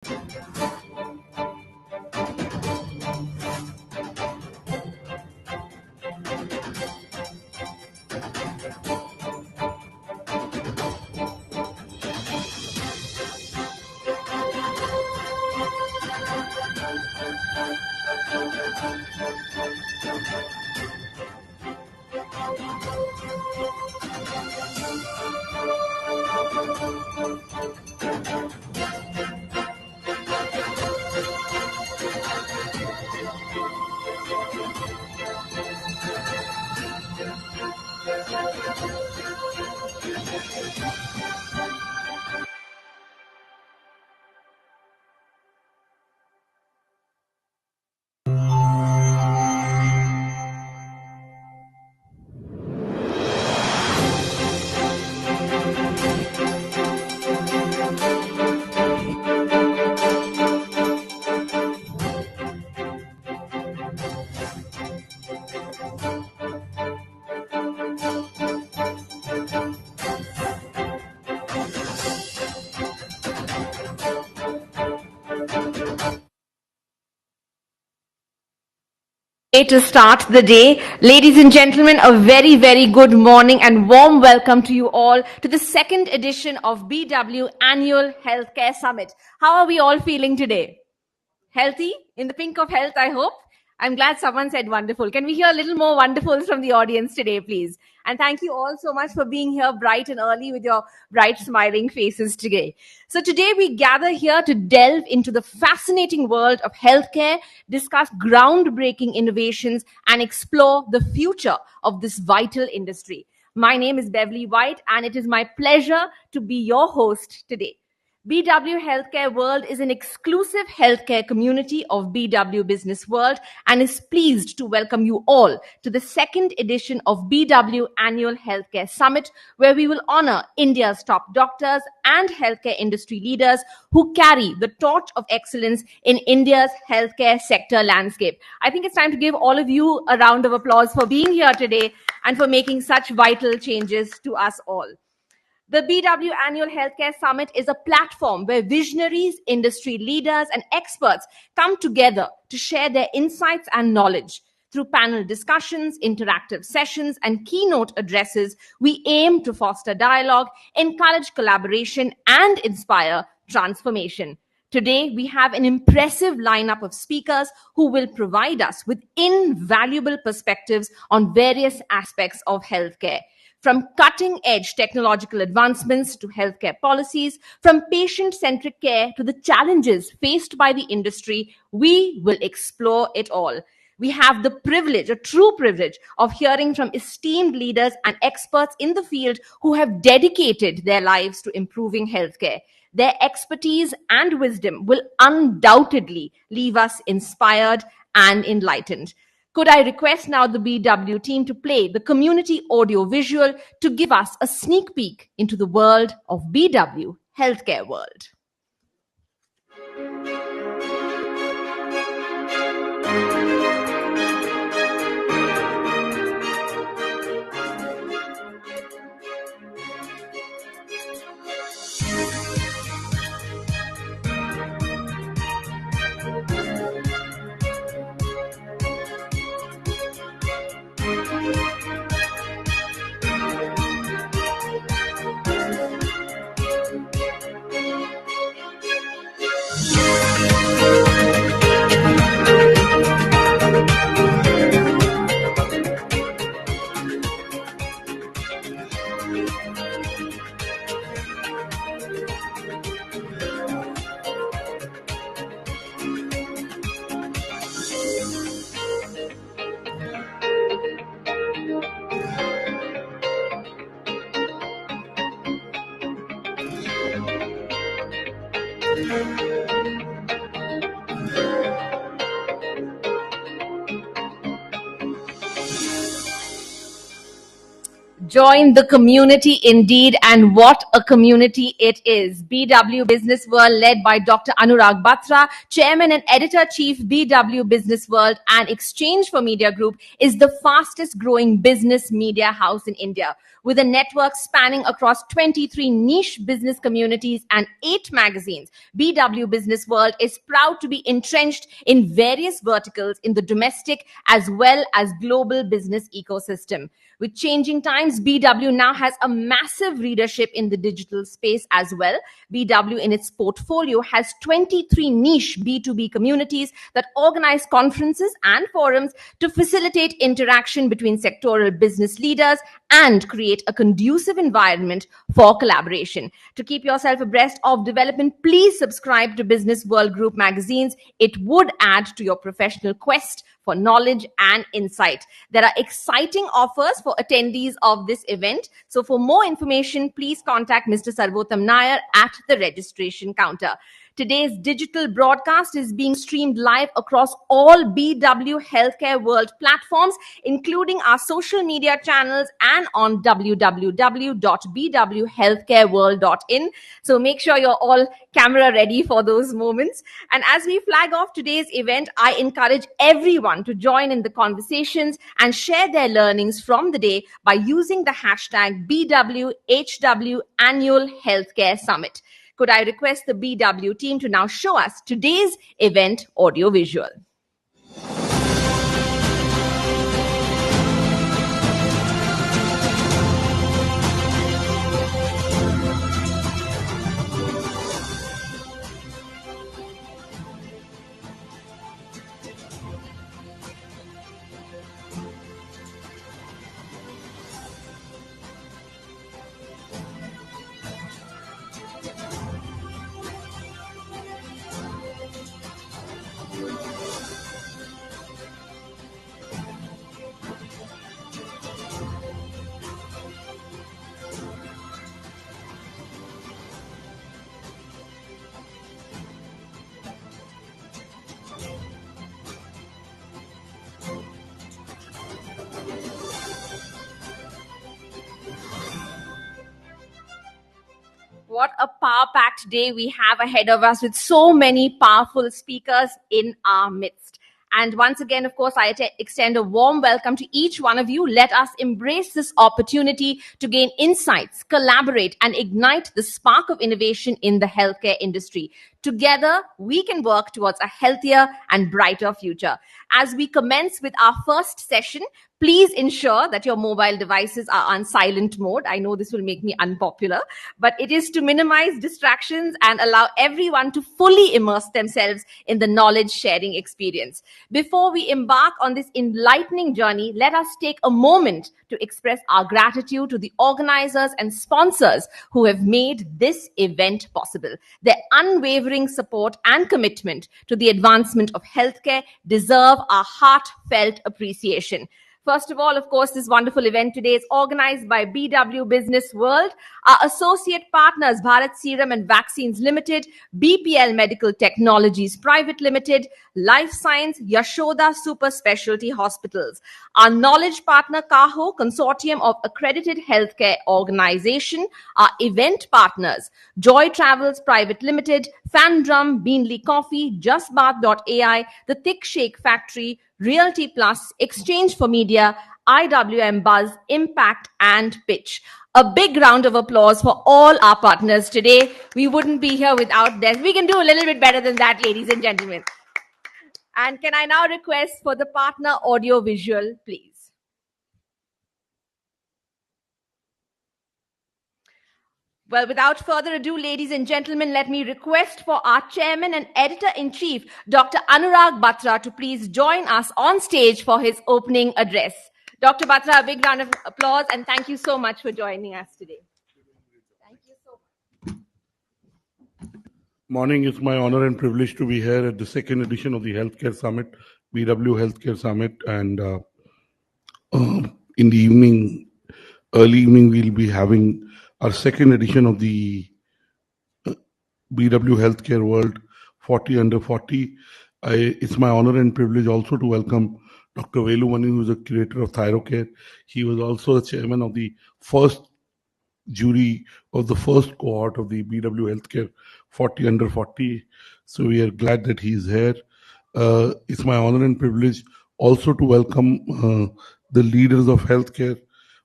To start the day. Ladies and gentlemen, a very, very good morning and warm welcome to you all to the second edition of BW Annual Healthcare Summit. How are we all feeling today? Healthy? In the pink of health, I hope? I'm glad someone said wonderful. Can we hear a little more wonderfuls from the audience today, please? And thank you all so much for being here bright and early with your bright smiling faces today. So today we gather here to delve into the fascinating world of healthcare, discuss groundbreaking innovations, and explore the future of this vital industry. My name is Beverly White, and it is my pleasure to be your host today. BW Healthcare World is an exclusive healthcare community of BW Businessworld and is pleased to welcome you all to the second edition of BW Annual Healthcare Summit, where we will honor India's top doctors and healthcare industry leaders who carry the torch of excellence in India's healthcare sector landscape. I think it's time to give all of you a round of applause for being here today and for making such vital changes to us all. The BW Annual Healthcare Summit is a platform where visionaries, industry leaders, and experts come together to share their insights and knowledge. Through panel discussions, interactive sessions, and keynote addresses, we aim to foster dialogue, encourage collaboration, and inspire transformation. Today, we have an impressive lineup of speakers who will provide us with invaluable perspectives on various aspects of healthcare. From cutting-edge technological advancements to healthcare policies, from patient-centric care to the challenges faced by the industry, we will explore it all. We have the privilege, a true privilege, of hearing from esteemed leaders and experts in the field who have dedicated their lives to improving healthcare. Their expertise and wisdom will undoubtedly leave us inspired and enlightened. Could I request now the BW team to play the community audio visual to give us a sneak peek into the world of BW Healthcare World? Join the community indeed, and what a community it is. BW Businessworld, led by Dr. Anurag Batra, Chairman and Editor-Chief, BW Businessworld and Exchange for Media Group, is the fastest growing business media house in India. With a network spanning across 23 niche business communities and 8 magazines, BW Businessworld is proud to be entrenched in various verticals in the domestic as well as global business ecosystem. With changing times, BW now has a massive readership in the digital space as well. BW in its portfolio has 23 niche B2B communities that organize conferences and forums to facilitate interaction between sectoral business leaders and create a conducive environment for collaboration. To keep yourself abreast of development, please subscribe to Business World Group magazines. It would add to your professional quest for knowledge and insight. There are exciting offers for attendees of this event. So for more information, please contact Mr. Sarvottam Nair at the registration counter. Today's digital broadcast is being streamed live across all BW Healthcare World platforms, including our social media channels and on www.bwhealthcareworld.in. So make sure you're all camera ready for those moments. And as we flag off today's event, I encourage everyone to join in the conversations and share their learnings from the day by using the hashtag BWHW Annual Healthcare Summit. Could I request the BW team to now show us today's event audio-visual? What a power-packed day we have ahead of us with so many powerful speakers in our midst. And once again, of course, I extend a warm welcome to each one of you. Let us embrace this opportunity to gain insights, collaborate, and ignite the spark of innovation in the healthcare industry. Together, we can work towards a healthier and brighter future. As we commence with our first session, please ensure that your mobile devices are on silent mode. I know this will make me unpopular, but it is to minimize distractions and allow everyone to fully immerse themselves in the knowledge sharing experience. Before we embark on this enlightening journey, let us take a moment to express our gratitude to the organizers and sponsors who have made this event possible. Their unwavering support and commitment to the advancement of healthcare deserve our heartfelt appreciation. First of all, of course, this wonderful event today is organized by BW Businessworld. Our associate partners, Bharat Serum and Vaccines Limited, BPL Medical Technologies Private Limited, Life Science, Yashoda Super Specialty Hospitals. Our knowledge partner, CAHO, Consortium of Accredited Healthcare Organization. Our event partners, Joy Travels Private Limited, Fandrum, Beanley Coffee, JustBath.ai, The Thick Shake Factory, Realty Plus, Exchange for Media, IWM Buzz, Impact, and Pitch. A big round of applause for all our partners today. We wouldn't be here without them. We can do a little bit better than that, ladies and gentlemen. And can I now request for the partner audio visual, please? Well, without further ado, ladies and gentlemen, let me request for our chairman and editor-in-chief, Dr. Anurag Batra, to please join us on stage for his opening address. Dr. Batra, a big round of applause, and thank you so much for joining us today. Thank you so much. Morning, it's my honor and privilege to be here at the second edition of the Healthcare Summit, BW Healthcare Summit, and in the evening, early evening, we'll be having our second edition of the BW Healthcare World 40 Under 40. It's my honor and privilege also to welcome Dr. Velu Mani, who is the curator of Thyrocare. He was also the chairman of the first jury of the first cohort of the BW Healthcare 40 Under 40. So we are glad that he is here. It's my honor and privilege also to welcome the leaders of healthcare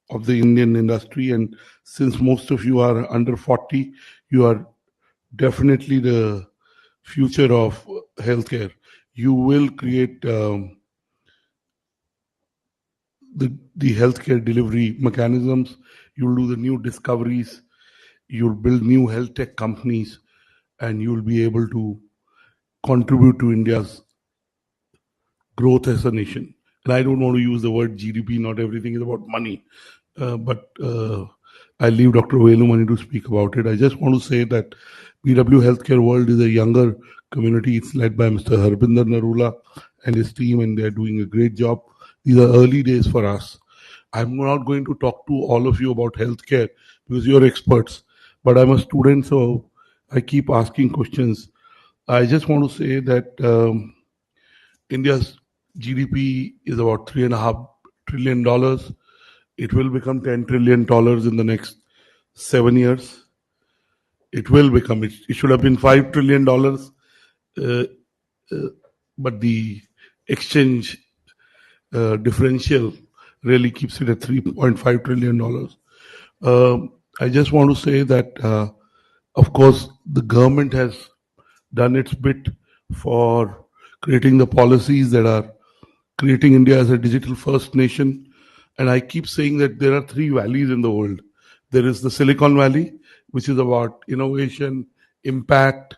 of the Indian industry. And since most of you are under 40, you are definitely the future of healthcare. You will create the healthcare delivery mechanisms. You'll do the new discoveries. You'll build new health tech companies, and you'll be able to contribute to India's growth as a nation. And I don't want to use the word GDP. Not everything is about money, but I leave Dr. Velumani to speak about it. I just want to say that BW Healthcare World is a younger community. It's led by Mr. Harbinder Narula and his team, and they're doing a great job. These are early days for us. I'm not going to talk to all of you about healthcare because you're experts, but I'm a student, so I keep asking questions. I just want to say that India's GDP is about $3.5 trillion. It will become $10 trillion in the next 7 years. It will become. It should have been $5 trillion, but the exchange differential really keeps it at $3.5 trillion. I just want to say that, of course, the government has done its bit for creating the policies that are creating India as a digital first nation. And I keep saying that there are three valleys in the world. There is the Silicon Valley, which is about innovation, impact,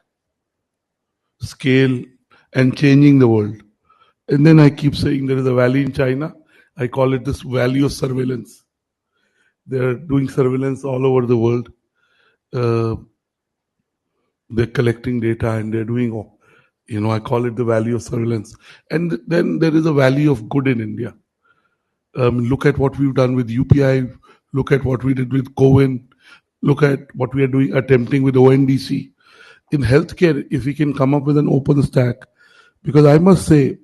scale, and changing the world. And then I keep saying there is a valley in China. I call it this valley of surveillance. They're doing surveillance all over the world. They're collecting data and they're doing, I call it the valley of surveillance. And then there is a valley of good in India. Look at what we've done with UPI. Look at what we did with CoWIN. Look at what we are doing, attempting with ONDC. In healthcare, if we can come up with an open stack, because I must say,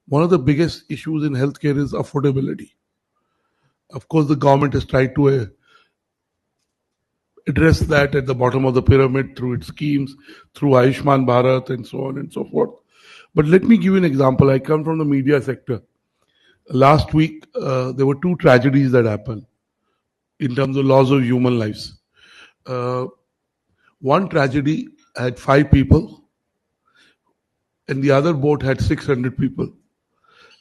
one of the biggest issues in healthcare is affordability. Of course, the government has tried to address that at the bottom of the pyramid through its schemes, through Ayushman Bharat and so on and so forth. But let me give you an example. I come from the media sector. Last week, there were two tragedies that happened in terms of loss of human lives. One tragedy had 5 people, and the other boat had 600 people.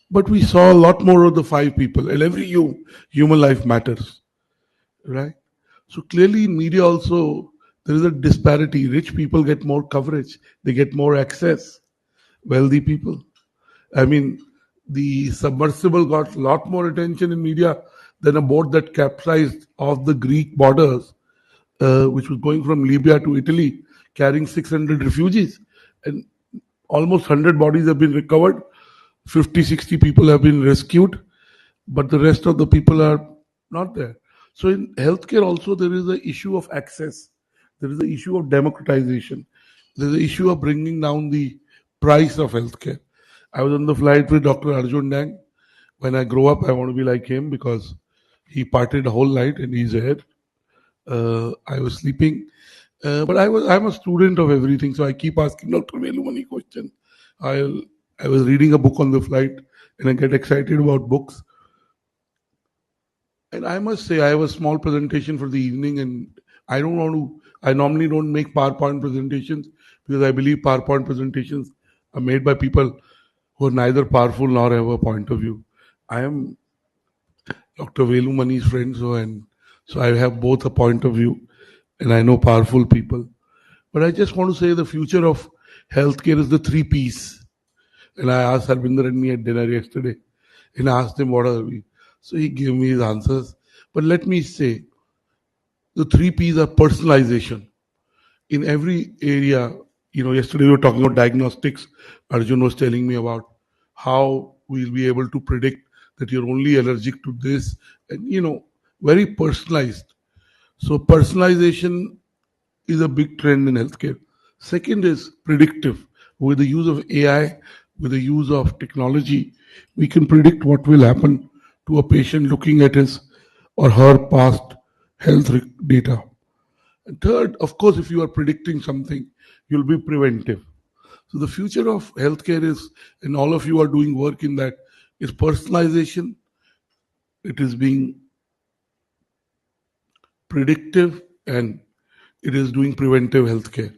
But we saw a lot more of the 5 people, and every human life matters, right? So clearly in media also, there is a disparity. Rich people get more coverage. They get more access. Wealthy people. I mean, the submersible got a lot more attention in media than a boat that capsized off the Greek borders, which was going from Libya to Italy, carrying 600 refugees. And almost 100 bodies have been recovered. 50, 60 people have been rescued, but the rest of the people are not there. So in healthcare also, there is the issue of access. There is the issue of democratization. There is the issue of bringing down the price of healthcare. I was on the flight with Dr. Arjun Dang. When I grow up, I want to be like him because he partied the whole night and he's ahead. I was sleeping, but I'm a student of everything, so I keep asking Dr. Velumani questions. I was reading a book on the flight, and I get excited about books. And I must say, I have a small presentation for the evening, and I normally don't make PowerPoint presentations because I believe PowerPoint presentations are made by people who are neither powerful nor have a point of view. I am Dr. Velumani's friend, so I have both a point of view, and I know powerful people. But I just want to say the future of healthcare is the 3 Ps. And I asked Harbinder and me at dinner yesterday, and I asked him what are we. So he gave me his answers. But let me say, the 3 Ps are personalization. In every area, yesterday we were talking about diagnostics. Arjun was telling me about how we'll be able to predict that you're only allergic to this, and very personalized. So personalization is a big trend in healthcare. Second is predictive. With the use of AI, with the use of technology, we can predict what will happen to a patient looking at his or her past health data. And third, of course, if you are predicting something, you'll be preventive. So the future of healthcare is, and all of you are doing work in that, is personalization. It is being predictive, and it is doing preventive healthcare.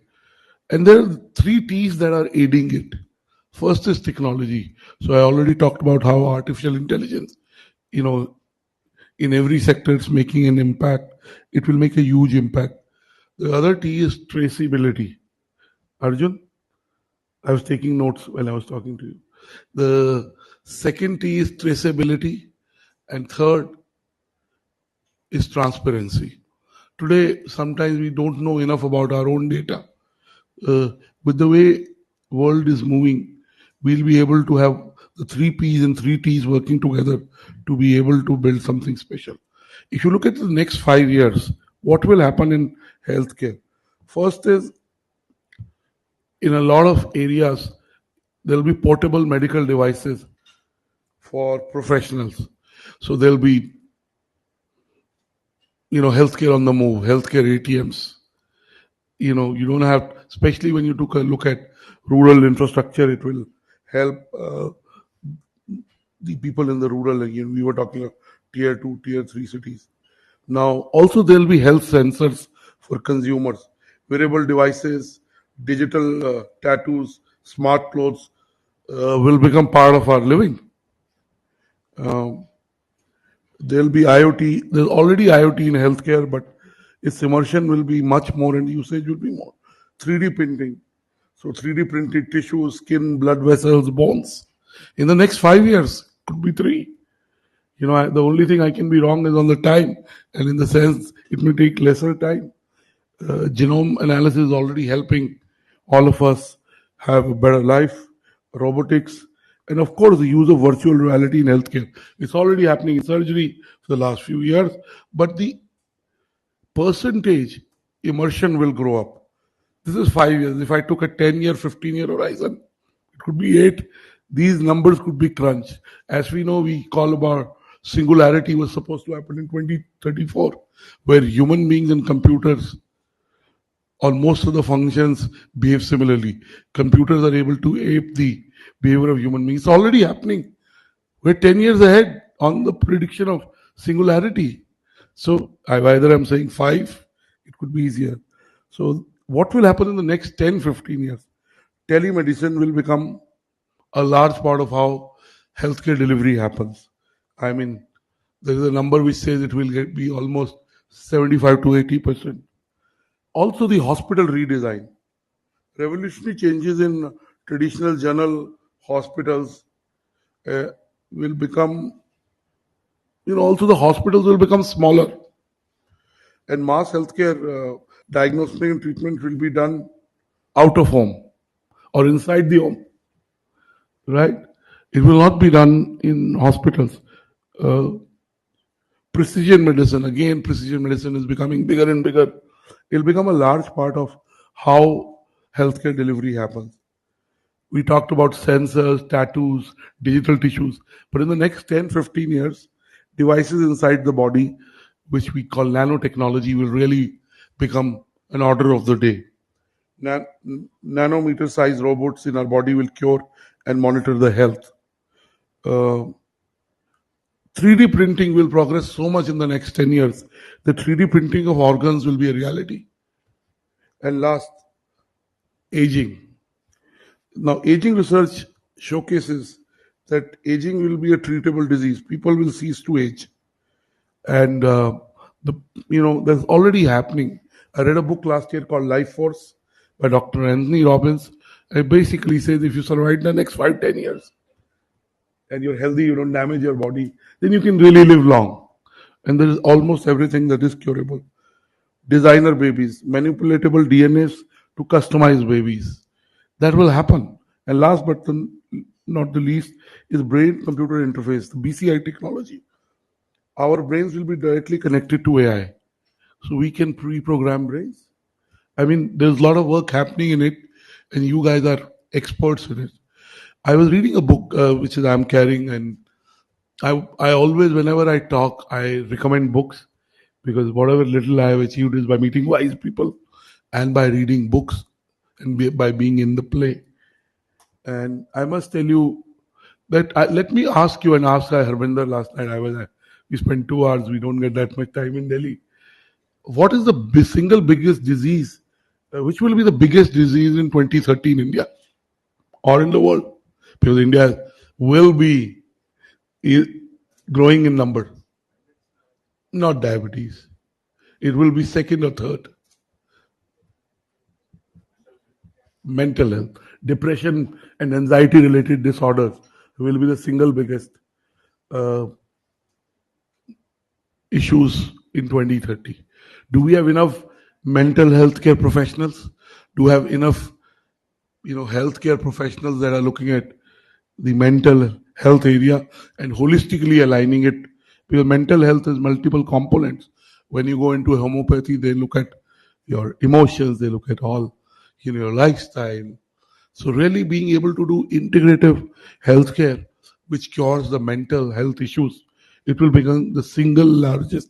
And there are three T's that are aiding it. First is technology. So I already talked about how artificial intelligence, you know, in every sector it's making an impact. It will make a huge impact. The other T is traceability. Arjun, I was taking notes while I was talking to you. The second T is traceability, and third is transparency. Today, sometimes we don't know enough about our own data. With the way world is moving, we'll be able to have the three P's and three T's working together to be able to build something special. If you look at the next 5 years, what will happen in healthcare? First is, in a lot of areas, there'll be portable medical devices for professionals. So there'll be, healthcare on the move, healthcare ATMs. You don't have, especially when you took a look at rural infrastructure, it will help the people in the rural. We were talking of tier 2, tier 3 cities. Now, also there'll be health sensors for consumers, wearable devices, digital tattoos, smart clothes will become part of our living. There'll be IoT. There's already IoT in healthcare, but its immersion will be much more and usage will be more. 3D printing. So 3D printed tissues, skin, blood vessels, bones. In the next 5 years, could be 3. The only thing I can be wrong is on the time, and in the sense it may take lesser time. Genome analysis is already helping all of us have a better life. Robotics, and of course the use of virtual reality in healthcare. It's already happening in surgery for the last few years, but the percentage immersion will grow up. This is 5 years. If I took a 10-year, 15-year horizon, it could be 8. These numbers could be crunched. As we know, we call about singularity was supposed to happen in 2034, where human beings and computers on most of the functions behave similarly. Computers are able to ape the behavior of human beings. It's already happening. We're 10 years ahead on the prediction of singularity. So either I'm saying 5, it could be easier. So what will happen in the next 10, 15 years? Telemedicine will become a large part of how healthcare delivery happens. I mean, there is a number which says it will be almost 75 to 80%. Also, the hospital redesign. Revolutionary changes in traditional general hospitals will become, also the hospitals will become smaller. And mass healthcare diagnostic and treatment will be done out of home or inside the home, right? It will not be done in hospitals. Precision medicine, again, precision medicine is becoming bigger and bigger. It'll become a large part of how healthcare delivery happens. We talked about sensors, tattoos, digital tissues, but in the next 10, 15 years, devices inside the body, which we call nanotechnology, will really become an order of the day. Nanometer-sized robots in our body will cure and monitor the health. 3D printing will progress so much in the next 10 years. The 3D printing of organs will be a reality. And last, aging. Now, aging research showcases that aging will be a treatable disease. People will cease to age. And, that's already happening. I read a book last year called Life Force by Dr. Anthony Robbins. It basically says if you survive the next 5, 10 years and you're healthy, you don't damage your body, then you can really live long. And there is almost everything that is curable. Designer babies, manipulatable DNAs to customize babies. That will happen. And last but not the least is brain-computer interface, the BCI technology. Our brains will be directly connected to AI. So we can pre-program brains. I mean, there's a lot of work happening in it, and you guys are experts in it. I was reading a book which I'm carrying, and I always, whenever I talk, I recommend books because whatever little I have achieved is by meeting wise people and by reading books and by being in the play. And I must tell you that let me ask you and ask Harvinder last night. We spent 2 hours. We don't get that much time in Delhi. what is the single biggest disease, which will be the biggest disease in 2030 in India or in the world? Because India will be growing in number. Not diabetes. It will be second or third. Mental health, depression and anxiety related disorders will be the single biggest uh, issues in 2030. Do we have enough mental health care professionals? Do we have enough, healthcare professionals that are looking at the mental health area and holistically aligning it? Because mental health has multiple components. When you go into homeopathy, they look at your emotions, they look at all, your lifestyle. So really being able to do integrative healthcare, which cures the mental health issues, it will become the single largest,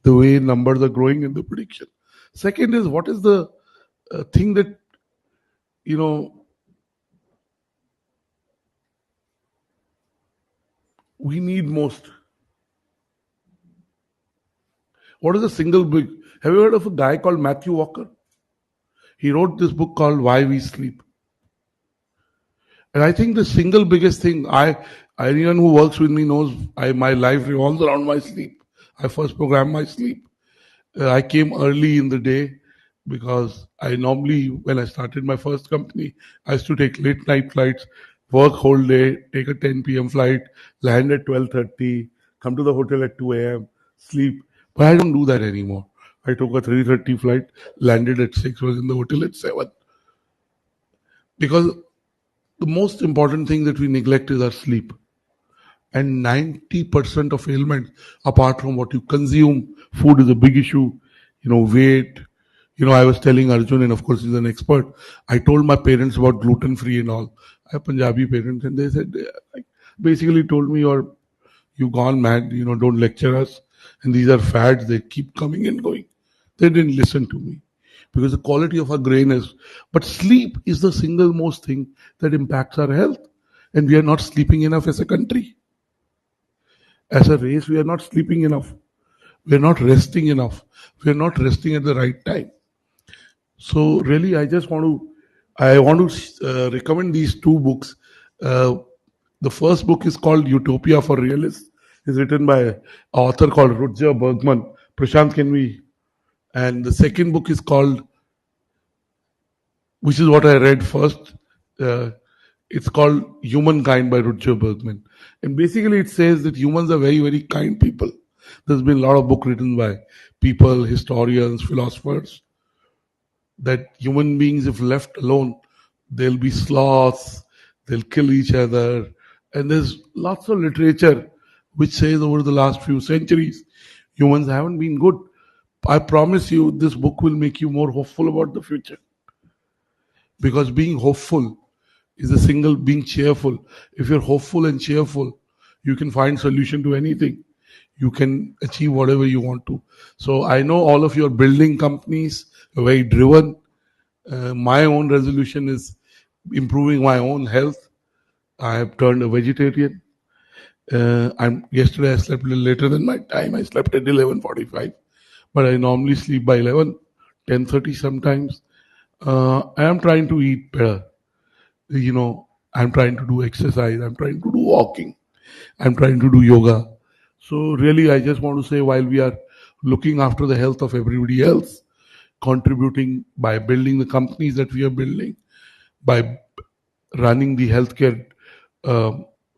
the way numbers are growing in the prediction. Second is, what is the thing that, you know, we need most? What is the single big? Have you heard of a guy called Matthew Walker? He wrote this book called Why We Sleep. And I think the single biggest thing, anyone who works with me knows my life revolves around my sleep. I first program my sleep. I came early in the day because I normally, when I started my first company, I used to take late night flights, work whole day, take a 10 p.m. flight, land at 12:30, come to the hotel at 2 a.m., sleep. But I don't do that anymore. I took a 3:30 flight, landed at 6, was in the hotel at 7. Because the most important thing that we neglect is our sleep. And 90% of ailments, apart from what you consume, food is a big issue, weight. I was telling Arjun, and of course he's an expert, I told my parents about gluten free and all. I have Punjabi parents, and they said, basically told me, you've gone mad, don't lecture us. And these are fads, they keep coming and going. They didn't listen to me because the quality of our grain is. But sleep is the single most thing that impacts our health. And we are not sleeping enough as a country. As a race, we are not sleeping enough. We are not resting enough. We are not resting at the right time. So really, I want to recommend these two books. The first book is called Utopia for Realists. It's written by an author called Rutger Bergman. Prashant, can we? And the second book is called, which is what I read first. It's called Humankind by Rutger Bergman. And basically it says that humans are very, very kind people. There's been a lot of book written by people, historians, philosophers, that human beings, if left alone, they'll be sloths, they'll kill each other. And there's lots of literature which says over the last few centuries, humans haven't been good. I promise you, this book will make you more hopeful about the future. Because being hopeful is the single, being cheerful. If you're hopeful and cheerful, you can find solution to anything. You can achieve whatever you want to. So I know all of your building companies are very driven. My own resolution is improving my own health. I have turned a vegetarian. Yesterday I slept a little later than my time. I slept at 11:45, but I normally sleep by 11, 10:30 sometimes. I am trying to eat better. I'm trying to do exercise, I'm trying to do walking, I'm trying to do yoga. So really, I just want to say, while we are looking after the health of everybody else, contributing by building the companies that we are building, by running the healthcare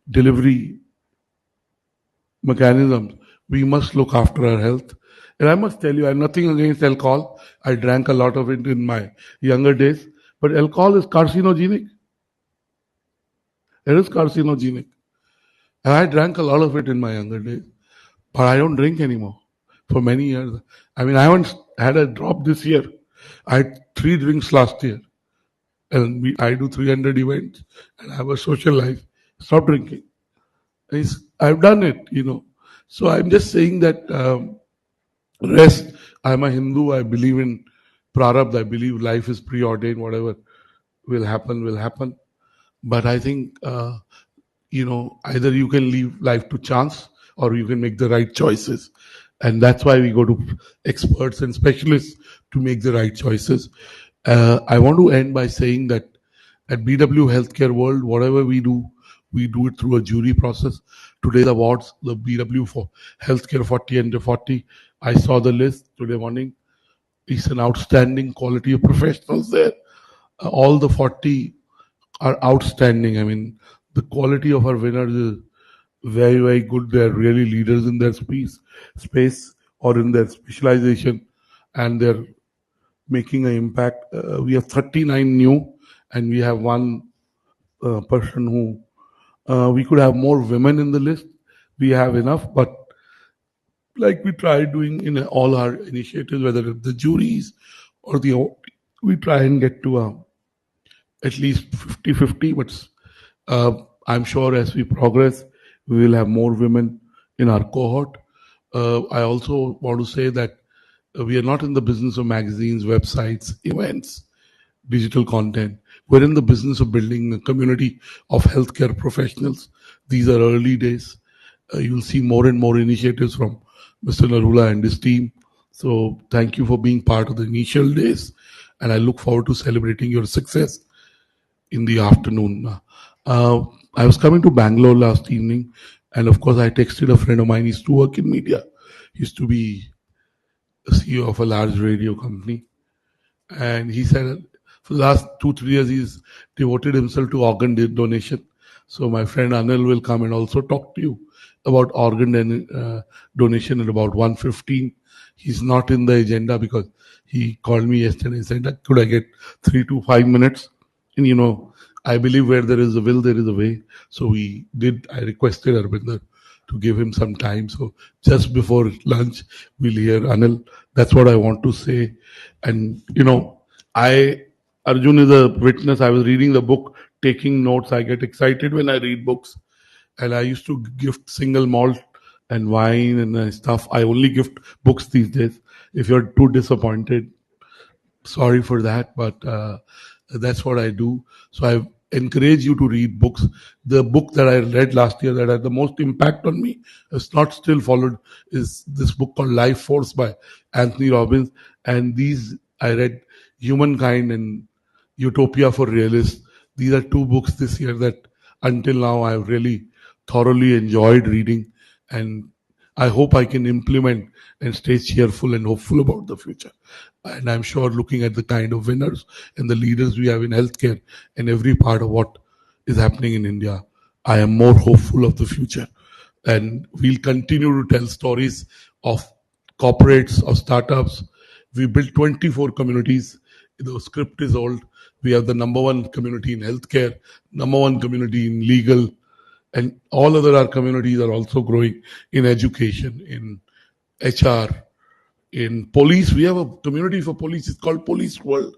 delivery mechanisms, we must look after our health. And I must tell you, I have nothing against alcohol. I drank a lot of it in my younger days, but alcohol is carcinogenic. It is carcinogenic. And I drank a lot of it in my younger days, but I don't drink anymore for many years. I mean, I haven't had a drop this year. I had 3 drinks last year. And I do 300 events and I have a social life. Stop drinking. I've done it. So I'm just saying that rest. I'm a Hindu. I believe in prarabdha. I believe life is preordained. Whatever will happen, will happen. But I think either you can leave life to chance or you can make the right choices. And that's why we go to experts and specialists to make the right choices. I want to end by saying that at BW Healthcare World, whatever we do it through a jury process. Today's awards, the BW for Healthcare 40 under 40. I saw the list today morning. It's an outstanding quality of professionals there. All the 40 are outstanding. I mean, the quality of our winners is very, very good. They're really leaders in their space or in their specialization, and they're making an impact. We have 39 new, and we have one person who we could have more women in the list. We have enough, but like we try doing in all our initiatives, whether it's the juries or we try and get to at least 50-50, but I'm sure as we progress, we will have more women in our cohort. I also want to say that we are not in the business of magazines, websites, events, digital content. We're in the business of building a community of healthcare professionals. These are early days. You'll see more and more initiatives from Mr. Narula and his team. So thank you for being part of the initial days, and I look forward to celebrating your success in the afternoon. I was coming to Bangalore last evening, and of course, I texted a friend of mine. He used to work in media. He used to be the CEO of a large radio company, and he said for the last 2-3 years he's devoted himself to organ donation. So my friend Anil will come and also talk to you about organ donation at about 1:15. He's not in the agenda because he called me yesterday and said, could I get 3 to 5 minutes? And I believe where there is a will, there is a way. So I requested Arvinder to give him some time. So just before lunch, we'll hear Anil. That's what I want to say. And, Arjun is a witness. I was reading the book, taking notes. I get excited when I read books. And I used to gift single malt and wine and stuff. I only gift books these days. If you're too disappointed, sorry for that, but that's what I do. So I encourage you to read books. The book that I read last year that had the most impact on me, has not still followed, is this book called Life Force by Anthony Robbins. And these I read Humankind and Utopia for Realists. These are two books this year that until now I've really thoroughly enjoyed reading, and I hope I can implement and stay cheerful and hopeful about the future. And I'm sure looking at the kind of winners and the leaders we have in healthcare and every part of what is happening in India, I am more hopeful of the future. And we'll continue to tell stories of corporates, of startups. We built 24 communities. The script is old. We have the number one community in healthcare, number one community in legal, and all other our communities are also growing in education, in HR, in police. We have a community for police. It's called Police World,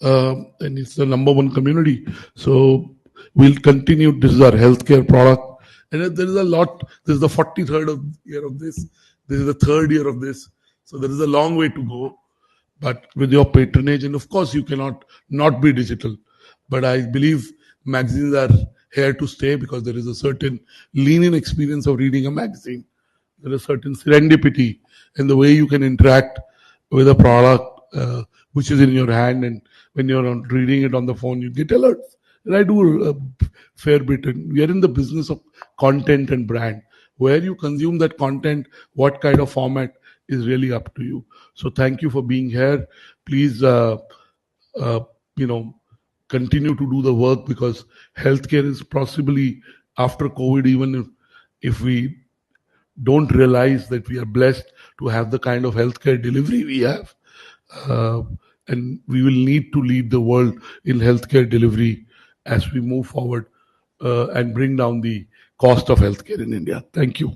and it's the number one community. So we'll continue. This is our healthcare product, and there is a lot. This is the 43rd year of this. This is the third year of this. So there is a long way to go. But with your patronage, and of course you cannot not be digital, but I believe magazines are here to stay because there is a certain lean-in experience of reading a magazine. There is a certain serendipity in the way you can interact with a product which is in your hand, and when you're reading it on the phone, you get alerts. And I do a fair bit. And we are in the business of content and brand. Where you consume that content, what kind of format is really up to you. So thank you for being here. Please, uh, continue to do the work, because healthcare is possibly after COVID, even if we don't realize that we are blessed to have the kind of healthcare delivery we have. Uh, and we will need to lead the world in healthcare delivery as we move forward and bring down the cost of healthcare in India. Thank you.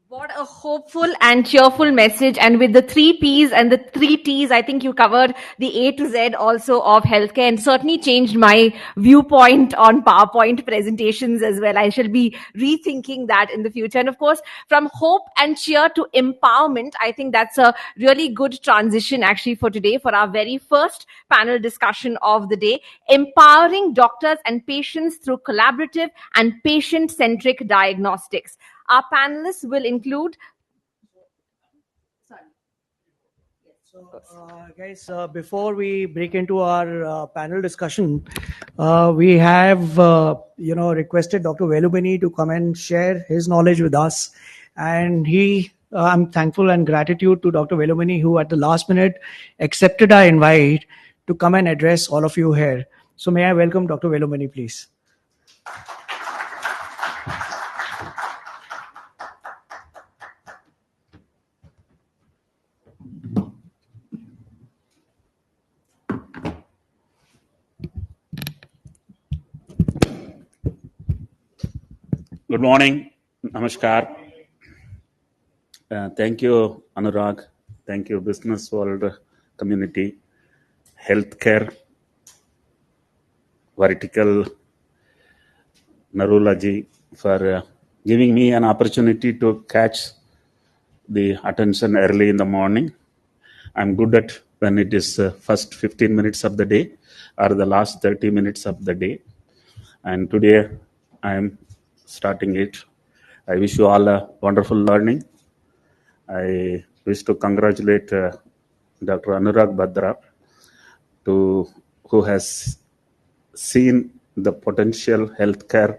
What a hopeful and cheerful message, and with the 3 Ps and the 3 Ts, I think you covered the A to Z also of healthcare, and certainly changed my viewpoint on PowerPoint presentations as well. I shall be rethinking that in the future. And of course, from hope and cheer to empowerment, I think that's a really good transition actually for today, for our very first panel discussion of the day: empowering doctors and patients through collaborative and patient-centric diagnostics. Our panelists will include. Guys, before we break into our panel discussion, we have requested Dr. Velumani to come and share his knowledge with us, and I'm thankful and gratitude to Dr. Velumani, who at the last minute accepted our invite to come and address all of you here. So may I welcome Dr. Velumani, please. Good morning. Namaskar. Thank you, Anurag. Thank you, Business World community, healthcare, vertical neurology, for giving me an opportunity to catch the attention early in the morning. I'm good at when it is first 15 minutes of the day or the last 30 minutes of the day. And today I'm starting it. I wish you all a wonderful learning. I wish to congratulate Dr. Anurag Badra, who has seen the potential healthcare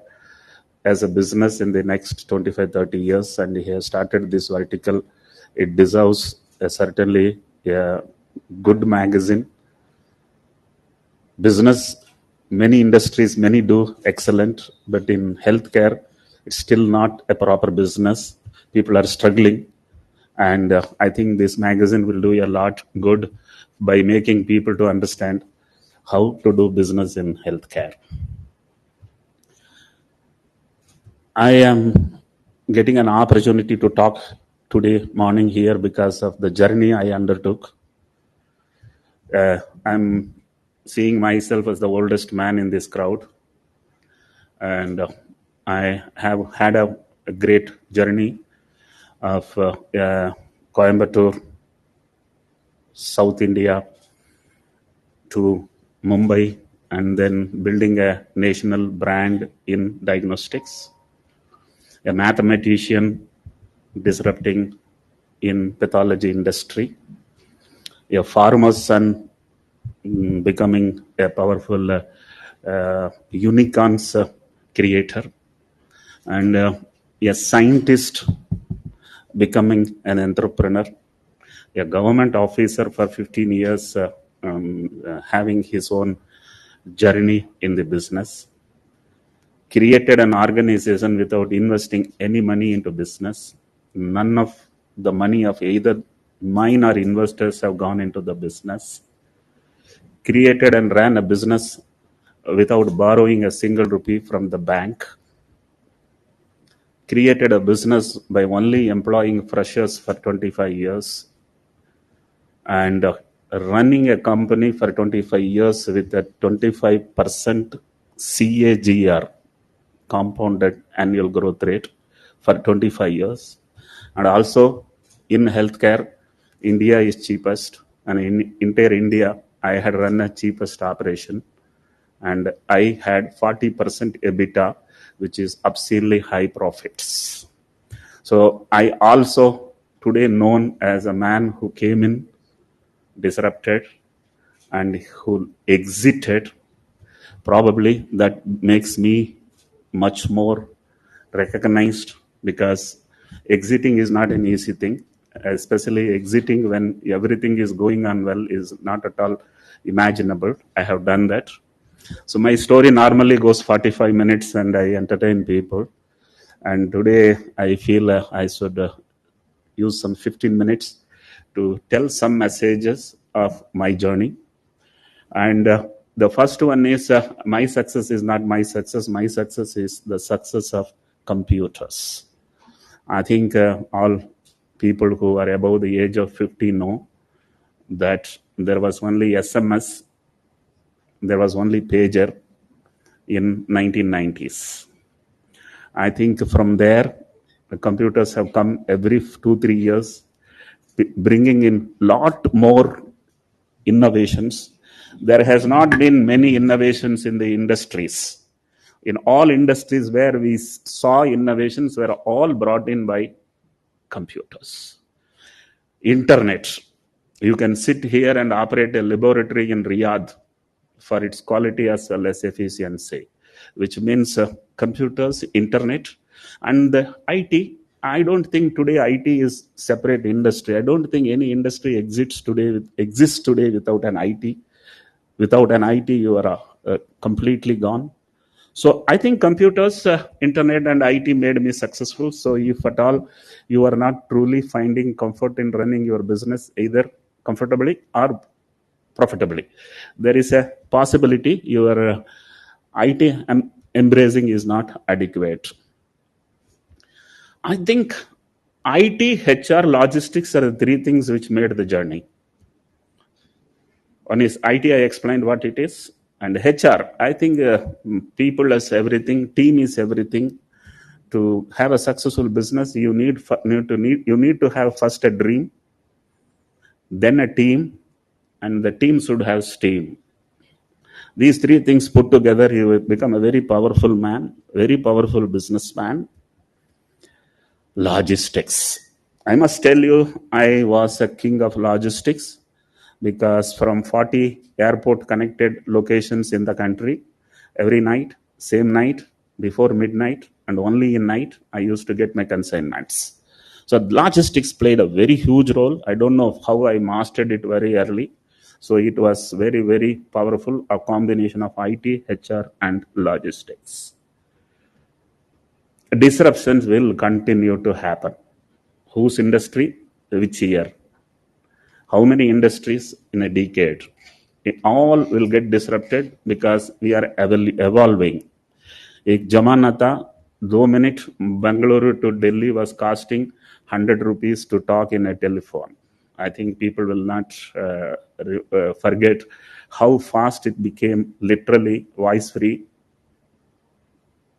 as a business in the next 25-30 years, and he has started this vertical. It deserves certainly a good magazine. Business, many industries, many do excellent, but in healthcare, it's still not a proper business. People are struggling, and I think this magazine will do a lot good by making people to understand how to do business in healthcare. I am getting an opportunity to talk today morning here because of the journey I undertook. I'm seeing myself as the oldest man in this crowd, and I have had a great journey of Coimbatore, South India, to Mumbai, and then building a national brand in diagnostics. A mathematician disrupting in pathology industry. A farmer's son becoming a powerful unicorns creator, and a scientist becoming an entrepreneur, a government officer for 15 years having his own journey in the business, created an organization without investing any money into business. None of the money of either mine or investors have gone into the business. Created and ran a business without borrowing a single rupee from the bank. Created a business by only employing freshers for 25 years. And running a company for 25 years with a 25% CAGR, compounded annual growth rate, for 25 years. And also in healthcare, India is cheapest, and in entire India, I had run a cheapest operation, and I had 40% EBITDA, which is obscenely high profits. So I also today known as a man who came in, disrupted, and who exited. Probably that makes me much more recognized, because exiting is not an easy thing, especially exiting when everything is going on well is not at all imaginable. I have done that. So my story normally goes 45 minutes and I entertain people. And today I feel I should use some 15 minutes to tell some messages of my journey. And the first one is my success is not my success. My success is the success of computers. I think all people who are above the age of 50 know that there was only SMS, there was only pager in 1990s. I think from there, the computers have come every 2-3 years, bringing in lot more innovations. There has not been many innovations in the industries. In all industries where we saw innovations were all brought in by computers. Internet. You can sit here and operate a laboratory in Riyadh for its quality as well as efficiency, which means computers, internet, and the IT. I don't think today IT is separate industry. I don't think any industry exists today without an IT. Without an IT, you are completely gone. So I think computers, internet, and IT made me successful. So if at all you are not truly finding comfort in running your business, either comfortably or profitably, there is a possibility your IT embracing is not adequate. I think IT, HR, logistics are the three things which made the journey. One is IT, I explained what it is, and HR, I think people is everything, team is everything. To have a successful business, you need to have first a dream, then a team, and the team should have steam. These three things put together, you will become a very powerful man, very powerful businessman. Logistics. I must tell you, I was a king of logistics, because from 40 airport connected locations in the country, every night, same night, before midnight, and only in night, I used to get my consignments. So logistics played a very huge role. I don't know how I mastered it very early. So it was very, very powerful, a combination of IT, HR, and logistics. Disruptions will continue to happen. Whose industry? Which year? How many industries in a decade? It all will get disrupted because we are evolving. एक जमाना था 2 minutes Bangalore to Delhi was costing 100 rupees to talk in a telephone. I think people will not forget how fast it became, literally voice free,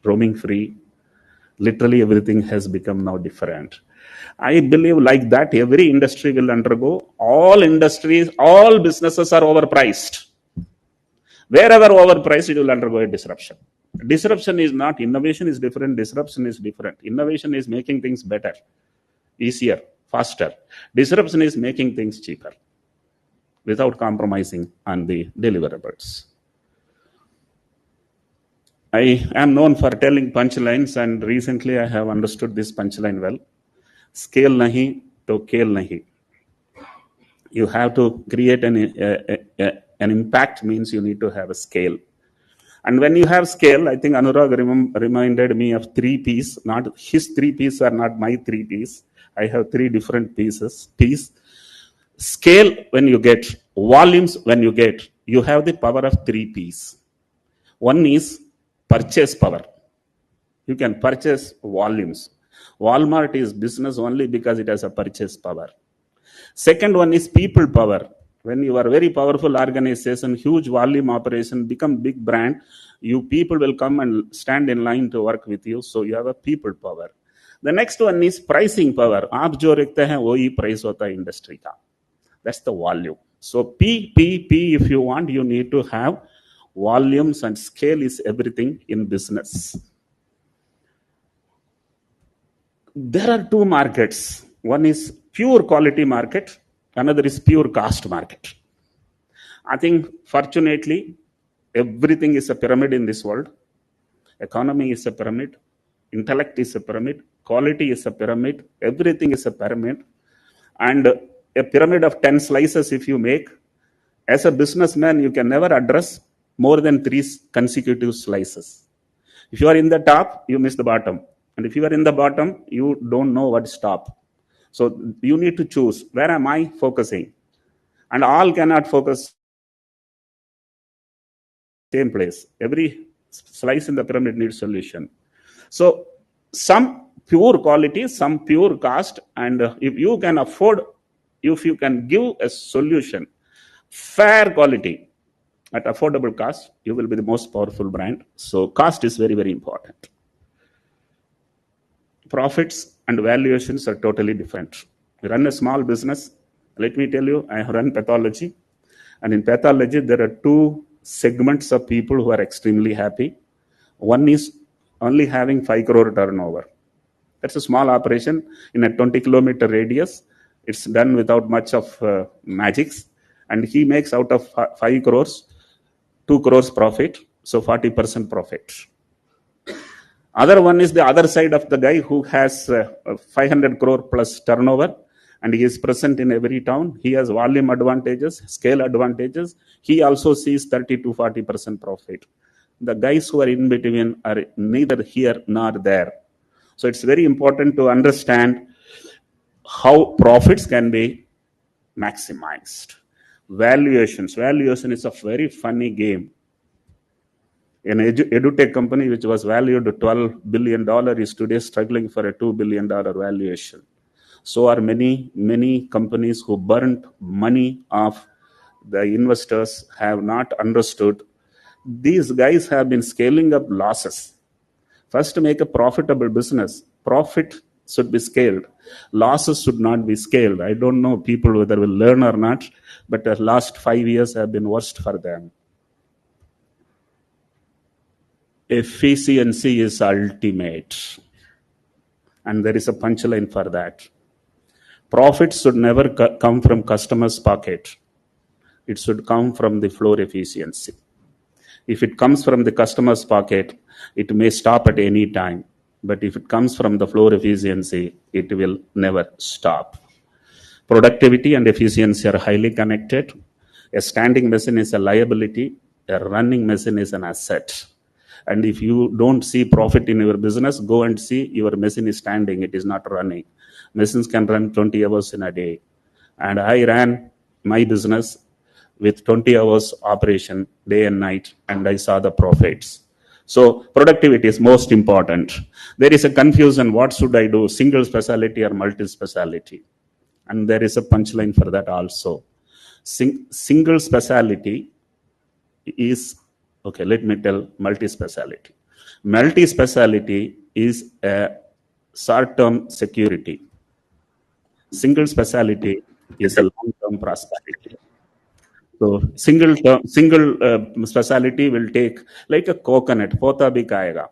roaming free. Literally everything has become now different. I believe like that every industry will undergo. All industries, all businesses are overpriced. Wherever overpriced, it will undergo a disruption. Disruption is not, innovation is different, disruption is different. Innovation is making things better, easier, faster. Disruption is making things cheaper without compromising on the deliverables. I am known for telling punchlines, and recently I have understood this punchline well. Scale nahi to kale nahi. You have to create an impact, means you need to have a scale. And when you have scale, I think Anurag reminded me of 3 P's. Not his 3 P's are not my 3 P's. I have 3 different pieces. P's. Scale when you get, volumes when you get, you have the power of 3 P's. One is purchase power. You can purchase volumes. Walmart is business only because it has a purchase power. Second one is people power. When you are very powerful organization, huge volume operation, become big brand, you people will come and stand in line to work with you. So you have a people power. The next one is pricing power. आप जो रखते हैं वही price होता है industry का. That's the volume. So P, if you want, you need to have volumes, and scale is everything in business. There are 2 markets. One is pure quality market. Another is pure cost market. I think fortunately, everything is a pyramid in this world. Economy is a pyramid. Intellect is a pyramid. Quality is a pyramid. Everything is a pyramid. And a pyramid of 10 slices if you make, as a businessman, you can never address more than 3 consecutive slices. If you are in the top, you miss the bottom. And if you are in the bottom, you don't know what to stop. So you need to choose, where am I focusing? And all cannot focus same place. Every slice in the pyramid needs solution. So some pure quality, some pure cost, and if you can afford, if you can give a solution, fair quality at affordable cost, you will be the most powerful brand. So cost is very, very important. Profits and valuations are totally different. You run a small business. Let me tell you, I have run pathology. And in pathology, there are two segments of people who are extremely happy. One is only having 5 crore turnover. That's a small operation in a 20-kilometer radius. It's done without much of magics. And he makes out of 5 crores, 2 crores profit. So 40% profit. Other one is the other side of the guy who has 500 crore plus turnover, and he is present in every town. He has volume advantages, scale advantages. He also sees 30 to 40% profit. The guys who are in between are neither here nor there. So it's very important to understand how profits can be maximized. Valuation is a very funny game. An edutech company which was valued at $12 billion is today struggling for a $2 billion valuation. So are many companies who burnt money off the investors have not understood. These guys have been scaling up losses. First, to make a profitable business, profit should be scaled. Losses should not be scaled. I don't know people whether will learn or not, but the last 5 years have been worst for them. Efficiency is ultimate. And there is a punchline for that. Profits should never come from customer's pocket. It should come from the floor efficiency. If it comes from the customer's pocket, it may stop at any time. But if it comes from the floor efficiency, it will never stop. Productivity and efficiency are highly connected. A standing machine is a liability. A running machine is an asset. And if you don't see profit in your business, go and see your machine is standing. It is not running. Machines can run 20 hours in a day. And I ran my business with 20 hours operation day and night, and I saw the profits. So productivity is most important. There is a confusion. What should I do? Single specialty or multi-specialty? And there is a punchline for that also. Single specialty is, okay, let me tell multi-specialty. Multi-specialty is a short-term security. Single specialty is a long-term prosperity. So single specialty will take like a coconut, pota bhi kayega.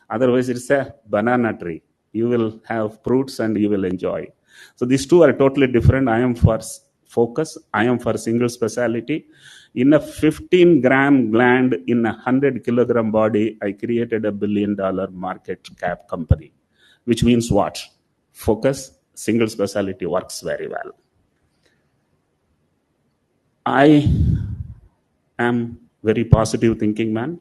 Otherwise, it's a banana tree. You will have fruits and you will enjoy. So these two are totally different. I am for focus. I am for single specialty. In a 15-gram gland in a 100-kilogram body, I created $1 billion market cap company. Which means what? Focus, single specialty works very well. I am very positive thinking man.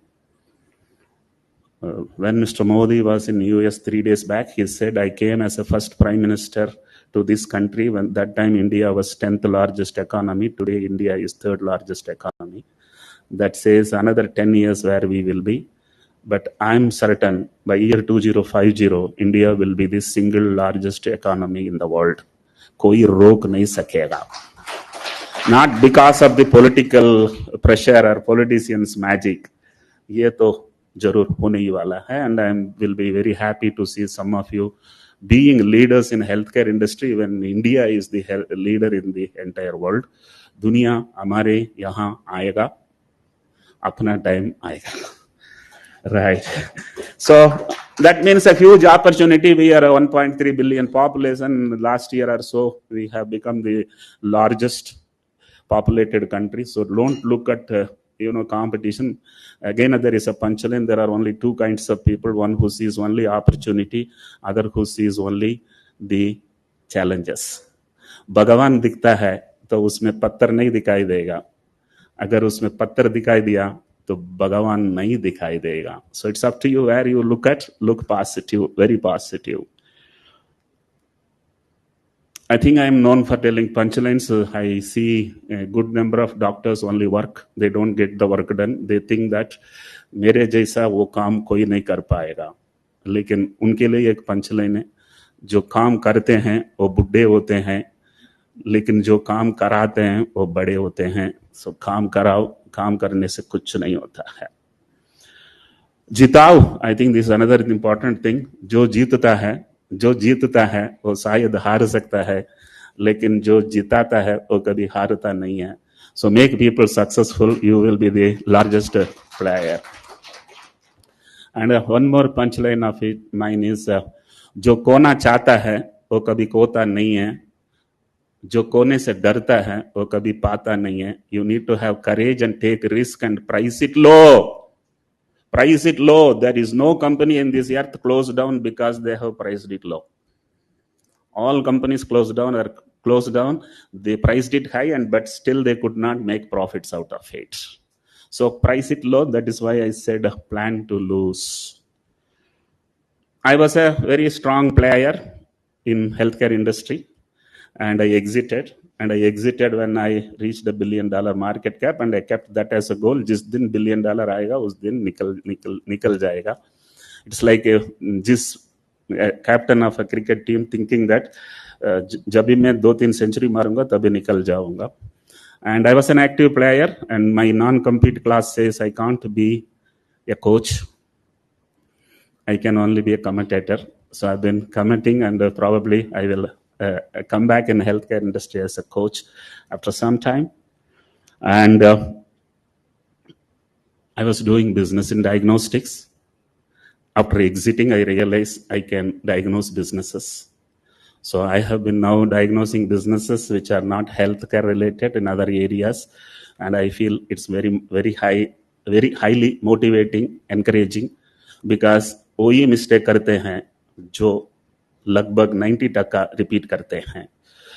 When Mr. Modi was in US 3 days back, he said, I came as a first prime minister to this country. When that time India was 10th largest economy. Today India is 3rd largest economy. That says another 10 years where we will be. But I'm certain by year 2050, India will be the single largest economy in the world. Koi rok nahi sakega. Not because of the political pressure or politicians' magic. Ye to jarur hone hi wala hai, and I will be very happy to see some of you being leaders in healthcare industry when India is the leader in the entire world. Dunia hamare yahan aayega, apna time aayega. Right. So that means a huge opportunity. We are a 1.3 billion population. Last year or so, we have become the largest populated country. So don't look at competition. Again, there is a punchline. There are only two kinds of people. One who sees only opportunity, other who sees only the challenges. भगवान दिखता है तो उसमें पत्थर नहीं दिखाई देगा. अगर उसमें पत्थर दिखाई दिया तो भगवान नहीं दिखाई देगा. So it's up to you where you look at. Look positive, very positive. I think I am known for telling punchlines. I see a good number of doctors only work. They don't get the work done. They think that मेरे जैसा वो काम कोई नहीं कर पाएगा. लेकिन उनके लिए एक पंचलाइन है, जो काम करते हैं वो बुढ़े होते हैं, लेकिन जो काम कराते हैं वो बड़े होते हैं. सो काम कराओ, काम करने से कुछ नहीं होता है. जिताओ, I think this another important thing. जो जीतता है वो शायद हार सकता है, लेकिन जो जिताता है वो कभी हारता नहीं है. So make people successful, you will be the largest player. And one more punch line of it mine is, जो कोना चाहता है वो कभी खोता नहीं है, जो कोने से डरता है वो कभी पाता नहीं है. You need to have courage and take risk and price it low. Price it low. There is no company in this earth closed down because they have priced it low. All companies closed down. They priced it high, but still they could not make profits out of it. So price it low. That is why I said plan to lose. I was a very strong player in healthcare industry, and I exited. And I exited when I reached $1 billion market cap, and I kept that as a goal. जिस दिन $1 billion आएगा उस दिन निकल जाएगा. It's like जिस captain of a cricket team thinking that जब भी मैं 2-3 century मारूंगा तभी निकल जाऊंगा. And I was an active player, and my non-compete clause says I can't be a coach. I can only be a commentator. So I've been commenting, and probably I will come back in healthcare industry as a coach after some time. And I was doing business in diagnostics. After exiting, I realized I can diagnose businesses. So I have been now diagnosing businesses which are not healthcare related in other areas. And I feel it's very highly motivating, encouraging, because वही mistake करते हैं जो लगभग 90% repeat करते हैं.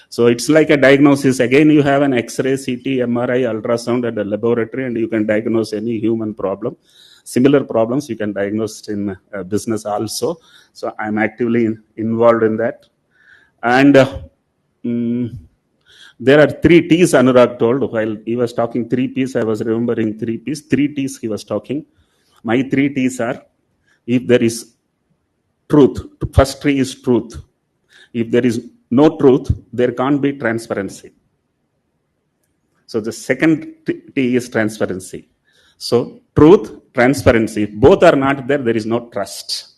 So it's like a diagnosis. Again, you have an X-ray, CT, MRI, ultrasound at a laboratory, and you can diagnose any human problem. Similar problems you can diagnose in business also. So I'm actively involved in that. And there are 3 T's Anurag told. While he was talking 3 P's, I was remembering 3 P's. 3 T's he was talking. My 3 T's are, if there is truth, first T is truth. If there is no truth, there can't be transparency. So the second T is transparency. So truth, transparency. If both are not there, there is no trust.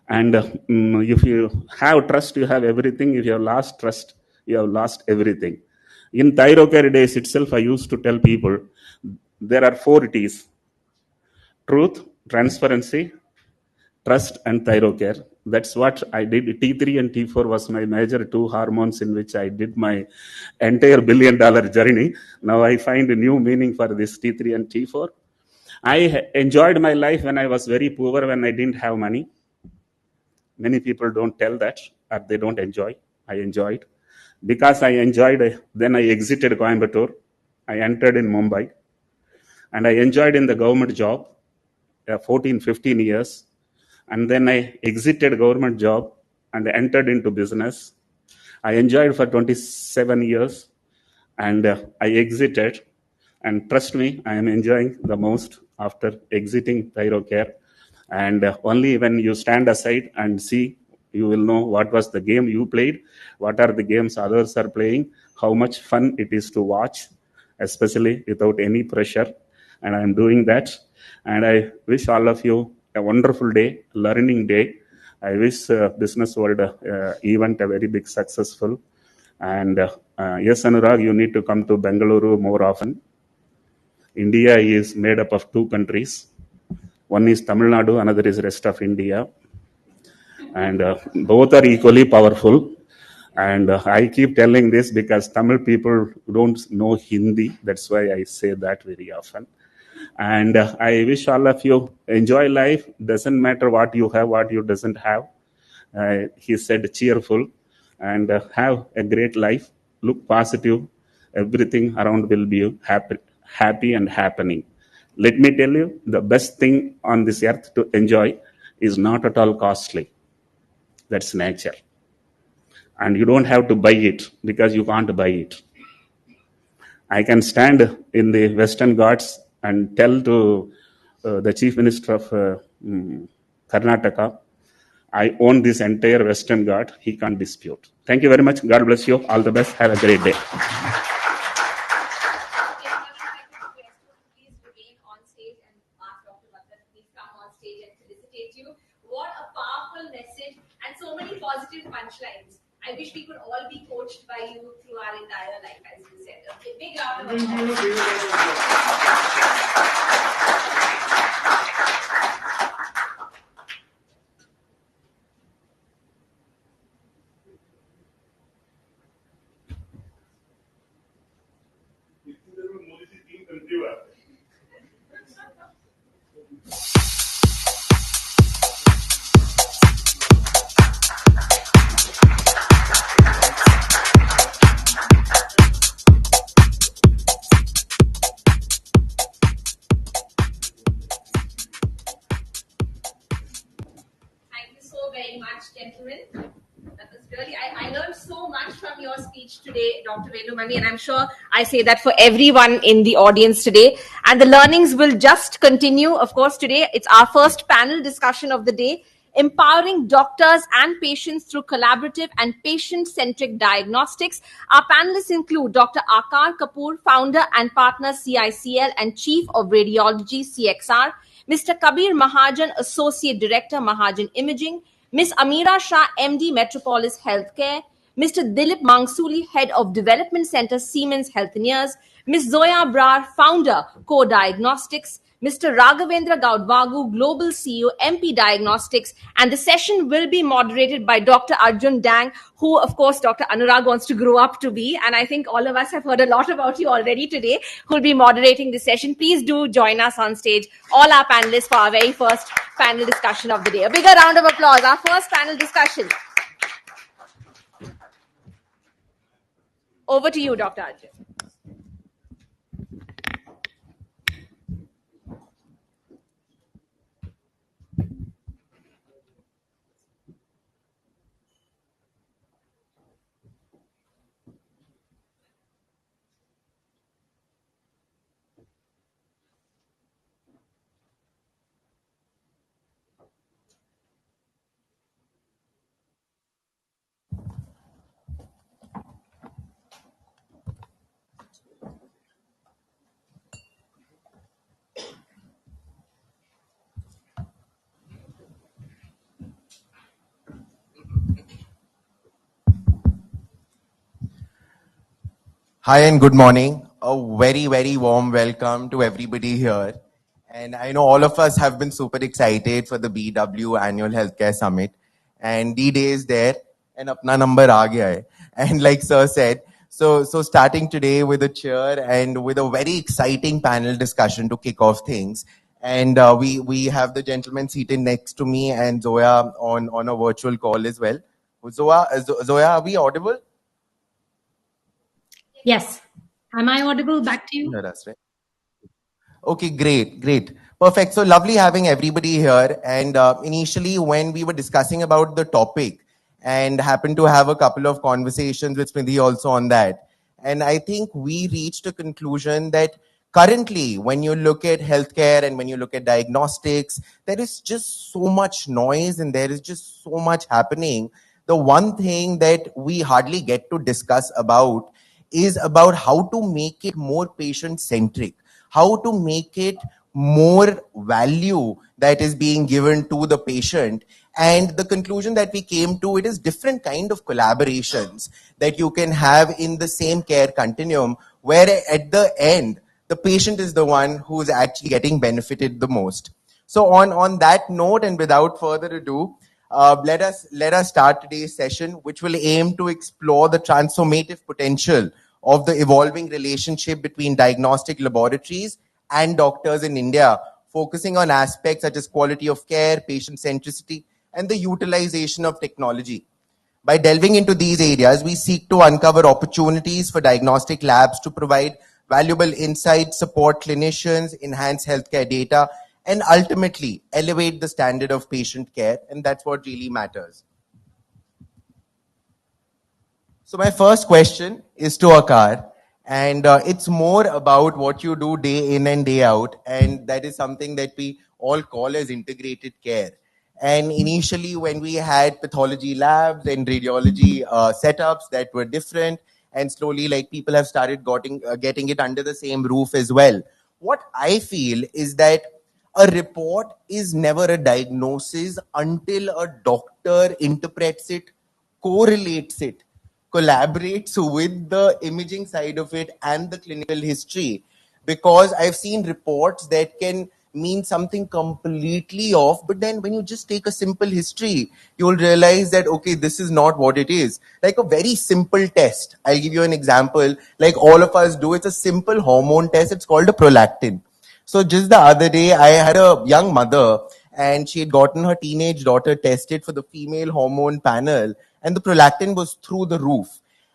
And if you have trust, you have everything. If you have lost trust, you have lost everything. In Thyrocare days itself, I used to tell people, there are 4 T's. Truth, transparency, trust, and Thyrocare. That's what I did. T3 and T4 was my major 2 hormones in which I did my entire $1 billion journey. Now I find a new meaning for this T3 and T4. I enjoyed my life when I was very poor, when I didn't have money. Many people don't tell that, or they don't enjoy. I enjoyed. Because I enjoyed, then I exited Coimbatore. I entered in Mumbai. And I enjoyed in the government job 14-15 years. And then I exited government job and entered into business. I enjoyed for 27 years, and I exited. And trust me, I am enjoying the most after exiting Thyrocare. And only when you stand aside and see, you will know what was the game you played, what are the games others are playing, how much fun it is to watch, especially without any pressure. And I am doing that. And I wish all of you a wonderful day, learning day. I wish Businessworld event a very big successful. And yes, Anurag, you need to come to Bengaluru more often. India is made up of 2 countries. One is Tamil Nadu, another is rest of India. And both are equally powerful. And I keep telling this because Tamil people don't know Hindi. That's why I say that very often. And I wish all of you enjoy life. Doesn't matter what you have, what you doesn't have. He said cheerful, and have a great life. Look positive. Everything around will be happy and happening. Let me tell you, the best thing on this earth to enjoy is not at all costly. That's nature. And you don't have to buy it because you can't buy it. I can stand in the Western Ghats and tell to the Chief Minister of Karnataka. I own this entire Western Ghat. He can't dispute. Thank you very much. God bless you. All the best. Have a great day. Please remain on stage and ask Dr. Bhagat to please come on stage and felicitate you. What a powerful message and so many positive punchlines. I wish we could all be coached by you through our entire life, as you said. A big round of Thank you so very much, gentlemen. That was really, I learned so much from your speech today, Dr. Velumani, and I'm sure I say that for everyone in the audience today. And the learnings will just continue. Of course, today it's our first panel discussion of the day, empowering doctors and patients through collaborative and patient-centric diagnostics. Our panelists include Dr. Akar Kapoor, founder and partner CICL and Chief of Radiology CXR, Mr. Kabir Mahajan, Associate Director, Mahajan Imaging, Ms. Amira Shah, MD, Metropolis Healthcare, Mr. Dilip Mangsuli, Head of Development Center, Siemens Healthineers, Ms. Zoya Brar, Founder, Core Diagnostics, Mr. Raghavendra Gaudwagu, Global CEO, MP Diagnostics, and the session will be moderated by Dr. Arjun Dang, who, of course, Dr. Anurag wants to grow up to be, and I think all of us have heard a lot about you already today, who will be moderating the session. Please do join us on stage, all our panelists, for our very first panel discussion of the day. A bigger round of applause, our first panel discussion. Over to you, Dr. Arjun. Hi and good morning. A very, very warm welcome to everybody here. And I know all of us have been super excited for the BW Annual Healthcare Summit. And D-Day is there and apna number aa gaya hai. And like Sir said, so starting today with a cheer and with a very exciting panel discussion to kick off things. And we have the gentleman seated next to me and Zoya on a virtual call as well. Zoya, are we audible? Yes. Am I audible back to you? Yeah, that's right. Okay, great. Perfect. So lovely having everybody here. And initially, when we were discussing about the topic and happened to have a couple of conversations with Smridhi also on that. And I think we reached a conclusion that currently, when you look at healthcare and when you look at diagnostics, there is just so much noise and there is just so much happening. The one thing that we hardly get to discuss about is about how to make it more patient-centric, how to make it more value that is being given to the patient. And the conclusion that we came to, it is different kind of collaborations that you can have in the same care continuum, where at the end, the patient is the one who is actually getting benefited the most. So on that note, and without further ado, let us start today's session, which will aim to explore the transformative potential of the evolving relationship between diagnostic laboratories and doctors in India, focusing on aspects such as quality of care, patient centricity, and the utilization of technology. By delving into these areas, we seek to uncover opportunities for diagnostic labs to provide valuable insights, support clinicians, enhance healthcare data, and ultimately elevate the standard of patient care. And that's what really matters. So my first question is to Akar, and it's more about what you do day in and day out, and that is something that we all call as integrated care. And initially, when we had pathology labs and radiology setups that were different, and slowly, like, people have started getting it under the same roof as well. What I feel is that a report is never a diagnosis until a doctor interprets it, correlates it, collaborates with the imaging side of it and the clinical history. Because I've seen reports that can mean something completely off, but then when you just take a simple history, you'll realize that, okay, this is not what it is. Like a very simple test. I'll give you an example. Like all of us do, it's a simple hormone test. It's called a prolactin. So just the other day, I had a young mother and she had gotten her teenage daughter tested for the female hormone panel, and the prolactin was through the roof.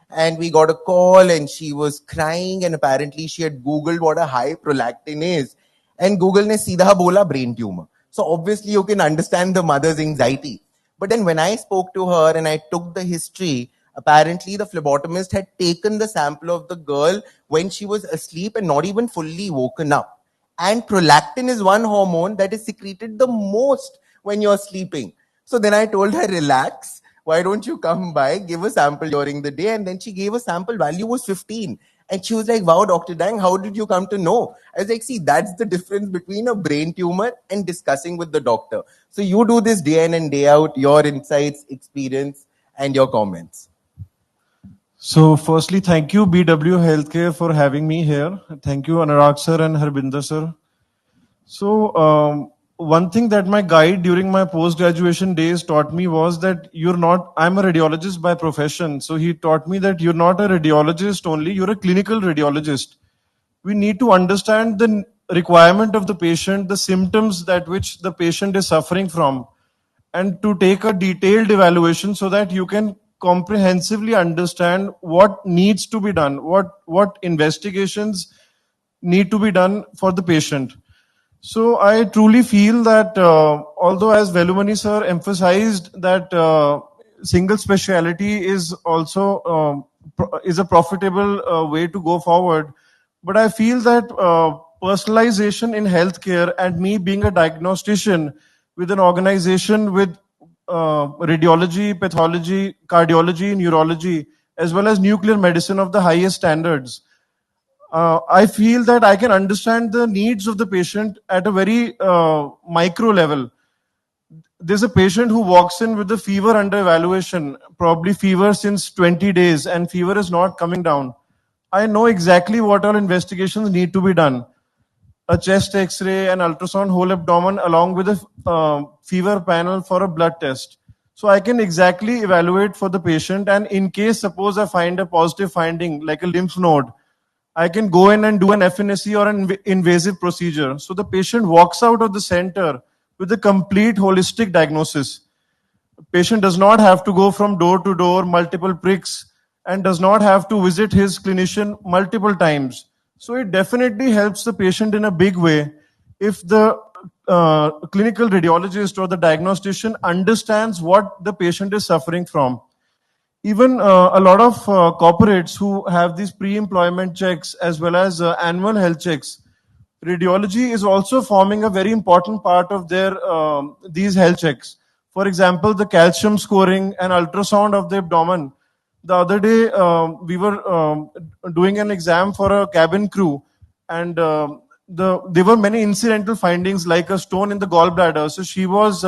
And we got a call and she was crying, and apparently she had Googled what a high prolactin is. And Google ne seedha bola brain tumor. So obviously you can understand the mother's anxiety. But then when I spoke to her and I took the history, apparently the phlebotomist had taken the sample of the girl when she was asleep and not even fully woken up. And prolactin is one hormone that is secreted the most when you're sleeping. So then I told her, relax. Why don't you come by, give a sample during the day? And then she gave a sample, value was 15. And she was like, wow, Dr. Dang, how did you come to know? I was like, see, that's the difference between a brain tumor and discussing with the doctor. So you do this day in and day out, your insights, experience, and your comments. So firstly, thank you BW Healthcare for having me here. Thank you Anurag sir and Harbinder sir. So one thing that my guide during my post-graduation days taught me was that I'm a radiologist by profession. So he taught me that you're not a radiologist only, you're a clinical radiologist. We need to understand the requirement of the patient, the symptoms that which the patient is suffering from, and to take a detailed evaluation so that you can comprehensively understand what needs to be done, what investigations need to be done for the patient. So I truly feel that although as Velumani sir emphasized that single speciality is also is a profitable way to go forward, but I feel that personalization in healthcare and me being a diagnostician with an organization with radiology, pathology, cardiology, neurology, as well as nuclear medicine of the highest standards, I feel that I can understand the needs of the patient at a very micro level. There's a patient who walks in with a fever under evaluation, probably fever since 20 days, and fever is not coming down. I know exactly what all investigations need to be done. A chest x-ray, an ultrasound whole abdomen, along with a fever panel for a blood test. So I can exactly evaluate for the patient, and in case suppose I find a positive finding like a lymph node, I can go in and do an FNSE or an invasive procedure. So the patient walks out of the center with a complete holistic diagnosis. The patient does not have to go from door to door, multiple pricks, and does not have to visit his clinician multiple times. So it definitely helps the patient in a big way if the clinical radiologist or the diagnostician understands what the patient is suffering from. Even a lot of corporates who have these pre-employment checks as well as annual health checks, radiology is also forming a very important part of their these health checks. For example, the calcium scoring and ultrasound of the abdomen. The other day, we were doing an exam for a cabin crew, and there were many incidental findings like a stone in the gallbladder. So she was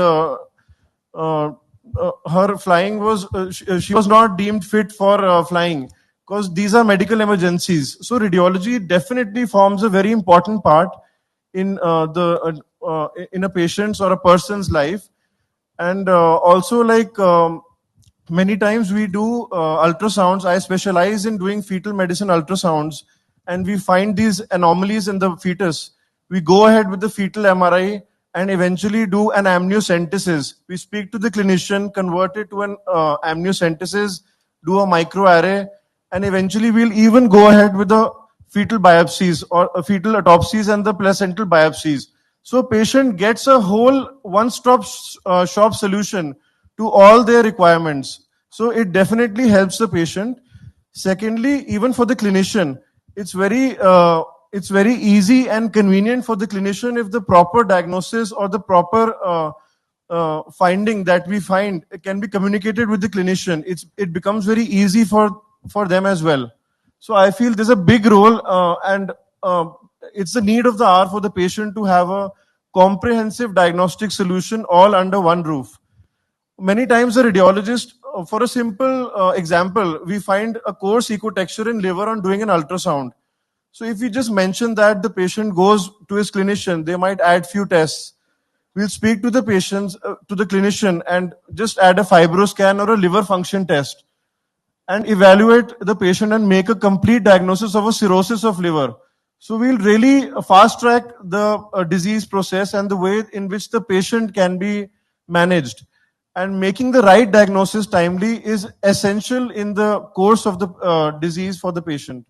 her flying was she was not deemed fit for flying because these are medical emergencies. So radiology definitely forms a very important part in in a patient's or a person's life. And also, like many times we do ultrasounds. I specialize in doing fetal medicine ultrasounds, and we find these anomalies in the fetus. We go ahead with the fetal MRI and eventually do an amniocentesis. We speak to the clinician, convert it to an amniocentesis, do a microarray, and eventually we'll even go ahead with the fetal biopsies or fetal autopsies and the placental biopsies. So patient gets a whole one-stop shop solution to all their requirements. So it definitely helps the patient. Secondly, even for the clinician, it's very easy and convenient for the clinician if the proper diagnosis or the proper finding that we find can be communicated with the clinician, it becomes very easy for them as well. So I feel there's a big role, and it's the need of the hour for the patient to have a comprehensive diagnostic solution all under one roof. Many times a radiologist, for a simple example, we find a coarse ecotexture in liver on doing an ultrasound. So if we just mention that, the patient goes to his clinician, they might add few tests. We'll speak to the patients, to the clinician, and just add a fibroscan or a liver function test and evaluate the patient and make a complete diagnosis of a cirrhosis of liver. So we'll really fast track the disease process and the way in which the patient can be managed. And making the right diagnosis timely is essential in the course of the disease for the patient.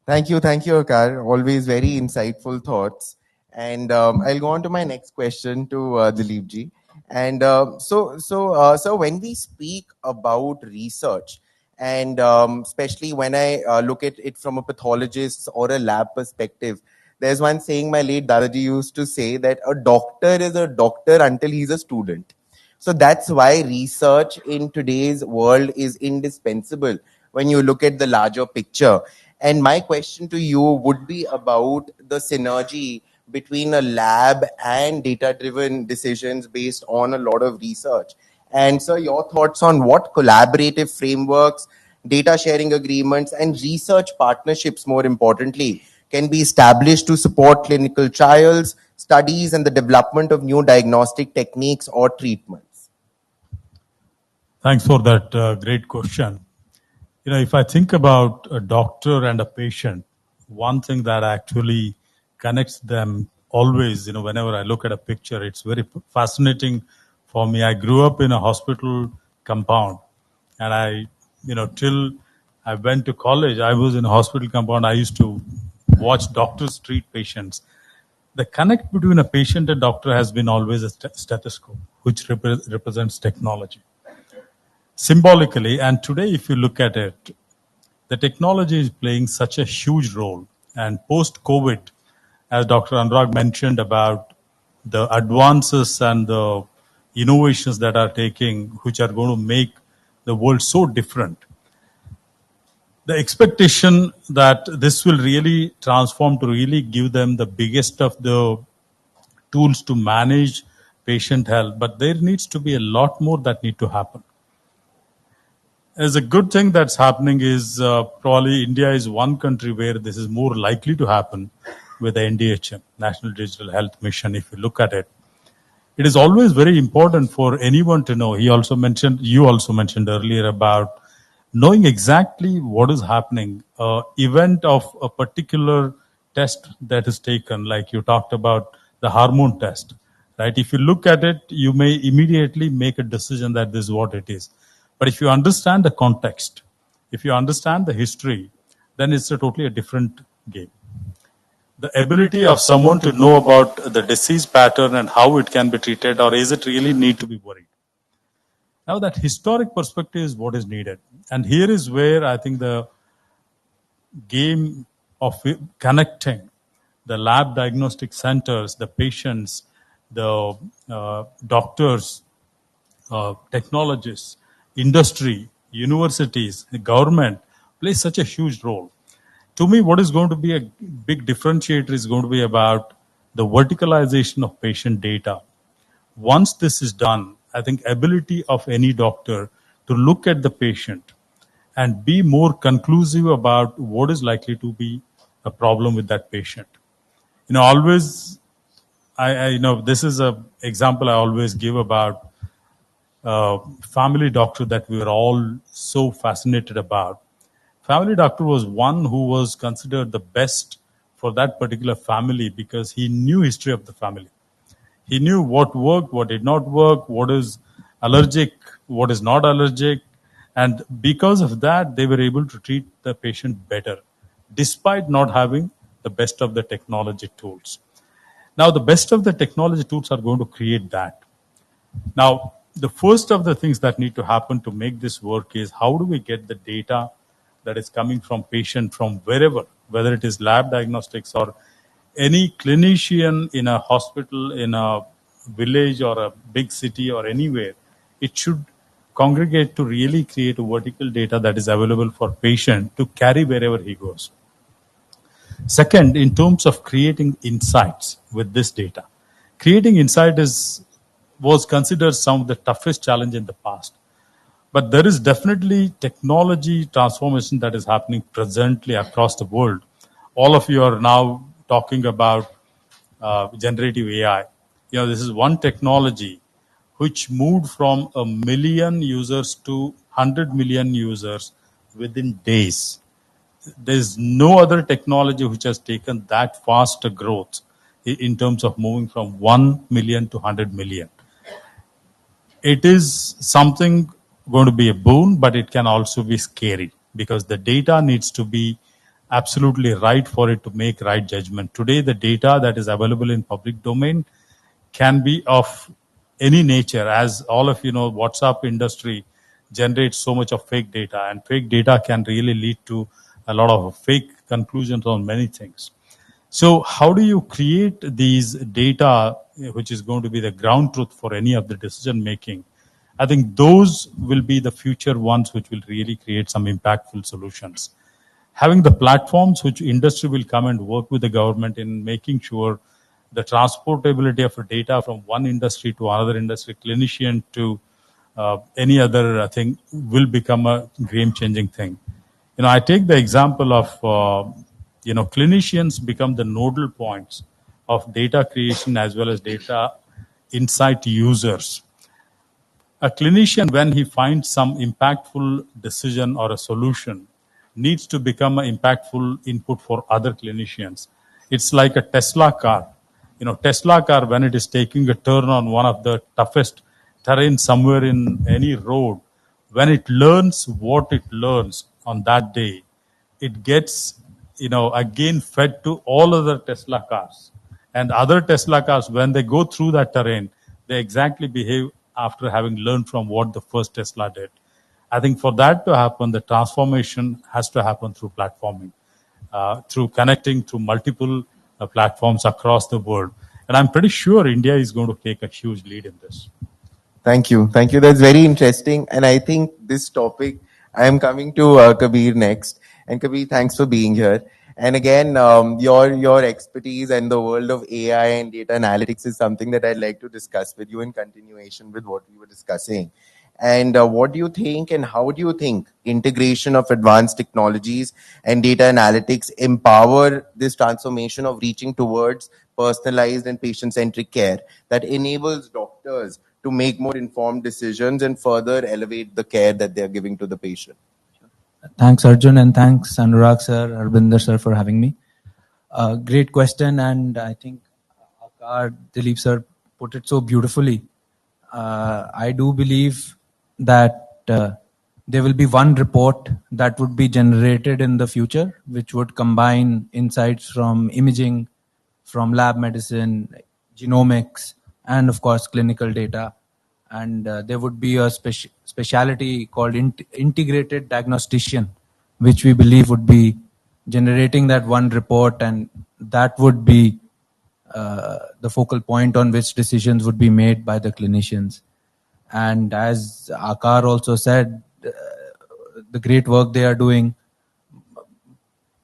Thank you, Akar. Always very insightful thoughts. And I'll go on to my next question to Dilip ji. And so when we speak about research, and especially when I look at it from a pathologist or a lab perspective, there's one saying my late Dadaji used to say, that a doctor is a doctor until he's a student. So that's why research in today's world is indispensable when you look at the larger picture. And my question to you would be about the synergy between a lab and data-driven decisions based on a lot of research. And so your thoughts on what collaborative frameworks, data sharing agreements, and research partnerships, more importantly, can be established to support clinical trials, studies, and the development of new diagnostic techniques or treatments? Thanks for that great question. If I think about a doctor and a patient, one thing that actually connects them always, whenever I look at a picture, it's very fascinating for me. I grew up in a hospital compound, and till I went to college, I was in a hospital compound. I used to watch doctors treat patients. The connect between a patient and doctor has been always a stethoscope, which represents technology. Symbolically, and today if you look at it, the technology is playing such a huge role. And post-COVID, as Dr. Anurag mentioned about the advances and the innovations that are taking, which are going to make the world so different. The expectation that this will really transform to really give them the biggest of the tools to manage patient health, but there needs to be a lot more that need to happen. As a good thing that's happening is probably India is one country where this is more likely to happen with the NDHM, National Digital Health Mission. If you look at it, it is always very important for anyone to know. You also mentioned earlier about knowing exactly what is happening. Event of a particular test that is taken, like you talked about the hormone test, right? If you look at it, you may immediately make a decision that this is what it is. But if you understand the context, if you understand the history, then it's a totally different game. The ability of someone to know about the disease pattern and how it can be treated, or is it really need to be worried? Now that historic perspective is what is needed. And here is where I think the game of connecting the lab diagnostic centers, the patients, the doctors, technologists, industry, universities, the government plays such a huge role. To me, what is going to be a big differentiator is going to be about the verticalization of patient data. Once this is done, I think ability of any doctor to look at the patient and be more conclusive about what is likely to be a problem with that patient. Always, this is an example I always give about family doctor that we were all so fascinated about. Family doctor was one who was considered the best for that particular family because he knew history of the family. He knew what worked, what did not work, what is allergic, what is not allergic. And because of that, they were able to treat the patient better, despite not having the best of the technology tools. Now, the best of the technology tools are going to create that. Now, the first of the things that need to happen to make this work is how do we get the data that is coming from patient from wherever, whether it is lab diagnostics or any clinician in a hospital, in a village or a big city or anywhere, it should congregate to really create a vertical data that is available for patient to carry wherever he goes. Second, in terms of creating insights with this data, creating insight was considered some of the toughest challenge in the past. But there is definitely technology transformation that is happening presently across the world. All of you are now talking about generative AI. This is one technology which moved from 1 million users to 100 million users within days. There's no other technology which has taken that fast a growth in terms of moving from 1 million to 100 million. It is something going to be a boon, but it can also be scary because the data needs to be absolutely right for it to make right judgment. Today, the data that is available in public domain can be of any nature. As all of you know, WhatsApp industry generates so much of fake data, and fake data can really lead to a lot of fake conclusions on many things. So how do you create these data, which is going to be the ground truth for any of the decision making? I think those will be the future ones which will really create some impactful solutions. Having the platforms which industry will come and work with the government in making sure the transportability of data from one industry to another industry, clinician to any other thing will become a game-changing thing. I take the example of, clinicians become the nodal points of data creation as well as data insight users. A clinician, when he finds some impactful decision or a solution, needs to become an impactful input for other clinicians. It's like a Tesla car. Tesla car, when it is taking a turn on one of the toughest terrain somewhere in any road, when it learns what it learns on that day, it gets, again fed to all other Tesla cars. And other Tesla cars, when they go through that terrain, they exactly behave after having learned from what the first Tesla did. I think for that to happen, the transformation has to happen through platforming, through connecting through multiple platforms across the world. And I'm pretty sure India is going to take a huge lead in this. Thank you. Thank you. That's very interesting. And I think this topic, I am coming to Kabir next. And Kabir, thanks for being here. And again, your expertise and the world of AI and data analytics is something that I'd like to discuss with you in continuation with what we were discussing. And what do you think and how do you think integration of advanced technologies and data analytics empower this transformation of reaching towards personalized and patient-centric care that enables doctors to make more informed decisions and further elevate the care that they're giving to the patient? Thanks, Arjun, and thanks, Anurag sir, Harbinder sir, for having me. Great question, and I think Akar, Dilip sir put it so beautifully. I do believe that there will be one report that would be generated in the future, which would combine insights from imaging, from lab medicine, genomics, and of course, clinical data. And there would be a specialty called integrated diagnostician, which we believe would be generating that one report, and that would be the focal point on which decisions would be made by the clinicians. And as Akar also said, the great work they are doing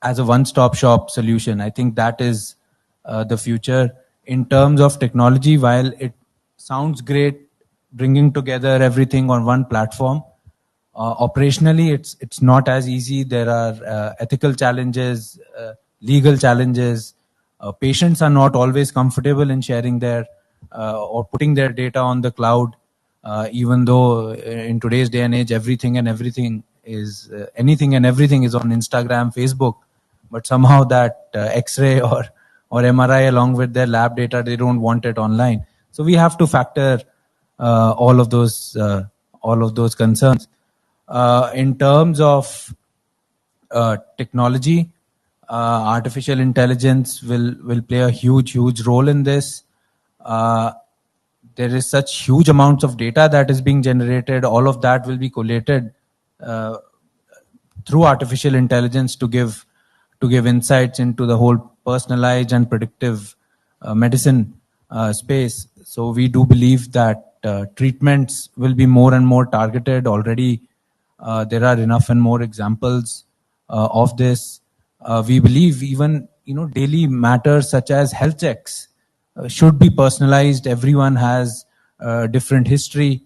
as a one-stop shop solution, I think that is the future. In terms of technology, while it sounds great, bringing together everything on one platform, operationally it's not as easy. There are ethical challenges, legal challenges. Patients are not always comfortable in sharing their or putting their data on the cloud, even though in today's day and age anything and everything is on Instagram, Facebook, but somehow that X-ray or MRI along with their lab data, they don't want it online. So we have to factor all of those concerns. In terms of technology, artificial intelligence will play a huge role in this. There is such huge amounts of data that is being generated. All of that will be collated through artificial intelligence to give insights into the whole personalized and predictive medicine space. So we do believe that treatments will be more and more targeted. Already, there are enough and more examples of this. We believe even daily matters such as health checks should be personalized. Everyone has a different history,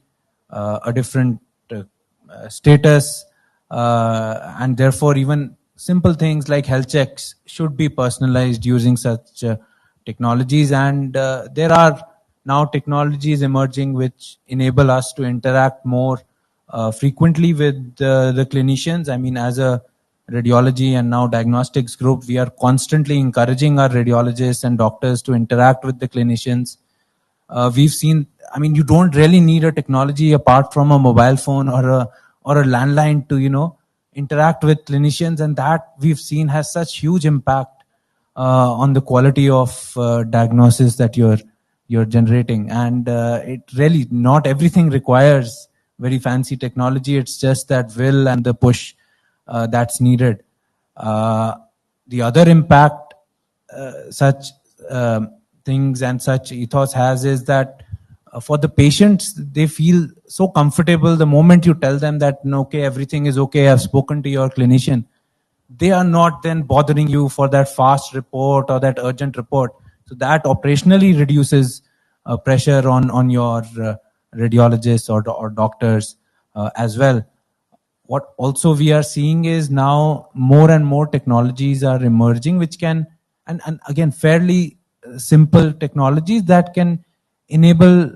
a different status, and therefore even simple things like health checks should be personalized using such technologies. And there are now technologies emerging which enable us to interact more frequently with the clinicians. I mean, as a radiology and now diagnostics group, we are constantly encouraging our radiologists and doctors to interact with the clinicians. We've seen, I mean, you don't really need a technology apart from a mobile phone or a landline to interact with clinicians, and that we've seen has such huge impact on the quality of diagnosis that you're generating. And it really, not everything requires very fancy technology. It's just that will and the push that's needed. The other impact such things and such ethos has is that for the patients, they feel so comfortable the moment you tell them that, okay, everything is okay, I've spoken to your clinician. They are not then bothering you for that fast report or that urgent report. So that operationally reduces pressure on your radiologists or doctors as well. What also we are seeing is now more and more technologies are emerging which can, and again, fairly simple technologies that can enable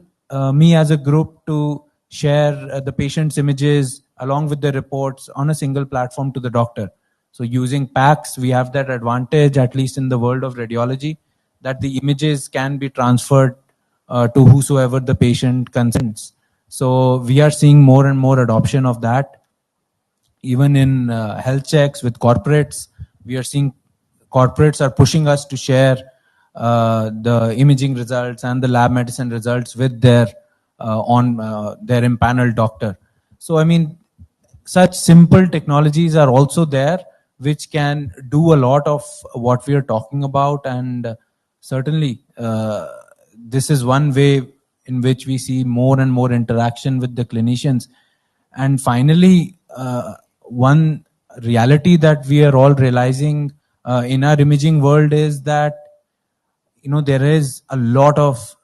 me as a group to share the patient's images along with the reports on a single platform to the doctor. So using PACS, we have that advantage, at least in the world of radiology, that the images can be transferred to whosoever the patient consents. So we are seeing more and more adoption of that. Even in health checks with corporates, we are seeing corporates are pushing us to share the imaging results and the lab medicine results with their their empaneled doctor. So I mean, such simple technologies are also there which can do a lot of what we are talking about. And certainly this is one way in which we see more and more interaction with the clinicians. And finally, one reality that we are all realizing in our imaging world is that there is a lot of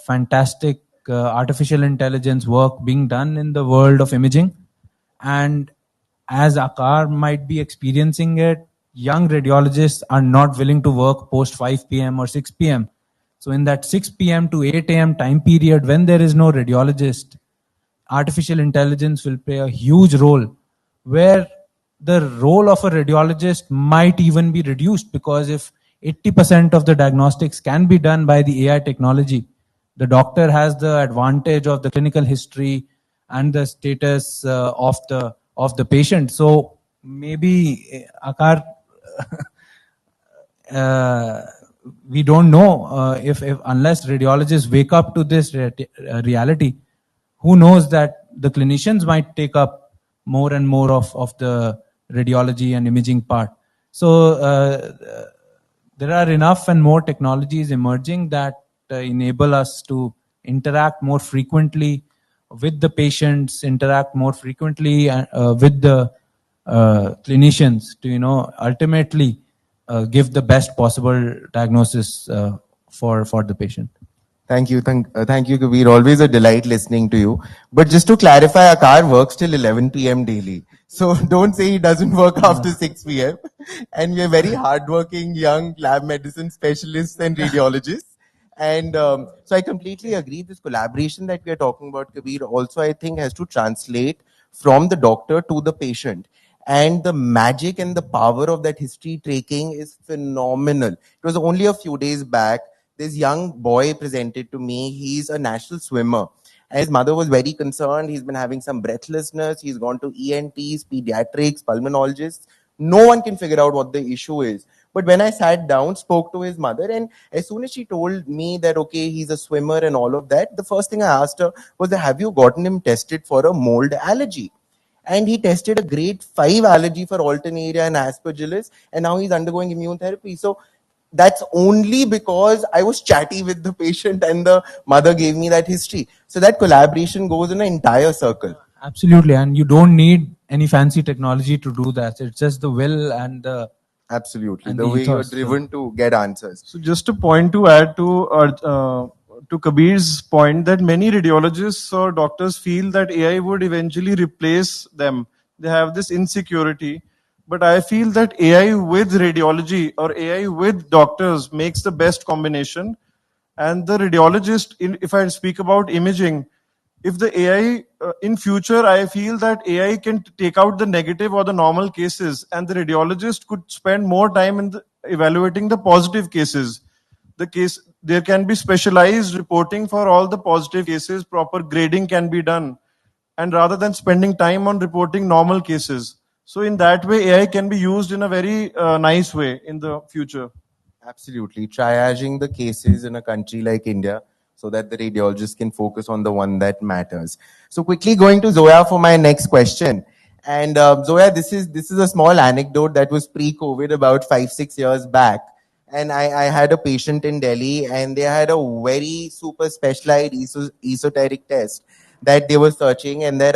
fantastic artificial intelligence work being done in the world of imaging. And as Akar might be experiencing it, young radiologists are not willing to work post 5 p.m. or 6 p.m. So in that 6 p.m. to 8 a.m. time period, when there is no radiologist, artificial intelligence will play a huge role, where the role of a radiologist might even be reduced, because if 80% of the diagnostics can be done by the AI technology, the doctor has the advantage of the clinical history and the status of the patient. So maybe Akar, we don't know if unless radiologists wake up to this reality, who knows that the clinicians might take up more and more of the radiology and imaging part. So there are enough and more technologies emerging that enable us to interact more frequently with the patients, interact more frequently with the clinicians to ultimately give the best possible diagnosis for the patient. Thank you. Thank you, Kabir. Always a delight listening to you. But just to clarify, Akar works till 11 p.m. daily. So don't say he doesn't work after 6 p.m. And we are very hardworking young lab medicine specialists and radiologists. And so I completely agree. This collaboration that we are talking about, Kabir, also I think has to translate from the doctor to the patient. And the magic and the power of that history taking is phenomenal. It was only a few days back, this young boy presented to me. He's a national swimmer. And his mother was very concerned. He's been having some breathlessness. He's gone to ENTs, pediatrics, pulmonologists. No one can figure out what the issue is. But when I sat down, spoke to his mother, and as soon as she told me that, okay, he's a swimmer and all of that, the first thing I asked her was, have you gotten him tested for a mold allergy? And he tested a grade 5 allergy for Alternaria and Aspergillus, and now he's undergoing immune therapy. So that's only because I was chatty with the patient and the mother gave me that history. So that collaboration goes in an entire circle. Absolutely, and you don't need any fancy technology to do that. It's just the will and the Absolutely, and the the way you're ethos. driven to get answers. So just a point to add to Kabir's point, that many radiologists or doctors feel that AI would eventually replace them. They have this insecurity. But I feel that AI with radiology or AI with doctors makes the best combination. And the radiologist, if I speak about imaging, if the AI in future, I feel that AI can take out the negative or the normal cases, and the radiologist could spend more time in evaluating the positive cases. There can be specialized reporting for all the positive cases, proper grading can be done, and rather than spending time on reporting normal cases. So in that way, AI can be used in a very nice way in the future. Absolutely. Triaging the cases in a country like India so that the radiologist can focus on the one that matters. So quickly going to Zoya for my next question. And Zoya, this is a small anecdote that was pre-COVID about 5-6 years back. And I had a patient in Delhi and they had a very super specialized esoteric test that they were searching, and their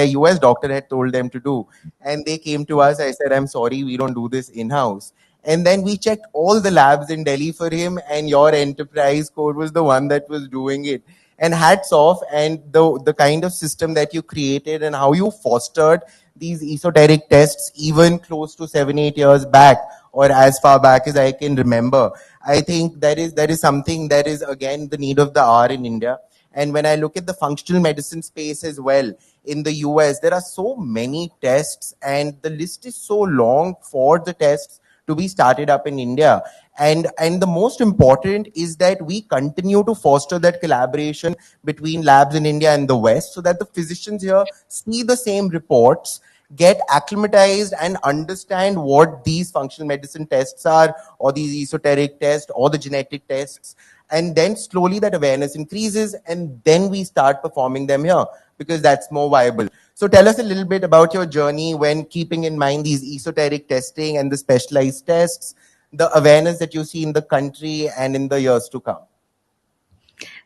US doctor had told them to do. And they came to us. I said, I'm sorry, we don't do this in-house. And then we checked all the labs in Delhi for him, and your enterprise code was the one that was doing it. And hats off, and the kind of system that you created and how you fostered these esoteric tests even close to 7-8 years back, or as far back as I can remember. I think that is something that is again the need of the hour in India. And when I look at the functional medicine space as well, in the US, there are so many tests, and the list is so long for the tests to be started up in India. And the most important is that we continue to foster that collaboration between labs in India and the West, so that the physicians here see the same reports, get acclimatized and understand what these functional medicine tests are, or these esoteric tests, or the genetic tests. And then slowly that awareness increases, and then we start performing them here because that's more viable. So tell us a little bit about your journey when keeping in mind these esoteric testing and the specialized tests, the awareness that you see in the country and in the years to come.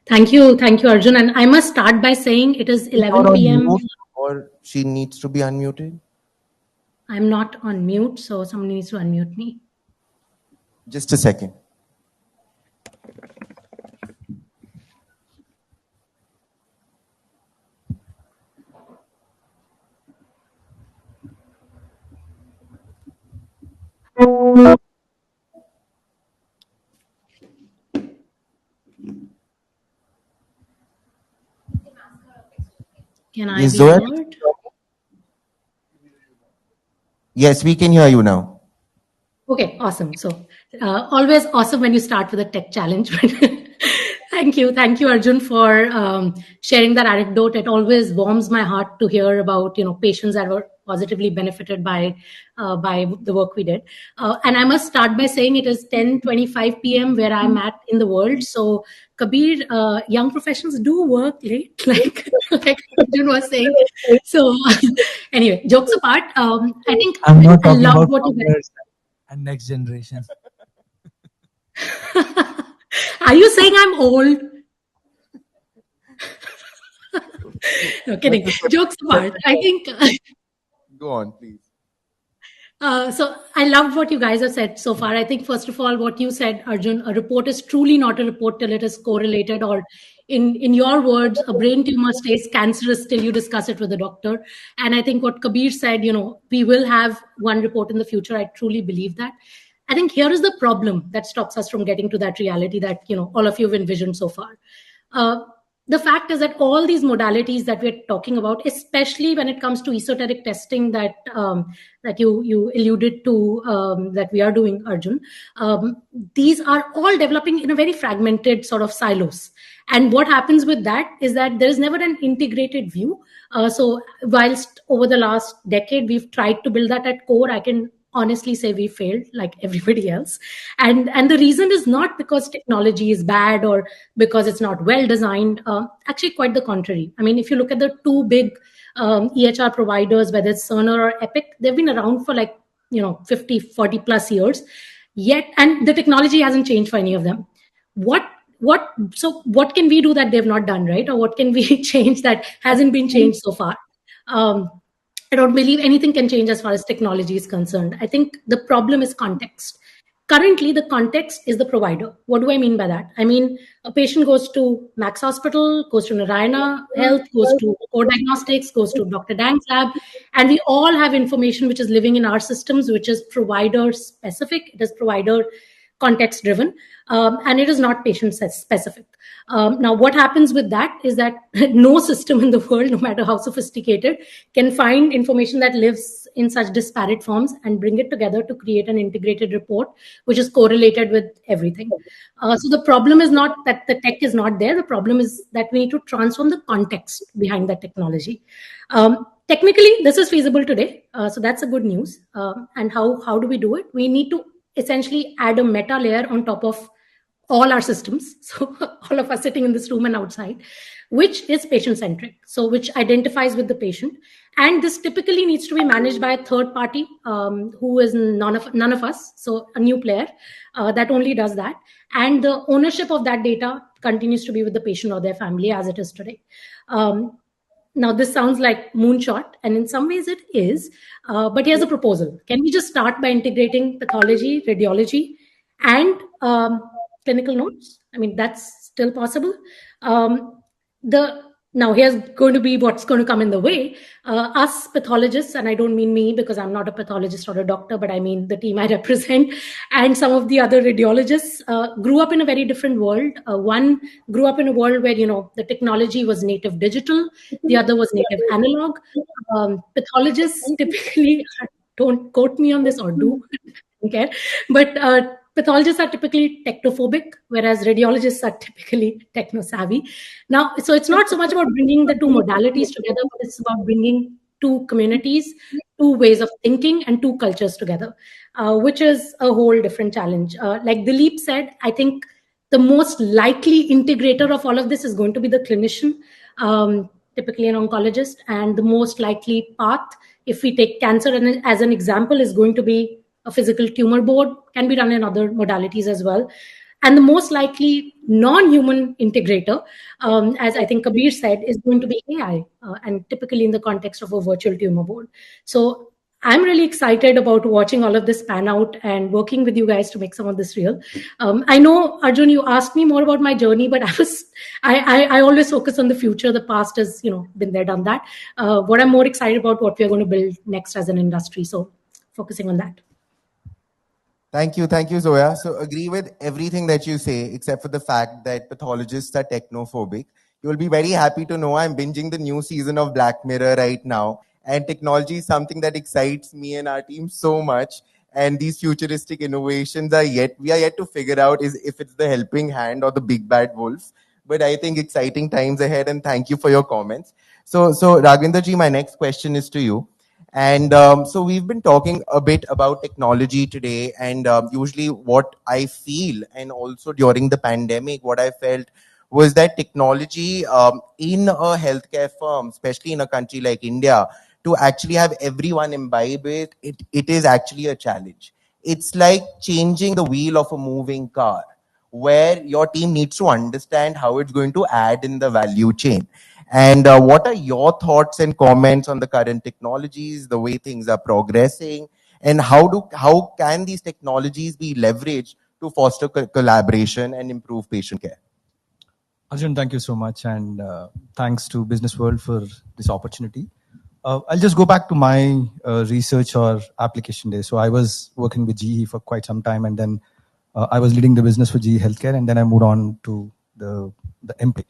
Thank you, Arjun. And I must start by saying it is 11 p.m. Or she needs to be unmuted. I'm not on mute, so somebody needs to unmute me. Just a second. Can I be heard? Yes, we can hear you now. Okay, awesome. So always awesome when you start with a tech challenge. Thank you, Arjun, for sharing that anecdote. It always warms my heart to hear about patients that were positively benefited by the work we did. And I must start by saying it is 10:25 p.m. where I'm at in the world. So Kabir, young professionals do work late, like Arjun was saying. So anyway, jokes apart, I think I'm not I talking love about what you guys. and next generation. Are you saying I'm old? No, kidding. Jokes apart, I think. Go on, please. So I loved what you guys have said so far. I think, first of all, what you said, Arjun, a report is truly not a report till it is correlated, or in your words, a brain tumor stays cancerous till you discuss it with a doctor. And I think what Kabir said, we will have one report in the future. I truly believe that. I think here is the problem that stops us from getting to that reality that all of you have envisioned so far. The fact is that all these modalities that we're talking about, especially when it comes to esoteric testing that you alluded to, that we are doing, Arjun, these are all developing in a very fragmented sort of silos. And what happens with that is that there is never an integrated view. So whilst over the last decade we've tried to build that at core, I can honestly say we failed like everybody else. And the reason is not because technology is bad or because it's not well designed. Actually, quite the contrary. I mean, if you look at the two big EHR providers, whether it's Cerner or Epic, they've been around for 50, 40 plus years. Yet, and the technology hasn't changed for any of them. What can we do that they've not done, right? Or what can we change that hasn't been changed so far? Um, I don't believe anything can change as far as technology is concerned. I think the problem is context. Currently, the context is the provider. What do I mean by that? I mean, a patient goes to Max Hospital, goes to Narayana Health, goes to Core Diagnostics, goes to Dr. Dang's lab, and we all have information which is living in our systems, which is provider specific. It is provider context driven, and it is not patient specific. Now, what happens with that is that no system in the world, no matter how sophisticated, can find information that lives in such disparate forms and bring it together to create an integrated report which is correlated with everything. So the problem is not that the tech is not there. The problem is that we need to transform the context behind that technology. Technically, this is feasible today, so that's a good news. And how do we do it? We need to essentially add a meta layer on top of all our systems, so all of us sitting in this room and outside, which is patient centric, so which identifies with the patient. And this typically needs to be managed by a third party, who is none of us, so a new player that only does that. And the ownership of that data continues to be with the patient or their family, as it is today. Now, this sounds like moonshot, and in some ways it is, but here's a proposal. Can we just start by integrating pathology, radiology, and clinical notes? I mean, that's still possible. Now, here's going to be what's going to come in the way. Us pathologists, and I don't mean me because I'm not a pathologist or a doctor, but I mean the team I represent, and some of the other radiologists grew up in a very different world. One grew up in a world where, the technology was native digital, the other was native analog. Pathologists typically, don't quote me on this, or do, okay, but pathologists are typically technophobic, whereas radiologists are typically techno-savvy. Now, so it's not so much about bringing the two modalities together, but it's about bringing two communities, two ways of thinking, and two cultures together, which is a whole different challenge. Like Dilip said, I think the most likely integrator of all of this is going to be the clinician, typically an oncologist, and the most likely path, if we take cancer as an example, is going to be a physical tumor board, can be done in other modalities as well. And the most likely non-human integrator, as I think Kabir said, is going to be AI, and typically in the context of a virtual tumor board. So I'm really excited about watching all of this pan out and working with you guys to make some of this real. I know, Arjun, you asked me more about my journey, but I always focus on the future. The past has, been there, done that. What I'm more excited about, what we're going to build next as an industry. So focusing on that. Thank you, Zoya. So agree with everything that you say, except for the fact that pathologists are technophobic. You'll be very happy to know I'm binging the new season of Black Mirror right now. And technology is something that excites me and our team so much. And these futuristic innovations we are yet to figure out if it's the helping hand or the big bad wolf. But I think exciting times ahead, and thank you for your comments. So Raghavendra ji, my next question is to you. And so we've been talking a bit about technology today, and usually what I feel, and also during the pandemic, what I felt was that technology in a healthcare firm, especially in a country like India, to actually have everyone imbibe it is actually a challenge. It's like changing the wheel of a moving car, where your team needs to understand how it's going to add in the value chain. And what are your thoughts and comments on the current technologies, the way things are progressing, and how can these technologies be leveraged to foster collaboration and improve patient care? Arjun, thank you so much, and thanks to Businessworld for this opportunity. I'll just go back to my research or application day. So I was working with GE for quite some time, and then I was leading the business for GE Healthcare, and then I moved on to the MP.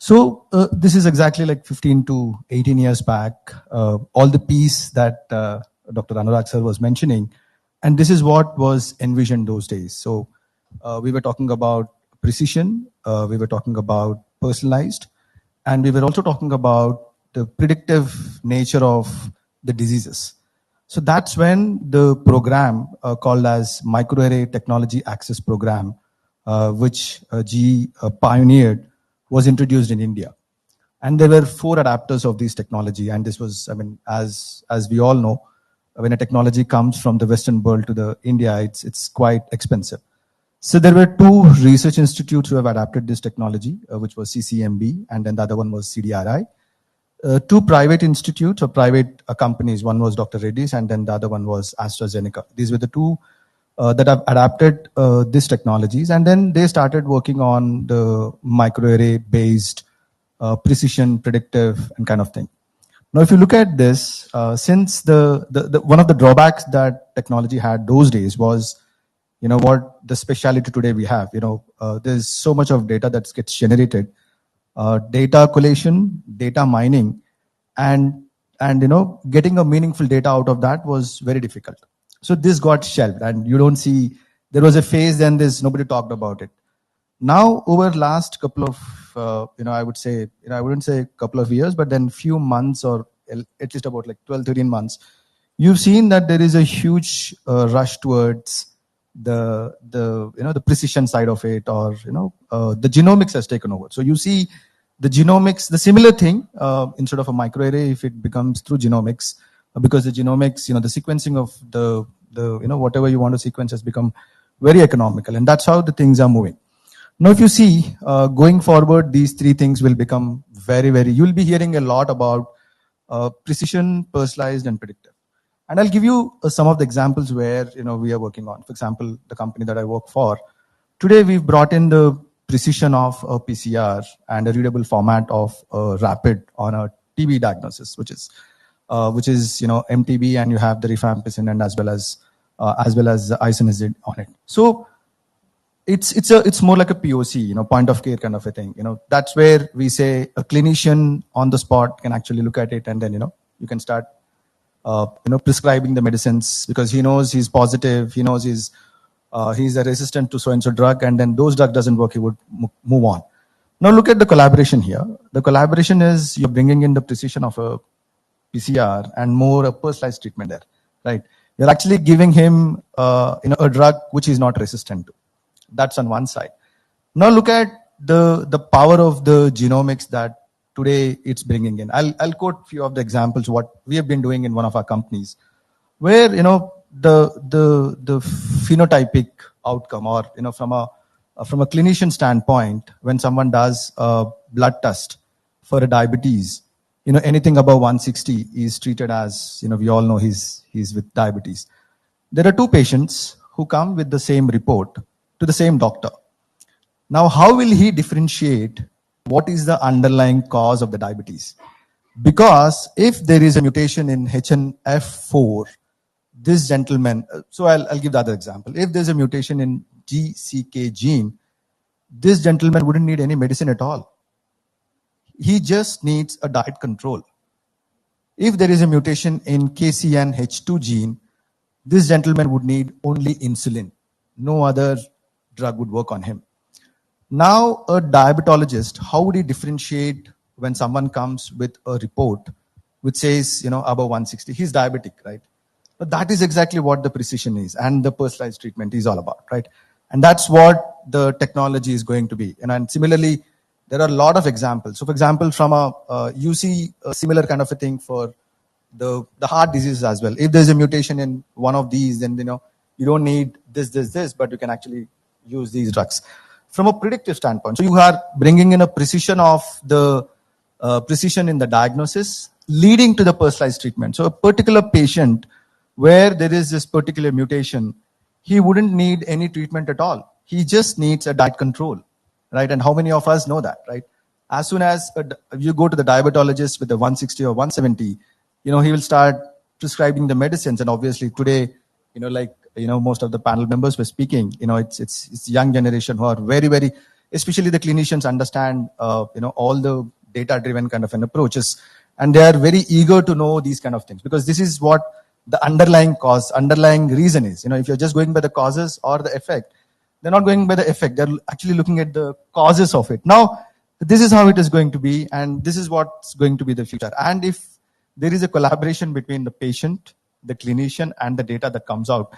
So this is exactly like 15 to 18 years back, all the piece that Dr. Anurag sir was mentioning, and this is what was envisioned those days. So we were talking about precision, we were talking about personalized, and we were also talking about the predictive nature of the diseases. So that's when the program called as Microarray Technology Access Program, which GE pioneered, was introduced in India. And there were 4 adapters of this technology. And this was, as we all know, when a technology comes from the Western world to the India, it's quite expensive. So there were two research institutes who have adapted this technology, which was CCMB, and then the other one was CDRI. Two private institutes or private companies, one was Dr. Reddy's and then the other one was AstraZeneca. These were the two that have adapted these technologies, and then they started working on the microarray based precision, predictive, and kind of thing. Now, if you look at this, since the one of the drawbacks that technology had those days was, what the speciality today we have, there's so much of data that gets generated, data collation, data mining, and getting a meaningful data out of that was very difficult. So this got shelved, and you don't see, there was a phase, then there's nobody talked about it. Now, over last couple of, I would say, I wouldn't say a couple of years, but then few months, or at least about like 12, 13 months, you've seen that there is a huge rush towards the precision side of it, or, the genomics has taken over. So you see the genomics, the similar thing, instead of a microarray, if it becomes through genomics, because the genomics, the sequencing of the whatever you want to sequence has become very economical, and that's how the things are moving. Now, if you see, going forward, these three things will become very, very, you'll be hearing a lot about precision, personalized, and predictive. And I'll give you some of the examples where, we are working on. For example, the company that I work for, today we've brought in the precision of a PCR and a readable format of a rapid on a TB diagnosis, which is MTB, and you have the rifampicin and as well as isoniazid on it. So it's more like a POC, point of care kind of a thing. That's where we say a clinician on the spot can actually look at it, and then you can start prescribing the medicines, because he knows he's positive, he knows he's a resistant to so and so drug, and then those drug doesn't work, he would move on. Now look at the collaboration here. The collaboration is you're bringing in the precision of a PCR and more a personalized treatment there, right? You're actually giving him a drug which he's not resistant to. That's on one side. Now look at the power of the genomics that today it's bringing in. I'll quote a few of the examples what we have been doing in one of our companies, where the phenotypic outcome, or from a clinician standpoint, when someone does a blood test for a diabetes, anything above 160 is treated as, we all know he's with diabetes. There are two patients who come with the same report to the same doctor. Now, how will he differentiate what is the underlying cause of the diabetes? Because if there is a mutation in HNF4, this gentleman, so I'll give the other example. If there's a mutation in GCK gene, this gentleman wouldn't need any medicine at all. He just needs a diet control. If there is a mutation in KCNH2 gene, this gentleman would need only insulin. No other drug would work on him. Now, a diabetologist, how would he differentiate when someone comes with a report which says, above 160, he's diabetic, right? But that is exactly what the precision is, and the personalized treatment is all about, right? And that's what the technology is going to be. And similarly, there are a lot of examples. So for example, from you see a similar kind of a thing for the heart diseases as well. If there's a mutation in one of these, then, you don't need this, but you can actually use these drugs. From a predictive standpoint, so you are bringing in a precision of the precision in the diagnosis leading to the personalized treatment. So a particular patient where there is this particular mutation, he wouldn't need any treatment at all. He just needs a diet control, right? And how many of us know that, right? As soon as you go to the diabetologist with the 160 or 170, he will start prescribing the medicines. And obviously today, most of the panel members were speaking, it's young generation who are very, very, especially the clinicians understand, all the data-driven kind of an approaches. And they are very eager to know these kind of things, because this is what the underlying reason is. If you're just going by the causes or the effect, they're not going by the effect. They're actually looking at the causes of it. Now, this is how it is going to be, and this is what's going to be the future. And if there is a collaboration between the patient, the clinician, and the data that comes out,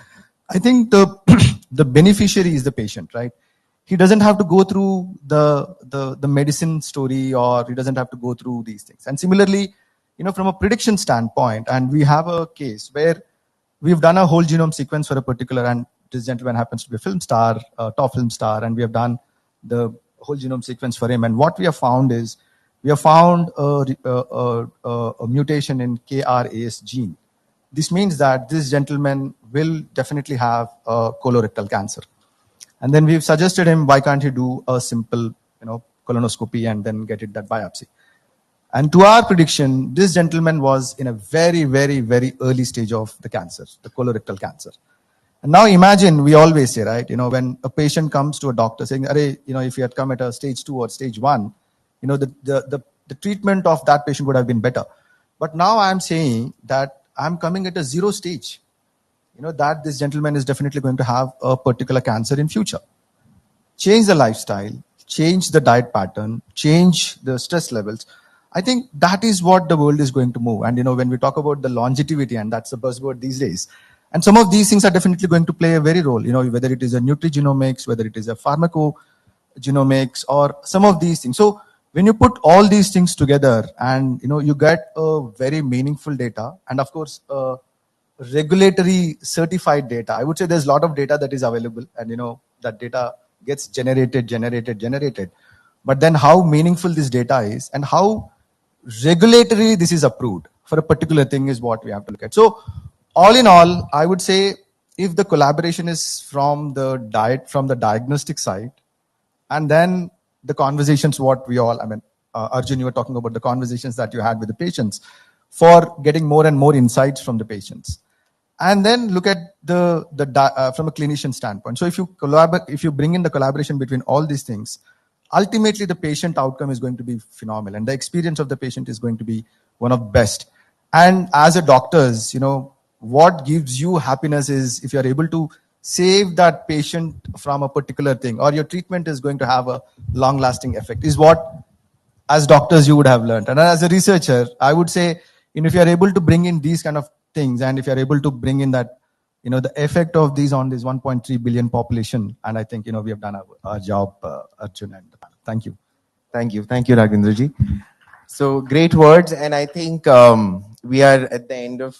I think the beneficiary is the patient, right? He doesn't have to go through the medicine story, or he doesn't have to go through these things. And similarly, from a prediction standpoint, and we have a case where, 2 years back, we had a patient, 2 years back, and he was we've done a whole genome sequence for a particular, and this gentleman happens to be a film star, a top film star, and we have done the whole genome sequence for him. And what we have found is, we have found a mutation in KRAS gene. This means that this gentleman will definitely have colorectal cancer. And then we've suggested him, why can't he do a simple, colonoscopy and then get it that biopsy? And to our prediction, this gentleman was in a very, very, very early stage of the cancer, the colorectal cancer. And now imagine, we always say, right, when a patient comes to a doctor saying, if he had come at a stage 2 or stage 1, the treatment of that patient would have been better. But now I'm saying that I'm coming at a 0 stage, that this gentleman is definitely going to have a particular cancer in future. Change the lifestyle, change the diet pattern, change the stress levels. I think that is what the world is going to move. And when we talk about the longevity, and that's the buzzword these days, and some of these things are definitely going to play a very role, whether it is a nutrigenomics, whether it is a pharmacogenomics, or some of these things. So when you put all these things together, and you get a very meaningful data, and of course regulatory certified data. I would say there's a lot of data that is available, and that data gets generated. But then how meaningful this data is, and how regulatory this is approved for a particular thing, is what we have to look at. So all in all, I would say, if the collaboration is from the diagnostic side, and then the conversations, Arjun, you were talking about the conversations that you had with the patients for getting more and more insights from the patients. And then look at from a clinician standpoint. So if you bring in the collaboration between all these things, ultimately the patient outcome is going to be phenomenal, and the experience of the patient is going to be one of best. And as a doctors, what gives you happiness is if you are able to save that patient from a particular thing, or your treatment is going to have a long lasting effect, is what as doctors you would have learned. And as a researcher, I would say, if you are able to bring in these kind of things, and if you are able to bring in that, the effect of these on this 1.3 billion population, and I think, we have done our job, Arjun and the panel. Thank you. Thank you, Raghindraji. So great words, and I think we are at the end of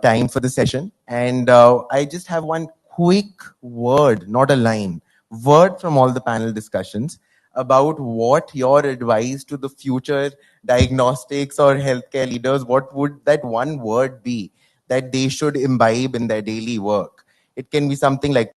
time for the session. And I just have one quick word, not a line, word from all the panel discussions about what your advice to the future diagnostics or healthcare leaders, what would that one word be that they should imbibe in their daily work? It can be something like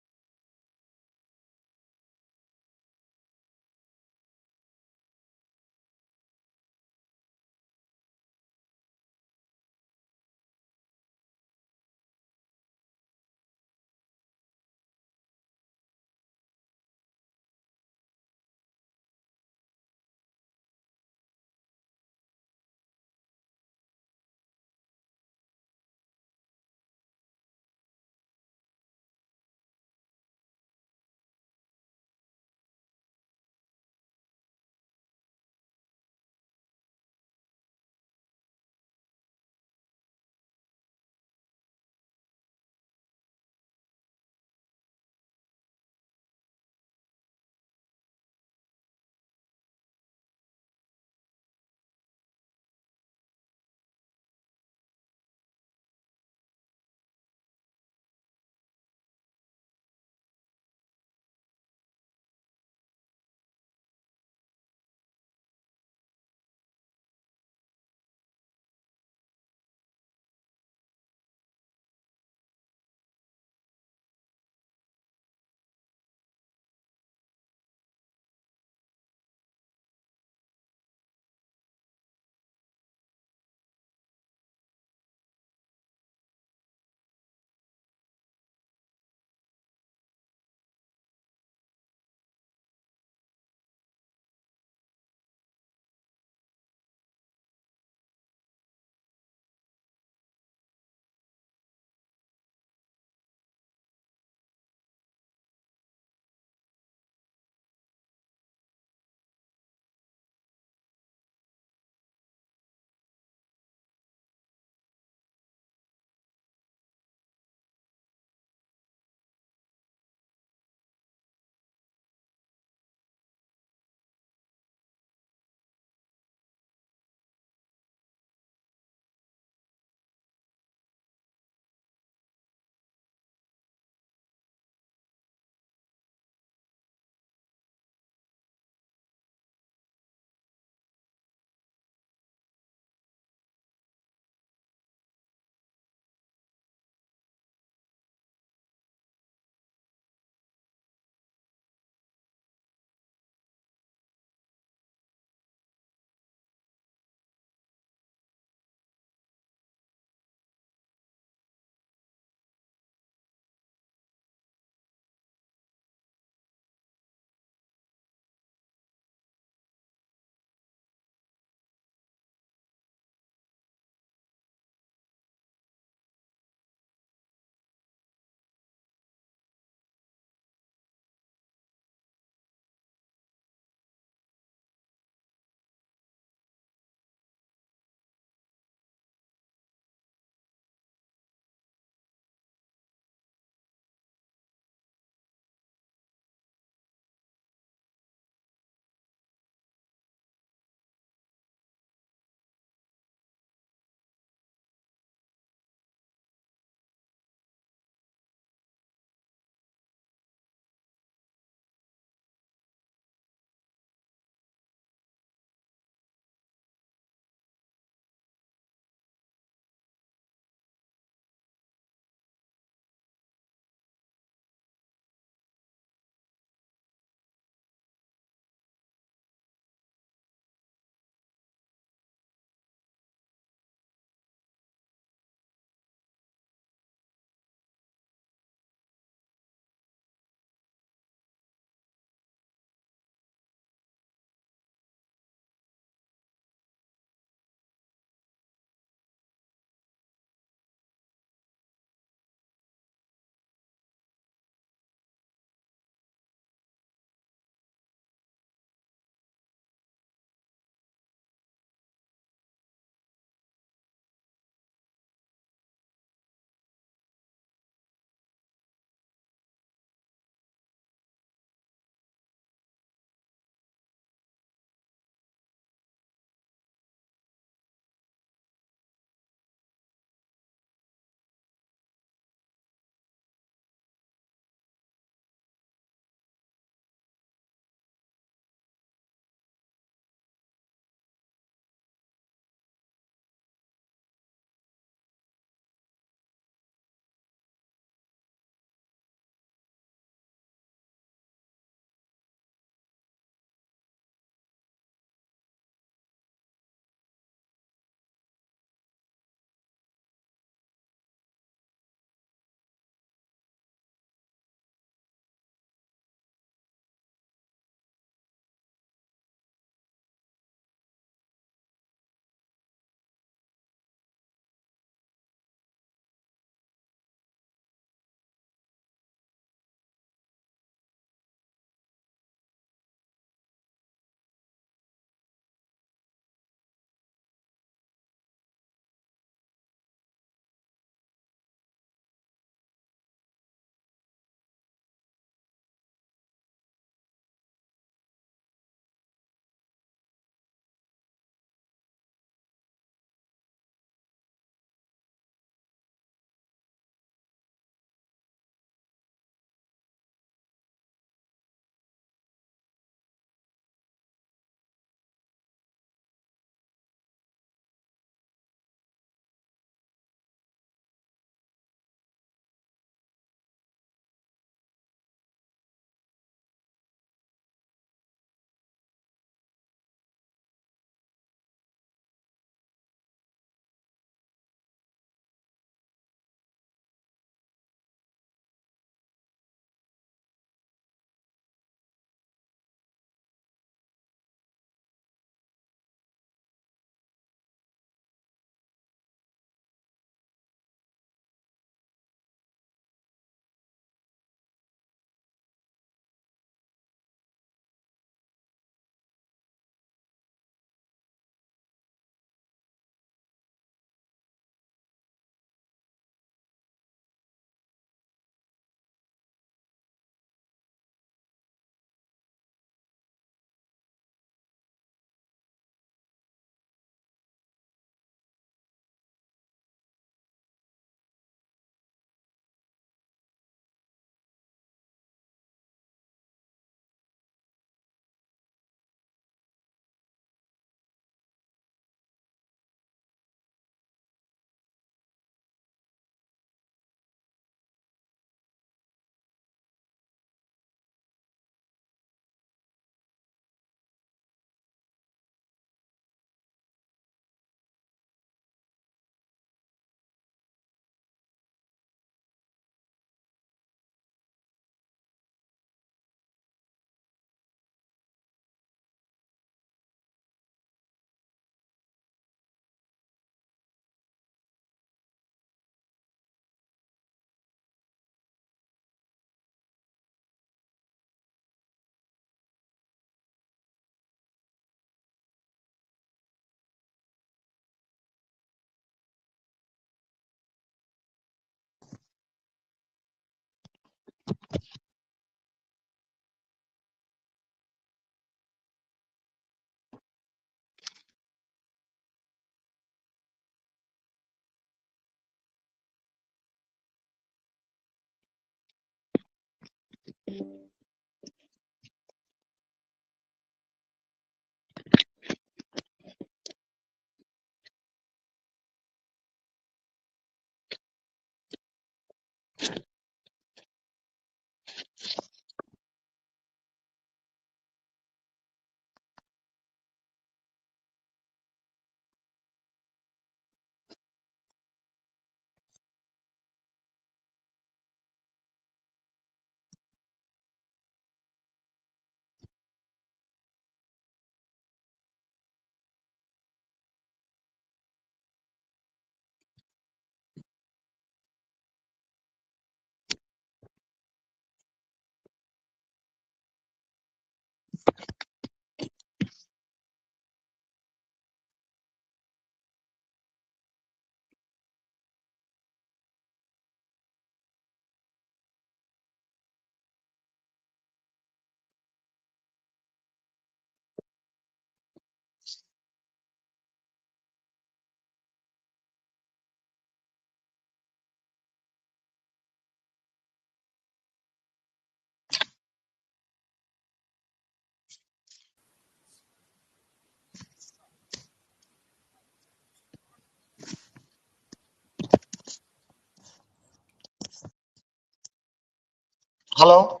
Hello?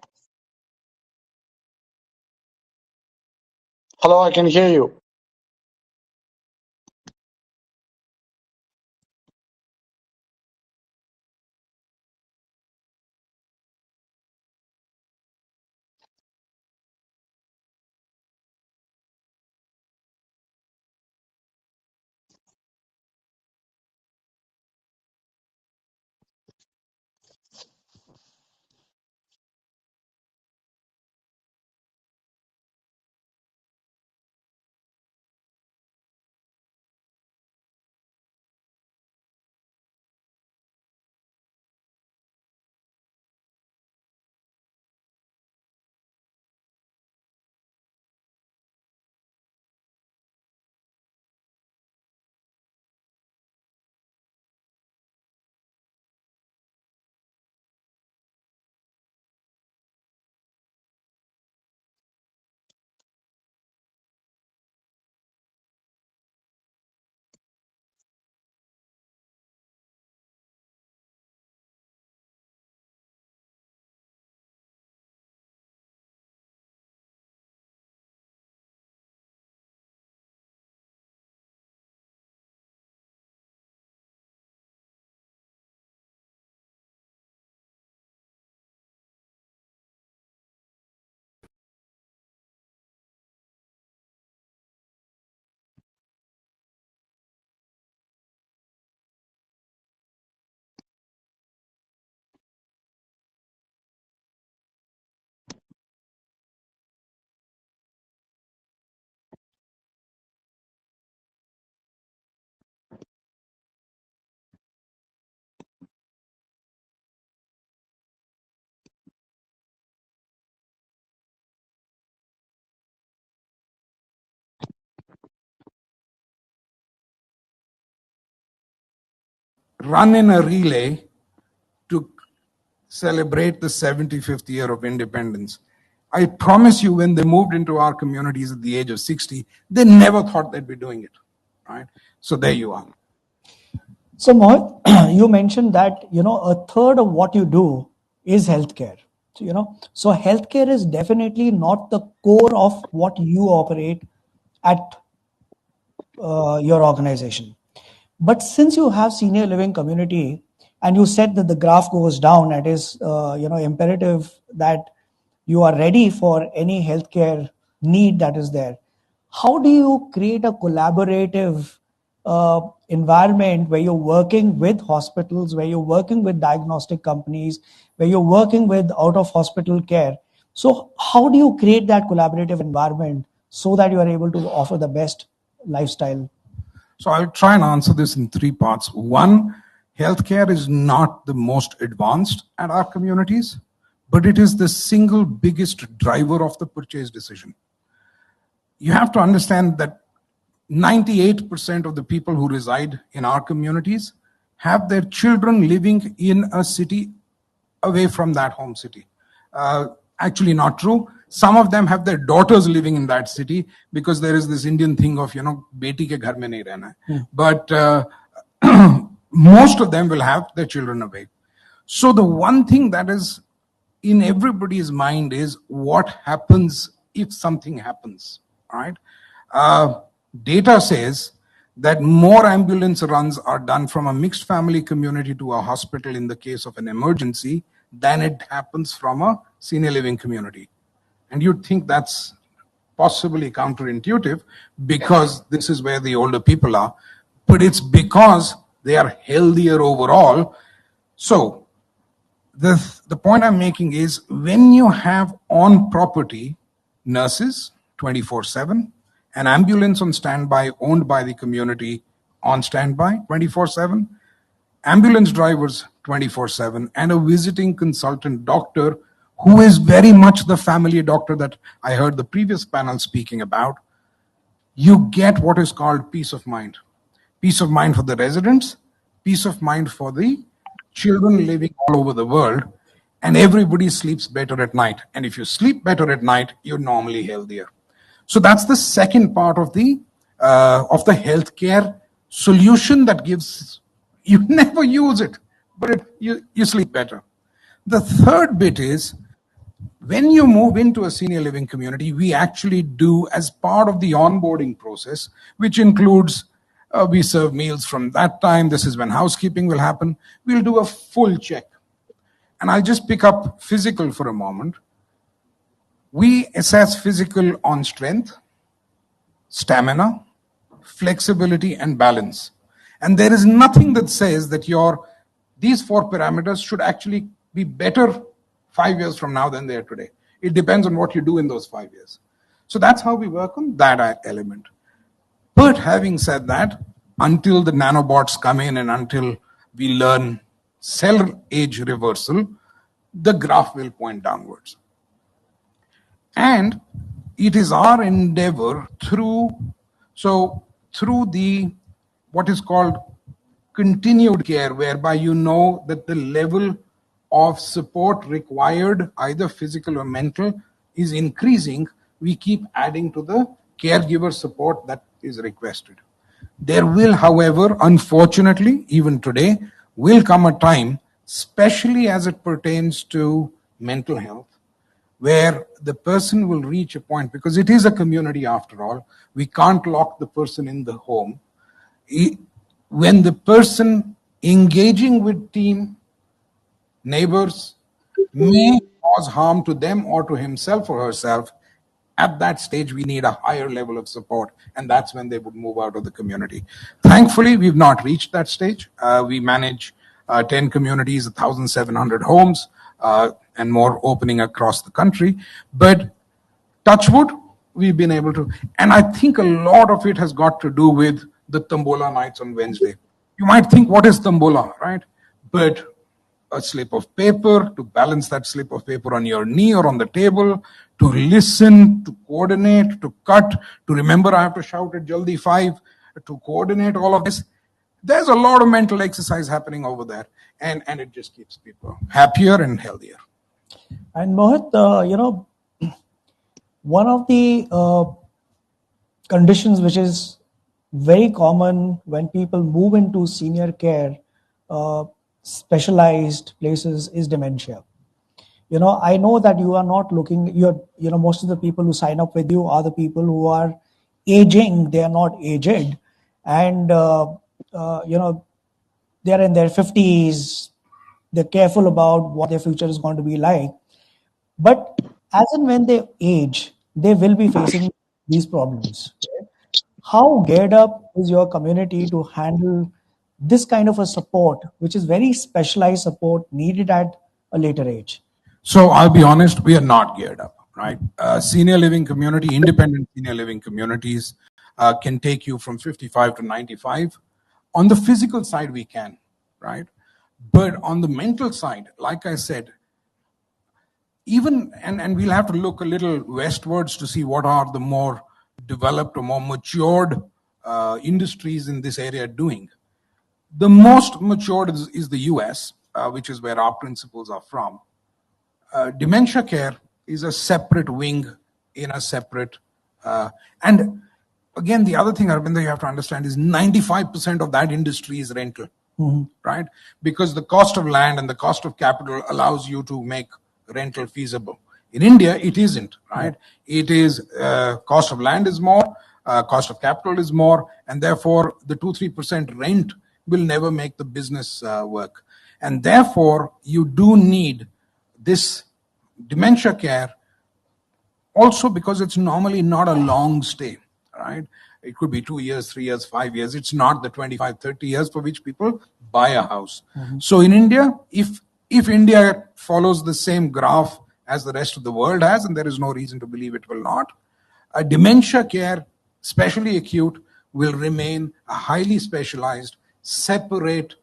Hello, I can hear you. Run in a relay to celebrate the 75th year of independence. I promise you, when they moved into our communities at the age of 60, they never thought they'd be doing it, right? So there you are. So Mohit, you mentioned that, a third of what you do is healthcare. So healthcare is definitely not the core of what you operate at your organization. But since you have senior living community and you said that the graph goes down, it is imperative that you are ready for any healthcare need that is there. How do you create a collaborative environment where you're working with hospitals, where you're working with diagnostic companies, where you're working with out of hospital care? So how do you create that collaborative environment so that you are able to offer the best lifestyle? So I'll try and answer this in three parts. One, healthcare is not the most advanced at our communities, but it is the single biggest driver of the purchase decision. You have to understand that 98% of the people who reside in our communities have their children living in a city away from that home city. Actually not true. Some of them have their daughters living in that city because there is this Indian thing of, beti ke ghar mein nahi rehna hai. But most of them will have their children away. So the one thing that is in everybody's mind is what happens if something happens, right? Data says that more ambulance runs are done from a mixed family community to a hospital in the case of an emergency than it happens from a senior living community. And you'd think that's possibly counterintuitive because this is where the older people are, but it's because they are healthier overall. So the point I'm making is when you have on property nurses 24/7, an ambulance on standby owned by the community on standby 24/7, ambulance drivers 24/7, and a visiting consultant doctor who is very much the family doctor that I heard the previous panel speaking about, you get what is called peace of mind. Peace of mind for the residents, peace of mind for the children living all over the world, and everybody sleeps better at night. And if you sleep better at night, you're normally healthier. So that's the second part of the healthcare solution that gives, you never use it, but you sleep better. The third bit is, when you move into a senior living community, we actually do, as part of the onboarding process, which includes we serve meals from that time, this is when housekeeping will happen, we'll do a full check. And I'll just pick up physical for a moment. We assess physical on strength, stamina, flexibility, and balance. And there is nothing that says that these 4 parameters should actually be better 5 years from now than they are today. It depends on what you do in those 5 years. So that's how we work on that element. But having said that, until the nanobots come in and until we learn cell age reversal, the graph will point downwards. And it is our endeavor through the what is called continued care, whereby you know that the level of support required, either physical or mental, is increasing, we keep adding to the caregiver support that is requested. There will, however, unfortunately, even today, will come a time, especially as it pertains to mental health, where the person will reach a point, because it is a community after all, we can't lock the person in the home. When the person engaging with team, neighbors, may cause harm to them or to himself or herself, at that stage we need a higher level of support, and that's when they would move out of the community. Thankfully, we've not reached that stage. We manage 10 communities, 1,700 homes, and more opening across the country. But touch wood, we've been able to. And I think a lot of it has got to do with the Tombola nights on Wednesday. You might think, what is Tombola, right? But a slip of paper, to balance that slip of paper on your knee or on the table, to listen, to coordinate, to cut, to remember I have to shout at Jaldi 5, to coordinate all of this. There's a lot of mental exercise happening over there, and it just keeps people happier and healthier. And Mohit, one of the conditions which is very common when people move into senior care, specialized places, is dementia. I know that you are not looking, most of the people who sign up with you are the people who are aging, they are not aged. And, they're in their 50s, they're careful about what their future is going to be like. But as and when they age, they will be facing these problems. Right? How geared up is your community to handle this kind of a support, which is very specialized support needed at a later age? So I'll be honest, we are not geared up, right? Senior living community, independent senior living communities can take you from 55 to 95. On the physical side, we can, right? But on the mental side, like I said, even, and we'll have to look a little westwards to see what are the more developed or more matured industries in this area doing. The most matured is the US, which is where our principles are from. Dementia care is a separate wing in a separate, and again, the other thing, Arvind, you have to understand is 95% of that industry is rental, right? Because the cost of land and the cost of capital allows you to make rental feasible. In India, it isn't, right? It is cost of land is more, cost of capital is more, and therefore the 2-3% rent will never make the business work. And therefore, you do need this dementia care also because it's normally not a long stay, right? It could be 2 years, 3 years, 5 years. It's not the 25, 30 years for which people buy a house. So in India, if India follows the same graph as the rest of the world has, and there is no reason to believe it will not, a dementia care, especially acute, will remain a highly specialized, separate.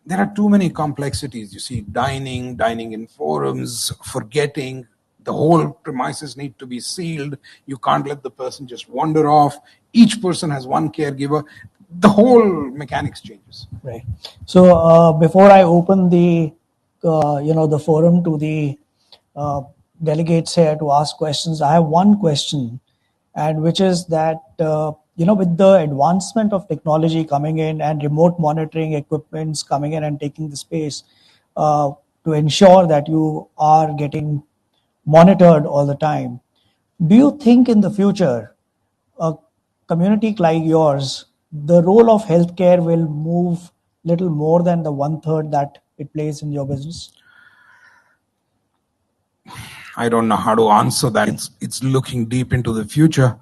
There are too many complexities. You see, dining in forums, forgetting, the whole premises need to be sealed. You can't let the person just wander off. Each person has one caregiver. The whole mechanics changes. Right. So before I open the, the forum to the delegates here to ask questions, I have one question, and which is that, with the advancement of technology coming in and remote monitoring equipments coming in and taking the space to ensure that you are getting monitored all the time, do you think in the future, a community like yours, the role of healthcare will move little more than the 1/3 that it plays in your business? I don't know how to answer that. It's looking deep into the future,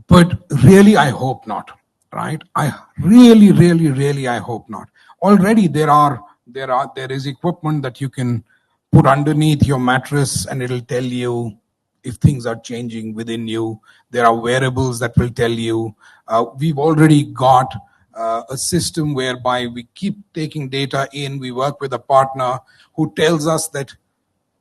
but really, I hope not, right? I really, I hope not. Already there is equipment that you can put underneath your mattress and it'll tell you if things are changing within you. There are wearables that will tell you. We've already got a system whereby we keep taking data in. We work with a partner who tells us that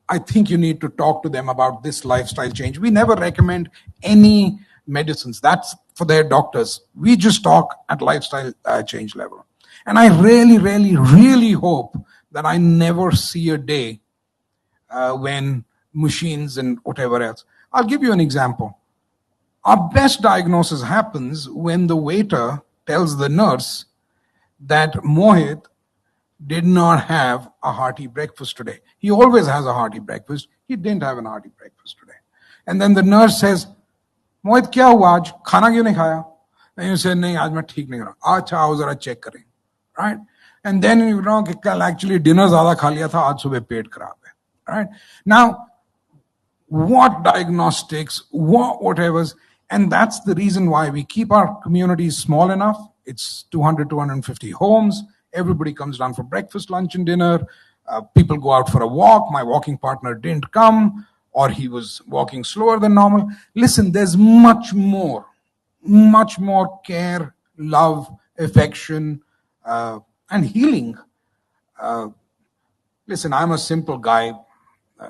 I think you need to talk to them about this lifestyle change. We never recommend any medicines. That's for their doctors. We just talk at lifestyle change level. And I really hope that I never see a day when machines and whatever else. I'll give you an example. Our best diagnosis happens when the waiter tells the nurse that Mohit did not have a hearty breakfast today. He always has a hearty breakfast. He didn't have a hearty breakfast today. And then the nurse says, Mohit, kya hua aaj? Khana kyun nahi khaya? And you say, nahi, aaj main theek nahi raha. Acha, aao zara check kare. Right? And then you know, actually dinner zyada kha liya tha, aaj subah pet kharab hai. Right? Now, what diagnostics, whatever's, and that's the reason why we keep our communities small enough. It's 200, 250 homes. Everybody comes down for breakfast, lunch, and dinner. People go out for a walk. My walking partner didn't come, or he was walking slower than normal. Listen, there's much more care, love, affection, and healing. Listen, I'm a simple guy.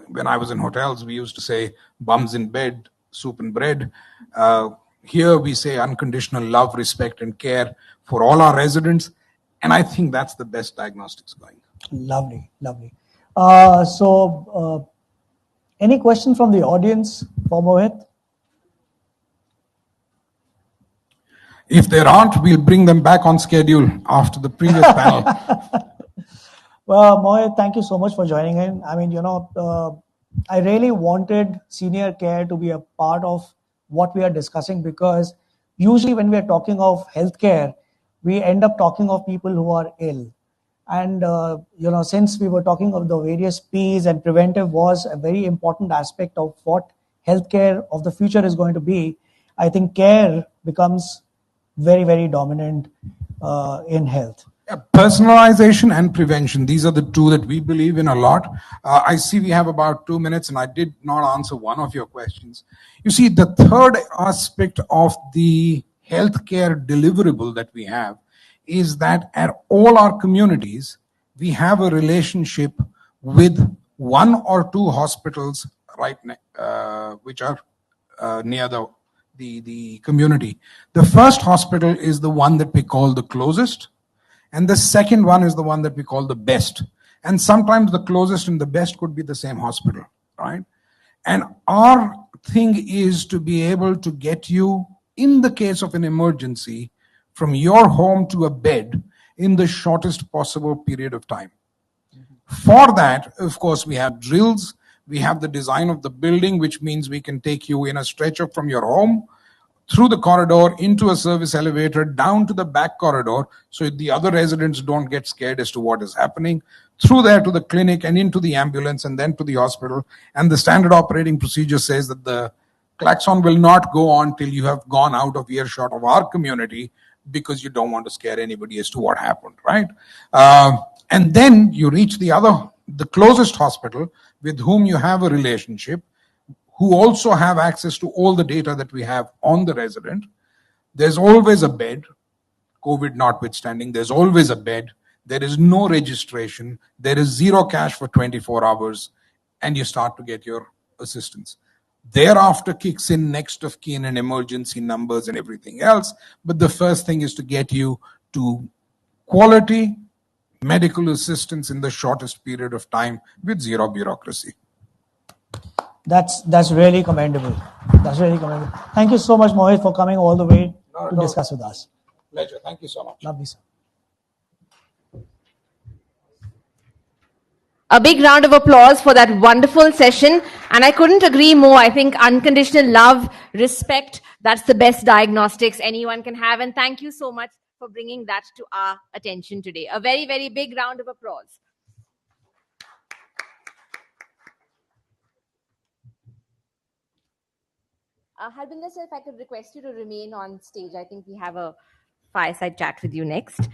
When I was in hotels, we used to say bums in bed, soup and bread. Here we say unconditional love, respect, and care for all our residents. And I think that's the best diagnostics going. Lovely. Any question from the audience for Mohit? If there aren't, we'll bring them back on schedule after the previous panel. Well, Mohit, thank you so much for joining in. I mean, I really wanted senior care to be a part of what we are discussing, because usually when we are talking of healthcare, we end up talking of people who are ill. And, since we were talking of the various P's, and preventive was a very important aspect of what healthcare of the future is going to be, I think care becomes very, very dominant in health. Personalization and prevention. These are the two that we believe in a lot. I see we have about 2 minutes, and I did not answer one of your questions. You see, the third aspect of the healthcare deliverable that we have is that at all our communities, we have a relationship with one or two hospitals which are near the community. The first hospital is the one that we call the closest, and the second one is the one that we call the best. And sometimes the closest and the best could be the same hospital, right? And our thing is to be able to get you, in the case of an emergency, from your home to a bed in the shortest possible period of time. For that, of course, we have drills. We have the design of the building, which means we can take you in a stretcher from your home through the corridor into a service elevator down to the back corridor, so the other residents don't get scared as to what is happening, through there to the clinic and into the ambulance and then to the hospital. And the standard operating procedure says that the klaxon will not go on till you have gone out of earshot of our community, because you don't want to scare anybody as to what happened, right? And then you reach the closest hospital with whom you have a relationship, who also have access to all the data that we have on the resident. There's always a bed, COVID notwithstanding, there's always a bed. There is no registration. There is zero cash for 24 hours, and you start to get your assistance. Thereafter kicks in next of kin and emergency numbers and everything else. But the first thing is to get you to quality medical assistance in the shortest period of time with zero bureaucracy. That's really commendable. That's really commendable. Thank you so much, Mohit, for coming all the way to discuss with us. Pleasure. Thank you so much. Lovely, sir. A big round of applause for that wonderful session. And I couldn't agree more. I think unconditional love, respect, that's the best diagnostics anyone can have. And thank you so much for bringing that to our attention today. A very, very big round of applause. Harbinder sir, if I could request you to remain on stage. I think we have a fireside chat with you next.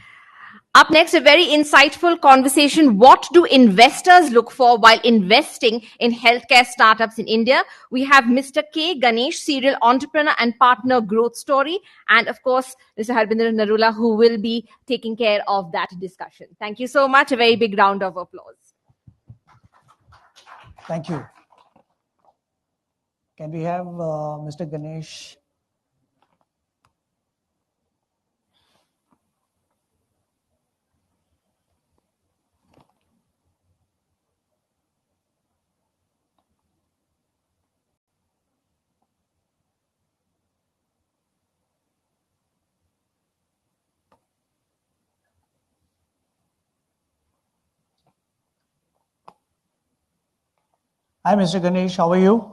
Up next, a very insightful conversation. What do investors look for while investing in healthcare startups in India? We have Mr. K. Ganesh, serial entrepreneur and partner Growth Story. And of course, Mr. Harbinder Narula, who will be taking care of that discussion. Thank you so much. A very big round of applause. Thank you. Can we have Mr. Ganesh? Hi, Mr. Ganesh. How are you?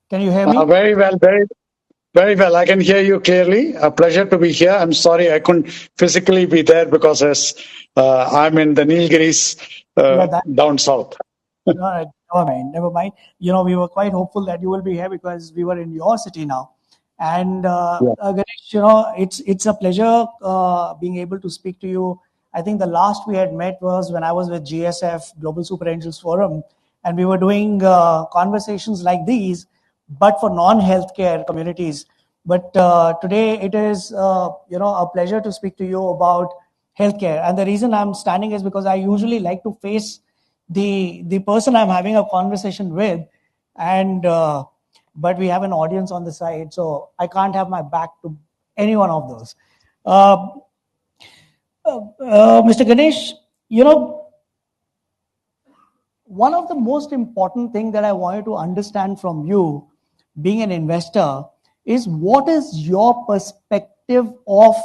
Can you hear me? Very well, very well. I can hear you clearly. A pleasure to be here. I'm sorry I couldn't physically be there because I'm in the Nilgiris down south. No, never mind. You know, we were quite hopeful that you will be here because we were in your city now. And Ganesh, you know, it's a pleasure being able to speak to you. I think the last we had met was when I was with GSF, Global Super Angels Forum, and we were doing conversations like these, but for non-healthcare communities. But today it is, you know, a pleasure to speak to you about healthcare. And the reason I'm standing is because I usually like to face the person I'm having a conversation with, and but we have an audience on the side, so I can't have my back to any one of those. Mr. Ganesh, you know, one of the most important things that I wanted to understand from you, being an investor, is what is your perspective of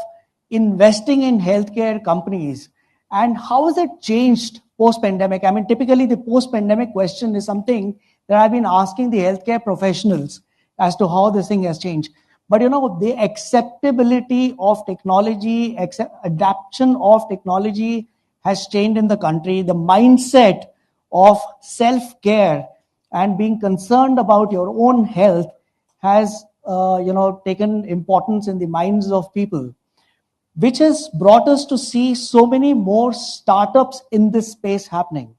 investing in healthcare companies and how has it changed post-pandemic? I mean, typically the post-pandemic question is something that I've been asking the healthcare professionals as to how this thing has changed. But you know, the acceptability of technology, adaptation of technology has changed in the country. The mindset of self-care and being concerned about your own health has you know, taken importance in the minds of people, which has brought us to see so many more startups in this space happening.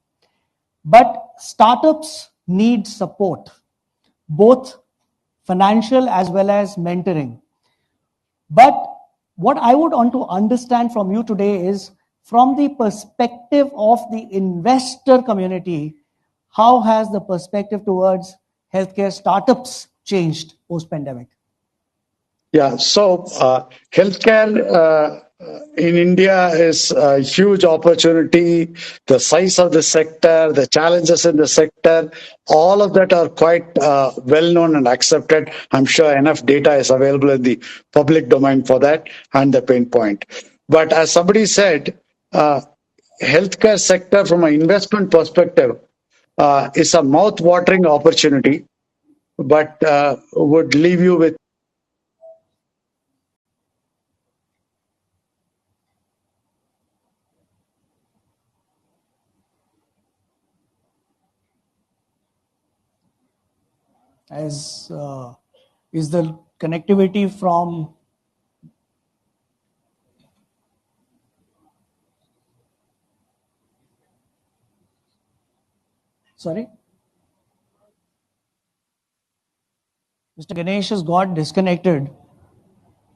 But startups need support, both financial as well as mentoring. But what I would want to understand from you today is, from the perspective of the investor community, how has the perspective towards healthcare startups changed post-pandemic? Yeah, so healthcare in India is a huge opportunity. The size of the sector, the challenges in the sector, all of that are quite well known and accepted. I'm sure enough data is available in the public domain for that and the pain point. But as somebody said, healthcare sector from an investment perspective is a mouth-watering opportunity, but would leave you with As is the connectivity from sorry, Mr. Ganesh has got disconnected.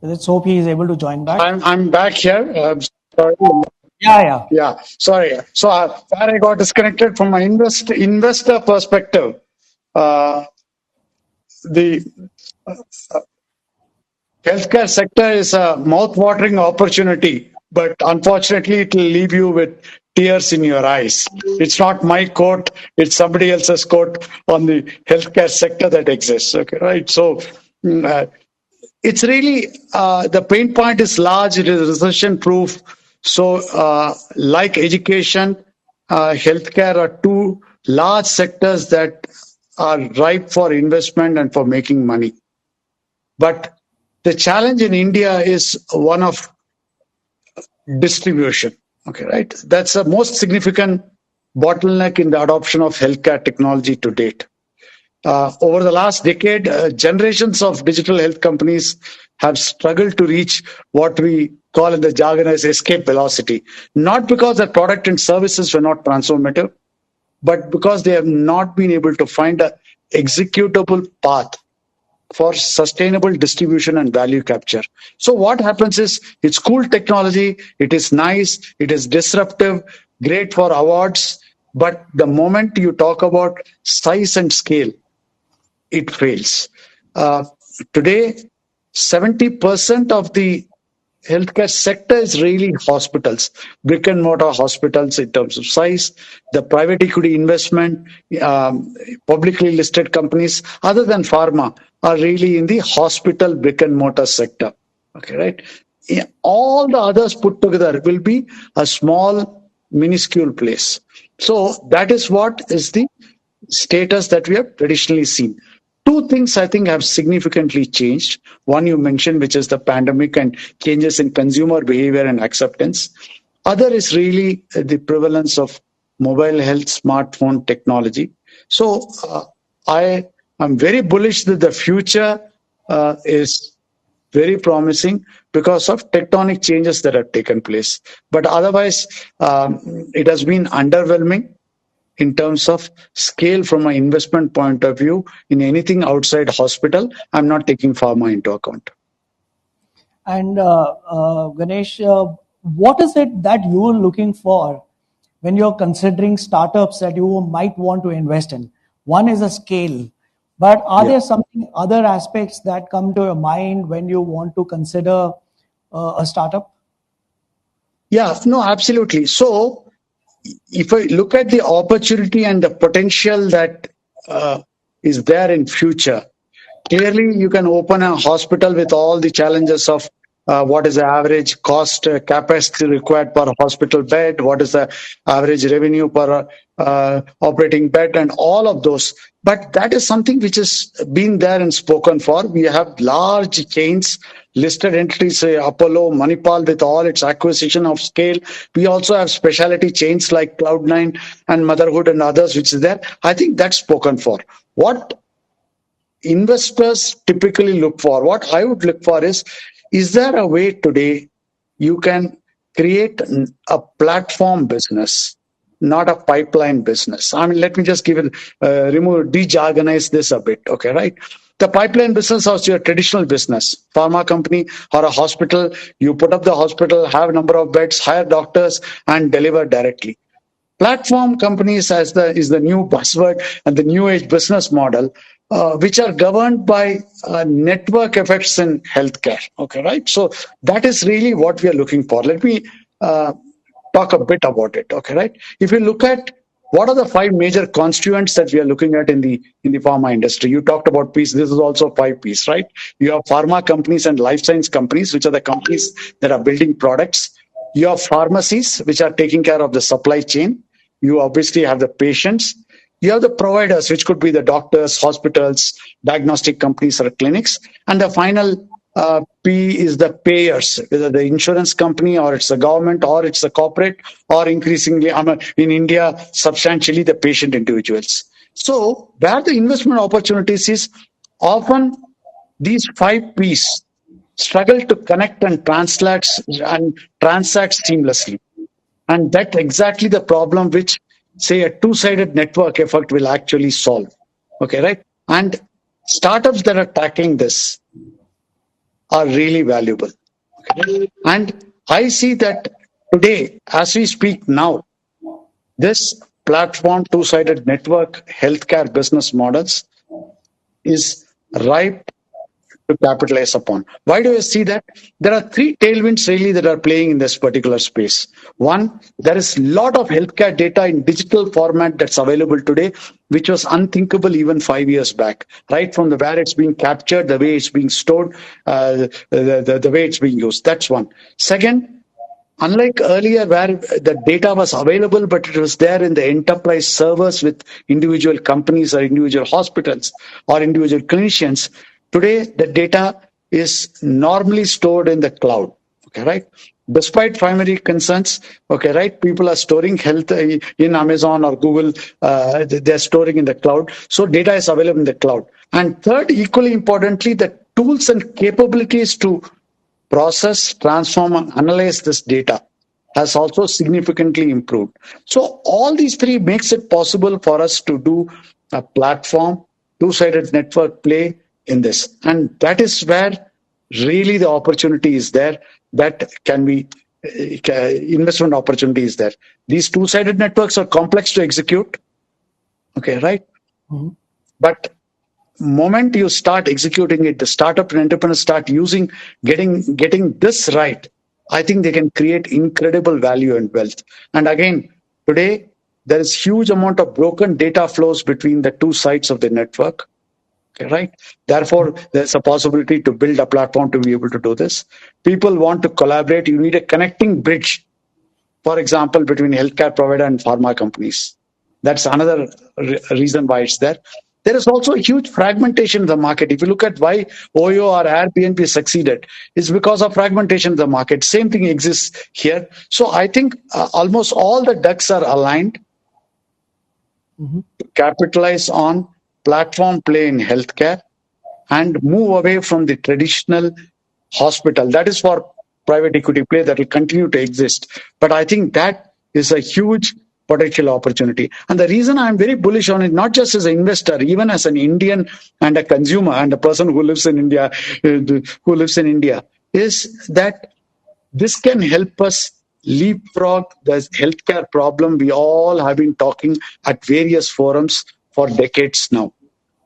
Let's hope he is able to join back. I'm back here. Sorry. Yeah. Sorry. So where I got disconnected from my investor perspective, the healthcare sector is a mouth-watering opportunity, but unfortunately, it will leave you with tears in your eyes. It's not my quote; it's somebody else's quote on the healthcare sector that exists. Okay, right? So. It's really the pain point is large. It is recession proof. So, like education, healthcare are two large sectors that are ripe for investment and for making money. But the challenge in India is one of distribution. Okay, right? That's the most significant bottleneck in the adoption of healthcare technology to date. Over the last decade, generations of digital health companies have struggled to reach what we call in the jargon as escape velocity. Not because their product and services were not transformative, but because they have not been able to find an executable path for sustainable distribution and value capture. So what happens is it's cool technology, it is nice, it is disruptive, great for awards, but the moment you talk about size and scale, it fails. Today, 70% of the healthcare sector is really hospitals, brick and mortar hospitals in terms of size. The private equity investment, publicly listed companies, other than pharma, are really in the hospital brick and mortar sector. Okay, right? All the others put together will be a small, minuscule place. So that is what is the status that we have traditionally seen. Two things I think have significantly changed. One you mentioned, which is the pandemic and changes in consumer behavior and acceptance. Other is really the prevalence of mobile health, smartphone technology. So I am very bullish that the future is very promising because of tectonic changes that have taken place. But otherwise, it has been underwhelming in terms of scale from an investment point of view. In anything outside hospital, I'm not taking pharma into account. And Ganesh, what is it that you're looking for when you're considering startups that you might want to invest in? One is a scale, but are there something other aspects that come to your mind when you want to consider a startup? Yeah, no, absolutely. So if I look at the opportunity and the potential that is there in future, clearly you can open a hospital with all the challenges of what is the average cost capacity required per hospital bed, what is the average revenue per operating bed, and all of those. But that is something which has been there and spoken for. We have large chains, listed entities, say Apollo, Manipal, with all its acquisition of scale. We also have specialty chains like Cloud9 and Motherhood and others, which is there. I think that's spoken for. What investors typically look for, what I would look for is there a way today you can create a platform business, not a pipeline business? I mean, let me just de-jargonize this a bit, okay, right? The pipeline business is your traditional business, pharma company or a hospital. You put up the hospital, have a number of beds, hire doctors, and deliver directly. Platform companies is the new buzzword and the new age business model, which are governed by network effects in healthcare. Okay, right? So that is really what we are looking for. Let me talk a bit about it. Okay, right? If you look at what are the 5 major constituents that we are looking at in the pharma industry, you talked about P's. This is also 5 P's, right? You have pharma companies and life science companies, which are the companies that are building products. You have pharmacies, which are taking care of the supply chain. You obviously have the patients. You have the providers, which could be the doctors, hospitals, diagnostic companies, or clinics. And the final P is the payers, whether the insurance company or it's the government or it's the corporate, or increasingly in India, substantially the patient individuals. So where the investment opportunities is, often these 5 P's struggle to connect and transact seamlessly. And that's exactly the problem which, say, a two-sided network effect will actually solve. Okay, right? And startups that are tackling this are really valuable. Okay? And I see that today, as we speak now, this platform two-sided network healthcare business models is ripe to capitalize upon. Why do I see that? There are 3 tailwinds really that are playing in this particular space. One, there is a lot of healthcare data in digital format that's available today, which was unthinkable even 5 years back, right from the where it's being captured, the way it's being stored, the way it's being used. That's one. Second, unlike earlier where the data was available, but it was there in the enterprise servers with individual companies or individual hospitals or individual clinicians, today the data is normally stored in the cloud. Okay, right? Despite primary concerns, okay, right? People are storing health in Amazon or Google. They're storing in the cloud. So data is available in the cloud. And third, equally importantly, the tools and capabilities to process, transform, and analyze this data has also significantly improved. So all these 3 makes it possible for us to do a platform, two-sided network play in this. And that is where really the opportunity is there. That can be investment opportunity is there. These two-sided networks are complex to execute. Okay, right? Mm-hmm. But moment you start executing it, the startup and entrepreneurs start getting this right, I think they can create incredible value and wealth. And again, today, there is huge amount of broken data flows between the 2 sides of the network. Okay, right? Therefore, there's a possibility to build a platform to be able to do this. People want to collaborate. You need a connecting bridge, for example, between healthcare provider and pharma companies. That's another reason why it's there. There is also a huge fragmentation in the market. If you look at why OYO or Airbnb succeeded, it's because of fragmentation in the market. Same thing exists here. So I think almost all the ducks are aligned to capitalize on platform play in healthcare and move away from the traditional hospital. That is for private equity play that will continue to exist. But I think that is a huge potential opportunity. And the reason I'm very bullish on it, not just as an investor, even as an Indian and a consumer and a person who lives in India, is that this can help us leapfrog the healthcare problem we all have been talking at various forums for decades now.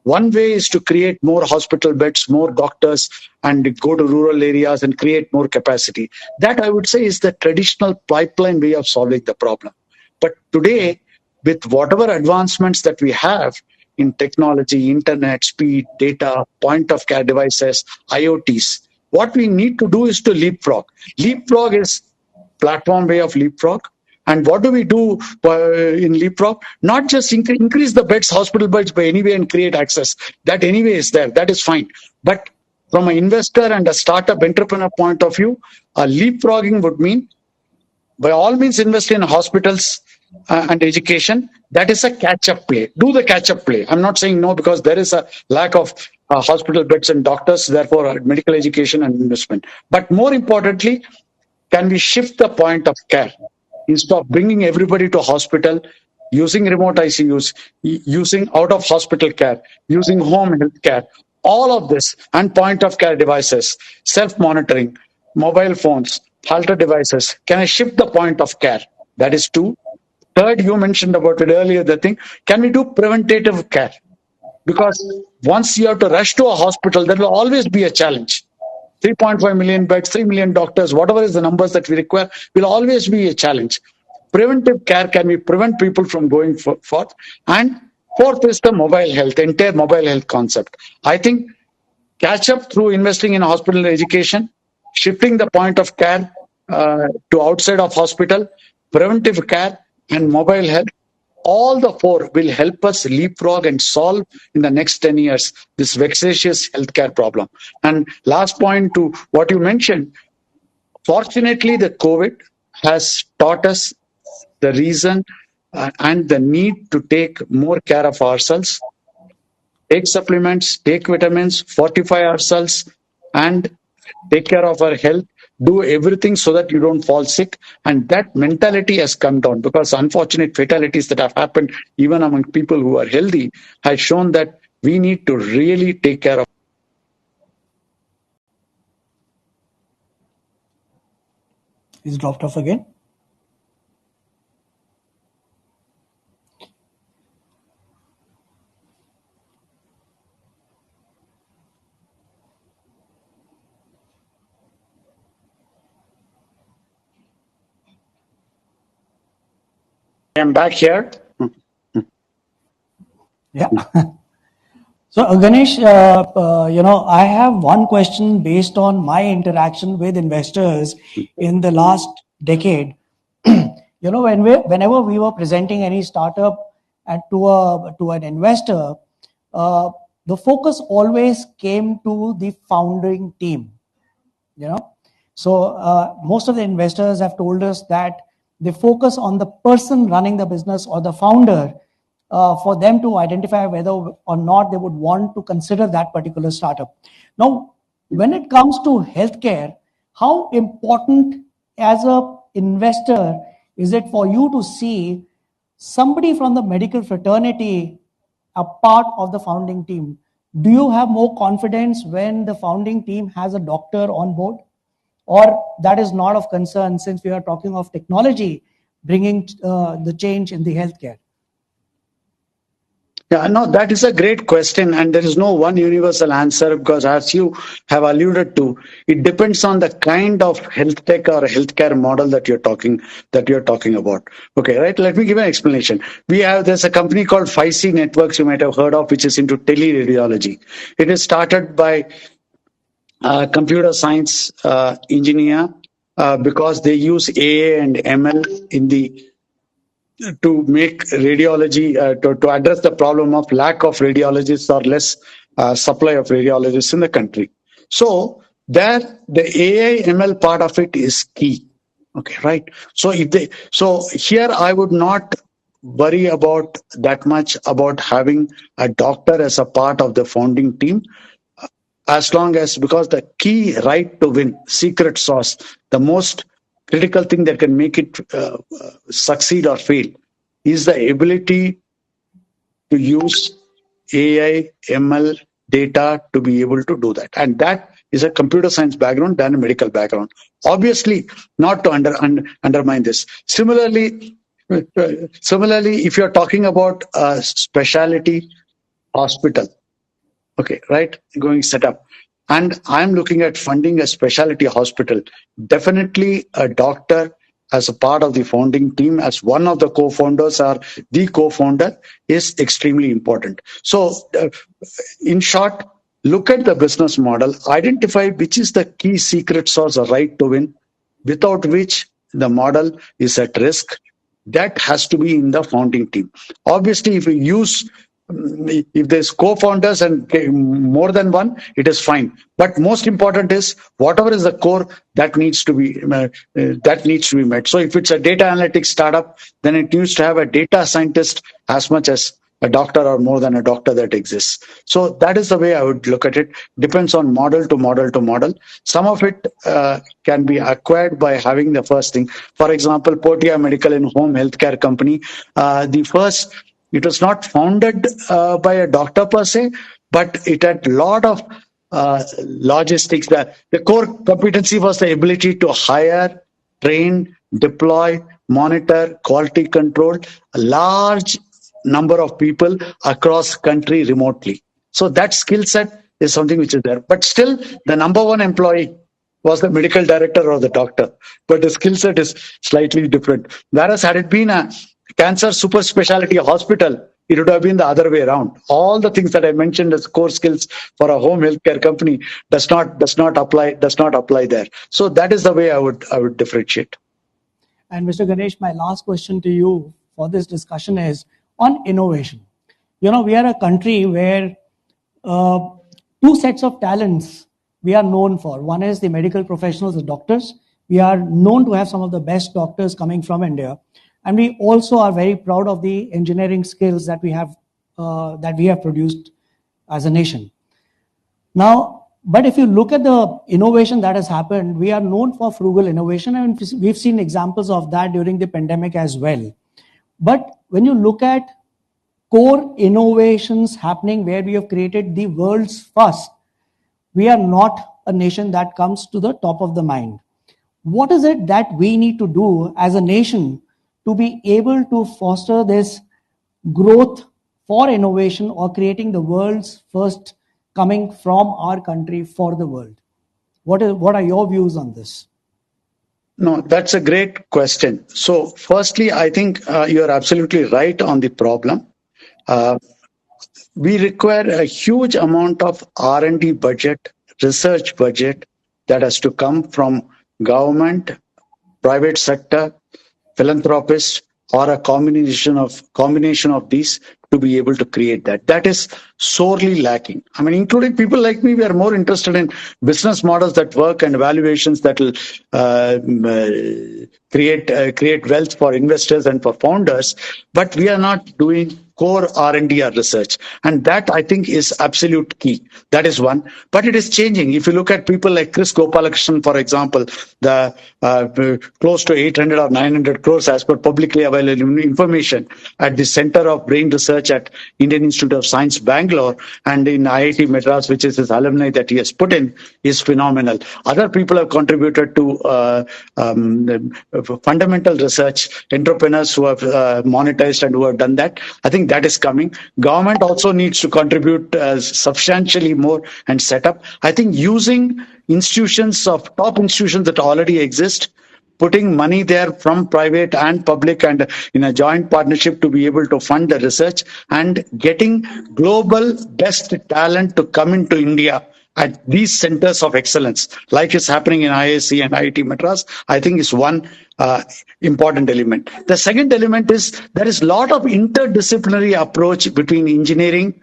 One way is to create more hospital beds, more doctors, and go to rural areas and create more capacity. That, I would say, is the traditional pipeline way of solving the problem. But today, with whatever advancements that we have in technology, internet, speed, data, point-of-care devices, IoTs, what we need to do is to leapfrog. Leapfrog is platform way of leapfrog. And what do we do in leapfrog? Not just increase the beds, hospital beds by any way and create access. That anyway is there. That is fine. But from an investor and a startup entrepreneur point of view, a leapfrogging would mean by all means invest in hospitals and education. That is a catch-up play. Do the catch-up play. I'm not saying no, because there is a lack of hospital beds and doctors, therefore medical education and investment. But more importantly, can we shift the point of care? Instead of bringing everybody to hospital, using remote ICUs, using out-of-hospital care, using home health care, all of this, and point-of-care devices, self-monitoring, mobile phones, Halter devices, can I shift the point of care? That is 2. Third, you mentioned about it earlier, the thing, can we do preventative care? Because once you have to rush to a hospital, there will always be a challenge. 3.5 million beds, 3 million doctors, whatever is the numbers that we require, will always be a challenge. Preventive care, can we prevent people from going forth? And fourth is the mobile health, entire mobile health concept. I think catch up through investing in hospital education, shifting the point of care to outside of hospital, preventive care, and mobile health. All the four will help us leapfrog and solve in the next 10 years this vexatious healthcare problem. And last point to what you mentioned, fortunately, the COVID has taught us the reason and the need to take more care of ourselves, take supplements, take vitamins, fortify ourselves, and take care of our health, do everything so that you don't fall sick. And that mentality has come down, because unfortunate fatalities that have happened even among people who are healthy has shown that we need to really take care of. He's dropped off again. I am back here. Yeah. So Ganesh, I have one question based on my interaction with investors in the last decade. Whenever we were presenting any startup and to an investor, the focus always came to the founding team. So most of the investors have told us that they focus on the person running the business or the founder for them to identify whether or not they would want to consider that particular startup. Now, when it comes to healthcare, how important as a investor is it for you to see somebody from the medical fraternity a part of the founding team? Do you have more confidence when the founding team has a doctor on board? Or that is not of concern, since we are talking of technology bringing the change in the healthcare? Yeah, no, that is a great question, and there is no one universal answer, because as you have alluded to, it depends on the kind of health tech or healthcare model that you're talking about. Okay, right? Let me give an explanation. There's a company called 5C Networks, you might have heard of, which is into teleradiology. It is started by computer science engineer because they use AI and ML to make radiology, to address the problem of lack of radiologists or less supply of radiologists in the country. So there, the AI ML part of it is key. Okay, right? So here I would not worry about that much about having a doctor as a part of the founding team, as long as, because the key right to win, secret sauce, the most critical thing that can make it succeed or fail is the ability to use AI, ML, data to be able to do that. And that is a computer science background than a medical background. Obviously, not to undermine this. Similarly, if you're talking about a specialty hospital, okay, right, going set up, and I'm looking at funding a specialty hospital, definitely a doctor as a part of the founding team, as one of the co-founders or the co-founder, is extremely important. So in short, look at the business model, identify which is the key secret sauce or right to win, without which the model is at risk. That has to be in the founding team. Obviously, if there's co-founders and more than one, it is fine. But most important is whatever is the core that needs to be met. So if it's a data analytics startup, then it needs to have a data scientist as much as a doctor or more than a doctor that exists. So that is the way I would look at it. Depends on model to model to model. Some of it can be acquired by having the first thing. For example, Portia Medical and Home Healthcare Company, it was not founded by a doctor per se, but it had a lot of logistics. The core competency was the ability to hire, train, deploy, monitor, quality control a large number of people across country remotely. So that skill set is something which is there. But still, the number one employee was the medical director or the doctor. But the skill set is slightly different. Whereas had it been a cancer super specialty hospital, it would have been the other way around. All the things that I mentioned as core skills for a home healthcare company does not apply there. So that is the way I would differentiate. And Mr. Ganesh, my last question to you for this discussion is on innovation. You know, we are a country where two sets of talents we are known for. One is the medical professionals, the doctors. We are known to have some of the best doctors coming from India. And we also are very proud of the engineering skills that we have produced as a nation. Now, but if you look at the innovation that has happened, we are known for frugal innovation, and we've seen examples of that during the pandemic as well. But when you look at core innovations happening where we have created the world's first, we are not a nation that comes to the top of the mind. What is it that we need to do as a nation to be able to foster this growth for innovation or creating the world's first coming from our country for the world? What are your views on this? No, that's a great question. So firstly, I think you're absolutely right on the problem. We require a huge amount of R&D budget, research budget that has to come from government, private sector, philanthropists, or a combination of these to be able to create that. That is sorely lacking. I mean, including people like me, we are more interested in business models that work and valuations that will create wealth for investors and for founders. But we are not doing core R&D or research. And that, I think, is absolute key. That is one. But it is changing. If you look at people like Chris Gopalakrishnan, for example, the close to 800 or 900 crores as per publicly available information at the Center of Brain Research at Indian Institute of Science, Bangalore, and in IIT Madras, which is his alumni that he has put in, is phenomenal. Other people have contributed to fundamental research, entrepreneurs who have monetized and who have done that. I think that is coming. Government also needs to contribute substantially more and set up. I think using top institutions that already exist, putting money there from private and public and in a joint partnership to be able to fund the research and getting global best talent to come into India at these centers of excellence, like is happening in IISc and IIT Madras, I think is one important element. The second element is there is a lot of interdisciplinary approach between engineering,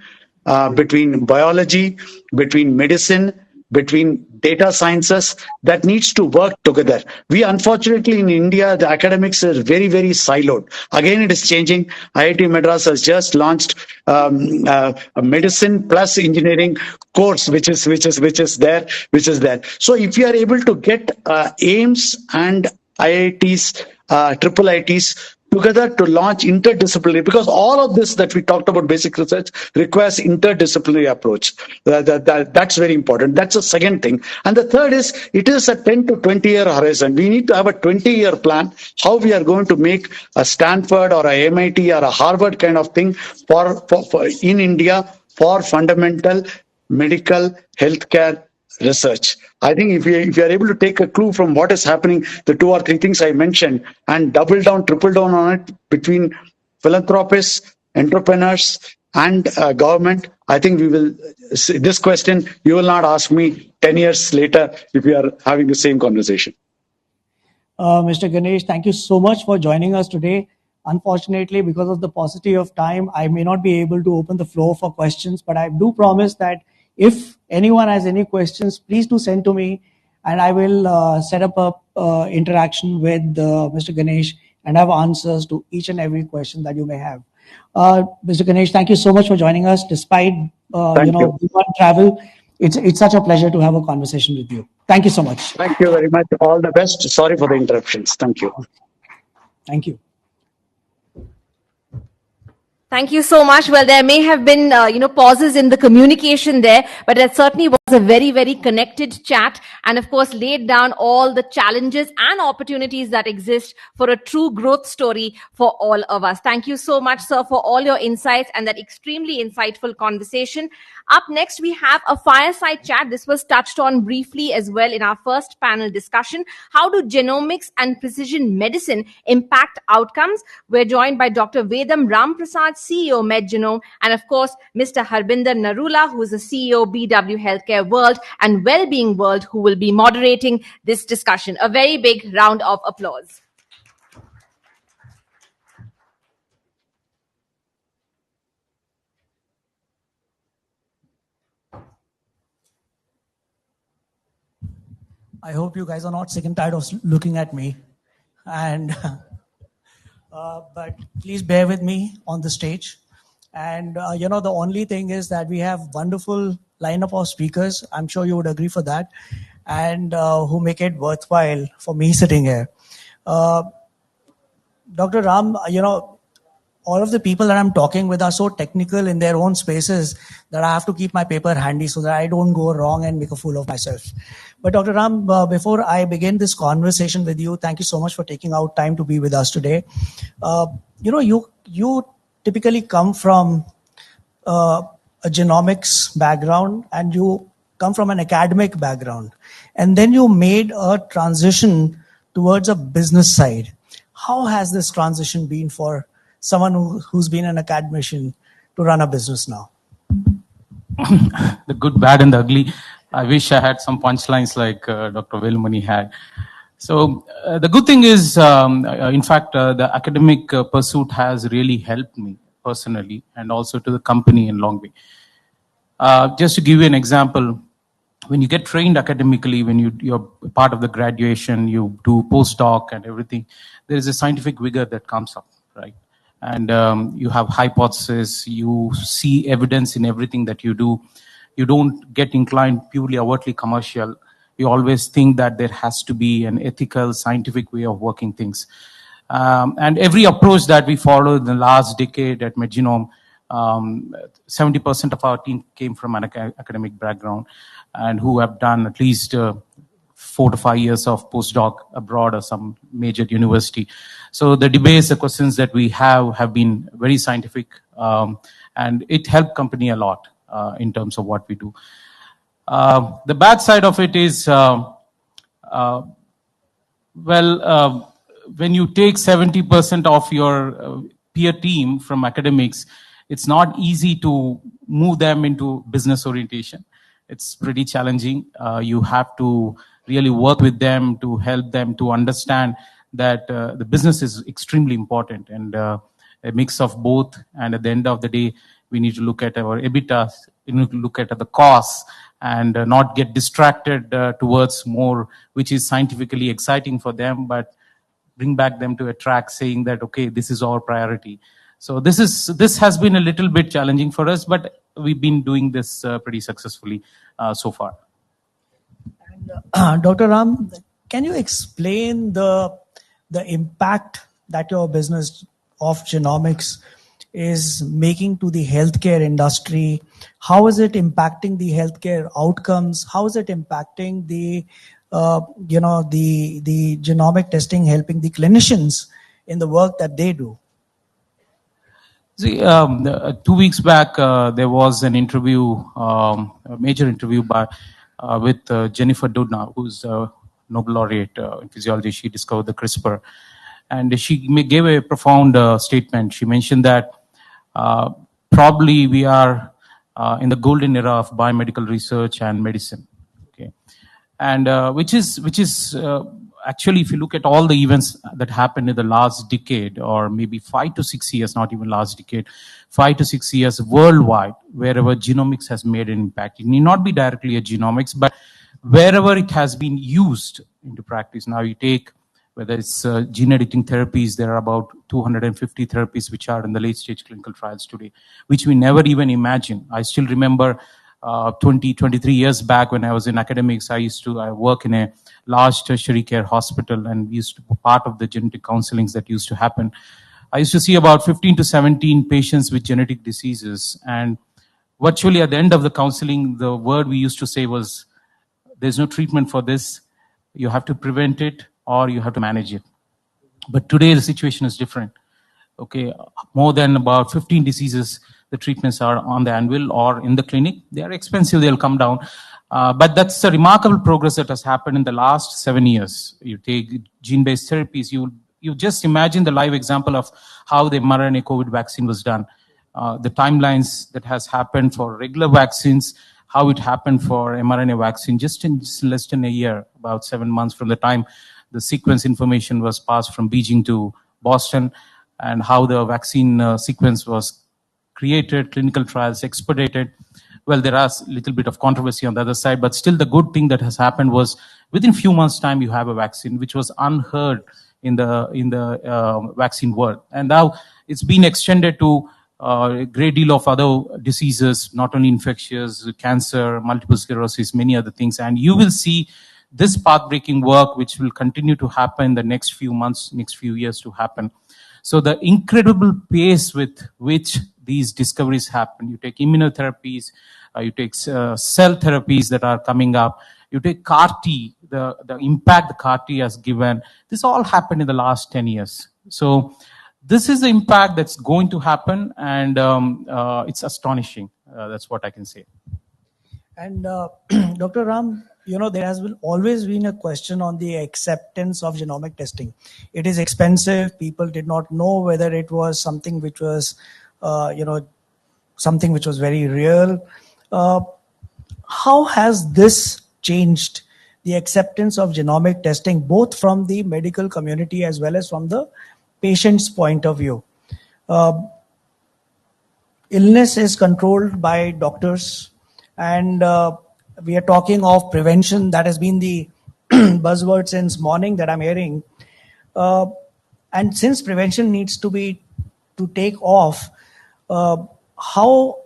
between biology, between medicine, between data sciences that needs to work together. We unfortunately in India, the academics are very, very siloed. Again, it is changing. IIT Madras has just launched a medicine plus engineering course, which is there. So if you are able to get AIIMS and IITs, triple ITs together to launch interdisciplinary, because all of this that we talked about basic research requires interdisciplinary approach. That's very important. That's the second thing. And the third is it is a 10 to 20 year horizon. We need to have a 20-year plan, how we are going to make a Stanford or a MIT or a Harvard kind of thing for in India for fundamental medical healthcare research. I think if you are able to take a clue from what is happening, the 2 or 3 things I mentioned, and double down, triple down on it between philanthropists, entrepreneurs, and government, I think we will. This question you will not ask me 10 years later if we are having the same conversation. Mr. Ganesh, thank you so much for joining us today. Unfortunately, because of the paucity of time, I may not be able to open the floor for questions, but I do promise that if anyone has any questions, please do send to me, and I will set up a interaction with Mr. Ganesh and have answers to each and every question that you may have. Mr. Ganesh, thank you so much for joining us. Despite travel, it's such a pleasure to have a conversation with you. Thank you so much. Thank you very much. All the best. Sorry for the interruptions. Thank you. Thank you. Thank you so much. Well, there may have been, pauses in the communication there, but it certainly was a very, very connected chat, and of course, laid down all the challenges and opportunities that exist for a true growth story for all of us. Thank you so much, sir, for all your insights and that extremely insightful conversation. Up next, we have a fireside chat. This was touched on briefly as well in our first panel discussion. How do genomics and precision medicine impact outcomes? We're joined by Dr. Vedam Ramprasad, CEO MedGenome, and of course, Mr. Harbinder Narula, who is the CEO BW Healthcare World and Wellbeing World, who will be moderating this discussion. A very big round of applause. I hope you guys are not sick and tired of looking at me. And but please bear with me on the stage. And the only thing is that we have wonderful lineup of speakers. I'm sure you would agree for that, and who make it worthwhile for me sitting here. Dr. Ram, all of the people that I'm talking with are so technical in their own spaces that I have to keep my paper handy so that I don't go wrong and make a fool of myself. But Dr. Ram, before I begin this conversation with you, thank you so much for taking out time to be with us today. You typically come from a genomics background, and you come from an academic background, and then you made a transition towards a business side. How has this transition been for someone who's been an academician to run a business now? The good, bad, and the ugly. I wish I had some punchlines like Dr. Velumani had. So the good thing is, in fact, the academic pursuit has really helped me personally and also to the company in long way. Just to give you an example, when you get trained academically, when you're part of the graduation, you do postdoc and everything, there is a scientific vigor that comes up, right? And you have hypotheses, you see evidence in everything that you do. You don't get inclined purely overtly commercial. You always think that there has to be an ethical, scientific way of working things. And every approach that we followed in the last decade at MedGenome, 70% of our team came from an academic background and who have done at least 4 to 5 years of postdoc abroad or some major university. So the debates, the questions that we have been very scientific, and it helped company a lot in terms of what we do. The bad side of it is, when you take 70% of your peer team from academics, it's not easy to move them into business orientation. It's pretty challenging. You have to really work with them to help them to understand that the business is extremely important and a mix of both. And at the end of the day, we need to look at our EBITDA, we need to look at the costs and not get distracted towards more, which is scientifically exciting for them, but bring back them to a track saying that, okay, this is our priority. So this has been a little bit challenging for us, but we've been doing this pretty successfully so far. And, Dr. Ram, can you explain the impact that your business of genomics is making to the healthcare industry? How is it impacting the healthcare outcomes? How is it impacting the genomic testing, helping the clinicians in the work that they do? See, 2 weeks back, there was an interview, a major interview with Jennifer Doudna, who's a Nobel laureate in physiology. She discovered the CRISPR. And she gave a profound statement. She mentioned that probably we are in the golden era of biomedical research and medicine. Okay, and which is actually, if you look at all the events that happened in the last decade, or maybe 5 to 6 years, not even last decade, 5 to 6 years worldwide, wherever genomics has made an impact. It need not be directly a genomics, but wherever it has been used into practice. Now you take, whether it's gene editing therapies, there are about 250 therapies which are in the late stage clinical trials today, which we never even imagined. I still remember 23 years back when I was in academics, I work in a large tertiary care hospital and we used to be part of the genetic counselings that used to happen. I used to see about 15 to 17 patients with genetic diseases, and virtually at the end of the counseling, the word we used to say was, there's no treatment for this, you have to prevent it or you have to manage it. But today the situation is different. Okay, more than about 15 diseases, the treatments are on the anvil or in the clinic. They are expensive, they'll come down. But that's a remarkable progress that has happened in the last 7 years. You take gene-based therapies, you just imagine the live example of how the mRNA COVID vaccine was done. The timelines that has happened for regular vaccines, how it happened for mRNA vaccine, just in less than a year, about 7 months from the time the sequence information was passed from Beijing to Boston, and how the vaccine sequence was created, clinical trials expedited. Well, there is a little bit of controversy on the other side, but still the good thing that has happened was within few months' time you have a vaccine, which was unheard in the vaccine world. And now it's been extended to a great deal of other diseases, not only infectious, cancer, multiple sclerosis, many other things. And you will see this path-breaking work, which will continue to happen in the next few months, next few years to happen. So the incredible pace with which these discoveries happen, you take immunotherapies, you take cell therapies that are coming up, you take CAR-T, the impact the CAR-T has given, this all happened in the last 10 years. So this is the impact that's going to happen, and it's astonishing. That's what I can say. And Dr. Ram, there has always been a question on the acceptance of genomic testing. It is expensive. People did not know whether it was something which was, something which was very real. How has this changed the acceptance of genomic testing, both from the medical community as well as from the patient's point of view? Illness is controlled by doctors, and we are talking of prevention. That has been the buzzword since morning that I'm hearing. And since prevention needs to take off, how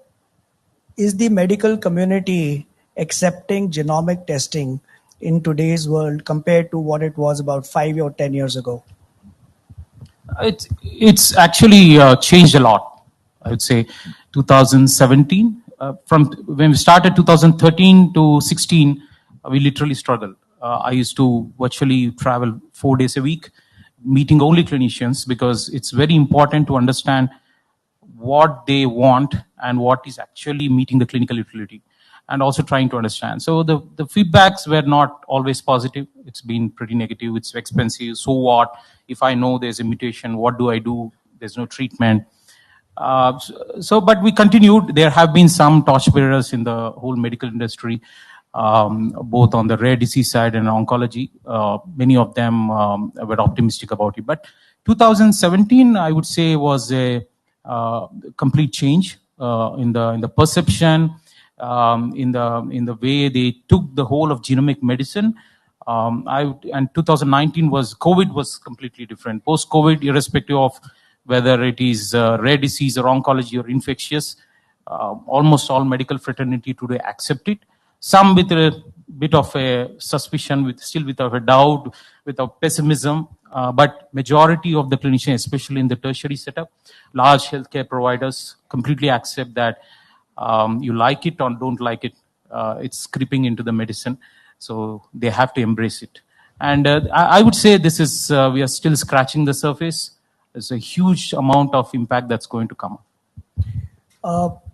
is the medical community accepting genomic testing in today's world compared to what it was about 5 or 10 years ago? It's actually changed a lot. I would say 2017. From when we started 2013 to 16, we literally struggled. I used to virtually travel 4 days a week, meeting only clinicians, because it's very important to understand what they want and what is actually meeting the clinical utility, and also trying to understand. So the feedbacks were not always positive. It's been pretty negative. It's expensive. So what? If I know there's a mutation, what do I do? There's no treatment. But we continued. There have been some torchbearers in the whole medical industry, both on the rare disease side and oncology. Many of them were optimistic about it. But 2017, I would say, was a complete change in the perception, in the way they took the whole of genomic medicine. And 2019 COVID was completely different. Post-COVID, irrespective of whether it is rare disease or oncology or infectious, almost all medical fraternity today accept it. Some with a bit of a suspicion, still with a doubt, with a pessimism, but majority of the clinicians, especially in the tertiary setup, large healthcare providers completely accept that you like it or don't like it, it's creeping into the medicine, so they have to embrace it. And I would say this is, we are still scratching the surface. There's a huge amount of impact that's going to come up.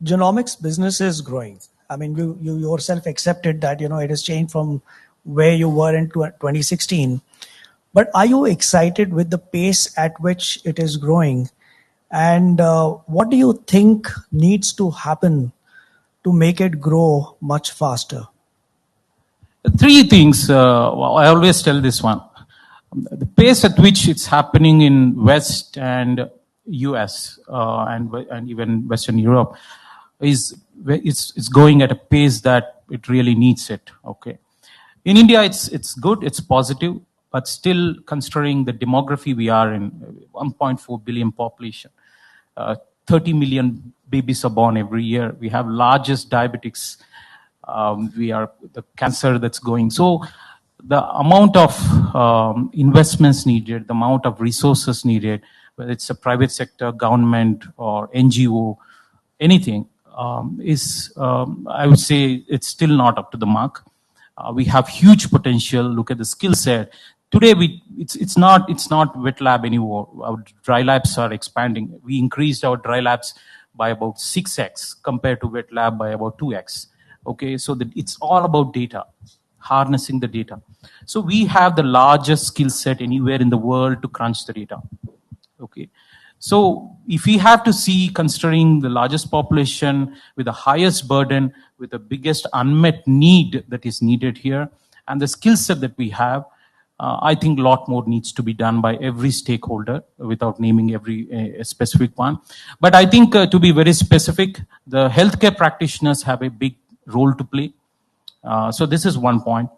Genomics business is growing. I mean, you yourself accepted that, it has changed from where you were in 2016. But are you excited with the pace at which it is growing? And what do you think needs to happen to make it grow much faster? 3 things. I always tell this one. The pace at which it's happening in West and US and even Western Europe it's going at a pace that it really needs it. Okay, in India it's good, it's positive, but still considering the demography we are in, 1.4 billion population, 30 million babies are born every year. We have largest diabetics. We are the cancer that's going. So the amount of investments needed, the amount of resources needed, whether it's a private sector, government, or NGO, anything, I would say it's still not up to the mark. We have huge potential. Look at the skill set. Today, it's not wet lab anymore. Our dry labs are expanding. We increased our dry labs by about 6x compared to wet lab by about 2x. Okay, so it's all about data, harnessing the data. So we have the largest skill set anywhere in the world to crunch the data. Okay, so if we have to see, considering the largest population with the highest burden, with the biggest unmet need that is needed here, and the skill set that we have, I think a lot more needs to be done by every stakeholder without naming every specific one. But I think to be very specific, the healthcare practitioners have a big role to play. So this is one point.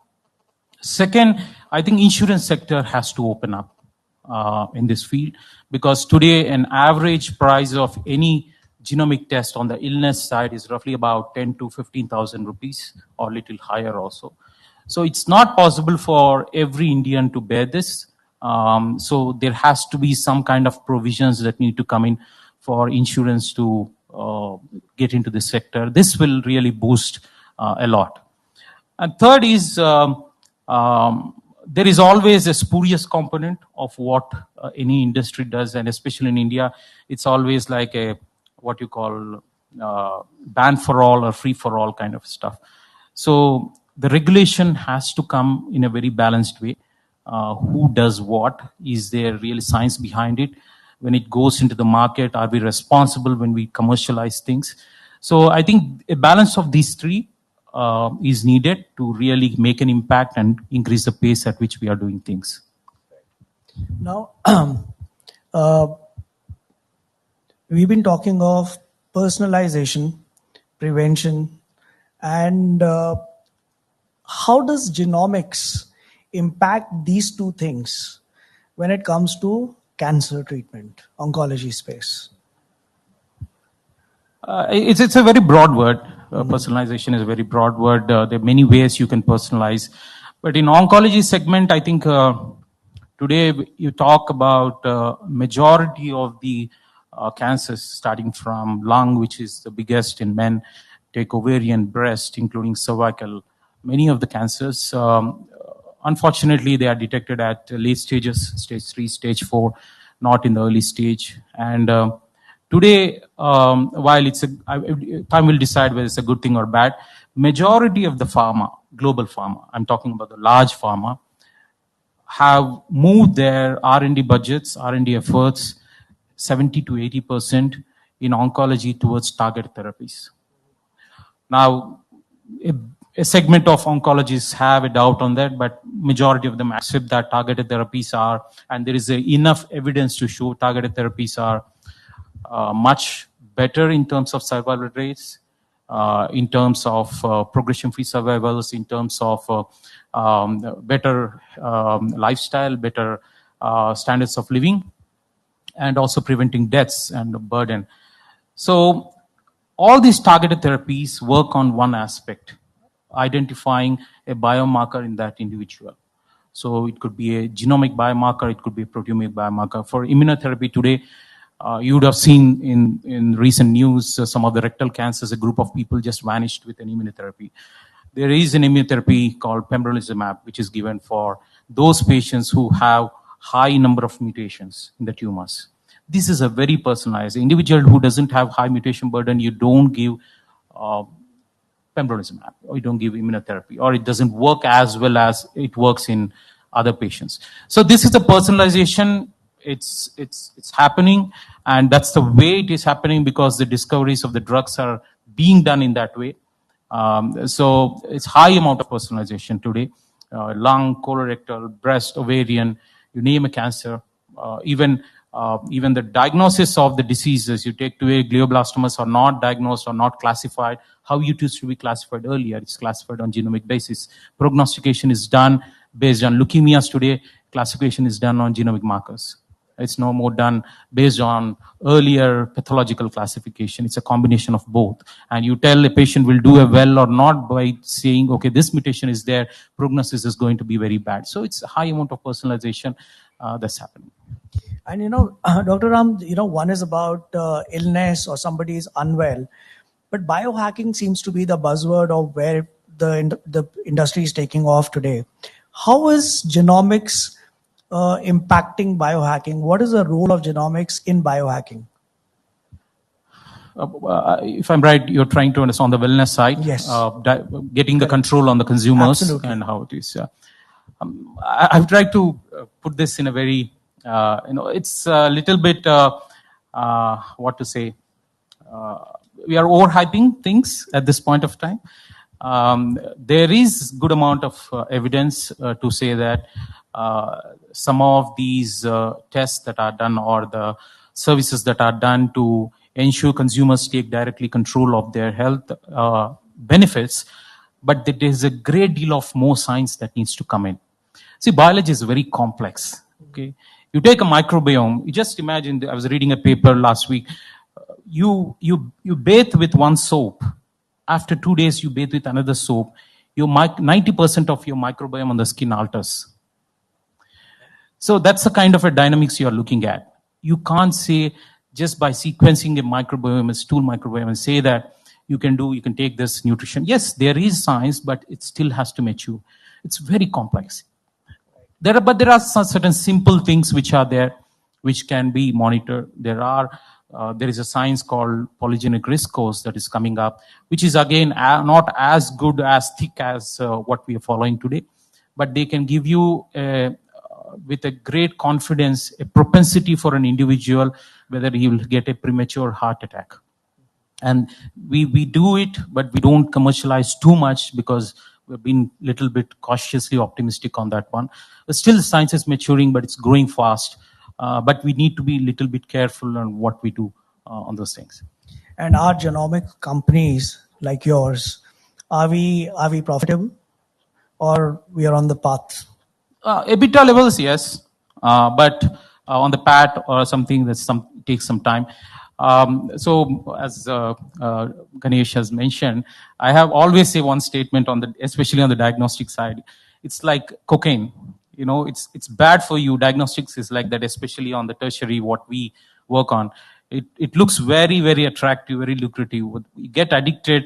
Second, I think insurance sector has to open up in this field, because today an average price of any genomic test on the illness side is roughly about 10 to 15,000 rupees, or a little higher also. So it's not possible for every Indian to bear this. So there has to be some kind of provisions that need to come in for insurance to get into this sector. This will really boost a lot. And third is, there is always a spurious component of what any industry does, and especially in India, it's always like a what you call ban for all or free for all kind of stuff. So the regulation has to come in a very balanced way. Who does what? Is there really science behind it? When it goes into the market, are we responsible when we commercialize things? So I think a balance of these three is needed to really make an impact and increase the pace at which we are doing things. Now, we've been talking of personalization, prevention, and how does genomics impact these two things when it comes to cancer treatment, oncology space? It's a very broad word. Personalization is a very broad word. There are many ways you can personalize. But in oncology segment, I think today you talk about majority of the cancers starting from lung, which is the biggest in men, take ovarian, breast, including cervical. Many of the cancers, unfortunately, they are detected at late stages, stage 3, stage 4, not in the early stage. And today, while time will decide whether it's a good thing or bad, majority of the pharma, global pharma, I'm talking about the large pharma, have moved their R&D budgets, R&D efforts, 70 to 80% in oncology towards targeted therapies. Now, a segment of oncologists have a doubt on that, but majority of them accept that targeted therapies are, and there is enough evidence to show targeted therapies are much better in terms of survival rates, in terms of progression-free survivals, in terms of better lifestyle, better standards of living, and also preventing deaths and burden. So all these targeted therapies work on one aspect, identifying a biomarker in that individual. So it could be a genomic biomarker, it could be a proteomic biomarker. For immunotherapy today, you would have seen in recent news, some of the rectal cancers, a group of people just vanished with an immunotherapy. There is an immunotherapy called pembrolizumab, which is given for those patients who have high number of mutations in the tumors. This is a very personalized. The individual who doesn't have high mutation burden, you don't give pembrolizumab, or you don't give immunotherapy, or it doesn't work as well as it works in other patients. So this is the personalization. It's happening, and that's the way it is happening because the discoveries of the drugs are being done in that way. So it's high amount of personalization today. Lung, colorectal, breast, ovarian, you name a cancer. Even the diagnosis of the diseases, you take today, glioblastomas are not diagnosed or not classified. How it used to be classified earlier, it's classified on genomic basis. Prognostication is done based on leukemias today. Classification is done on genomic markers. It's no more done based on earlier pathological classification. It's a combination of both. And you tell a patient will do well or not by saying, okay, this mutation is there, prognosis is going to be very bad. So it's a high amount of personalization that's happening. And Dr. Ram, one is about illness or somebody is unwell, but biohacking seems to be the buzzword of where the industry is taking off today. How is genomics impacting biohacking? What is the role of genomics in biohacking? If I'm right, you're trying to understand on the wellness side, yes, getting the control on the consumers. Absolutely. And how it is. I've tried to put this in a very, it's a little bit, what to say, we are overhyping things at this point of time. There is good amount of evidence to say that some of these tests that are done or the services that are done to ensure consumers take directly control of their health benefits, but there is a great deal of more science that needs to come in. See, biology is very complex. Okay, you take a microbiome. You just imagine. I was reading a paper last week. You bathe with one soap. After 2 days, you bathe with another soap. Your 90% of your microbiome on the skin alters. So that's the kind of a dynamics you are looking at. You can't say just by sequencing a microbiome, a stool microbiome, and say that you can take this nutrition. Yes, there is science, but it still has to mature. It's very complex. There are certain simple things which are there, which can be monitored. There is a science called polygenic risk scores that is coming up, which is again not as good, as thick as what we are following today, but they can give you with a great confidence a propensity for an individual whether he will get a premature heart attack. And we do it, but we don't commercialize too much because we've been a little bit cautiously optimistic on that one. But still, science is maturing, but it's growing fast. But we need to be a little bit careful on what we do on those things. And our genomic companies like yours, are we profitable, or we are on the path? EBITDA levels, yes, but on the PAT or something that takes some time. So as Ganesh has mentioned, I have always say one statement especially on the diagnostic side. It's like cocaine. It's bad for you. Diagnostics is like that, especially on the tertiary, what we work on. It looks very, very attractive, very lucrative. You get addicted,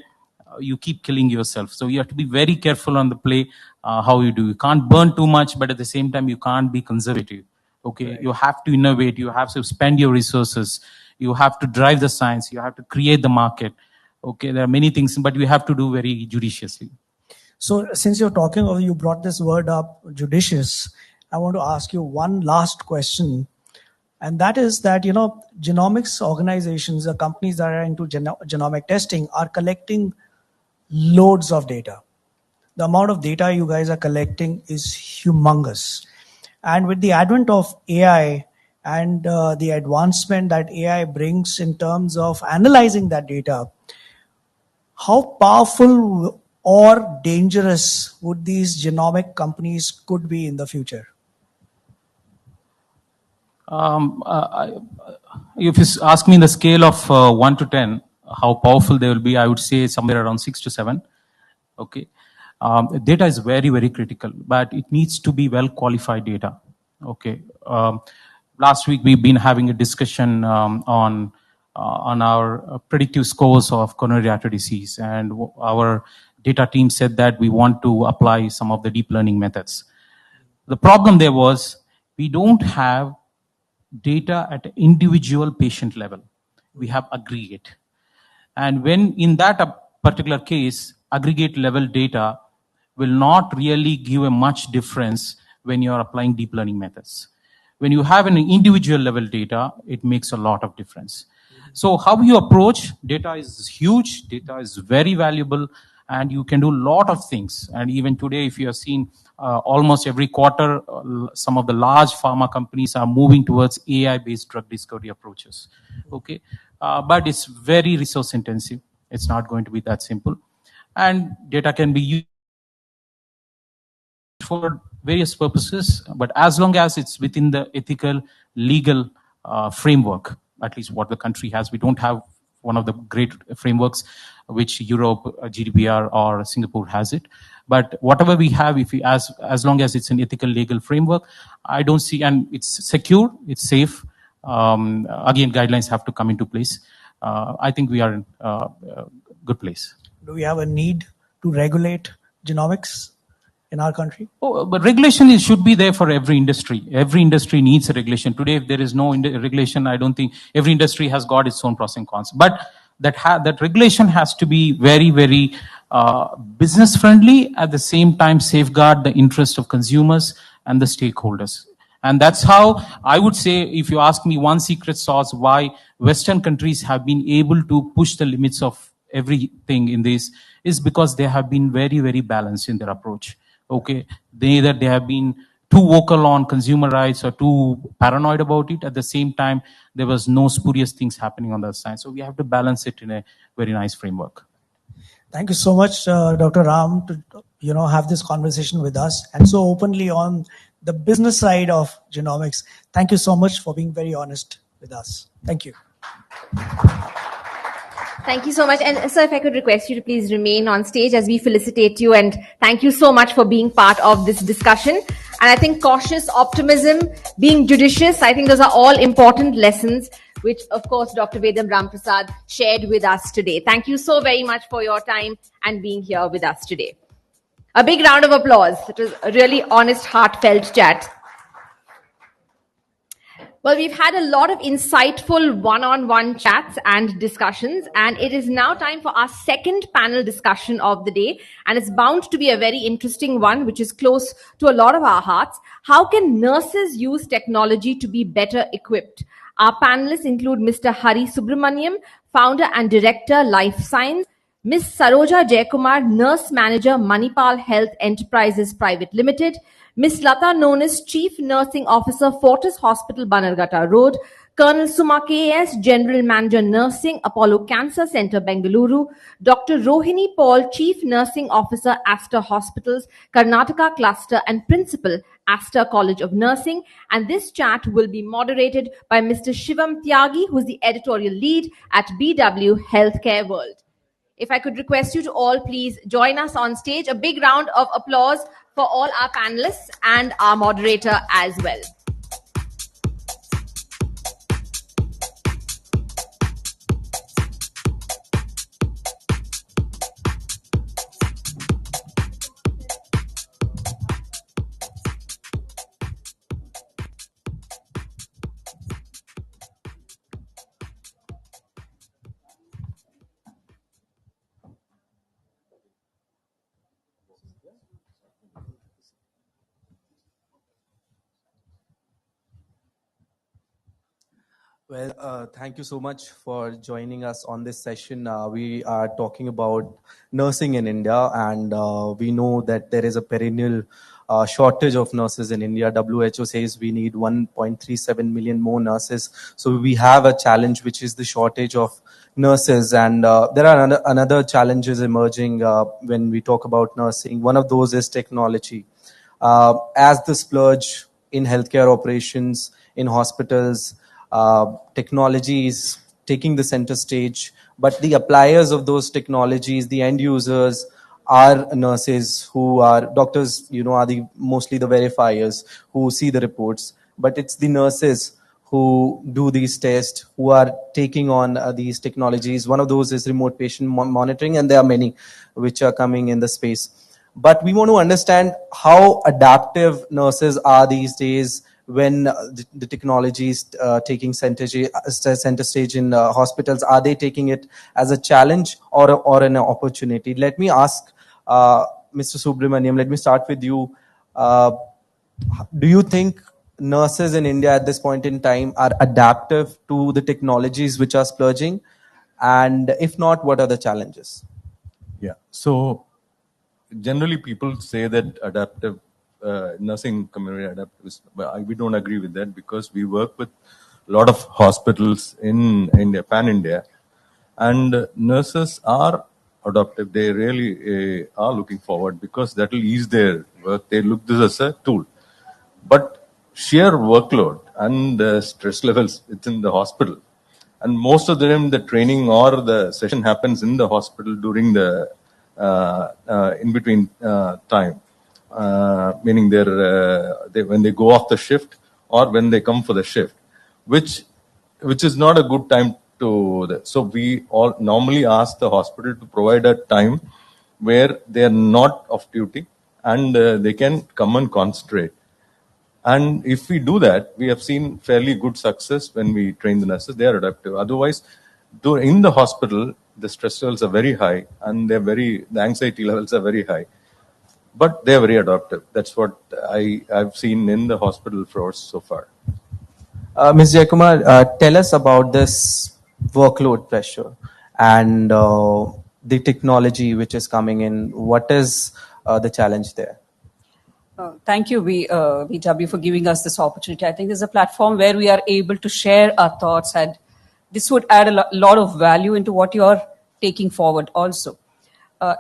you keep killing yourself. So you have to be very careful on the play, how you do. You can't burn too much, but at the same time, you can't be conservative. Okay, right. You have to innovate. You have to spend your resources. You have to drive the science. You have to create the market. Okay, there are many things, but we have to do very judiciously. So since you brought this word up, judicious, I want to ask you one last question. And that is that, genomics organizations, the companies that are into genomic testing are collecting loads of data. The amount of data you guys are collecting is humongous. And with the advent of AI and the advancement that AI brings in terms of analyzing that data, how powerful or dangerous would these genomic companies could be in the future? If you ask me in the scale of 1 to 10, how powerful they will be, I would say somewhere around 6 to 7. Okay. Data is very, very critical, but it needs to be well qualified data. Okay. Last week we've been having a discussion on our predictive scores of coronary artery disease, and our data team said that we want to apply some of the deep learning methods. The problem there was we don't have data at individual patient level. We have aggregate. And when in that particular case, aggregate level data will not really give a much difference when you are applying deep learning methods. When you have an individual level data, it makes a lot of difference. So how you approach data is huge. Data is very valuable, and you can do a lot of things. And even today, if you have seen almost every quarter, some of the large pharma companies are moving towards AI-based drug discovery approaches. Okay, but it's very resource intensive. It's not going to be that simple. And data can be used for various purposes, but as long as it's within the ethical, legal framework, at least what the country has. We don't have one of the great frameworks which Europe, GDPR or Singapore has it. But whatever we have, if we, as long as it's an ethical, legal framework, I don't see, and it's secure, it's safe. Again, guidelines have to come into place. I think we are in a good place. Do we have a need to regulate genomics in our country? Oh, but regulation should be there for every industry. Every industry needs a regulation. Today, if there is no regulation, I don't think every industry has got its own pros and cons. But that regulation has to be very, very business friendly, at the same time safeguard the interest of consumers and the stakeholders. And that's how I would say, if you ask me one secret sauce why Western countries have been able to push the limits of everything in this, is because they have been very, very balanced in their approach. Okay, either they have been too vocal on consumer rights or too paranoid about it. At the same time, there was no spurious things happening on the other side. So we have to balance it in a very nice framework. Thank you so much, Dr. Ram, to have this conversation with us and so openly on the business side of genomics. Thank you so much for being very honest with us. Thank you. Thank you so much. And sir, if I could request you to please remain on stage as we felicitate you, and thank you so much for being part of this discussion. And I think cautious optimism, being judicious, I think those are all important lessons which, of course, Dr. Vedam Ramprasad shared with us today. Thank you so very much for your time and being here with us today. A big round of applause. It was a really honest, heartfelt chat. Well, we've had a lot of insightful one-on-one chats and discussions, and it is now time for our second panel discussion of the day. And it's bound to be a very interesting one, which is close to a lot of our hearts. How can nurses use technology to be better equipped? Our panelists include Mr. Hari Subramaniam, founder and director, Life Science; Ms. Saroja Jayakumar, nurse manager, Manipal Health Enterprises Private Limited; Ms. Lata Nonis, Chief Nursing Officer, Fortis Hospital, Banargata Road; Colonel Suma K.S., General Manager Nursing, Apollo Cancer Center, Bengaluru; Dr. Rohini Paul, Chief Nursing Officer, Aster Hospitals, Karnataka Cluster, and Principal, Aster College of Nursing. And this chat will be moderated by Mr. Shivam Tyagi, who is the editorial lead at BW Healthcare World. If I could request you to all please join us on stage. A big round of applause for all our panelists and our moderator as well. Well, thank you so much for joining us on this session. We are talking about nursing in India, and we know that there is a perennial shortage of nurses in India. WHO says we need 1.37 million more nurses. So we have a challenge, which is the shortage of nurses. And there are another challenges emerging when we talk about nursing. One of those is technology. As the splurge in healthcare operations, in hospitals, technology is taking the center stage, but the appliers of those technologies, the end users, are nurses, who are doctors, are mostly the verifiers who see the reports. But it's the nurses who do these tests, who are taking on these technologies. One of those is remote patient monitoring, and there are many which are coming in the space. But we want to understand how adaptive nurses are these days, when the technology is taking center stage in hospitals. Are they taking it as a challenge or an opportunity? Let me ask Mr. Subramaniam, let me start with you. Do you think nurses in India at this point in time are adaptive to the technologies which are splurging? And if not, what are the challenges? Yeah, so generally people say that adaptive nursing community adaptive, but we don't agree with that, because we work with a lot of hospitals in India, pan-India, and nurses are adaptive, they really are looking forward because that will ease their work. They look this as a tool. But sheer workload and the stress levels within the hospital, and most of them, the training or the session happens in the hospital during the in between time, meaning when they go off the shift or when they come for the shift, which is not a good time to. So we all normally ask the hospital to provide a time where they are not off duty and they can come and concentrate. And if we do that, we have seen fairly good success when we train the nurses. They are adaptive. Otherwise, in the hospital, the stress levels are very high and the anxiety levels are very high. But they are very adaptive. That's what I've seen in the hospital floors so far. Ms. Jayakumar, tell us about this workload pressure and the technology which is coming in. What is the challenge there? Thank you, BW, for giving us this opportunity. I think this is a platform where we are able to share our thoughts, and this would add a lot of value into what you're taking forward also.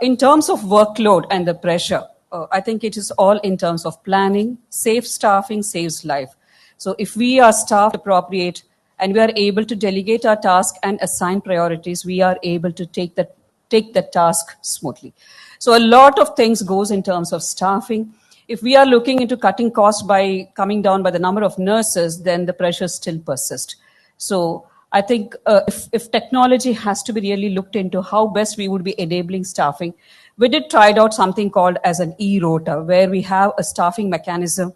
In terms of workload and the pressure, I think it is all in terms of planning. Safe staffing saves life. So if we are staffed appropriate and we are able to delegate our task and assign priorities, we are able to take the task smoothly. So a lot of things goes in terms of staffing. If we are looking into cutting costs by coming down by the number of nurses, then the pressure still persists. So I think if technology has to be really looked into how best we would be enabling staffing, we did try out something called as an e-rota, where we have a staffing mechanism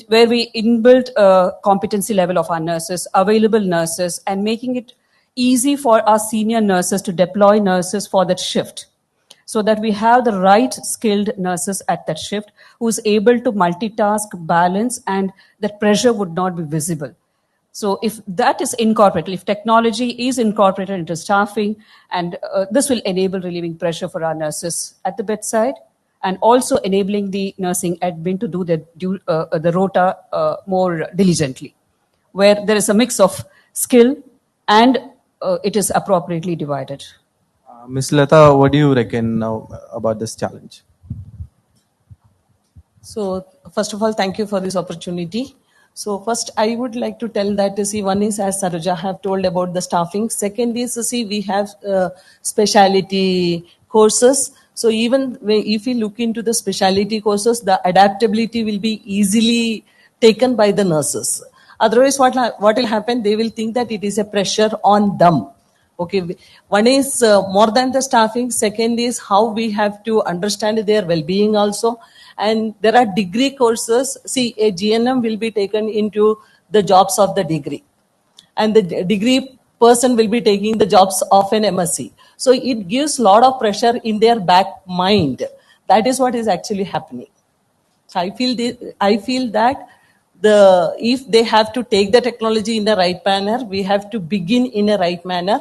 where we inbuilt a competency level of our nurses, available nurses, and making it easy for our senior nurses to deploy nurses for that shift, so that we have the right skilled nurses at that shift who is able to multitask, balance, and that pressure would not be visible. So if that is incorporated, if technology is incorporated into staffing, and this will enable relieving pressure for our nurses at the bedside, and also enabling the nursing admin to do the rota more diligently, where there is a mix of skill and it is appropriately divided. Ms. Lata, what do you reckon now about this challenge? So first of all, thank you for this opportunity. So first, I would like to tell that, one is, as Saroja have told about the staffing. Second is, we have specialty courses. So even if we look into the specialty courses, the adaptability will be easily taken by the nurses. Otherwise, what will happen? They will think that it is a pressure on them. Okay, one is more than the staffing. Second is how we have to understand their well-being also. And there are degree courses. See, a GNM will be taken into the jobs of the degree, and the degree person will be taking the jobs of an MSc. So it gives a lot of pressure in their back mind. That is what is actually happening. So I feel that if they have to take the technology in the right manner, we have to begin in a right manner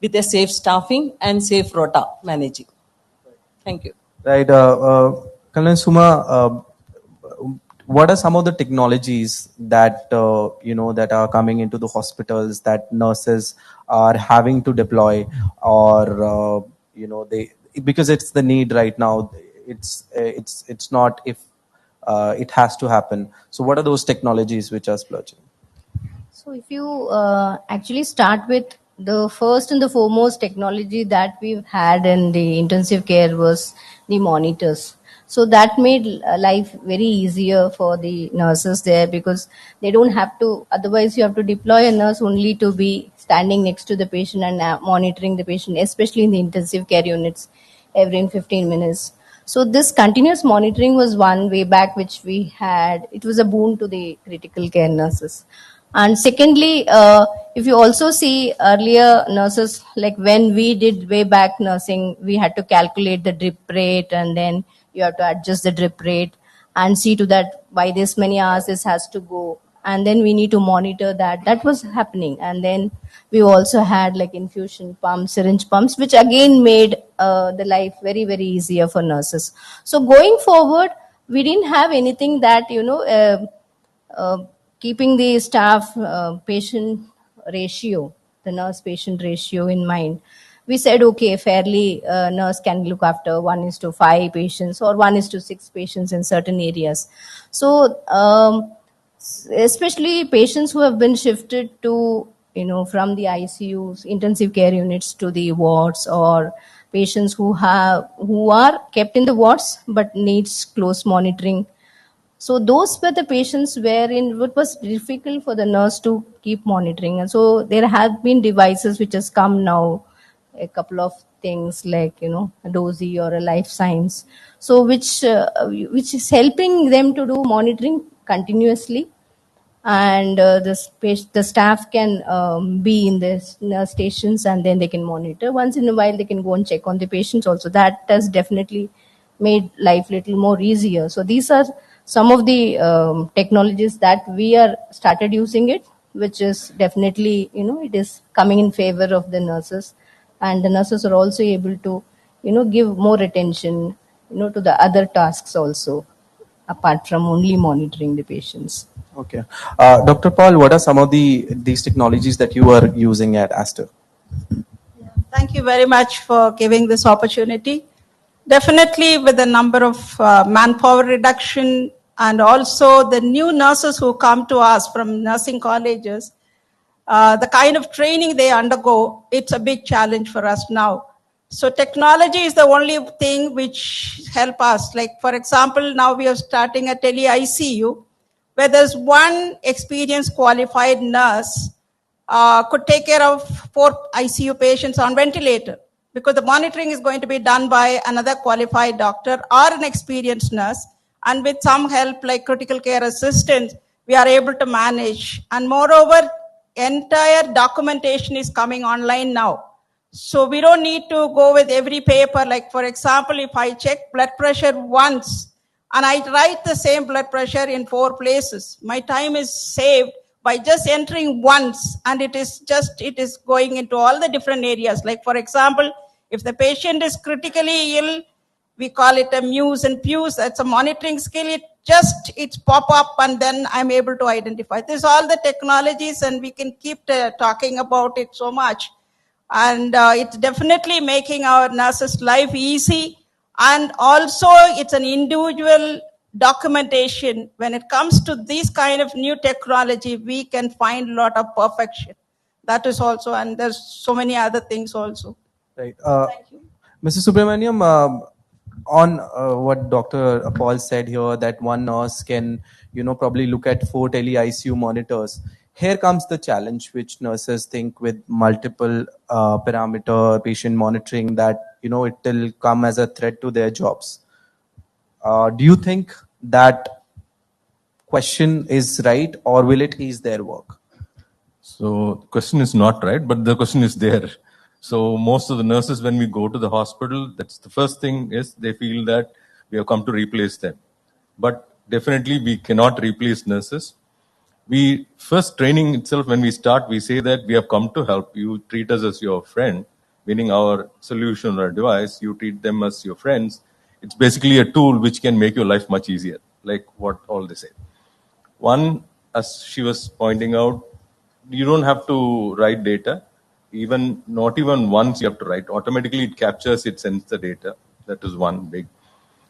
with a safe staffing and safe rota managing. Thank you. Right. Kalyan Suma, what are some of the technologies that that are coming into the hospitals that nurses are having to deploy, or because it's the need right now. It's not if it has to happen. So what are those technologies which are splurging? So if you actually start with the first and the foremost technology that we've had in the intensive care was the monitors. So that made life very easier for the nurses there, because they don't have to, otherwise you have to deploy a nurse only to be standing next to the patient and monitoring the patient, especially in the intensive care units every 15 minutes. So this continuous monitoring was one way back which we had. It was a boon to the critical care nurses. And secondly, if you also see earlier nurses, like when we did way back nursing, we had to calculate the drip rate, and then you have to adjust the drip rate and see to that by this many hours this has to go. And then we need to monitor that. That was happening. And then we also had like infusion pumps, syringe pumps, which again made the life very, very easier for nurses. So going forward, we didn't have anything that, keeping the staff patient ratio, the nurse patient ratio in mind. we said, okay, fairly nurse can look after 1:5 patients or 1:6 patients in certain areas. So especially patients who have been shifted to, from the ICUs, intensive care units to the wards, or patients who are kept in the wards but needs close monitoring. So those were the patients wherein it was difficult for the nurse to keep monitoring. And so there have been devices which has come now, a couple of things like, a dozy or a life science. So which is helping them to do monitoring continuously. And the staff can be in the nurse stations, and then they can monitor. Once in a while, they can go and check on the patients also. That has definitely made life little more easier. So these are some of the technologies that we are started using it, which is definitely, it is coming in favor of the nurses. And the nurses are also able to, give more attention, to the other tasks also, apart from only monitoring the patients. Okay. Dr. Paul, what are some of these technologies that you are using at Aster? Thank you very much for giving this opportunity. Definitely with the number of manpower reduction and also the new nurses who come to us from nursing colleges, the kind of training they undergo, it's a big challenge for us now. So technology is the only thing which help us. Like, for example, now we are starting a tele-ICU, where there's one experienced qualified nurse could take care of 4 ICU patients on ventilator, because the monitoring is going to be done by another qualified doctor or an experienced nurse. And with some help like critical care assistants, we are able to manage. And moreover, entire documentation is coming online now. So we don't need to go with every paper. Like, for example, if I check blood pressure once and I write the same blood pressure in 4 places, my time is saved by just entering once, and it is going into all the different areas. Like, for example, if the patient is critically ill, we call it a muse and fuse. That's a monitoring skill. It's pop up, and then I'm able to identify. There's all the technologies, and we can keep talking about it so much. And it's definitely making our nurses' life easy. And also, it's an individual documentation. When it comes to this kind of new technology, we can find a lot of perfection. That is also, and there's so many other things also. Right. Mrs. Subramaniam, on what Dr. Paul said here, that one nurse can, probably look at 4 tele-ICU monitors. Here comes the challenge, which nurses think with multiple parameter patient monitoring, that, it will come as a threat to their jobs. Do you think that question is right, or will it ease their work? So the question is not right, but the question is there. So most of the nurses, when we go to the hospital, that's the first thing is they feel that we have come to replace them. But definitely we cannot replace nurses. We first training itself, when we start, we say that we have come to help. You treat us as your friend, meaning our solution or device, you treat them as your friends. It's basically a tool which can make your life much easier, like what all they say. One, as she was pointing out, you don't have to write data. Not even once you have to write. Automatically it captures, it sends the data. That is one big.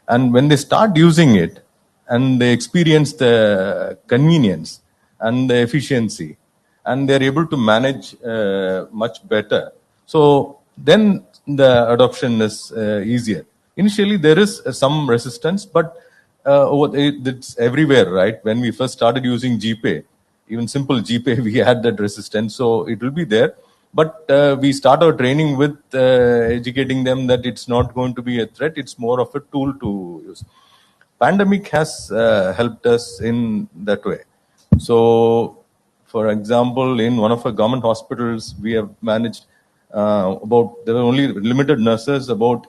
And when they start using it and they experience the convenience and the efficiency, and they're able to manage much better, so then the adoption is easier. Initially there is some resistance, but it's everywhere, right? When we first started using GPay, even simple GPay, we had that resistance, so it will be there. But we start our training with educating them that it's not going to be a threat, it's more of a tool to use. Pandemic has helped us in that way. So, for example, in one of our government hospitals, we have managed there were only limited nurses, about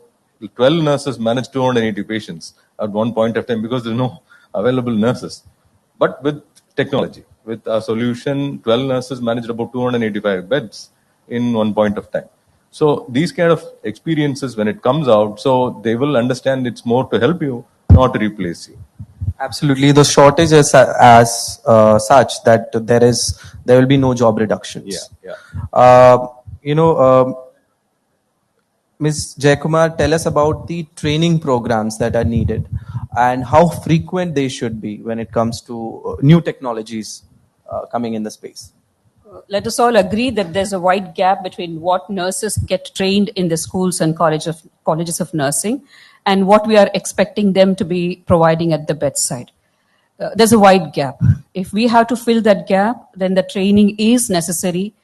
12 nurses managed 280 patients at one point of time, because there are no available nurses. But with technology, with our solution, 12 nurses managed about 285 beds in one point of time. So these kind of experiences, when it comes out, so they will understand it's more to help you, not to replace you. Absolutely. The shortage is as such that there will be no job reductions. Yeah. Ms. Jayakumar, tell us about the training programs that are needed and how frequent they should be when it comes to new technologies coming in the space. Let us all agree that there's a wide gap between what nurses get trained in the schools and colleges of nursing and what we are expecting them to be providing at the bedside. There's a wide gap. If we have to fill that gap, then the training is necessary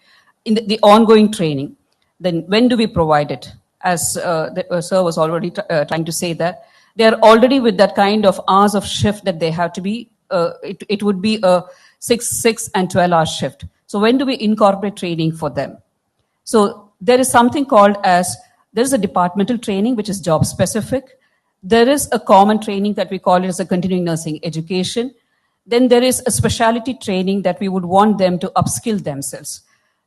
in the ongoing training. Then when do we provide it? As Sir was already trying to say that, they are already with that kind of hours of shift that they have to be, it would be a 6 and 12-hour shift. So when do we incorporate training for them? So there is something called as, there is a departmental training which is job specific. There is a common training that we call it as a continuing nursing education. Then there is a specialty training that we would want them to upskill themselves.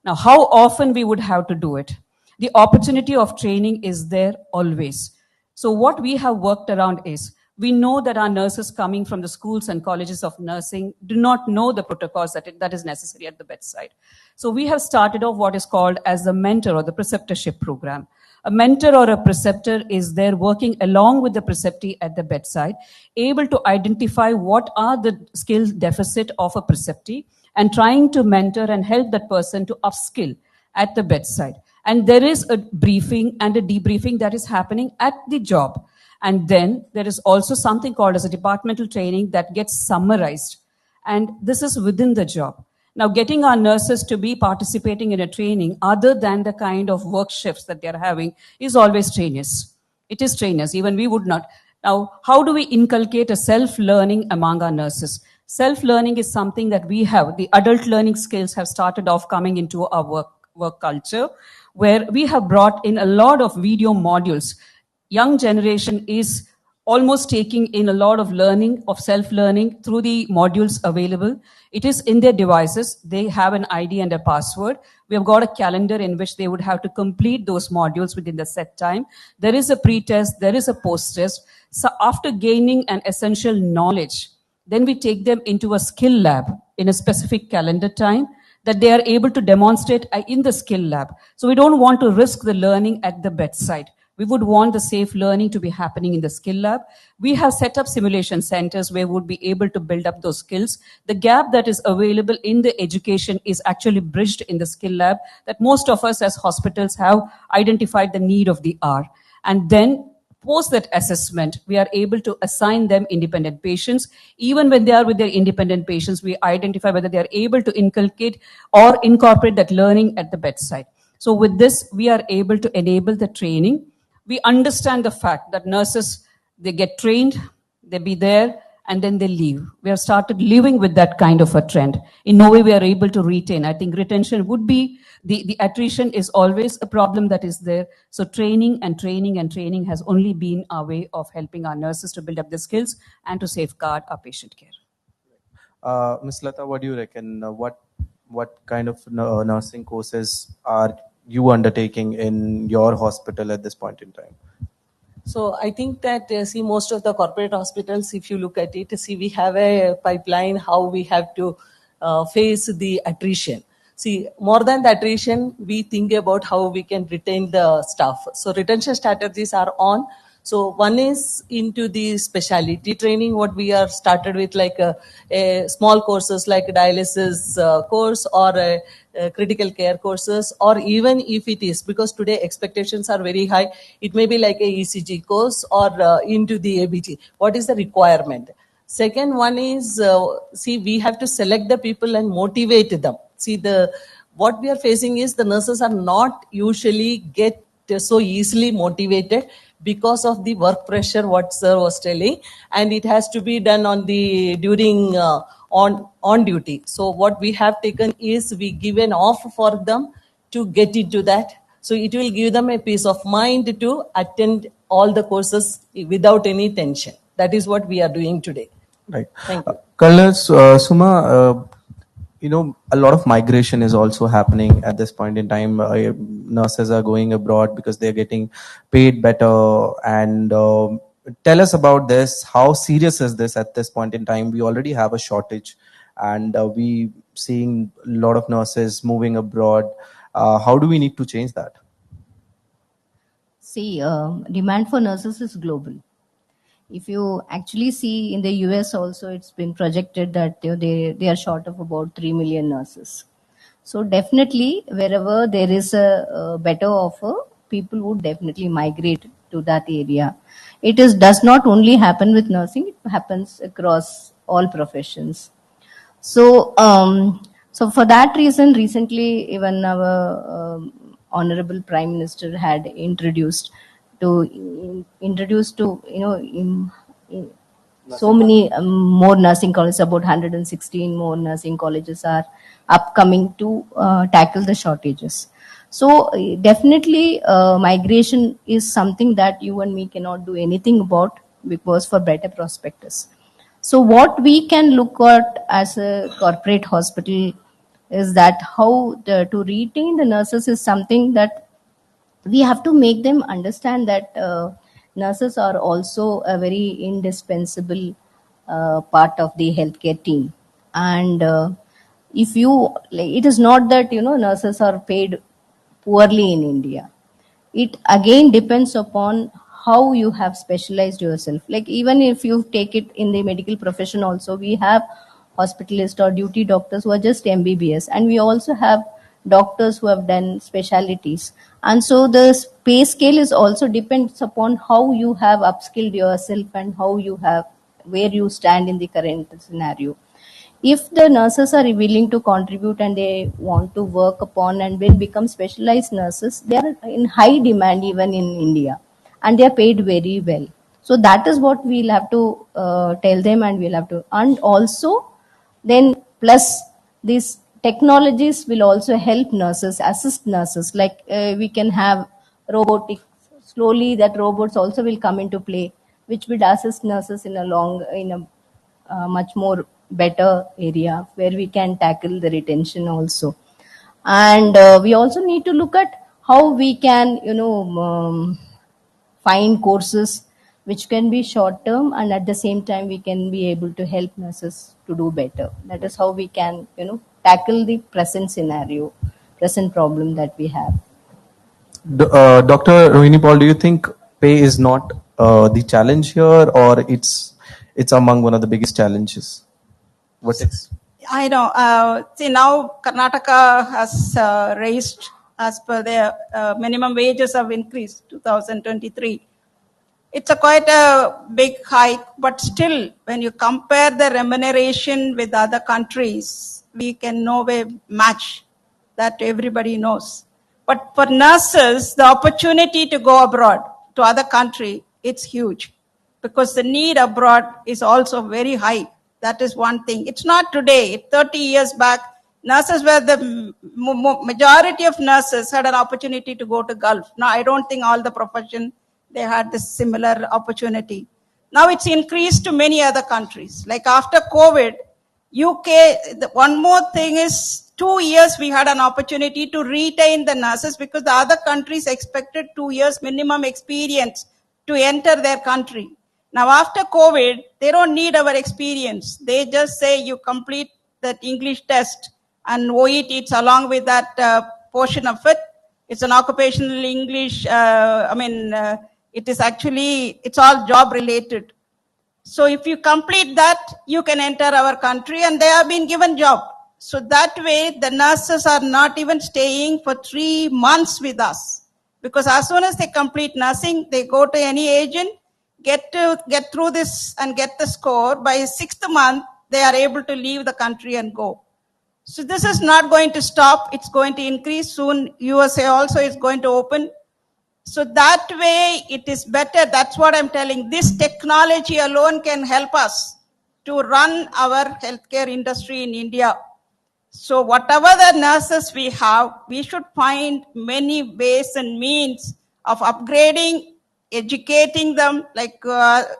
Now, how often we would have to do it? The opportunity of training is there always. So what we have worked around is, we know that our nurses coming from the schools and colleges of nursing do not know the protocols that is necessary at the bedside. So we have started off what is called as the mentor or the preceptorship program. A mentor or a preceptor is there working along with the preceptee at the bedside, able to identify what are the skill deficit of a preceptee and trying to mentor and help that person to upskill at the bedside. And there is a briefing and a debriefing that is happening at the job. And then there is also something called as a departmental training that gets summarized. And this is within the job. Now, getting our nurses to be participating in a training other than the kind of work shifts that they're having is always strenuous. It is strenuous. Even we would not. Now, how do we inculcate a self-learning among our nurses? Self-learning is something that we have. The adult learning skills have started off coming into our work culture, where we have brought in a lot of video modules. Young generation is almost taking in a lot of learning, of self-learning through the modules available. It is in their devices. They have an ID and a password. We have got a calendar in which they would have to complete those modules within the set time. There is a pre-test, there is a post-test. So after gaining an essential knowledge, then we take them into a skill lab in a specific calendar time that they are able to demonstrate in the skill lab. So we don't want to risk the learning at the bedside. We would want the safe learning to be happening in the skill lab. We have set up simulation centers where we would be able to build up those skills. The gap that is available in the education is actually bridged in the skill lab, that most of us as hospitals have identified the need of the hour. And then post that assessment, we are able to assign them independent patients. Even when they are with their independent patients, we identify whether they are able to inculcate or incorporate that learning at the bedside. So with this, we are able to enable the training. We understand the fact that nurses, they get trained, they be there, and then they leave. We have started living with that kind of a trend. In no way we are able to retain. I think retention would be, the attrition is always a problem that is there. So training and training and training has only been our way of helping our nurses to build up the skills and to safeguard our patient care. Ms. Lata, what do you reckon? What kind of nursing courses are you undertaking in your hospital at this point in time? So I think that, see, most of the corporate hospitals, if you look at it, see, we have a pipeline how we have to face the attrition. See, more than the attrition, we think about how we can retain the staff. So retention strategies are on. So one is into the specialty training, what we are started with, like a small courses like dialysis course or critical care courses, or even if it is, because today expectations are very high, it may be like a ECG course or into the ABT. What is the requirement? Second one is, see, we have to select the people and motivate them. See, what we are facing is the nurses are not usually get so easily motivated because of the work pressure, what sir was telling, and it has to be done on the during on duty. So what we have taken is we give an off for them to get into that. So it will give them a peace of mind to attend all the courses without any tension. That is what we are doing today. Right. Thank you. Colonel Suma, a lot of migration is also happening at this point in time. Nurses are going abroad because they're getting paid better. And tell us about this. How serious is this at this point in time? We already have a shortage, and we seeing a lot of nurses moving abroad. How do we need to change that? See, demand for nurses is global. If you actually see in the US also, it's been projected that they are short of about 3 million nurses. So definitely, wherever there is a better offer, people would definitely migrate to that area. It does not only happen with nursing; it happens across all professions. So, so for that reason, recently even our honorable Prime Minister had introduced to so many more nursing colleges, about 116 more nursing colleges are upcoming to tackle the shortages. So definitely migration is something that you and me cannot do anything about, because for better prospectus. So what we can look at as a corporate hospital is that how to retain the nurses is something that we have to make them understand that nurses are also a very indispensable part of the healthcare team. And if you, like, it is not that nurses are paid poorly in India. It again depends upon how you have specialized yourself. Like, even if you take it in the medical profession also, we have hospitalists or duty doctors who are just MBBS, and we also have doctors who have done specialities. And so the pay scale is also depends upon how you have upskilled yourself and how you have, where you stand in the current scenario. If the nurses are willing to contribute and they want to work upon and will become specialized nurses, they are in high demand even in India, and they are paid very well. So that is what we'll have to tell them, and we'll have to, and also then plus these technologies will also help nurses, assist nurses. Like we can have robotics. Slowly, that robots also will come into play, which will assist nurses in a much more better area where we can tackle the retention also. And we also need to look at how we can find courses which can be short term, and at the same time we can be able to help nurses to do better. That is how we can tackle the present scenario, present problem that we have. Dr. Rohini Paul, do you think pay is not the challenge here, or it's among one of the biggest challenges? What is? I know. See, now Karnataka has raised, as per their minimum wages have increased 2023. It's quite a big hike, but still, when you compare the remuneration with other countries, we can no way match. That everybody knows. But for nurses, the opportunity to go abroad to other country, it's huge, because the need abroad is also very high. That is one thing. It's not today. 30 years back, nurses were the majority of nurses had an opportunity to go to Gulf. Now, I don't think all the profession, they had this similar opportunity. Now it's increased to many other countries. Like after COVID, UK, one more thing is 2 years we had an opportunity to retain the nurses, because the other countries expected 2 years minimum experience to enter their country. Now after COVID, they don't need our experience. They just say you complete that English test and OET, it's along with that portion of it. It's an occupational English, it is actually, it's all job related. So if you complete that, you can enter our country, and they have been given job. So that way, the nurses are not even staying for 3 months with us, because as soon as they complete nursing, they go to any agent, get through this and get the score. By 6th month, they are able to leave the country and go. So this is not going to stop. It's going to increase soon. USA also is going to open. So that way it is better. That's what I'm telling. This technology alone can help us to run our healthcare industry in India. So whatever the nurses we have, we should find many ways and means of upgrading, educating them, like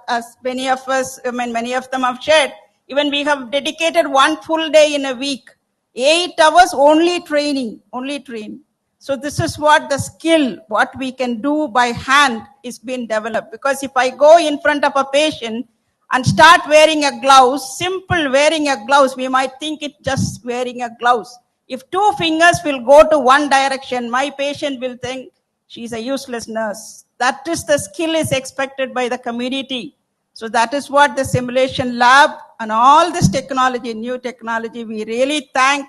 as many of us, many of them have shared. Even we have dedicated 1 full day in a week, 8 hours only training. So this is what the skill, what we can do by hand is being developed. Because if I go in front of a patient and start wearing a blouse, simple wearing a blouse, we might think it's just wearing a blouse. If 2 fingers will go to one direction, my patient will think she's a useless nurse. That is the skill is expected by the community. So that is what the simulation lab and all this technology, new technology, we really thank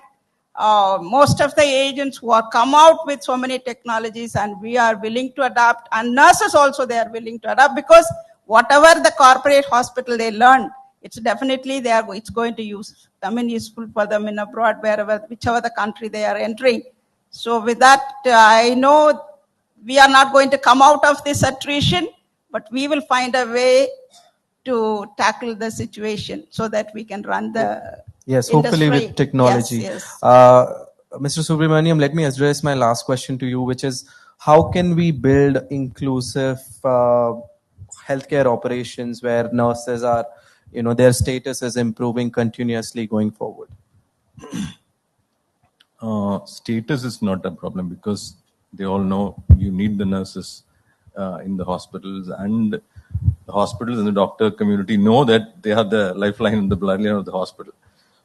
most of the agents who are come out with so many technologies, and we are willing to adapt, and nurses also, they are willing to adapt, because whatever the corporate hospital they learn, it's definitely it's going to useful for them in abroad, whichever the country they are entering. So with that, I know we are not going to come out of this attrition, but we will find a way to tackle the situation so that we can run the Yes, industry. hopefully with technology. Yes. Mr. Subramaniam, let me address my last question to you, which is how can we build inclusive healthcare operations where nurses are, their status is improving continuously going forward? Status is not a problem because they all know you need the nurses in the hospitals, and the hospitals and the doctor community know that they are the lifeline and the bloodline of the hospital.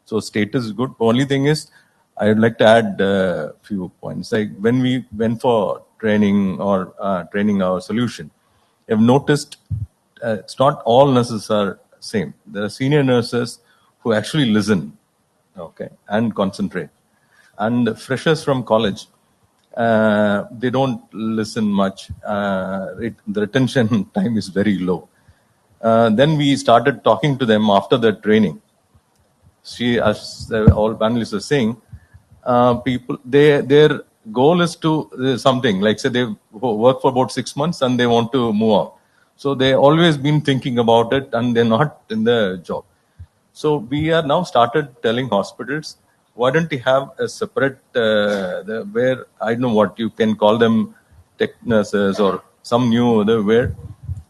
So status is good. Only thing is, I would like to add a few points. Like when we went for training or training our solution, I've noticed it's not all nurses are same. There are senior nurses who actually listen, okay, and concentrate. And freshers from college, they don't listen much. The retention time is very low. Then we started talking to them after the training. As all panelists are saying, people, their goal is to something like, say they work for about 6 months and they want to move on. So they always been thinking about it and they're not in the job. So we are now started telling hospitals, why don't you have a separate, where, I don't know what you can call them, tech nurses or some new other, where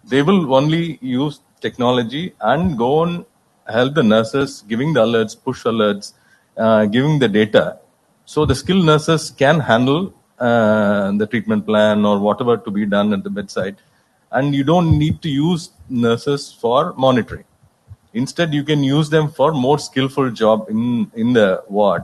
they will only use technology and go and help the nurses, giving the alerts, push alerts, giving the data. So the skilled nurses can handle the treatment plan or whatever to be done at the bedside. And you don't need to use nurses for monitoring. Instead, you can use them for more skillful job in the ward.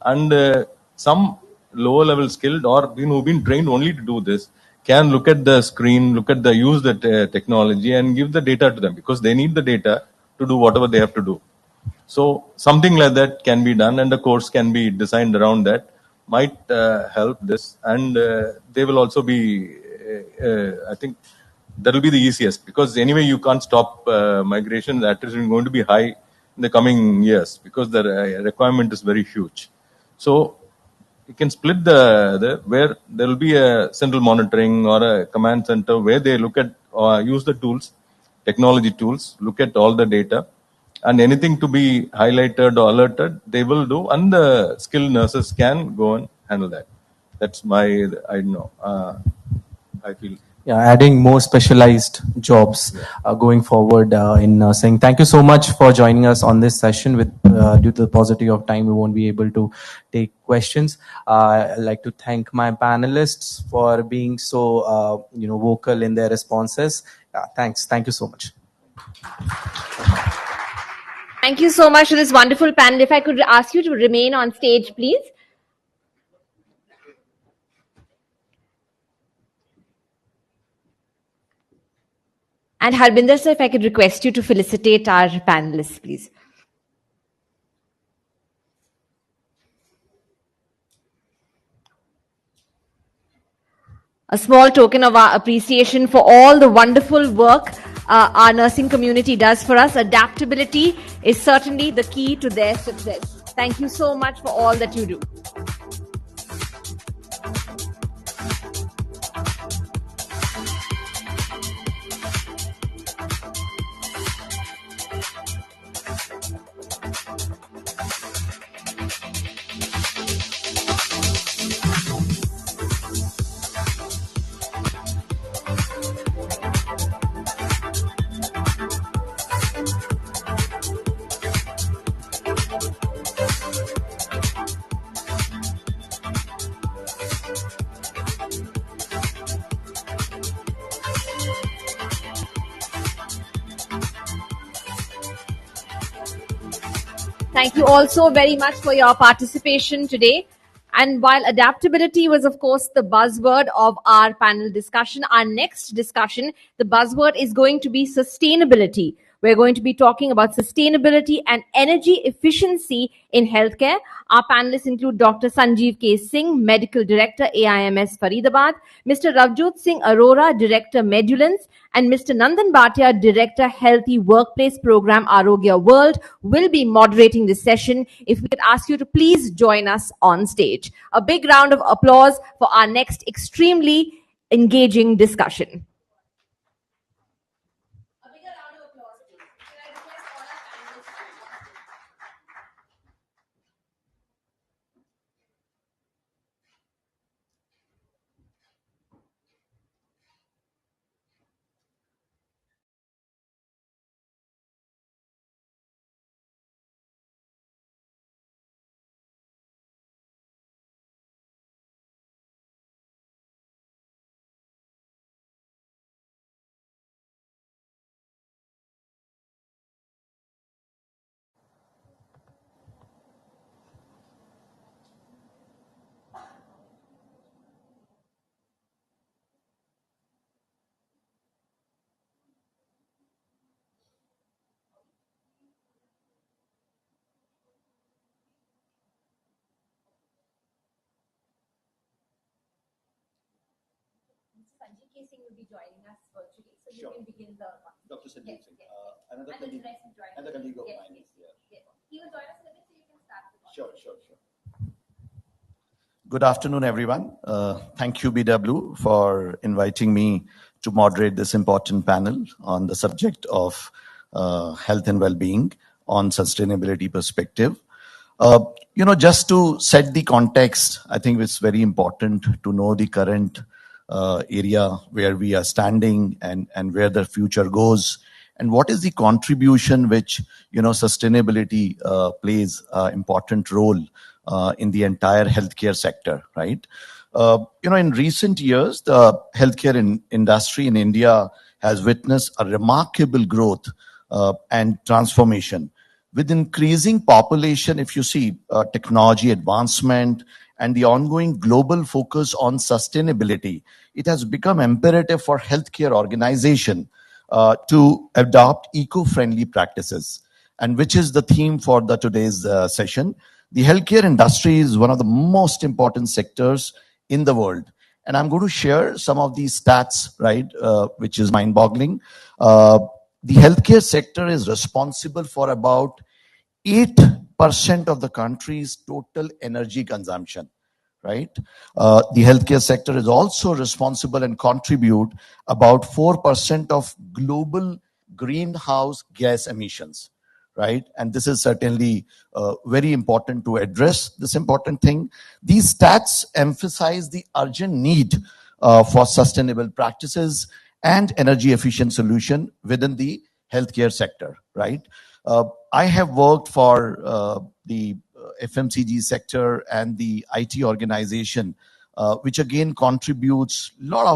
And some lower level skilled or who've been trained only to do this can look at the screen, use the technology and give the data to them because they need the data to do whatever they have to do. So something like that can be done and the course can be designed around that, might help this. And they will also be, I think, that will be the easiest because anyway you can't stop migration. That is going to be high in the coming years because the requirement is very huge. So you can split where there will be a central monitoring or a command center where they look at use the tools, technology tools, look at all the data, and anything to be highlighted or alerted, they will do, and the skilled nurses can go and handle that. That's my, I know, I feel. Yeah, adding more specialized jobs going forward in nursing. Thank you so much for joining us on this session. With due to the paucity of time, we won't be able to take questions. I'd like to thank my panelists for being so vocal in their responses. Thanks. Thank you so much. Thank you so much for this wonderful panel. If I could ask you to remain on stage, please. And Harbinder sir, if I could request you to felicitate our panelists, please. A small token of our appreciation for all the wonderful work our nursing community does for us. Adaptability is certainly the key to their success. Thank you so much for all that you do. Thank you all so very much for your participation today. And while adaptability was, of course, the buzzword of our panel discussion, our next discussion, the buzzword is going to be sustainability. We're going to be talking about sustainability and energy efficiency in healthcare. Our panelists include Dr. Sanjeev K. Singh, Medical Director, AIMS Faridabad, Mr. Ravjot Singh Arora, Director, Medulance, and Mr. Nandan Bhatia, Director, Healthy Workplace Program, Arogya World, will be moderating this session. If we could ask you to please join us on stage. A big round of applause for our next extremely engaging discussion. Sanjeev K. Singh will be joining us virtually, so you can begin the Dr. Sanjeev Singh, another and colleague, the join another colleague of yes, mine yes, is here. yes. He will join us in a bit, so you can start the Sure. Good afternoon, everyone. Thank you, BW, for inviting me to moderate this important panel on the subject of health and well-being on sustainability perspective. Just to set the context, I think it's very important to know the current area where we are standing and where the future goes, and what is the contribution which sustainability plays an important role in the entire healthcare sector, right? In recent years, the healthcare industry in India has witnessed a remarkable growth and transformation. With increasing population, if you see technology advancement and the ongoing global focus on sustainability, it has become imperative for healthcare organization to adopt eco-friendly practices, and which is the theme for today's session. The healthcare industry is one of the most important sectors in the world. And I'm going to share some of these stats, right, which is mind-boggling. The healthcare sector is responsible for about 8% of the country's total energy consumption, right? The healthcare sector is also responsible and contribute about 4% of global greenhouse gas emissions, right? And this is certainly very important to address this important thing. These stats emphasize the urgent need for sustainable practices and energy efficient solution within the healthcare sector, right? I have worked for the FMCG sector and the IT organization, which again contributes a lot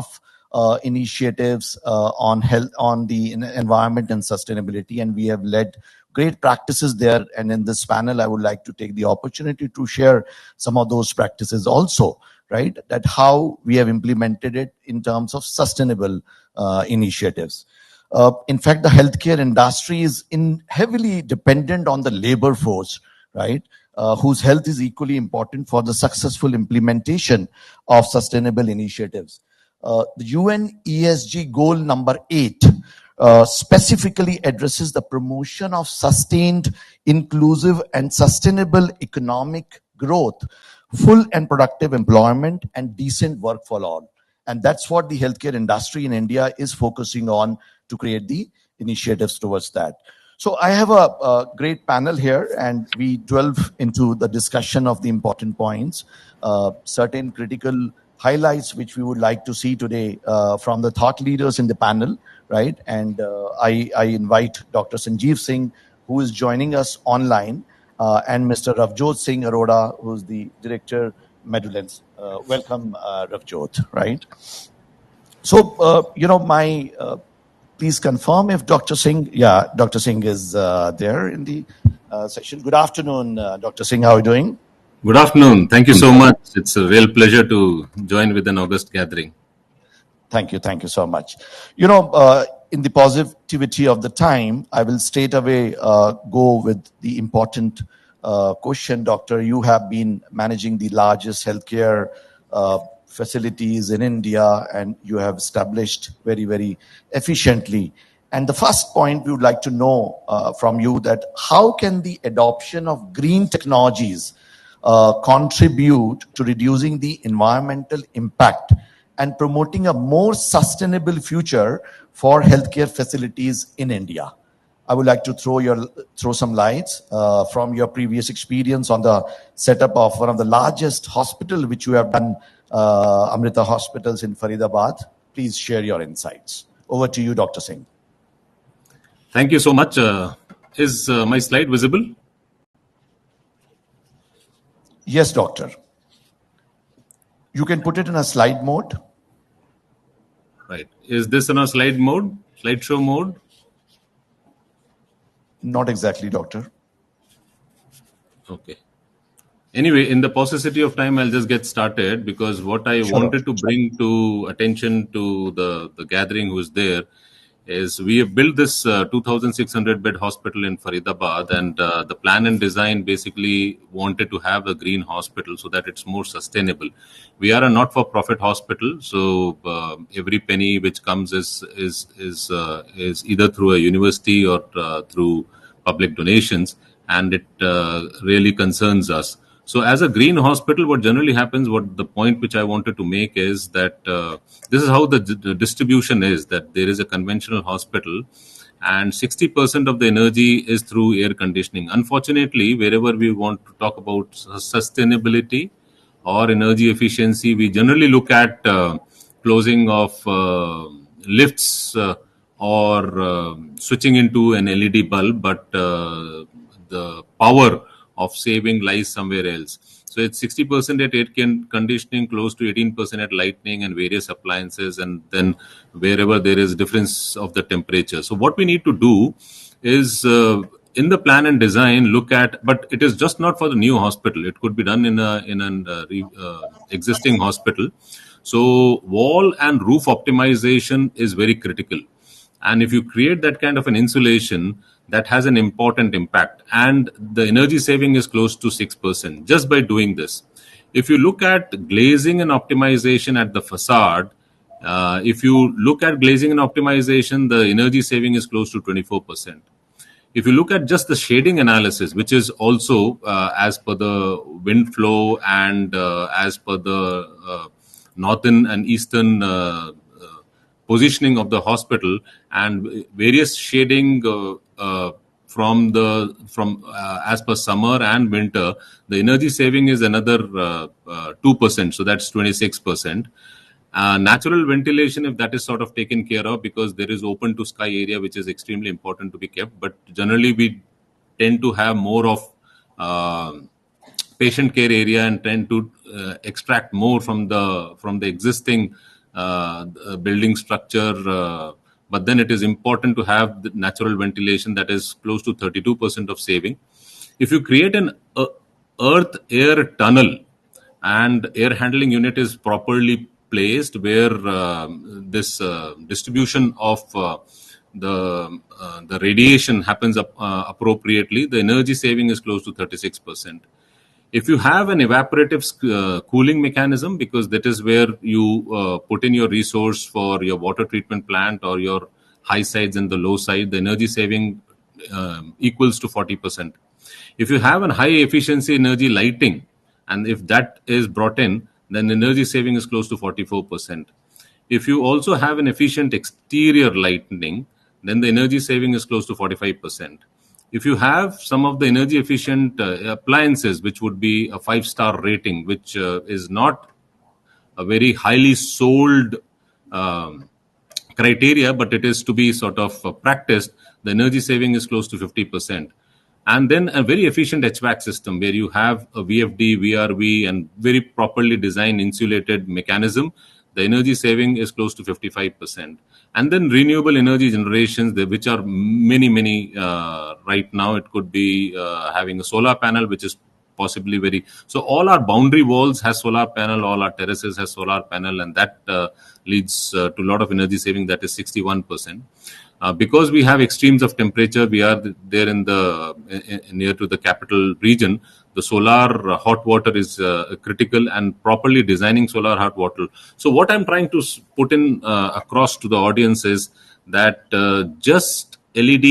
of initiatives on health, on the environment and sustainability, and we have led great practices there. And in this panel, I would like to take the opportunity to share some of those practices also, right? That how we have implemented it in terms of sustainable initiatives. In fact, the healthcare industry is heavily dependent on the labor force, right? Whose health is equally important for the successful implementation of sustainable initiatives. The UN ESG goal number 8 specifically addresses the promotion of sustained, inclusive, and sustainable economic growth, full and productive employment, and decent work for all. And that's what the healthcare industry in India is focusing on to create the initiatives towards that. So I have a great panel here, and we delve into the discussion of the important points, certain critical highlights which we would like to see today from the thought leaders in the panel, right? And I invite Dr. Sanjeev Singh, who is joining us online, and Mr. Ravjot Singh Arora, who's the Director, Medulance. Welcome, Ravjot, right? So, please confirm if Dr. Singh, Dr. Singh is there in the session. Good afternoon, Dr. Singh, how are you doing? Good afternoon. Thank you so much. It's a real pleasure to join with an August gathering. Thank you. Thank you so much. In the positivity of the time, I will straight away go with the important question. Doctor, you have been managing the largest healthcare facilities in India, and you have established very, very efficiently. And the first point we would like to know from you that how can the adoption of green technologies contribute to reducing the environmental impact and promoting a more sustainable future for healthcare facilities in India? I would like to throw some lights from your previous experience on the setup of one of the largest hospital which you have done, Amrita Hospitals in Faridabad. Please share your insights. Over to you, Dr. Singh. Thank you so much. Is my slide visible? Yes, doctor. You can put it in a slide mode. Right. Is this in a slide mode? Slideshow mode? Not exactly, doctor. Okay. Anyway, in the paucity of time, I'll just get started because what I wanted to bring to attention to the gathering who is there is we have built this 2,600 bed hospital in Faridabad, and the plan and design basically wanted to have a green hospital so that it's more sustainable. We are a not-for-profit hospital, so every penny which comes is either through a university or through public donations, and it really concerns us. So as a green hospital, what generally happens, what the point which I wanted to make is that this is how the distribution is, that there is a conventional hospital and 60% of the energy is through air conditioning. Unfortunately, wherever we want to talk about sustainability or energy efficiency, we generally look at closing of lifts or switching into an LED bulb, but the power of saving lies somewhere else. So it's 60% at air conditioning, close to 18% at lighting and various appliances, and then wherever there is difference of the temperature. So what we need to do is in the plan and design look at, but it is just not for the new hospital. It could be done in an existing hospital. So wall and roof optimization is very critical. And if you create that kind of an insulation, that has an important impact. And the energy saving is close to 6% just by doing this. If you look at glazing and optimization at the facade, if you look at glazing and optimization, the energy saving is close to 24%. If you look at just the shading analysis, which is also as per the wind flow and as per the northern and eastern positioning of the hospital and various shading from as per summer and winter, the energy saving is another 2%, so that's 26%. Natural ventilation, if that is sort of taken care of, because there is open to sky area which is extremely important to be kept, but generally we tend to have more of patient care area and tend to extract more from the existing building structure, but then it is important to have the natural ventilation that is close to 32% of saving. If you create an earth air tunnel and air handling unit is properly placed where this distribution of the radiation happens appropriately, the energy saving is close to 36%. If you have an evaporative cooling mechanism, because that is where you put in your resource for your water treatment plant or your high sides and the low side, the energy saving equals to 40%. If you have a high efficiency energy lighting, and if that is brought in, then energy saving is close to 44%. If you also have an efficient exterior lighting, then the energy saving is close to 45%. If you have some of the energy efficient appliances, which would be a 5-star rating, which is not a very highly sold criteria, but it is to be sort of practiced, the energy saving is close to 50%. And then a very efficient HVAC system where you have a VFD, VRV, and very properly designed insulated mechanism, the energy saving is close to 55%. And then renewable energy generations, which are many right now. It could be having a solar panel, which is possibly very. So all our boundary walls has solar panel, all our terraces has solar panel, and that leads to a lot of energy saving. That is 61%. Because we have extremes of temperature, we are there in the near to the capital region. The solar hot water is critical, and properly designing solar hot water. So what I'm trying to put in across to the audience is that just LED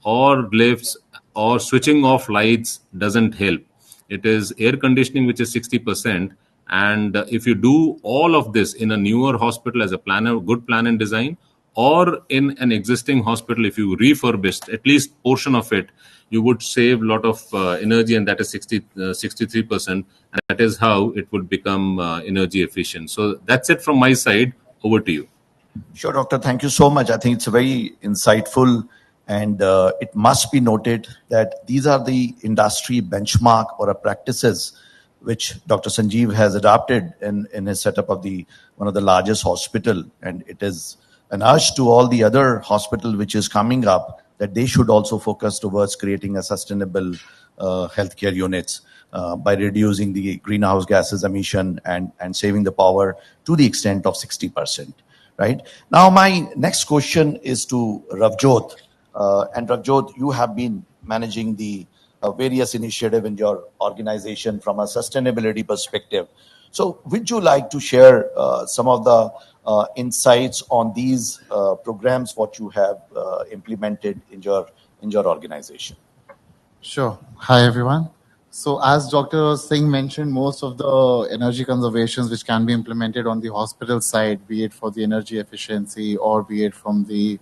or lifts or switching off lights doesn't help. It is air conditioning, which is 60%. And if you do all of this in a newer hospital as a planner, good plan and design, or in an existing hospital, if you refurbished at least portion of it, you would save a lot of energy, and that is 63%. And that is how it would become energy efficient. So that's it from my side. Over to you. Sure, Doctor. Thank you so much. I think it's very insightful, and it must be noted that these are the industry benchmark or practices which Dr. Sanjeev has adopted in his setup of one of the largest hospital, and it is an urge to all the other hospital which is coming up that they should also focus towards creating a sustainable healthcare units by reducing the greenhouse gases emission and saving the power to the extent of 60%. Right now, my next question is to Ravjot, and Ravjot, you have been managing the various initiatives in your organization from a sustainability perspective. So would you like to share some of the insights on these programs, what you have implemented in your organization? Sure. Hi, everyone. So as Dr. Singh mentioned, most of the energy conservations which can be implemented on the hospital side, be it for the energy efficiency or be it from the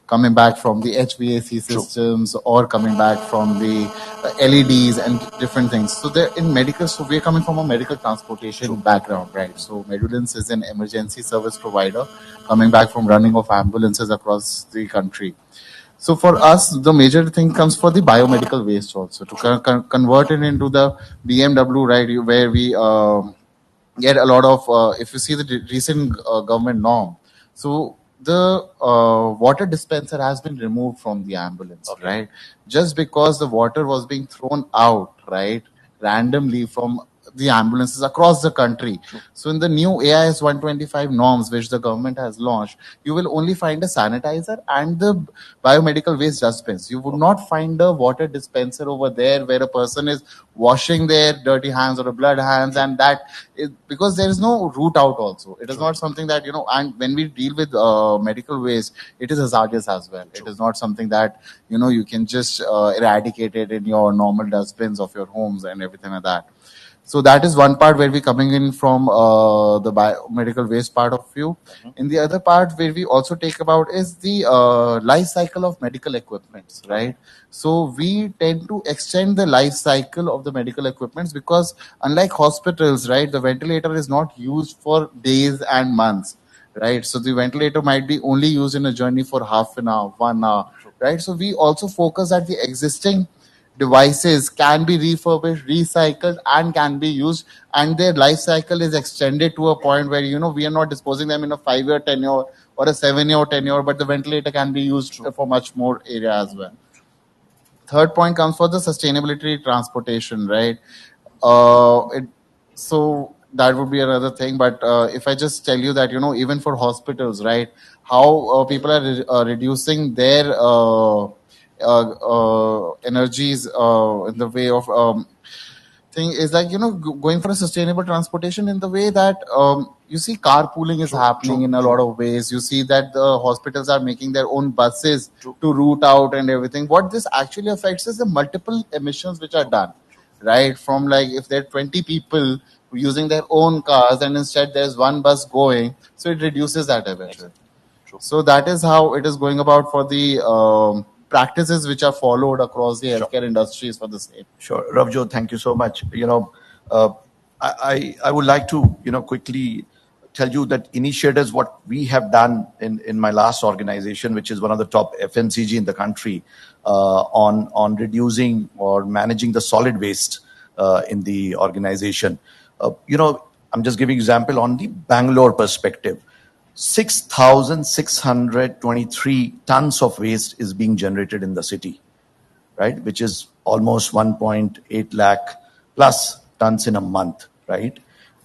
coming back from the HVAC systems or coming back from the LEDs and different things. So they're in medical, so we're coming from a medical transportation background, right? So Medulance is an emergency service provider coming back from running of ambulances across the country. So for us, the major thing comes for the biomedical waste also, to convert it into the BMW, right, where we get a lot of, if you see the recent government norm, so the water dispenser has been removed from the ambulance, right? Just because the water was being thrown out, right, randomly from the ambulances across the country. So in the new AIS 125 norms, which the government has launched, you will only find a sanitizer and the biomedical waste dispenser. You would not find a water dispenser over there where a person is washing their dirty hands or a blood hands, and that is because there is no route out also. It is not something that, you know, and when we deal with medical waste, it is hazardous as well. It is not something that, you know, you can just eradicate it in your normal dustbins of your homes and everything like that. So that is one part where we're coming in from the biomedical waste part of view. In the other part where we also take about is the life cycle of medical equipments, right? So we tend to extend the life cycle of the medical equipments because unlike hospitals, right, the ventilator is not used for days and months, right? So the ventilator might be only used in a journey for half an hour, 1 hour, right? So we also focus at the existing devices can be refurbished, recycled, and can be used, and their life cycle is extended to a point where, you know, we are not disposing them in a 5-year tenure or a 7-year tenure, but the ventilator can be used for much more area as well. Third point comes for the sustainability transportation, right? So that would be another thing. But if I just tell you that, you know, even for hospitals, right, how people are reducing their energies in the way of thing is like, you know, going for a sustainable transportation in the way that you see carpooling is happening in a lot of ways. You see that the hospitals are making their own buses to route out and everything. What this actually affects is the multiple emissions which are done, right? From like if there are 20 people using their own cars and instead there's one bus going, so it reduces that emission. So that is how it is going about for the practices which are followed across the healthcare industries for the same. Sure. Ravjot, thank you so much. You know, I would like to, you know, quickly tell you that initiatives, what we have done in my last organization, which is one of the top FMCG in the country, on reducing or managing the solid waste in the organization. You know, I'm just giving example on the Bangalore perspective. 6,623 tons of waste is being generated in the city, right? Which is almost 1.8 lakh plus tons in a month, right?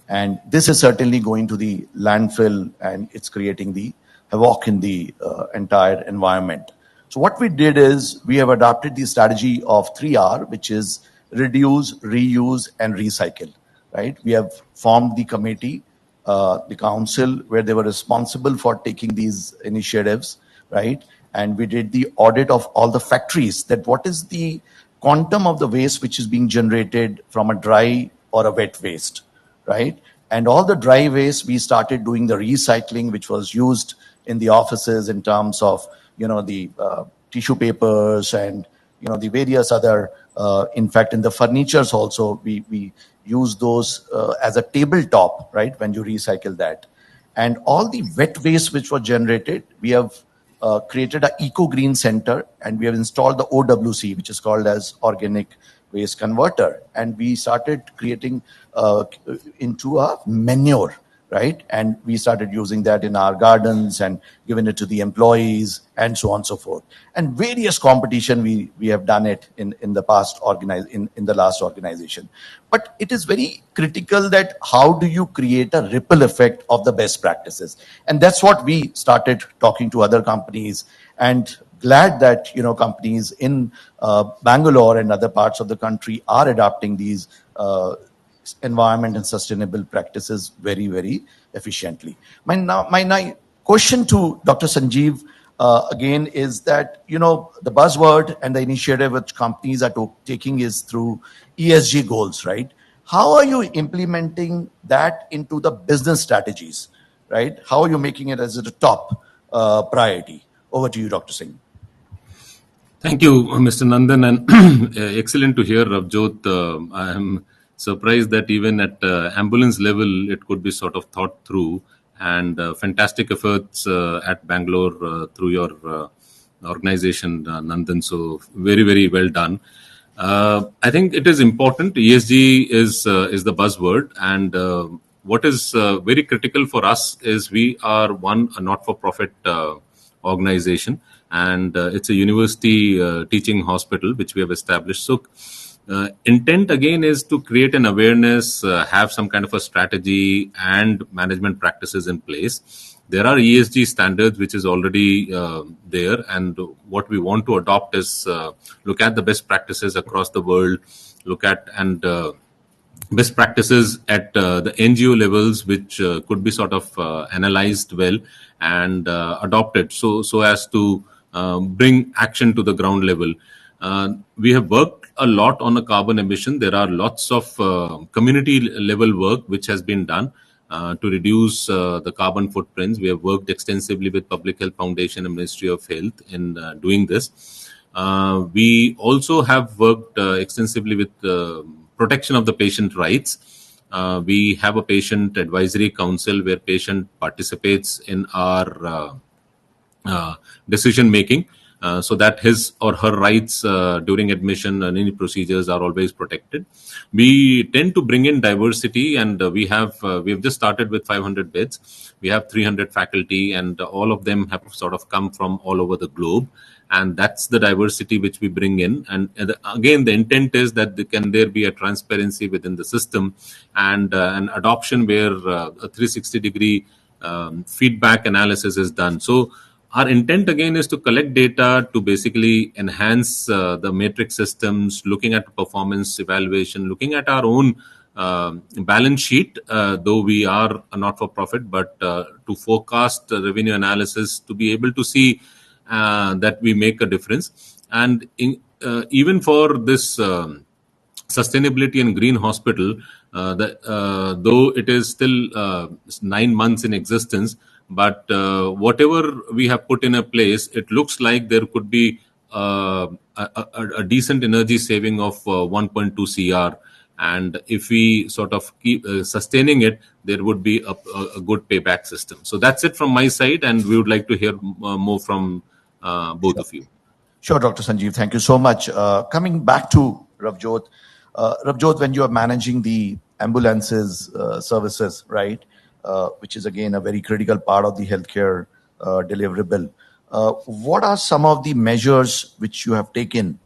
And this is certainly going to the landfill, and it's creating the havoc in the entire environment. So what we did is we have adopted the strategy of 3R, which is reduce, reuse, and recycle, right? We have formed the committee, the council, where they were responsible for taking these initiatives, right? And we did the audit of all the factories, that what is the quantum of the waste which is being generated from a dry or a wet waste, right? And all the dry waste, we started doing the recycling, which was used in the offices in terms of, the tissue papers and, the various other, in fact, in the furnitures also, we use those as a tabletop, right, when you recycle that. And all the wet waste which was generated, we have created an eco-green center, and we have installed the OWC, which is called as organic waste converter. And we started creating into a manure, right? And we started using that in our gardens and giving it to the employees and so on and so forth. And various competition, we have done it in the past in the last organization. But it is very critical that how do you create a ripple effect of the best practices? And that's what we started talking to other companies, and glad that, companies in Bangalore and other parts of the country are adopting these environment and sustainable practices very, very efficiently. My question to Dr. Sanjeev again is that, the buzzword and the initiative which companies are taking is through ESG goals, right? How are you implementing that into the business strategies, right? How are you making it as a top priority? Over to you, Dr. Singh. Thank you, Mr. Nandan, and excellent to hear, Ravjot. I am surprised that even at ambulance level, it could be sort of thought through, and fantastic efforts at Bangalore through your organization, Nandan. So very, very well done. I think it is important. ESG is the buzzword, and what is very critical for us is we are a not-for-profit organization, and it's a university teaching hospital which we have established. So intent again is to create an awareness, have some kind of a strategy and management practices in place. There are ESG standards which is already there, and what we want to adopt is look at the best practices across the world, look at and best practices at the NGO levels, which could be sort of analyzed well and adopted so as to bring action to the ground level. We have worked a lot on a carbon emission. There are lots of community level work which has been done to reduce the carbon footprints. We have worked extensively with Public Health Foundation and Ministry of Health in doing this. We also have worked extensively with protection of the patient rights. We have a patient advisory council where patient participates in our decision making, so that his or her rights during admission and any procedures are always protected. We tend to bring in diversity, and we have just started with 500 beds. We have 300 faculty, and all of them have sort of come from all over the globe. And that's the diversity which we bring in. And again, the intent is that there be a transparency within the system and an adoption where a 360-degree feedback analysis is done. So our intent again is to collect data to basically enhance the matrix systems, looking at performance evaluation, looking at our own balance sheet, though we are a not-for-profit, but to forecast revenue analysis to be able to see that we make a difference. And even for this sustainability and green hospital, though it is still 9 months in existence, but whatever we have put in a place, it looks like there could be a decent energy saving of 1.2 CR. And if we sort of keep sustaining it, there would be a good payback system. So that's it from my side, and we would like to hear more from both of you. Sure, Dr. Sanjeev, thank you so much. Coming back to Ravjot. Ravjot, when you are managing the ambulances which is again a very critical part of the healthcare deliverable, what are some of the measures which you have taken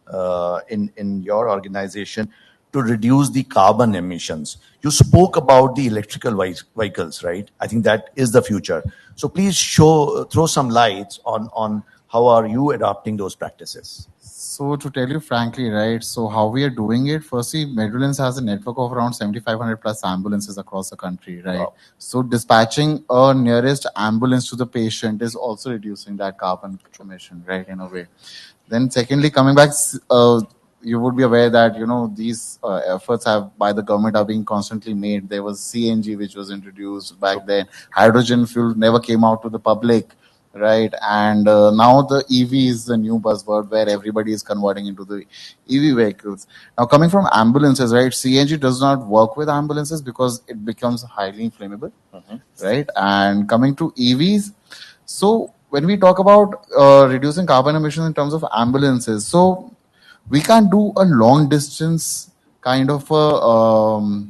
in your organization to reduce the carbon emissions? You spoke about the electrical vehicles, right? I think that is the future. So please throw some lights on how are you adopting those practices? So to tell you frankly, right, so how we are doing it, firstly, Meadowlands has a network of around 7,500 plus ambulances across the country, right? Wow. So dispatching a nearest ambulance to the patient is also reducing that carbon emission, right, in a way. Then secondly, coming back, you would be aware that, these efforts by the government are being constantly made. There was CNG, which was introduced back then. Hydrogen fuel never came out to the public. Right, and now the EV is the new buzzword where everybody is converting into the EV vehicles. Now, coming from ambulances, right, CNG does not work with ambulances because it becomes highly inflammable, right? And coming to EVs, so when we talk about reducing carbon emissions in terms of ambulances, so we can't do a long distance kind of a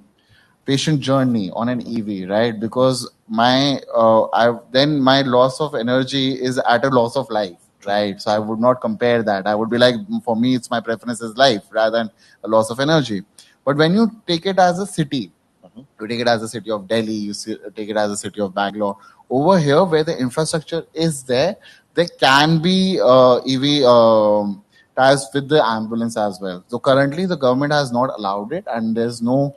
patient journey on an EV, right? Because my loss of energy is at a loss of life, right? So I would not compare that. I would be like, for me, it's my preference is life rather than a loss of energy. But when you take it as a city, you take it as a city of Delhi, take it as a city of Bangalore. Over here, where the infrastructure is there can be EV ties with the ambulance as well. So currently, the government has not allowed it, and there's no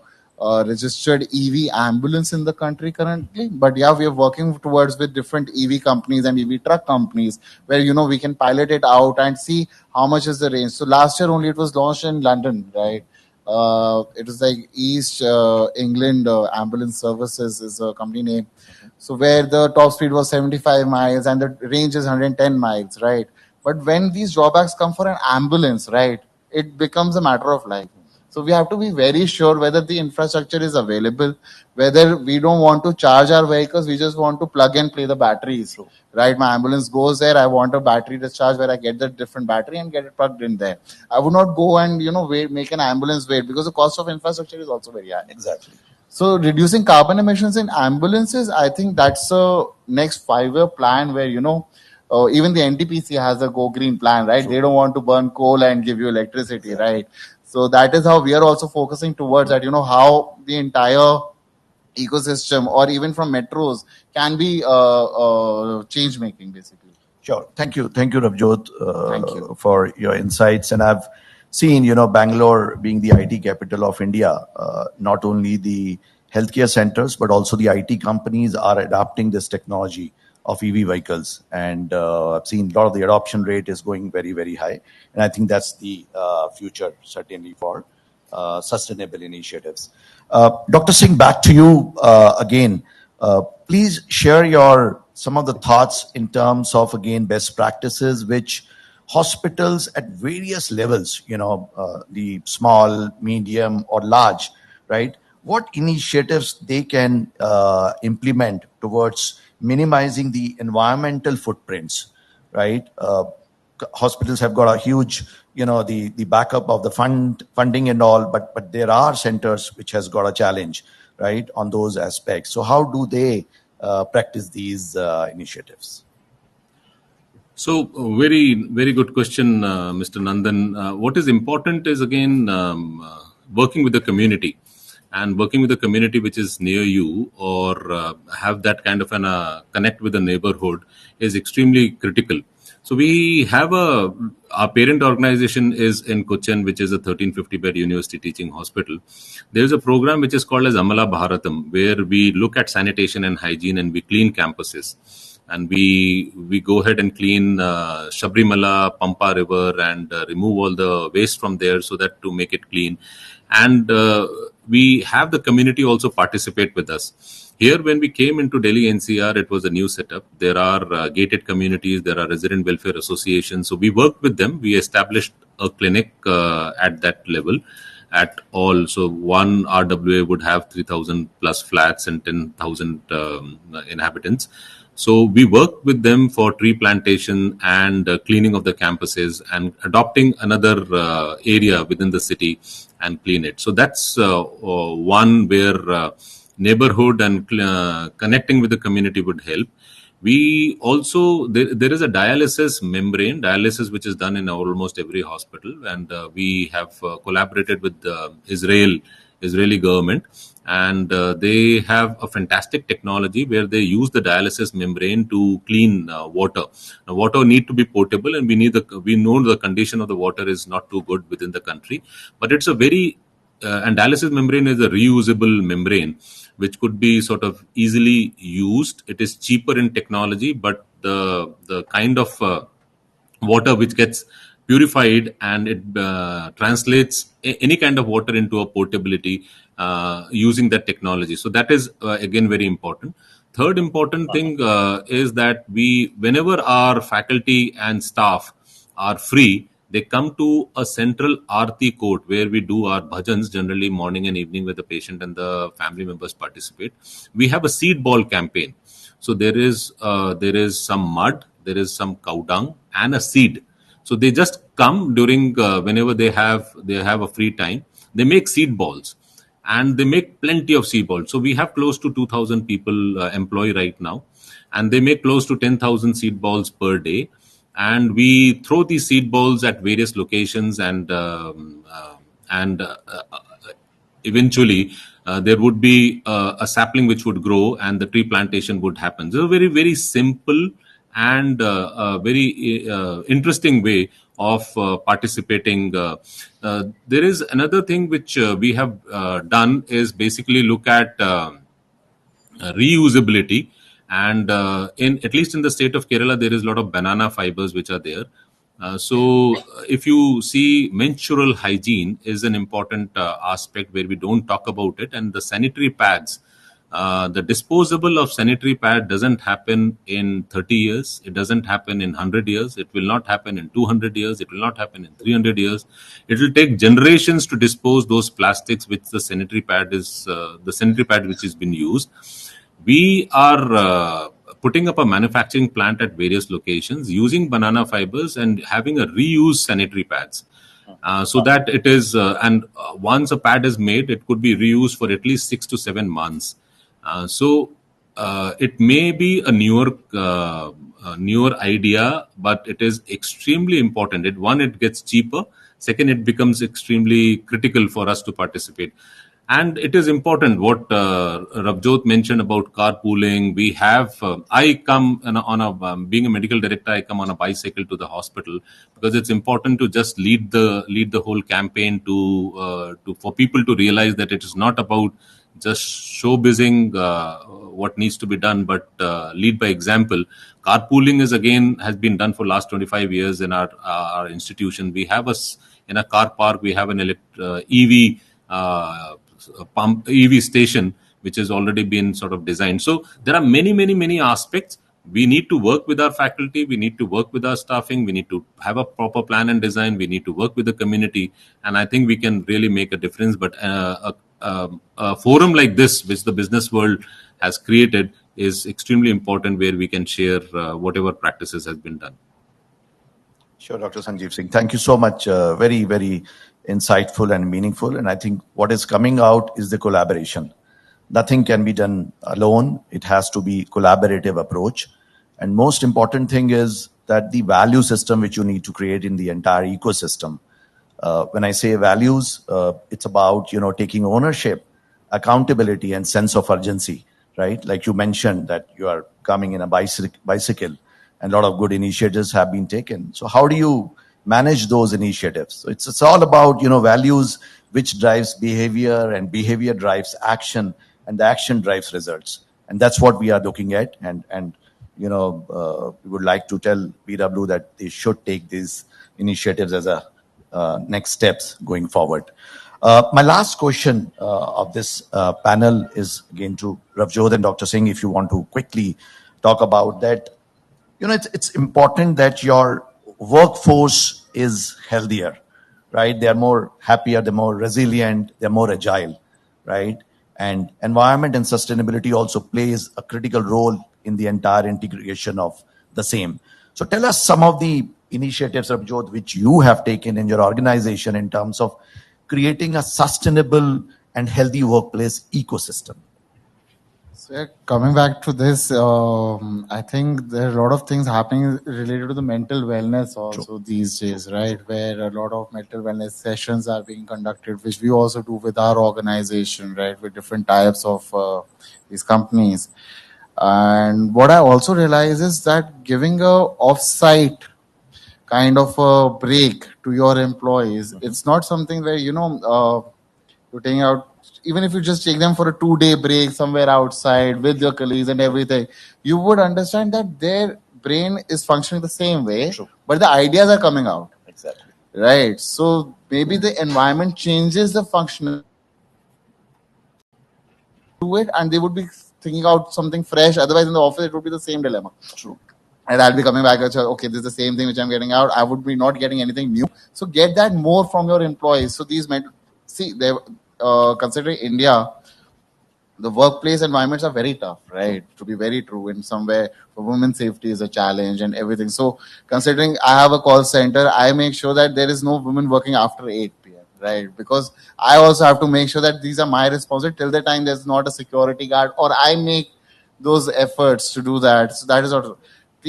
registered EV ambulance in the country currently. But yeah, we are working towards with different EV companies and EV truck companies where, we can pilot it out and see how much is the range. So last year only it was launched in London, right? It was like East England Ambulance Services is a company name. So where the top speed was 75 miles and the range is 110 miles, right? But when these drawbacks come for an ambulance, right, it becomes a matter of life. So we have to be very sure whether the infrastructure is available, whether we don't want to charge our vehicles, we just want to plug and play the batteries, right? My ambulance goes there, I want a battery discharge where I get the different battery and get it plugged in there. I would not go and, make an ambulance wait because the cost of infrastructure is also very high. Exactly. So reducing carbon emissions in ambulances, I think that's a next 5-year plan where, even the NTPC has a Go Green plan, right? They don't want to burn coal and give you electricity, right? So that is how we are also focusing towards that, how the entire ecosystem or even from metros can be change making, basically. Sure. Thank you, Ravjot, for your insights. And I've seen, Bangalore being the IT capital of India, not only the healthcare centers, but also the IT companies are adopting this technology of EV vehicles. And I've seen a lot of the adoption rate is going very, very high. And I think that's the future, certainly, for sustainable initiatives. Dr. Singh, back to you again. Please share some of the thoughts in terms of, again, best practices, which hospitals at various levels, the small, medium, or large, right? What initiatives they can implement towards minimizing the environmental footprints, right? Hospitals have got a huge, the backup of the funding and all, but there are centers which has got a challenge, right, on those aspects. So how do they practice these initiatives? So, very, very good question, Mr. Nandan. What is important is, again, working with the community. And working with the community which is near you or have that kind of an connect with the neighborhood is extremely critical. So we have our parent organization is in Cochin, which is a 1350-bed university teaching hospital. There is a program which is called as Amala Bharatam, where we look at sanitation and hygiene and we clean campuses. And we go ahead and clean Sabrimala, Pampa River and remove all the waste from there so that to make it clean. And we have the community also participate with us. Here, when we came into Delhi NCR, it was a new setup. There are gated communities, there are resident welfare associations. So we worked with them. We established a clinic at that level at all. So one RWA would have 3,000 plus flats and 10,000 inhabitants. So we work with them for tree plantation and cleaning of the campuses and adopting another area within the city and clean it. So that's one where neighborhood and connecting with the community would help. We also, there is a dialysis membrane, dialysis which is done in almost every hospital, and we have collaborated with the Israeli government, and they have a fantastic technology where they use the dialysis membrane to clean water. Now, water need to be potable, and we know the condition of the water is not too good within the country, but it's a very and dialysis membrane is a reusable membrane which could be sort of easily used. It is cheaper in technology, but the kind of water which gets purified and it translates any kind of water into a portability using that technology. So that is again very important. Third important thing is that whenever our faculty and staff are free, they come to a central Aarti court where we do our bhajans generally morning and evening, where the patient and the family members participate. We have a seed ball campaign. So there is some mud, there is some cow dung and a seed. So they just come during whenever they have a free time. They make seed balls, and they make plenty of seed balls. So we have close to 2,000 people employed right now, and they make close to 10,000 seed balls per day. And we throw these seed balls at various locations, and eventually there would be a sapling which would grow and the tree plantation would happen. So a very, very simple and a very interesting way of participating. There is another thing which we have done is basically look at reusability. And in at least in the state of Kerala, there is a lot of banana fibers which are there. So if you see, menstrual hygiene is an important aspect where we don't talk about it. And the sanitary pads, the disposable of sanitary pad doesn't happen in 30 years. It doesn't happen in 100 years. It will not happen in 200 years. It will not happen in 300 years. It will take generations to dispose those plastics which the sanitary pad which has been used. We are putting up a manufacturing plant at various locations using banana fibers and having a reuse sanitary pads. So that it is, once a pad is made, it could be reused for at least 6 to 7 months. So it may be a newer idea, but it is extremely important. It gets cheaper. Second, it becomes extremely critical for us to participate. And it is important what Ravjot mentioned about carpooling. We have, I come being a medical director, I come on a bicycle to the hospital because it's important to just lead the whole campaign for people to realize that it is not about just showbizzing what needs to be done, but lead by example. Carpooling has been done for last 25 years in our institution. We have in a car park, we have an EV EV station which has already been sort of designed. So there are many aspects. We need to work with our faculty, we need to work with our staffing, we need to have a proper plan and design, we need to work with the community, and I think we can really make a difference. But a forum like this, which the business world has created, is extremely important, where we can share whatever practices has been done. Sure, Dr. Sanjeev Singh. Thank you so much. Very, very insightful and meaningful. And I think what is coming out is the collaboration. Nothing can be done alone. It has to be collaborative approach. And most important thing is that the value system which you need to create in the entire ecosystem. When I say values, it's about, taking ownership, accountability, and sense of urgency, right? Like you mentioned that you are coming in a bicycle, and a lot of good initiatives have been taken. So how do you manage those initiatives? So it's all about, values which drives behavior, and behavior drives action, and the action drives results. And that's what we are looking at. And we would like to tell BW that they should take these initiatives as a next steps going forward. My last question of this panel is again to Ravjot and Dr. Singh, if you want to quickly talk about that. It's important that your workforce is healthier, right? They're more happier, they're more resilient, they're more agile, right? And environment and sustainability also plays a critical role in the entire integration of the same. So tell us some of the initiatives, Ravjot, which you have taken in your organization in terms of creating a sustainable and healthy workplace ecosystem. So yeah, coming back to this, I think there are a lot of things happening related to the mental wellness also these days, right? Where a lot of mental wellness sessions are being conducted, which we also do with our organization, right? With different types of these companies. And what I also realize is that giving a off-site kind of a break to your employees, it's not something where, you're taking out, even if you just take them for a 2-day break somewhere outside with your colleagues and everything, you would understand that their brain is functioning the same way, but the ideas are coming out. Exactly. Right. So maybe the environment changes the function to it, and they would be thinking out something fresh. Otherwise, in the office, it would be the same dilemma. True. And I'll be coming back and say, okay, this is the same thing which I'm getting out. I would be not getting anything new. So get that more from your employees. So these men, see, they considering India, the workplace environments are very tough, right? To be very true, in somewhere for women's safety is a challenge and everything. So considering I have a call center, I make sure that there is no women working after 8 p.m. Right? Because I also have to make sure that these are my responsibility till the time there's not a security guard, or I make those efforts to do that. So that is also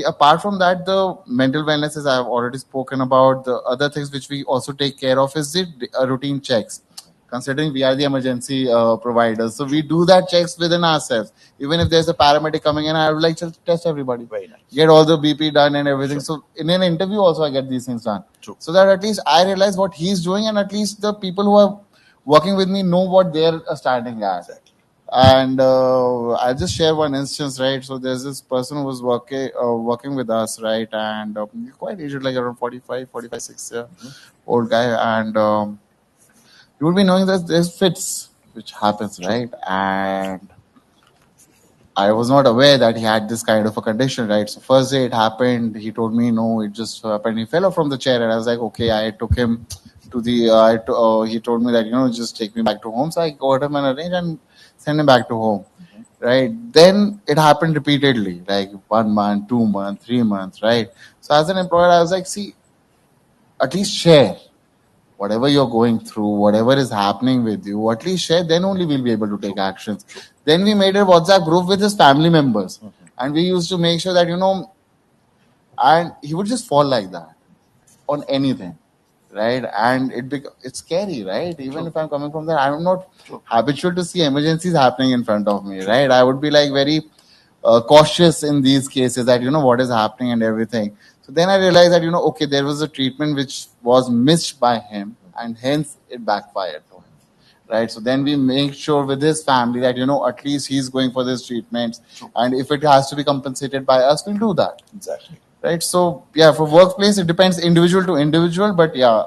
apart from that, the mental wellness is I've already spoken about. The other things which we also take care of is the routine checks. Considering we are the emergency providers, so we do that checks within ourselves. Even if there's a paramedic coming in, I would like to test everybody. Very nice. Get all the BP done and everything. So in an interview also I get these things done. True. So that at least I realize what he's doing, and at least the people who are working with me know what they're standing at. Exactly. And I'll just share one instance, right? So there's this person who was working with us, right? And quite aged, like around 45, 6 year old guy. And you will be knowing that there's fits which happens, right? And I was not aware that he had this kind of a condition, right? So first day it happened, he told me, no, it just happened. He fell off from the chair, and I was like, okay. I took him to the, he told me that, just take me back to home. So I got him an arrange and send him back to home, right? Then it happened repeatedly, like 1 month, 2 months, 3 months, right? So as an employer, I was like, see, at least share. Whatever you're going through, whatever is happening with you, at least share, then only we'll be able to take actions. Then we made a WhatsApp group with his family members. And we used to make sure that, and he would just fall like that on anything, right? And it's scary, right? Even if I'm coming from there, I'm not habitual to see emergencies happening in front of me, right? I would be like very cautious in these cases that, what is happening and everything. So then I realized that, okay, there was a treatment which was missed by him, and hence it backfired to him, right? So then we make sure with his family that, at least he's going for this treatment. And if it has to be compensated by us, we'll do that. Exactly. Right? So, yeah, for workplace, it depends individual to individual, but yeah.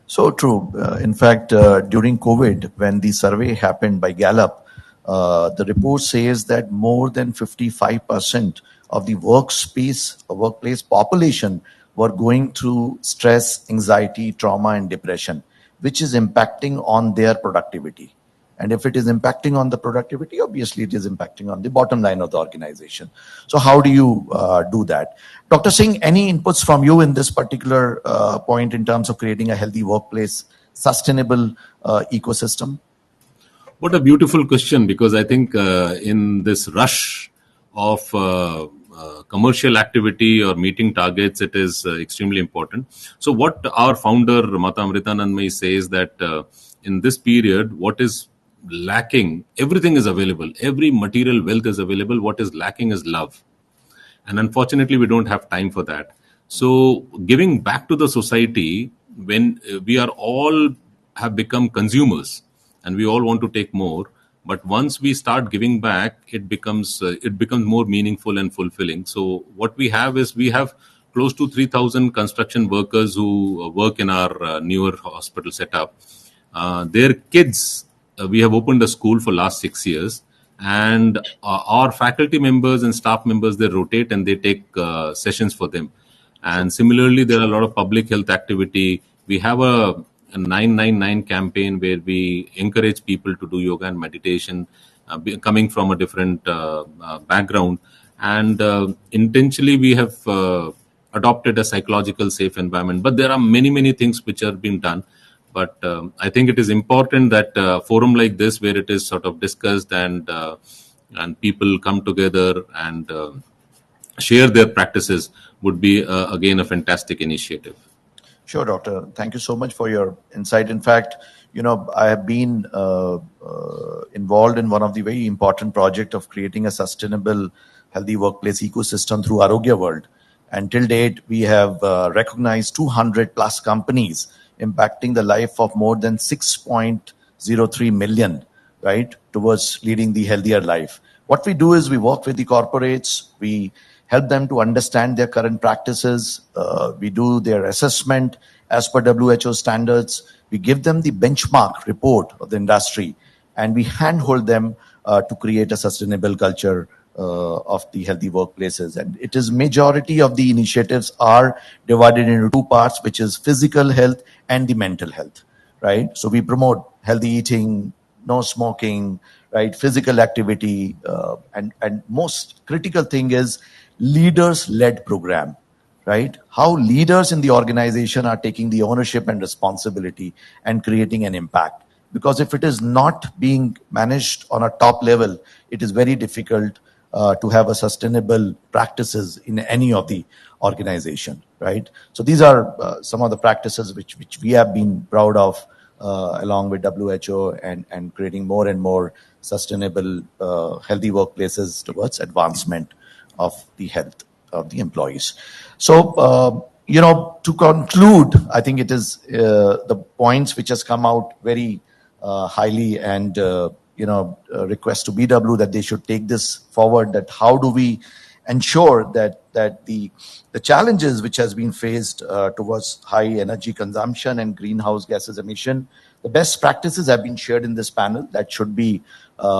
So true. In fact, during COVID, when the survey happened by Gallup, the report says that more than 55% of the workplace population were going through stress, anxiety, trauma, and depression, which is impacting on their productivity. And if it is impacting on the productivity, obviously it is impacting on the bottom line of the organization. So how do you do that? Dr. Singh, any inputs from you in this particular point in terms of creating a healthy workplace, sustainable ecosystem? What a beautiful question, because I think in this rush of commercial activity or meeting targets, it is extremely important. So what our founder, Mata Amritanandmayi, says that in this period, what is lacking, everything is available. Every material wealth is available. What is lacking is love. And unfortunately, we don't have time for that. So giving back to the society, when we are all have become consumers and we all want to take more, but once we start giving back, it becomes more meaningful and fulfilling. So what we have is we have close to 3,000 construction workers who work in our newer hospital setup. Their kids, we have opened a school for last 6 years. And our faculty members and staff members, they rotate and they take sessions for them. And similarly, there are a lot of public health activity. We have a 999 campaign where we encourage people to do yoga and meditation, coming from a different background. And intentionally, we have adopted a psychological safe environment. But there are many, many things which are being done. But I think it is important that a forum like this, where it is sort of discussed and and people come together and share their practices would be again a fantastic initiative. Sure, Doctor. Thank you so much for your insight. In fact, I have been involved in one of the very important project of creating a sustainable, healthy workplace ecosystem through Arogya World. And till date, we have recognized 200 plus companies impacting the life of more than 6.03 million, right, towards leading the healthier life. What we do is we work with the corporates, we help them to understand their current practices, we do their assessment as per WHO standards, we give them the benchmark report of the industry, and we handhold them to create a sustainable culture of the healthy workplaces. And it is majority of the initiatives are divided into two parts, which is physical health and the mental health, right? So we promote healthy eating, no smoking, right? Physical activity, and most critical thing is leaders-led program, right? How leaders in the organization are taking the ownership and responsibility and creating an impact. Because if it is not being managed on a top level, it is very difficult to have a sustainable practices in any of the organization, right? So these are some of the practices which we have been proud of along with WHO and creating more and more sustainable, healthy workplaces towards advancement of the health of the employees. So, to conclude, I think it is the points which has come out very highly and, request to BW that they should take this forward, that how do we ensure that the challenges which has been faced towards high energy consumption and greenhouse gases emission, the best practices have been shared in this panel that should be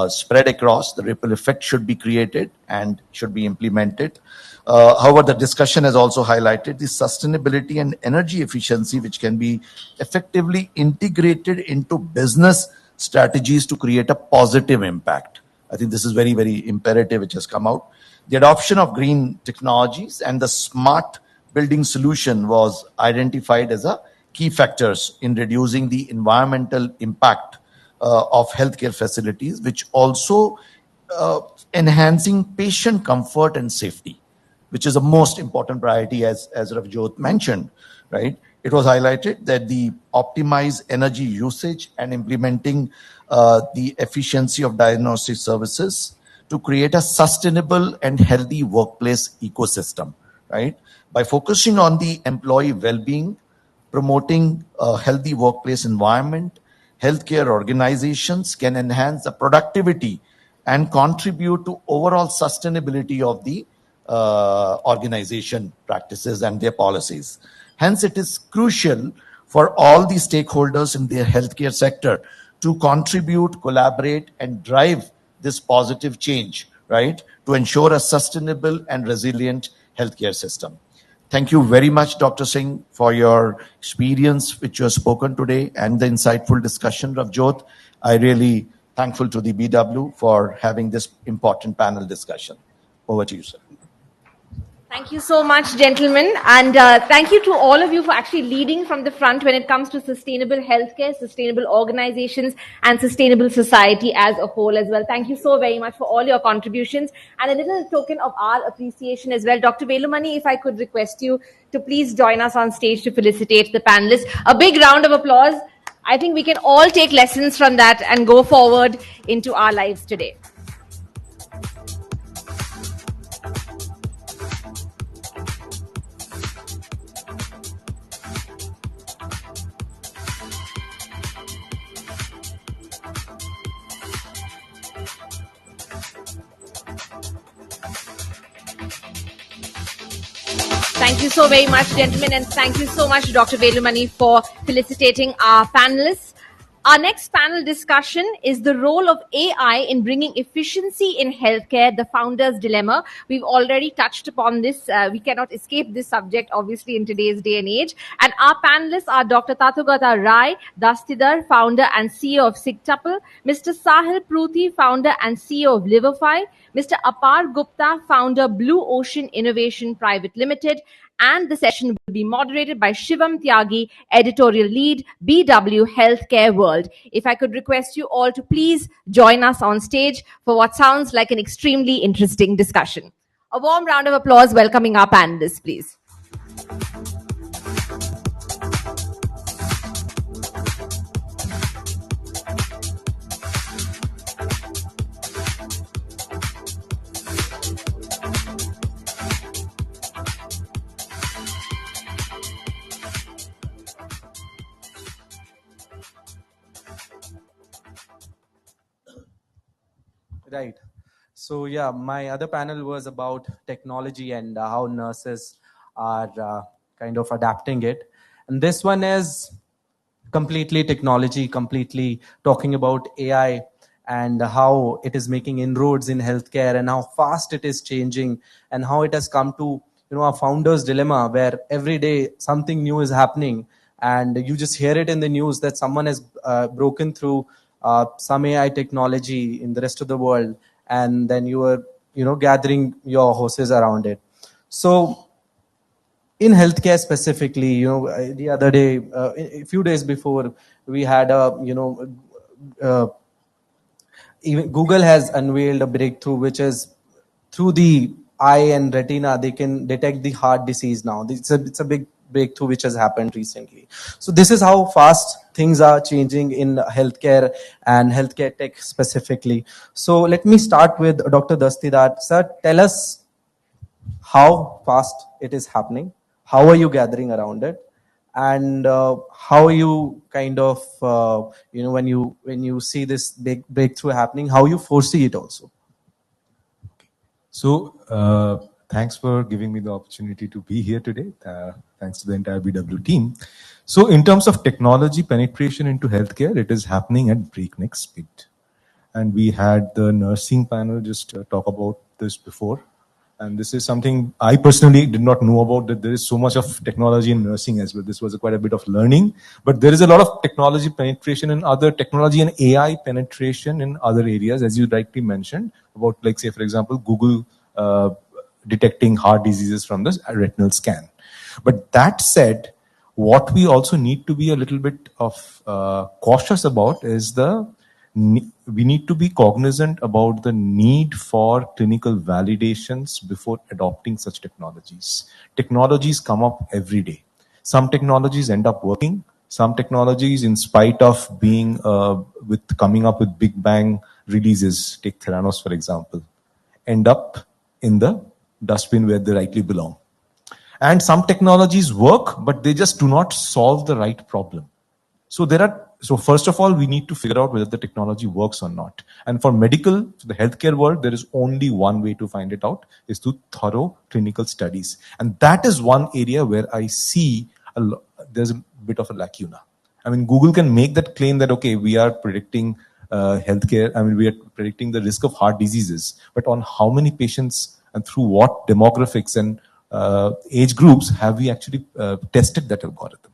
spread across, the ripple effect should be created and should be implemented. However, the discussion has also highlighted the sustainability and energy efficiency, which can be effectively integrated into business strategies to create a positive impact. I think this is very, very imperative, which has come out. The adoption of green technologies and the smart building solution was identified as a key factors in reducing the environmental impact of healthcare facilities, which also enhancing patient comfort and safety, which is the most important priority, as Ravjot mentioned, right? It was highlighted that the optimized energy usage and implementing the efficiency of diagnostic services to create a sustainable and healthy workplace ecosystem, right? By focusing on the employee well-being, promoting a healthy workplace environment, healthcare organizations can enhance the productivity and contribute to overall sustainability of the organization practices and their policies. Hence, it is crucial for all the stakeholders in the healthcare sector to contribute, collaborate, and drive this positive change, right, to ensure a sustainable and resilient healthcare system. Thank you very much, Dr. Singh, for your experience which you have spoken today and the insightful discussion, Ravjot. I really thankful to the BW for having this important panel discussion. Over to you, sir. Thank you so much, gentlemen. And thank you to all of you for actually leading from the front when it comes to sustainable healthcare, sustainable organizations, and sustainable society as a whole as well. Thank you so very much for all your contributions. And a little token of our appreciation as well. Dr. Velumani, if I could request you to please join us on stage to felicitate the panelists. A big round of applause. I think we can all take lessons from that and go forward into our lives today. Thank you so very much, gentlemen, and thank you so much, Dr. Velumani, for felicitating our panelists. Our next panel discussion is the role of AI in bringing efficiency in healthcare, the founder's dilemma. We've already touched upon this. We cannot escape this subject, obviously, in today's day and age. And our panelists are Dr. Tathagata Rai Dastidar, founder and CEO of Sigtuple, Mr. Sahil Pruthi, founder and CEO of Liverfy, Mr. Apar Gupta, founder Blue Ocean Innovation Private Limited, and the session will be moderated by Shivam Tyagi, editorial lead, BW Healthcare World. If I could request you all to please join us on stage for what sounds like an extremely interesting discussion. A warm round of applause welcoming our panelists, please. Right. So yeah, my other panel was about technology and how nurses are kind of adapting it. And this one is completely technology, completely talking about AI and how it is making inroads in healthcare and how fast it is changing and how it has come to, you know, a founder's dilemma where every day something new is happening and you just hear it in the news that someone has broken through some AI technology in the rest of the world, and then you are, you know, gathering your horses around it. So in healthcare specifically, you know, the other day, a few days before, we had a, you know, even Google has unveiled a breakthrough, which is through the eye and retina, they can detect the heart disease now. It's a big breakthrough which has happened recently. So this is how fast things are changing in healthcare and healthcare tech specifically. So let me start with Dr. Dastidar. Sir, tell us how fast it is happening. How are you gathering around it? And how are you kind of, you know, when you see this big breakthrough happening, how you foresee it also? So thanks for giving me the opportunity to be here today. Thanks to the entire BW team. So in terms of technology penetration into healthcare, it is happening at breakneck speed. And we had the nursing panel just talk about this before. And this is something I personally did not know about, that there is so much of technology in nursing as well. This was quite a bit of learning, but there is a lot of technology penetration in other technology and AI penetration in other areas, as you rightly mentioned, about, like, say, for example, Google detecting heart diseases from the retinal scan. But that said, what we also need to be a little bit of cautious about is we need to be cognizant about the need for clinical validations before adopting such technologies. Technologies come up every day. Some technologies end up working. Some technologies, in spite of being coming up with big bang releases, take Theranos for example, end up in the dustbin where they rightly belong. And some technologies work, but they just do not solve the right problem. So first of all, we need to figure out whether the technology works or not. And for medical, the healthcare world, there is only one way to find it out, is through thorough clinical studies. And that is one area where I see there's a bit of a lacuna. I mean, Google can make that claim that, okay, we are predicting healthcare, I mean, we are predicting the risk of heart diseases, but on how many patients and through what demographics and age groups have we actually tested that algorithm?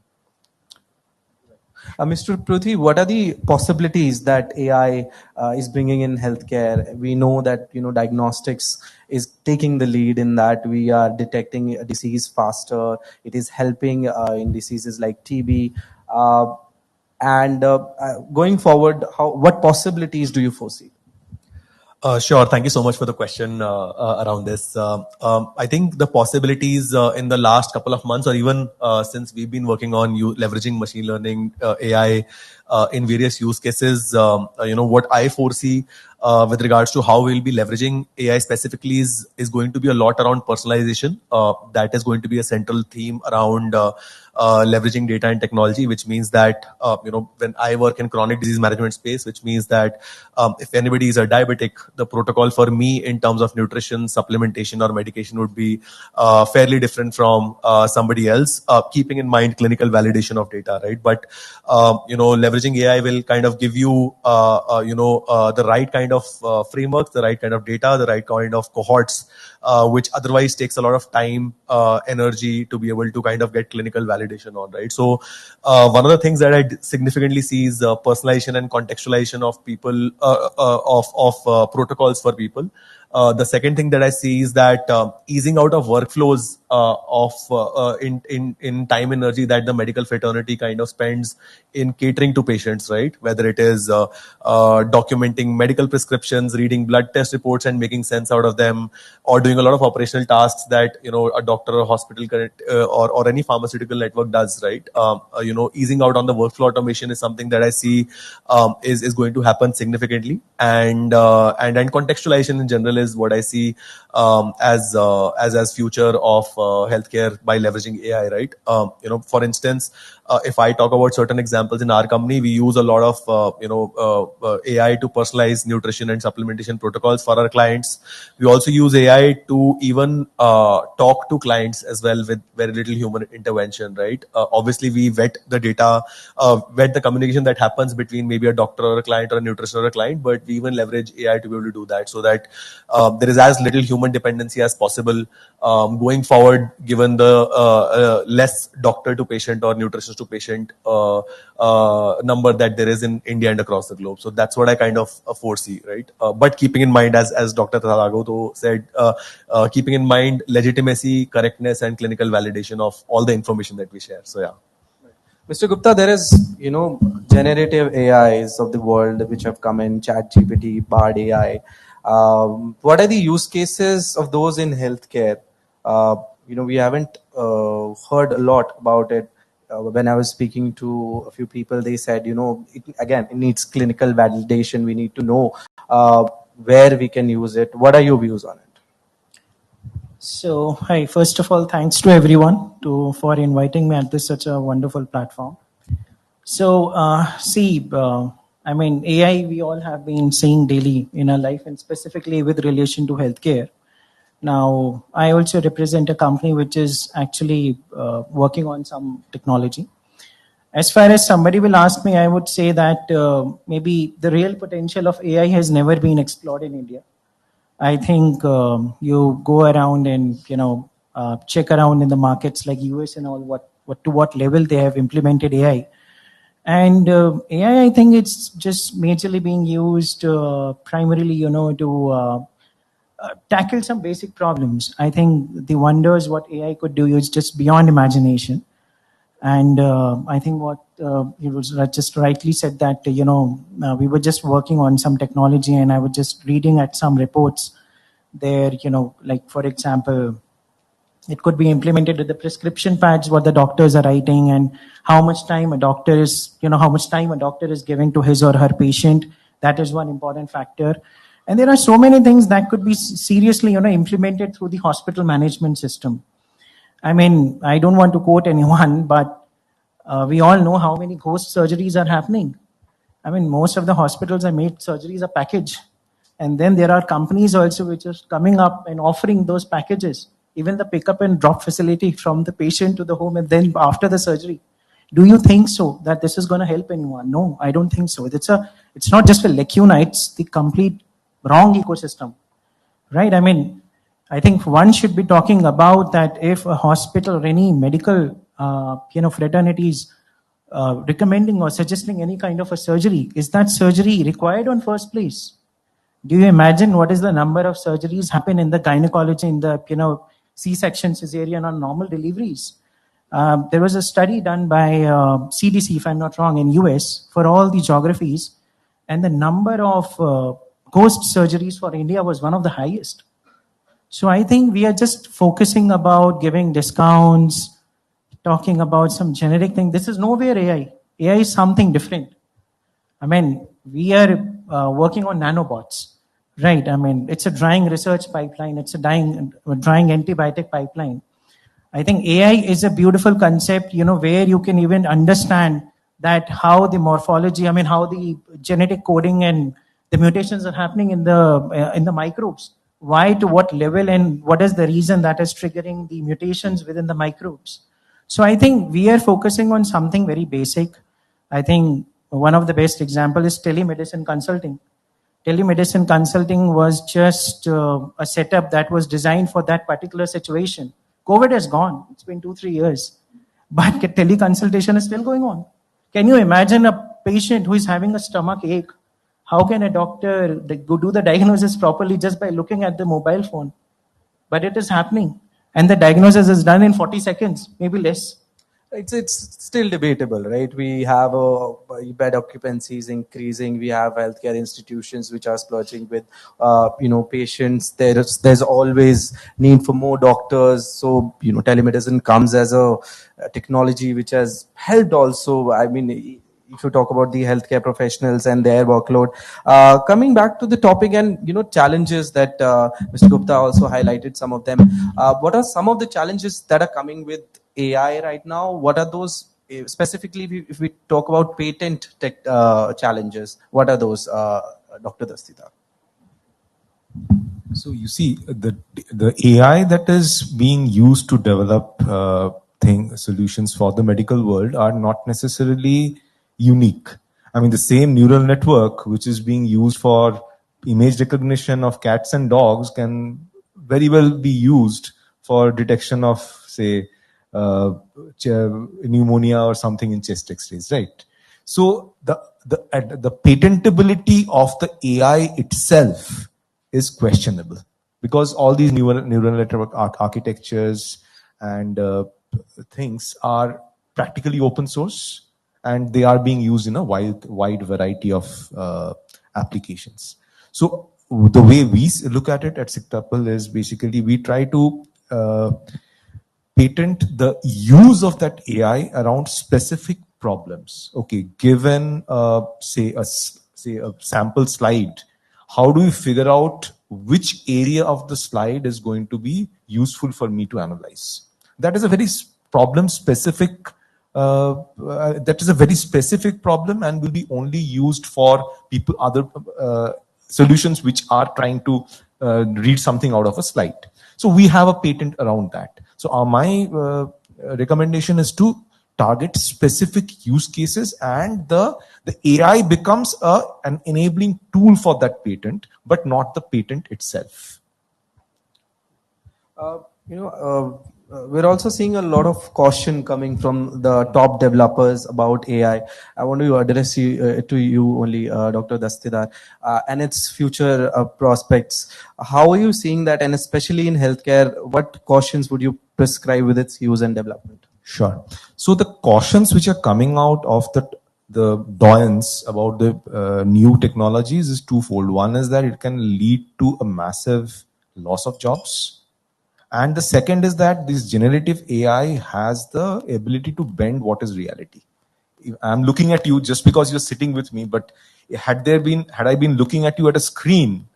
Mr. Pruthi, what are the possibilities that AI is bringing in healthcare? We know that, you know, diagnostics is taking the lead in that. We are detecting a disease faster. It is helping in diseases like TB. And going forward, what possibilities do you foresee? Sure. Thank you so much for the question around this. I think the possibilities in the last couple of months, or even since we've been working on leveraging machine learning, AI in various use cases, you know, what I foresee with regards to how we'll be leveraging AI specifically is going to be a lot around personalization. That is going to be a central theme around leveraging data and technology, which means that, you know, when I work in chronic disease management space, which means that if anybody is a diabetic, the protocol for me in terms of nutrition, supplementation or medication would be fairly different from somebody else, keeping in mind clinical validation of data, right? But, you know, leveraging AI will kind of give you, you know, the right kind of frameworks, the right kind of data, the right kind of cohorts, which otherwise takes a lot of time, energy to be able to kind of get clinical validation on, right? So one of the things that I significantly see is personalization and contextualization of people, of protocols for people. The second thing that I see is that easing out of workflows in time energy that the medical fraternity kind of spends in catering to patients, right? Whether it is documenting medical prescriptions, reading blood test reports and making sense out of them, or doing a lot of operational tasks that a doctor or hospital or any pharmaceutical network does, right? Easing out on the workflow automation is something that I see is going to happen significantly, and contextualization in general is what I see as future of healthcare by leveraging AI, right? For instance, if I talk about certain examples in our company, we use a lot of AI to personalize nutrition and supplementation protocols for our clients. We also use AI to even talk to clients as well with very little human intervention, right? Obviously, we vet the data, vet the communication that happens between maybe a doctor or a client or a nutritionist or a client, but we even leverage AI to be able to do that so that there is as little human dependency as possible going forward, given the less doctor to patient or nutritionist to patient number that there is in India and across the globe. So that's what I kind of foresee, right? But keeping in mind, as Dr. Taragoto said, keeping in mind legitimacy, correctness, and clinical validation of all the information that we share. So yeah. Mr. Gupta, there is, generative AIs of the world which have come in, ChatGPT, Bard AI. What are the use cases of those in healthcare? We haven't heard a lot about it. When I was speaking to a few people, they said, it needs clinical validation. We need to know where we can use it. What are your views on it? So, hi, first of all, thanks to everyone for inviting me at this such a wonderful platform. So, AI, we all have been seeing daily in our life, and specifically with relation to healthcare. Now, I also represent a company which is actually working on some technology. As far as somebody will ask me, I would say that maybe the real potential of AI has never been explored in India. I think you go around and check around in the markets like US and all to what level they have implemented AI, and AI, I think it's just majorly being used primarily to tackle some basic problems. I think the wonders what AI could do is just beyond imagination, and I think what you was just rightly said that we were just working on some technology, and I was just reading at some reports there, like for example, it could be implemented with the prescription pads what the doctors are writing, and how much time a doctor is giving to his or her patient. That is one important factor. And there are so many things that could be seriously implemented through the hospital management system. I mean, I don't want to quote anyone, but we all know how many ghost surgeries are happening. I mean, most of the hospitals have made surgeries a package. And then there are companies also which are coming up and offering those packages, even the pickup and drop facility from the patient to the home and then after the surgery. Do you think so that this is going to help anyone? No, I don't think so. It's not just a lacuna, it's the complete wrong ecosystem, right? I mean, I think one should be talking about that if a hospital or any medical, fraternities recommending or suggesting any kind of a surgery, is that surgery required on first place? Do you imagine what is the number of surgeries happen in the gynecology, in the C-section, cesarean, or normal deliveries? There was a study done by CDC, if I'm not wrong, in US for all the geographies, and the number of ghost surgeries for India was one of the highest. So I think we are just focusing about giving discounts, talking about some generic thing. This is nowhere AI. AI is something different. I mean, we are working on nanobots, right? I mean, it's a drying research pipeline. It's a drying antibiotic pipeline. I think AI is a beautiful concept, where you can even understand that how the morphology, how the genetic coding and the mutations are happening in the microbes. Why, to what level, and what is the reason that is triggering the mutations within the microbes. So I think we are focusing on something very basic. I think one of the best example is telemedicine consulting. Telemedicine consulting was just a setup that was designed for that particular situation. COVID has gone. It's been 2-3 years. But teleconsultation is still going on. Can you imagine a patient who is having a stomach ache? How can a doctor go do the diagnosis properly just by looking at the mobile phone? But it is happening. And the diagnosis is done in 40 seconds, maybe less. It's still debatable, right? We have bed occupancy is increasing. We have healthcare institutions which are splurging with patients. There's always need for more doctors. So telemedicine comes as a technology which has helped also. I mean, if you talk about the healthcare professionals and their workload. Coming back to the topic and challenges that Mr. Gupta also highlighted some of them. What are some of the challenges that are coming with AI right now? What are those specifically if we talk about patent tech challenges? What are those, Dr. Dastidar? So you see, the AI that is being used to develop solutions for the medical world are not necessarily unique. I mean, the same neural network which is being used for image recognition of cats and dogs can very well be used for detection of, say, pneumonia or something in chest X-rays, right? So the patentability of the AI itself is questionable because all these neural network architectures and things are practically open source and they are being used in a wide variety of applications. So the way we look at it at Sictuple is basically we try to patent the use of that AI around specific problems. Okay, given say a sample slide, how do we figure out which area of the slide is going to be useful for me to analyze? That is a very problem specific. That is a very specific problem and will be only used for other solutions which are trying to read something out of a slide. So we have a patent around that. So my recommendation is to target specific use cases and the AI becomes an enabling tool for that patent, but not the patent itself. We're also seeing a lot of caution coming from the top developers about AI. I want to address to you only, Dr. Dastidar, and its future prospects. How are you seeing that, and especially in healthcare, what cautions would you prescribe with its use and development? Sure. So the cautions which are coming out of the doyens about the new technologies is twofold. One is that it can lead to a massive loss of jobs. And the second is that this generative AI has the ability to bend what is reality. I'm looking at you just because you're sitting with me, but had I been looking at you at a screen,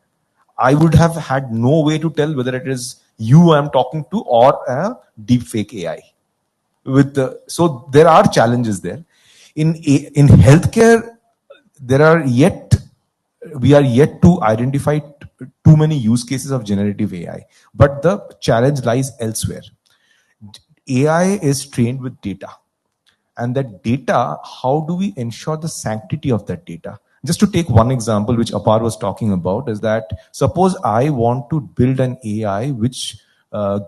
I would have had no way to tell whether it is you I'm talking to or a deep fake AI. So there are challenges there. In healthcare, we are yet to identify too many use cases of generative AI, but the challenge lies elsewhere. AI is trained with data, and that data, how do we ensure the sanctity of that data? Just to take one example, which Apar was talking about, is that suppose I want to build an AI which,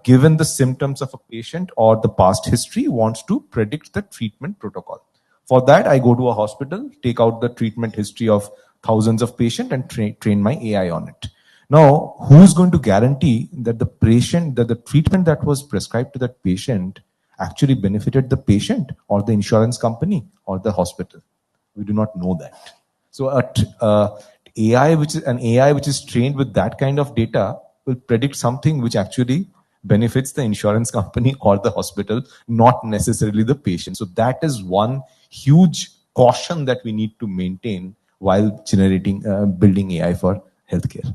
given the symptoms of a patient or the past history, wants to predict the treatment protocol. For that, I go to a hospital, take out the treatment history of thousands of patients and train my AI on it. Now, who's going to guarantee that the treatment that was prescribed to that patient actually benefited the patient or the insurance company or the hospital? We do not know that. So an AI which is trained with that kind of data will predict something which actually benefits the insurance company or the hospital, not necessarily the patient. So that is one huge caution that we need to maintain while building AI for healthcare.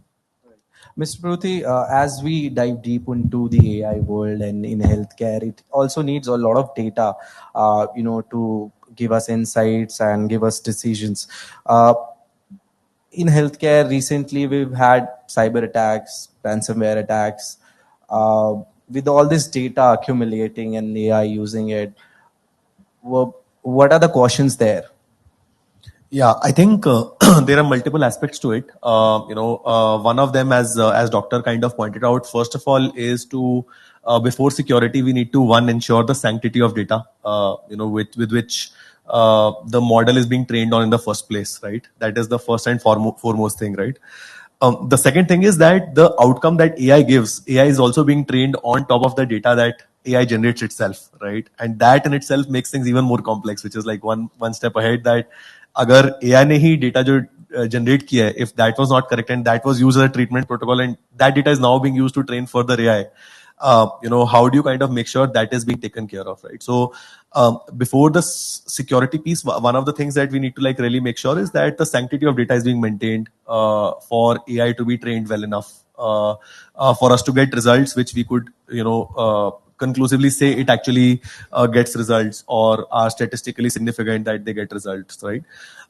Mr. Pruthi, as we dive deep into the AI world and in healthcare, it also needs a lot of data, to give us insights and give us decisions. In healthcare, recently we've had cyber attacks, ransomware attacks. With all this data accumulating and AI using it, what are the cautions there? Yeah, I think there are multiple aspects to it. One of them, as doctor kind of pointed out, first of all, is to before security, we need to ensure the sanctity of data, with which the model is being trained on in the first place, right? That is the first and foremost thing, right? The second thing is that the outcome that AI gives, AI is also being trained on top of the data that AI generates itself, right? And that in itself makes things even more complex, which is like one step ahead. That agar AI ne hi data jo generate kiya hai, if that was not correct and that was used as a treatment protocol and that data is now being used to train further AI, how do you kind of make sure that is being taken care of, right? So before the security piece, one of the things that we need to like really make sure is that the sanctity of data is being maintained for AI to be trained well enough for us to get results which we could, conclusively say it actually gets results or are statistically significant that they get results, right?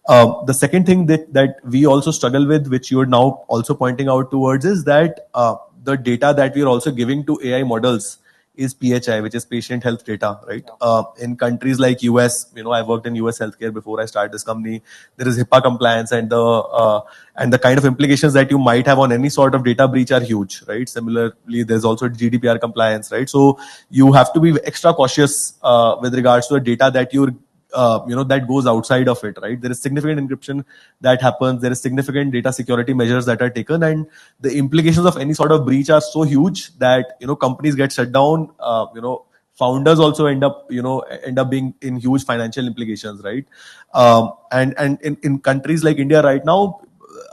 The second thing that we also struggle with, which you're now also pointing out towards, is that the data that we are also giving to AI models is PHI, which is patient health data, right? In countries like US, I worked in US healthcare before I started this company. There is HIPAA compliance, and the kind of implications that you might have on any sort of data breach are huge, right? Similarly, there's also GDPR compliance, right? So you have to be extra cautious with regards to the data that you're that goes outside of it, right? There is significant encryption that happens. There is significant data security measures that are taken, and the implications of any sort of breach are so huge that companies get shut down. Founders also end up being in huge financial implications, right? And in countries like India right now,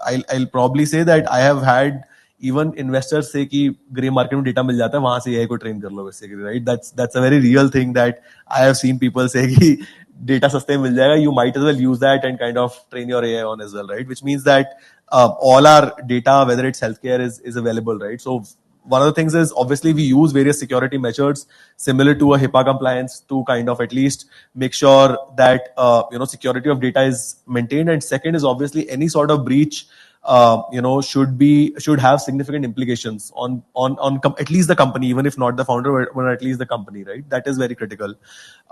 I'll probably say that I have had even investors say कि grey market में data मिल जाता है, वहाँ से AI को train कर लो, basically, right? That's a very real thing that I have seen people say कि data सस्ते में मिल जाएगा, you might as well use that and kind of train your AI on as well, right? Which means that all our data, whether it's healthcare, is available, right? So one of the things is obviously we use various security measures similar to a HIPAA compliance to kind of at least make sure that security of data is maintained. And second is obviously any sort of breach should have significant implications on at least the company, even if not the founder, but at least the company, right? That is very critical.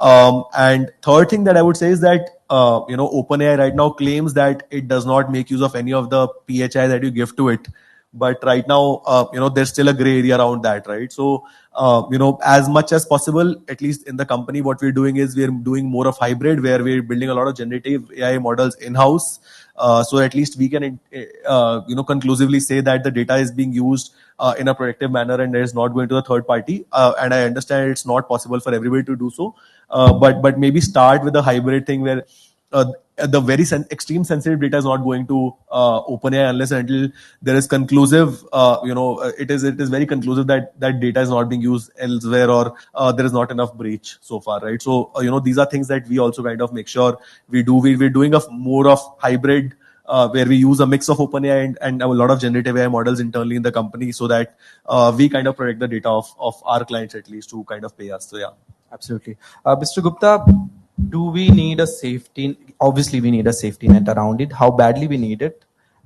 And third thing that I would say is that OpenAI right now claims that it does not make use of any of the PHI that you give to it. But right now, there's still a gray area around that, right? So, as much as possible, at least in the company, what we're doing is we're doing more of hybrid, where we're building a lot of generative AI models in-house. So at least we can, conclusively say that the data is being used in a productive manner and it is not going to the third party. And I understand it's not possible for everybody to do so. But maybe start with a hybrid thing where the very extreme sensitive data is not going to OpenAI unless and until there is conclusive, it is very conclusive that data is not being used elsewhere or there is not enough breach so far, right? So, these are things that we also kind of make sure we do. We're doing more of hybrid where we use a mix of OpenAI and a lot of generative AI models internally in the company so that we kind of protect the data of our clients at least to kind of pay us. So, yeah. Absolutely. Mr. Gupta, do we need a safety? Obviously, we need a safety net around it. How badly we need it,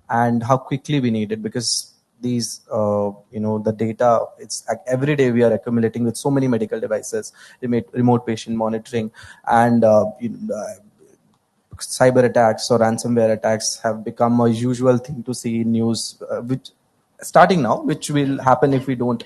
and how quickly we need it? Because these, the data, it's like every day we are accumulating with so many medical devices, remote patient monitoring, and cyber attacks or ransomware attacks have become a usual thing to see in news, which starting now, which will happen if we don't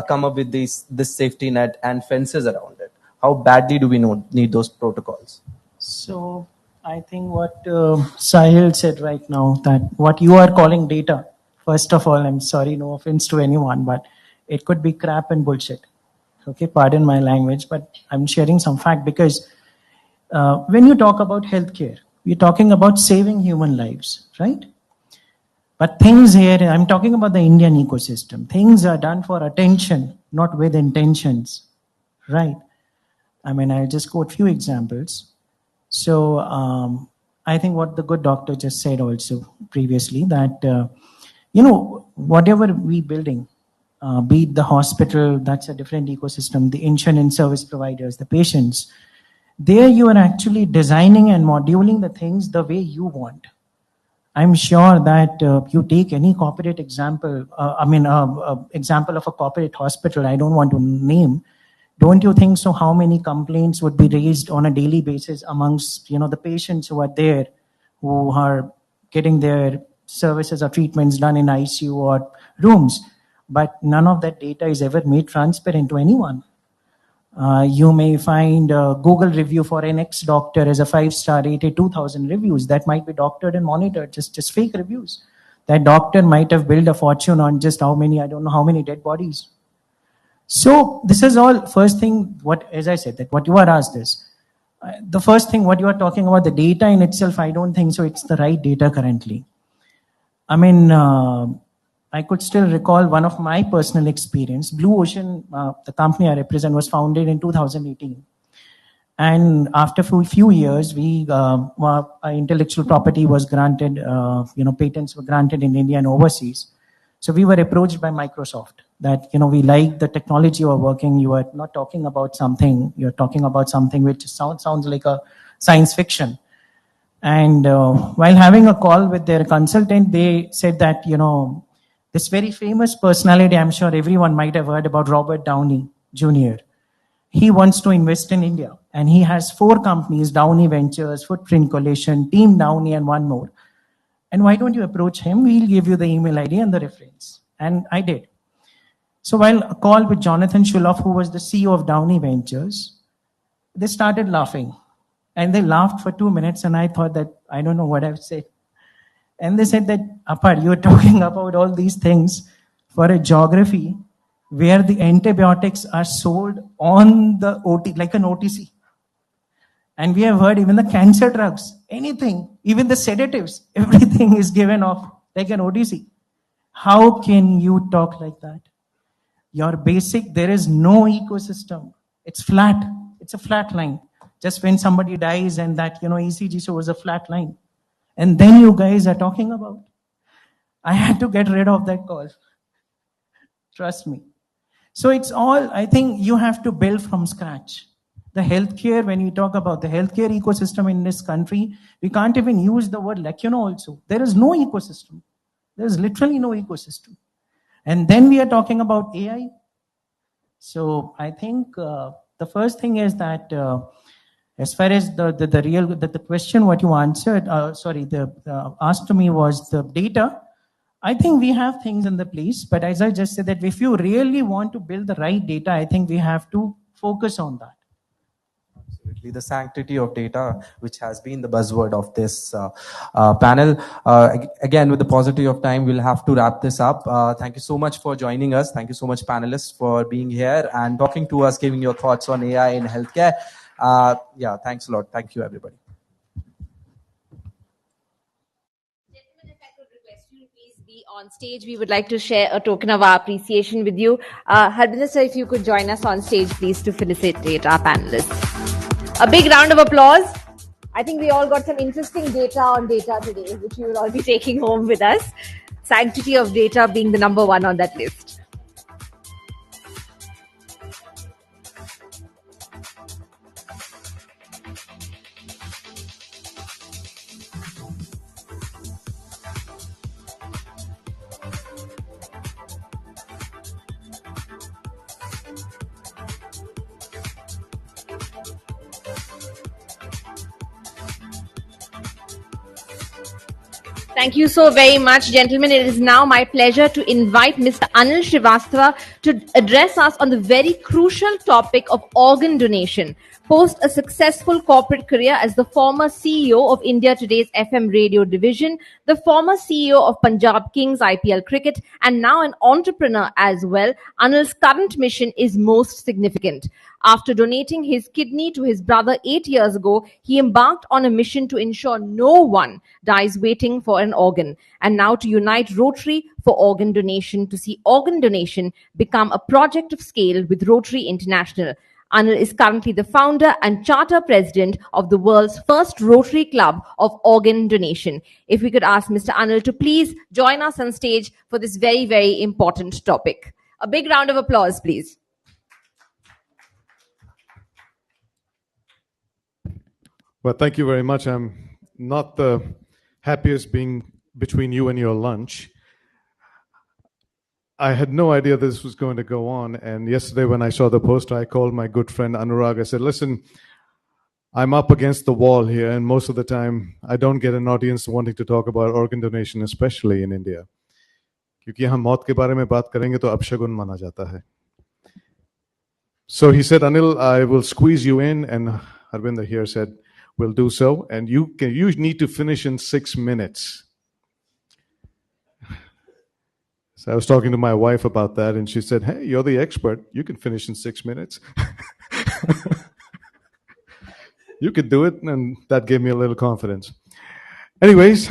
come up with this safety net and fences around it. How badly do we need those protocols? So I think what Sahil said right now, that what you are calling data, first of all, I'm sorry, no offense to anyone, but it could be crap and bullshit. Okay, pardon my language, but I'm sharing some fact because when you talk about healthcare, we're talking about saving human lives, right? But things here, I'm talking about the Indian ecosystem. Things are done for attention, not with intentions, right? I mean, I'll just quote a few examples. So I think what the good doctor just said also previously, that, whatever we building, be it the hospital, that's a different ecosystem, the insurance service providers, the patients, there you are actually designing and moduling the things the way you want. I'm sure that you take any corporate example, example of a corporate hospital, I don't want to name. Don't you think so? How many complaints would be raised on a daily basis amongst, the patients who are there, who are getting their services or treatments done in ICU or rooms? but none of that data is ever made transparent to anyone. You may find a Google review for an ex-doctor as a 5-star rated 2,000 reviews. That might be doctored and monitored, just fake reviews. That doctor might have built a fortune on just I don't know how many dead bodies. So this is all first thing, as I said, that what you are asked is, the first thing what you are talking about, the data in itself, I don't think so it's the right data currently. I mean, I could still recall one of my personal experience. Blue Ocean, the company I represent, was founded in 2018. And after a few years, our intellectual property was granted, patents were granted in India and overseas. So we were approached by Microsoft that, we like the technology you are working. You are not talking about something, you're talking about something which sounds like a science fiction. And while having a call with their consultant, they said that, this very famous personality, I'm sure everyone might have heard about, Robert Downey Jr. He wants to invest in India. And he has 4 companies, Downey Ventures, Footprint Coalition, Team Downey, and one more. And why don't you approach him? We'll give you the email ID and the reference. And I did. So while a call with Jonathan Shuloff, who was the CEO of Downey Ventures, they started laughing. And they laughed for 2 minutes, and I thought that, I don't know what I've said. And they said that, Apar, you're talking about all these things for a geography where the antibiotics are sold on the like an OTC. And we have heard even the cancer drugs, anything, even the sedatives, everything is given off like an OTC. How can you talk like that? Your basic, there is no ecosystem. It's flat. It's a flat line. Just when somebody dies and that, ECG shows a flat line. And then you guys are talking about. I had to get rid of that call. Trust me. So it's all, I think you have to build from scratch. The healthcare, when we talk about the healthcare ecosystem in this country, we can't even use the word also. There is no ecosystem. There is literally no ecosystem. And then we are talking about AI. So I think the first thing is that as far as the question what you answered, asked to me was the data. I think we have things in the place, but as I just said that if you really want to build the right data, I think we have to focus on that. Absolutely, the sanctity of data, which has been the buzzword of this panel. Again, with the paucity of time, we'll have to wrap this up. Thank you so much for joining us. Thank you so much, panelists, for being here and talking to us, giving your thoughts on AI in healthcare. Thanks a lot. Thank you, everybody. On stage, we would like to share a token of our appreciation with you. Harbinder sir, if you could join us on stage, please, to felicitate our panelists. A big round of applause. I think we all got some interesting data on data today, which we will all be taking home with us. Sanctity of data being the number 1 on that list. Thank you so very much, gentlemen. It is now my pleasure to invite Mr. Anil Srivastava to address us on the very crucial topic of organ donation. Post a successful corporate career as the former CEO of India Today's FM radio division, the former CEO of Punjab Kings IPL cricket, and now an entrepreneur as well, Anil's current mission is most significant. After donating his kidney to his brother 8 years ago, he embarked on a mission to ensure no one dies waiting for an organ, and now to unite Rotary for organ donation to see organ donation become a project of scale with Rotary International. Anil is currently the founder and charter president of the world's first Rotary Club of Organ Donation. If we could ask Mr. Anil to please join us on stage for this very, very important topic. A big round of applause, please. Well, thank you very much. I'm not the happiest being between you and your lunch. I had no idea this was going to go on. And yesterday when I saw the poster, I called my good friend Anurag. I said, listen, I'm up against the wall here. And most of the time, I don't get an audience wanting to talk about organ donation, especially in India. क्योंकि यहाँ मौत के बारे में बात करेंगे तो अपशगुन माना जाता है. So he said, Anil, I will squeeze you in, and Arvinder here said, we'll do so, and you need to finish in 6 minutes. So I was talking to my wife about that, and she said, hey, you're the expert. You can finish in 6 minutes. You could do it, and that gave me a little confidence. Anyways,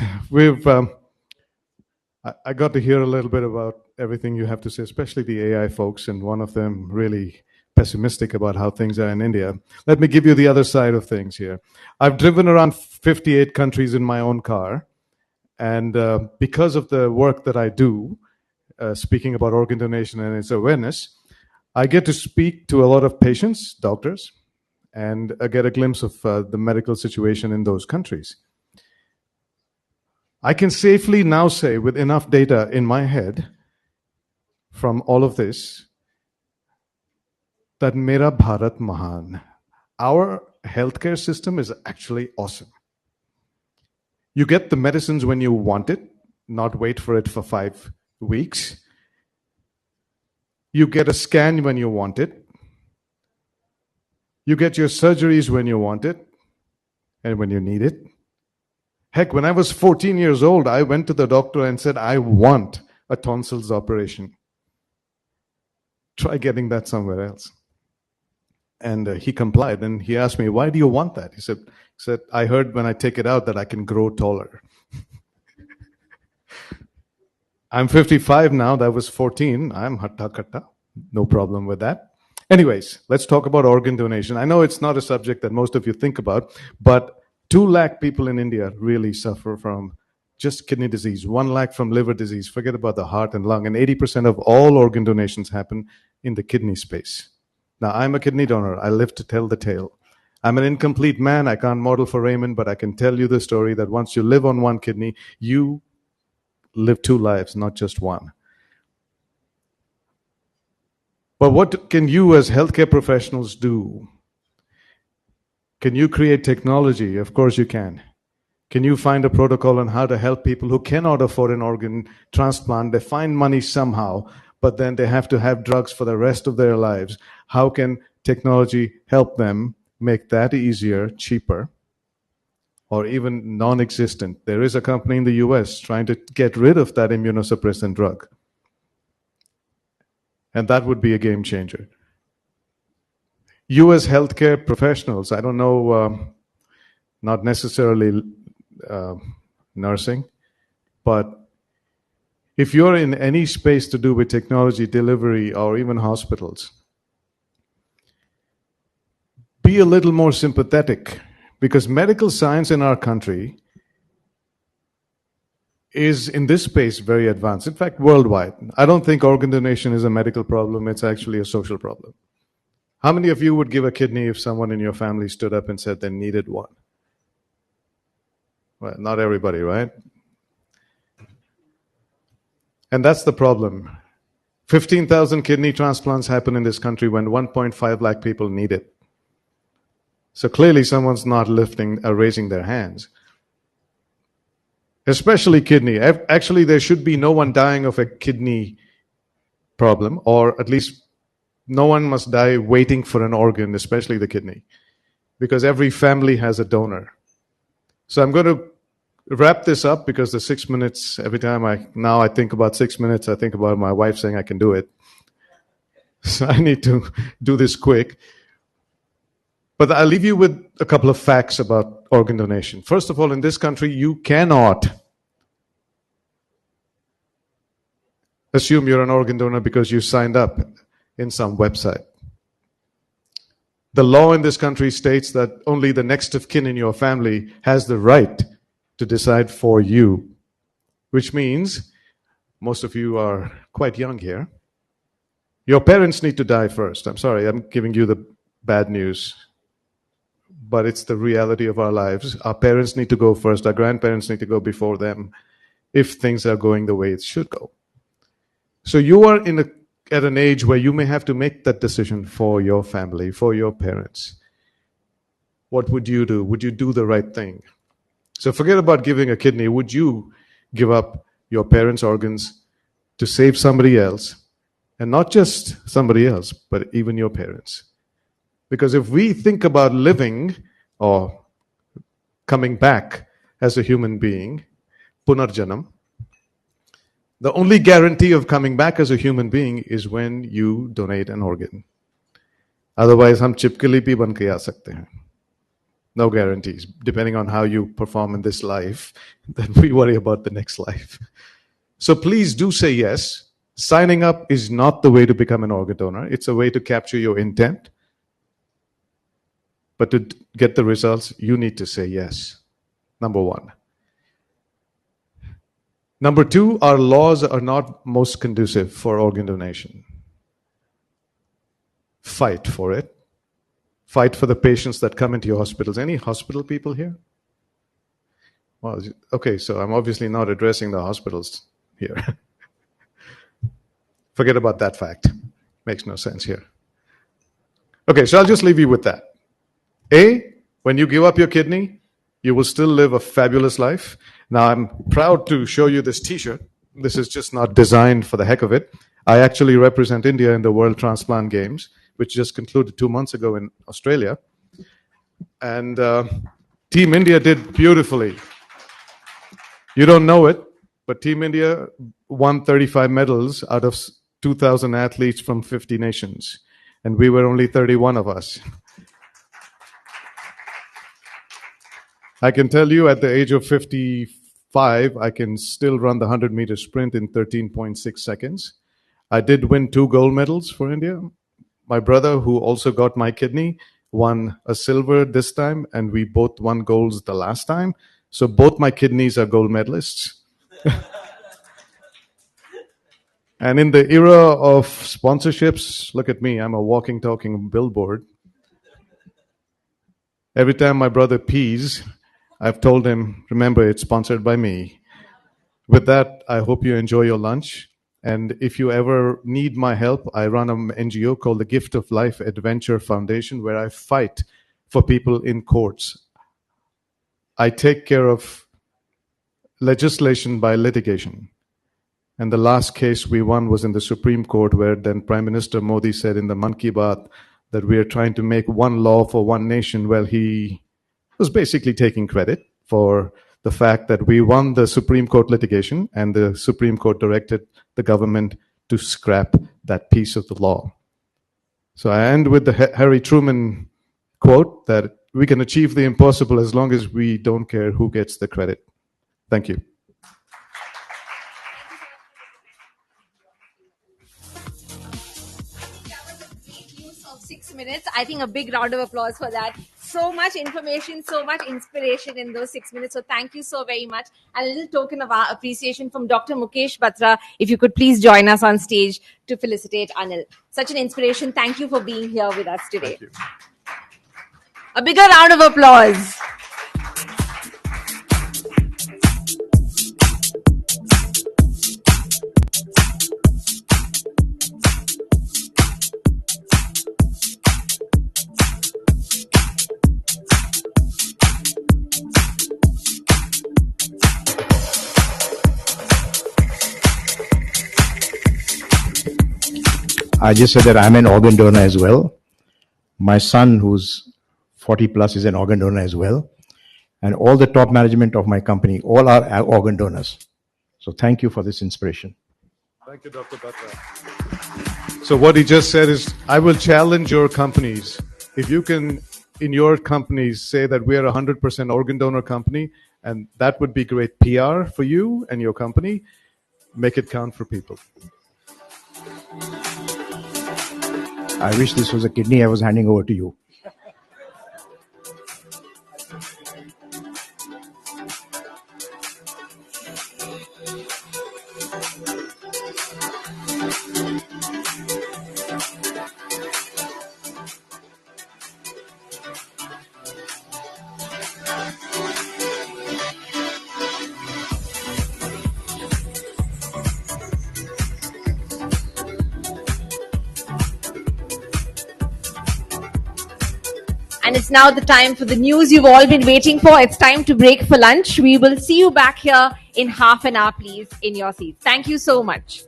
I got to hear a little bit about everything you have to say, especially the AI folks, and one of them really pessimistic about how things are in India. Let me give you the other side of things here. I've driven around 58 countries in my own car, and because of the work that I do, speaking about organ donation and its awareness, I get to speak to a lot of patients, doctors, and get a glimpse of the medical situation in those countries. I can safely now say, with enough data in my head from all of this, that Mera Bharat Mahan, our healthcare system is actually awesome. You get the medicines when you want it, not wait for it for 5 weeks. You get a scan when you want it. You get your surgeries when you want it and when you need it. Heck, when I was 14 years old, I went to the doctor and said, I want a tonsils operation. Try getting that somewhere else. And he complied, and he asked me, why do you want that? He said, I heard when I take it out that I can grow taller. I'm 55 now. That was 14. I'm hatta katta. No problem with that. Anyways, let's talk about organ donation. I know it's not a subject that most of you think about, but 2 lakh people in India really suffer from just kidney disease, 1 lakh from liver disease. Forget about the heart and lung. And 80% of all organ donations happen in the kidney space. Now, I'm a kidney donor. I live to tell the tale. I'm an incomplete man. I can't model for Raymond, but I can tell you the story that once you live on 1 kidney, you live 2 lives, not just 1. But what can you as healthcare professionals do? Can you create technology? Of course you can. Can you find a protocol on how to help people who cannot afford an organ transplant? They find money somehow, but then they have to have drugs for the rest of their lives. How can technology help them make that easier, cheaper, or even non-existent? There is a company in the US trying to get rid of that immunosuppressant drug. And that would be a game changer. You as healthcare professionals, I don't know, not necessarily nursing, but if you're in any space to do with technology delivery or even hospitals, be a little more sympathetic, because medical science in our country is in this space very advanced. In fact, worldwide. I don't think organ donation is a medical problem. It's actually a social problem. How many of you would give a kidney if someone in your family stood up and said they needed one? Well, not everybody, right? And that's the problem. 15,000 kidney transplants happen in this country when 1.5 lakh people need it. So clearly someone's not raising their hands. Especially kidney. Actually, there should be no one dying of a kidney problem, or at least no one must die waiting for an organ, especially the kidney, because every family has a donor. So I'm going to wrap this up, because the 6 minutes, every time I think about 6 minutes, I think about my wife saying I can do it. So I need to do this quick. But I'll leave you with a couple of facts about organ donation. First of all, in this country, you cannot assume you're an organ donor because you signed up in some website. The law in this country states that only the next of kin in your family has the right to decide for you, which means most of you are quite young here. Your parents need to die first. I'm sorry, I'm giving you the bad news, but it's the reality of our lives. Our parents need to go first. Our grandparents need to go before them if things are going the way it should go. So you are at an age where you may have to make that decision for your family, for your parents. What would you do? Would you do the right thing? So forget about giving a kidney. Would you give up your parents' organs to save somebody else, and not just somebody else, but even your parents. Because if we think about living or coming back as a human being, punarjanam, the only guarantee of coming back as a human being is when you donate an organ. Otherwise, hum chipkali bhi ban ke aa sakte hain. No guarantees. Depending on how you perform in this life, then we worry about the next life. So please do say yes. Signing up is not the way to become an organ donor. It's a way to capture your intent. But to get the results, you need to say yes. Number one. Number two, our laws are not most conducive for organ donation. Fight for it. Fight for the patients that come into your hospitals. Any hospital people here? Well, okay, so I'm obviously not addressing the hospitals here. Forget about that fact. Makes no sense here. Okay, so I'll just leave you with that. A, when you give up your kidney, you will still live a fabulous life. Now, I'm proud to show you this t-shirt. This is just not designed for the heck of it. I actually represent India in the World Transplant Games, which just concluded 2 months ago in Australia. And Team India did beautifully. You don't know it, but Team India won 35 medals out of 2,000 athletes from 50 nations. And we were only 31 of us. I can tell you at the age of 55, I can still run the 100-meter sprint in 13.6 seconds. I did win 2 gold medals for India. My brother, who also got my kidney, won a silver this time, and we both won golds the last time. So both my kidneys are gold medalists. And in the era of sponsorships, look at me, I'm a walking, talking billboard. Every time my brother pees, I've told him, remember, it's sponsored by me. With that, I hope you enjoy your lunch. And if you ever need my help, I run an NGO called the Gift of Life Adventure Foundation, where I fight for people in courts. I take care of legislation by litigation. And the last case we won was in the Supreme Court, where then Prime Minister Modi said in the Man Ki Baat that we are trying to make one law for one nation. Well, he was basically taking credit for the fact that we won the Supreme Court litigation, and the Supreme Court directed the government to scrap that piece of the law. So I end with the Harry Truman quote that we can achieve the impossible as long as we don't care who gets the credit. Thank you. Of 6 minutes. I think a big round of applause for that. So much information, so much inspiration in those 6 minutes. So thank you so very much. And a little token of our appreciation from Dr. Mukesh Batra. If you could please join us on stage to felicitate Anil. Such an inspiration. Thank you for being here with us today. A bigger round of applause. I just said that I'm an organ donor as well. My son, who's 40 plus, is an organ donor as well. And all the top management of my company, all are organ donors. So thank you for this inspiration. Thank you, Dr. Batra. So what he just said is, I will challenge your companies. If you can, in your companies, say that we are a 100% organ donor company, and that would be great PR for you and your company, make it count for people. I wish this was a kidney I was handing over to you. And it's now the time for the news you've all been waiting for. It's time to break for lunch. We will see you back here in half an hour, please, in your seats. Thank you so much.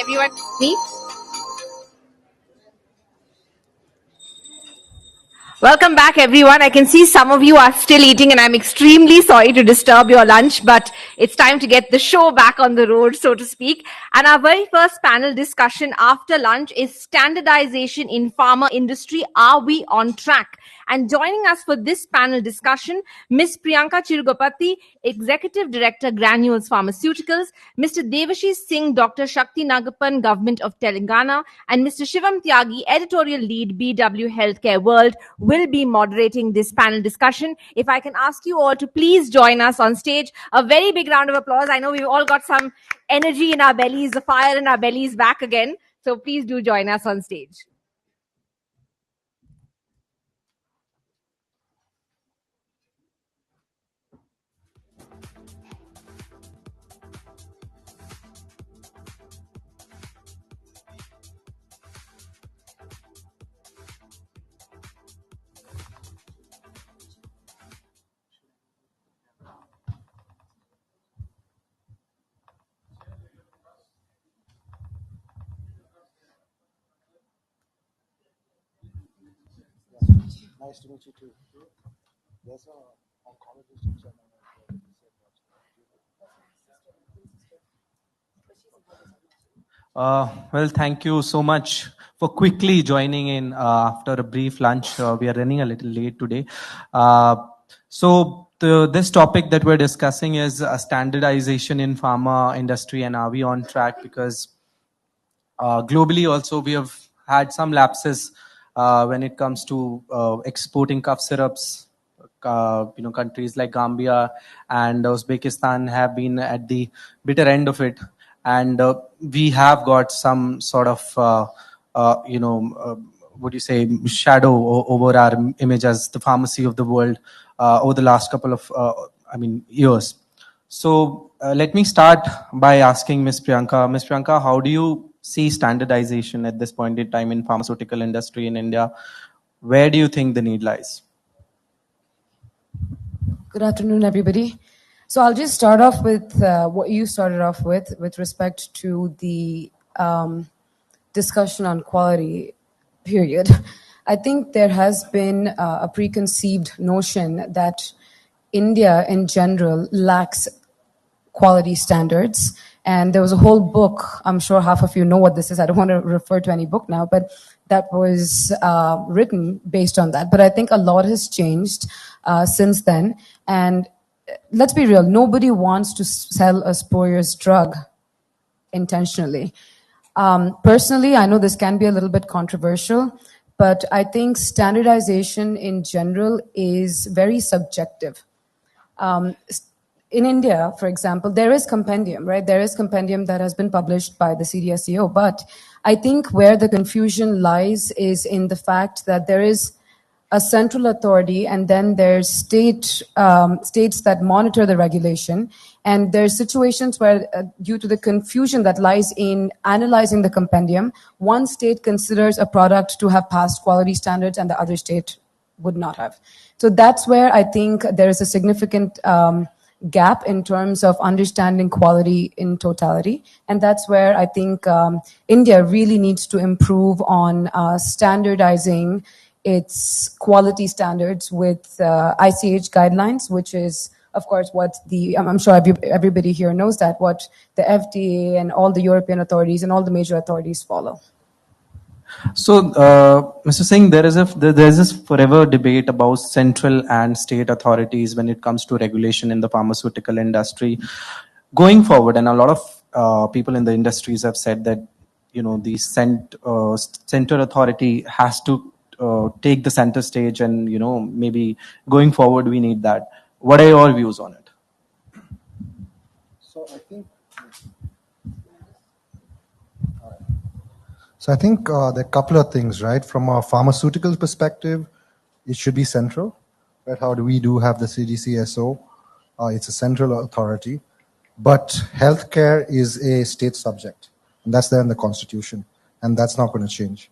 everyone? Me? Welcome back, everyone. I can see some of you are still eating, and I'm extremely sorry to disturb your lunch, but it's time to get the show back on the road, so to speak. And our very first panel discussion after lunch is standardization in pharma industry. Are we on track? And joining us for this panel discussion, Ms. Priyanka Chirugapati, Executive Director, Granules Pharmaceuticals, Mr. Devashish Singh, Dr. Shakti Nagapan, Government of Telangana, and Mr. Shivam Tyagi, Editorial Lead, BW Healthcare World, will be moderating this panel discussion. If I can ask you all to please join us on stage. A very big round of applause. I know we've all got some energy in our bellies, the fire in our bellies back again. So please do join us on stage. Nice to meet you too. There's a oncologist. Well, thank you so much for quickly joining in after a brief lunch. We are running a little late today. This topic that we're discussing is standardization in pharma industry, and are we on track? Because globally also we have had some lapses when it comes to exporting cough syrups. Countries like Gambia and Uzbekistan have been at the bitter end of it. And we have got some sort of, shadow over our image as the pharmacy of the world over the last couple of, years. So let me start by asking Ms. Priyanka. Ms. Priyanka, how do you see standardization at this point in time in pharmaceutical industry in India? Where do you think the need lies? Good afternoon, everybody. So I'll just start off with what you started off with respect to the discussion on quality, period. I think there has been a preconceived notion that India in general lacks quality standards. And there was a whole book, I'm sure half of you know what this is, I don't want to refer to any book now, but that was written based on that. But I think a lot has changed since then. And let's be real, nobody wants to sell a spurious drug intentionally. Personally, I know this can be a little bit controversial, but I think standardization in general is very subjective. In India, for example, there is compendium, right? There is compendium that has been published by the CDSCO, but I think where the confusion lies is in the fact that there is a central authority and then there's states that monitor the regulation. And there's situations where due to the confusion that lies in analyzing the compendium, one state considers a product to have passed quality standards and the other state would not have. So that's where I think there is a significant gap in terms of understanding quality in totality. And that's where I think India really needs to improve on standardizing its quality standards with ICH guidelines, which is, of course, what I'm sure everybody here knows that, what the FDA and all the European authorities and all the major authorities follow. So, Mr. Singh, there's this forever debate about central and state authorities when it comes to regulation in the pharmaceutical industry. Going forward, and a lot of people in the industries have said that, the center authority has to take the center stage, and maybe going forward we need that. What are your views on it? So I think there are a couple of things, right? From a pharmaceutical perspective, it should be central, right? How do we have the CDCSO? It's a central authority, but healthcare is a state subject, and that's there in the constitution, and that's not going to change.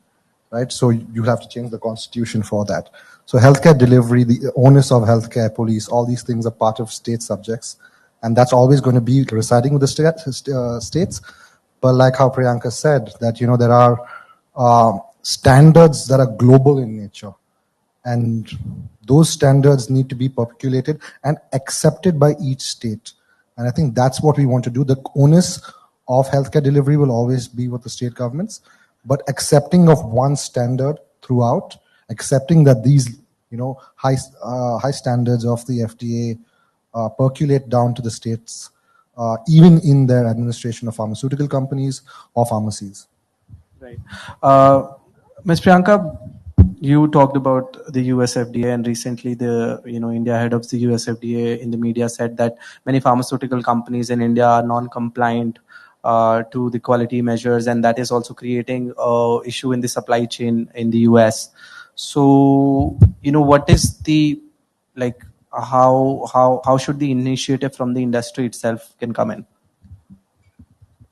Right? So you have to change the constitution for that. So healthcare delivery, the onus of healthcare police, all these things are part of state subjects. And that's always going to be residing with the states. But like how Priyanka said, that, there are standards that are global in nature. And those standards need to be populated and accepted by each state. And I think that's what we want to do. The onus of healthcare delivery will always be with the state governments, but accepting of one standard throughout, accepting that these, high standards of the FDA percolate down to the states, even in their administration of pharmaceutical companies or pharmacies. Right. Ms. Priyanka, you talked about the US FDA, and recently the India head of the US FDA in the media said that many pharmaceutical companies in India are non-compliant to the quality measures, and that is also creating an issue in the supply chain in the US. So, what is the how should the initiative from the industry itself can come in?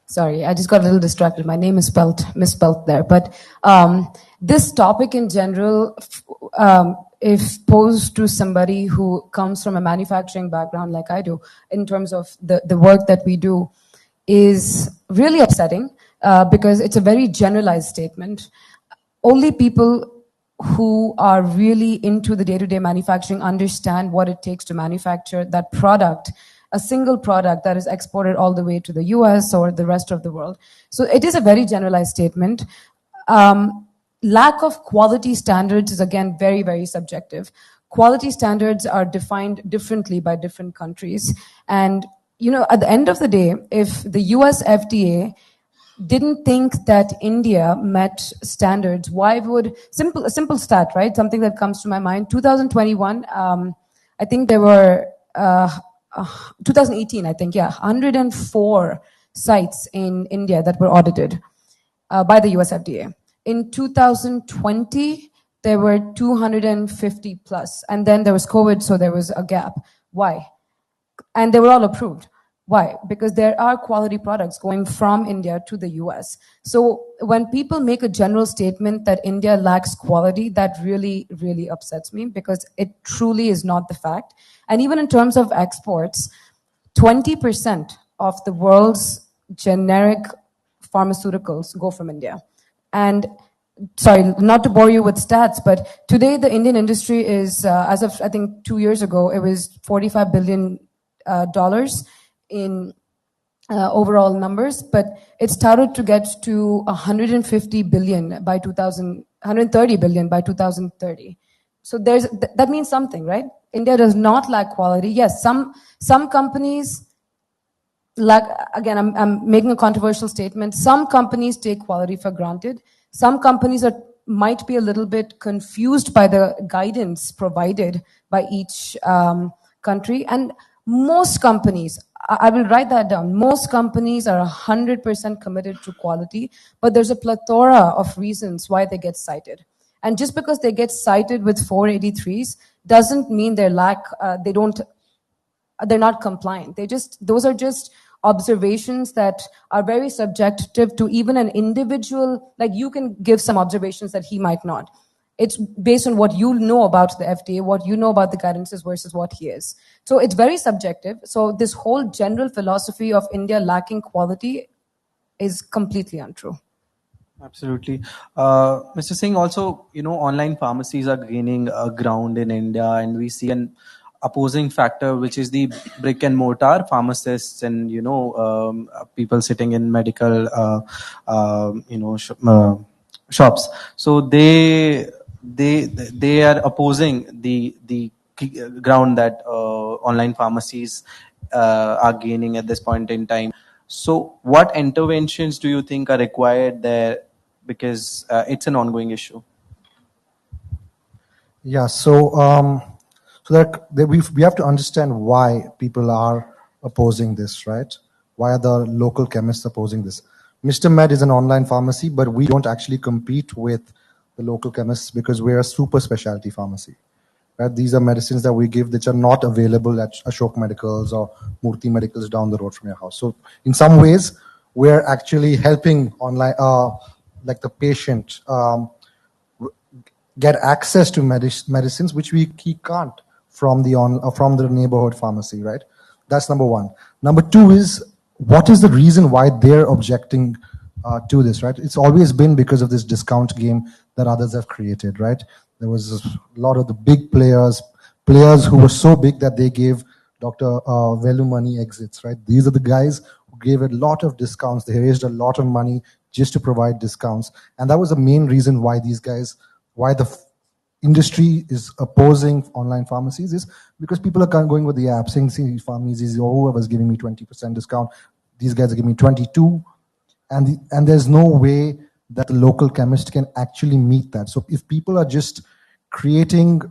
Sorry, I just got a little distracted. My name is misspelled there. But this topic in general, if posed to somebody who comes from a manufacturing background like I do, in terms of the work that we do, is really upsetting because it's a very generalized statement. Only people who are really into the day-to-day manufacturing understand what it takes to manufacture that product, a single product that is exported all the way to the US or the rest of the world. So it is a very generalized statement. Lack of quality standards is, again, very, very subjective. Quality standards are defined differently by different countries. And, at the end of the day, if the US FDA didn't think that India met standards, why would, a simple stat, right? Something that comes to my mind, 2021, I think there were, 2018, I think, 104 sites in India that were audited by the US FDA. In 2020, there were 250 plus. And then there was COVID, so there was a gap. Why? And they were all approved. Why? Because there are quality products going from India to the US. So when people make a general statement that India lacks quality, that really, really upsets me because it truly is not the fact. And even in terms of exports, 20% of the world's generic pharmaceuticals go from India. And sorry, not to bore you with stats, but today the Indian industry is, as of I think 2 years ago, it was $45 billion in overall numbers, but it started to get to 150 billion by 130 billion by 2030. So that means something, right? India does not lack quality. Yes, some companies lack. Again, I'm making a controversial statement. Some companies take quality for granted. Some companies might be a little bit confused by the guidance provided by each country, and most companies, I will write that down, most companies are 100% committed to quality, but there's a plethora of reasons why they get cited. And just because they get cited with 483s doesn't mean they're not compliant. Those are just observations that are very subjective to even an individual. Like, you can give some observations that he might not. It's based on what you know about the FDA, what you know about the guidances versus what he is. So it's very subjective. So this whole general philosophy of India lacking quality is completely untrue. Absolutely. Mr. Singh, also, online pharmacies are gaining ground in India, and we see an opposing factor, which is the brick and mortar pharmacists and, people sitting in medical, shops. So they are opposing the ground that online pharmacies are gaining at this point in time. So what interventions do you think are required there? Because it's an ongoing issue. Yeah, so that we have to understand why people are opposing this, right? Why are the local chemists opposing this? Mr. Med is an online pharmacy, but we don't actually compete with the local chemists because we're a super specialty pharmacy. Right? These are medicines that we give which are not available at Ashok Medicals or Murthy Medicals down the road from your house. So in some ways, we're actually helping online, like the patient, get access to medicines which he can't from the neighborhood pharmacy, right? That's number one. Number two is what is the reason why they're objecting to this, right? It's always been because of this discount game that others have created, right? There was a lot of the big players who were so big that they gave Dr. Velu money exits, right? These are the guys who gave a lot of discounts. They raised a lot of money just to provide discounts. And that was the main reason why these guys, why the industry is opposing online pharmacies, is because people are going with the app, saying, see, pharmacies, or whoever's giving me 20% discount, these guys are giving me 22, and there's no way that the local chemist can actually meet that. So if people are just creating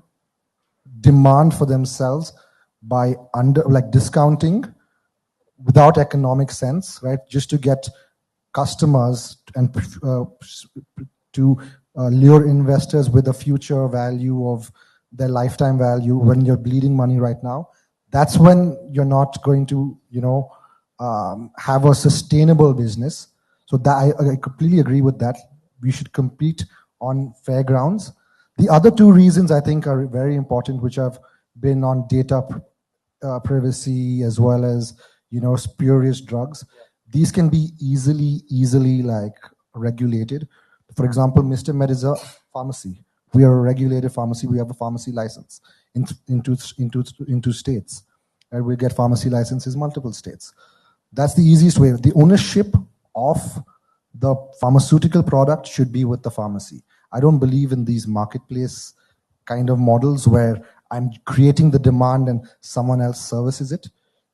demand for themselves by discounting without economic sense, right, just to get customers and to lure investors with a future value of their lifetime value when you're bleeding money right now, that's when you're not going to, have a sustainable business. So that I completely agree with that. We should compete on fair grounds. The other two reasons I think are very important, which have been on data privacy as well as, spurious drugs. These can be easily like regulated. For example, Mr. Med is a pharmacy. We are a regulated pharmacy. We have a pharmacy license into states. And we get pharmacy licenses in multiple states. That's the easiest way. The ownership of the pharmaceutical product should be with the pharmacy. I don't believe in these marketplace kind of models where I'm creating the demand and someone else services it.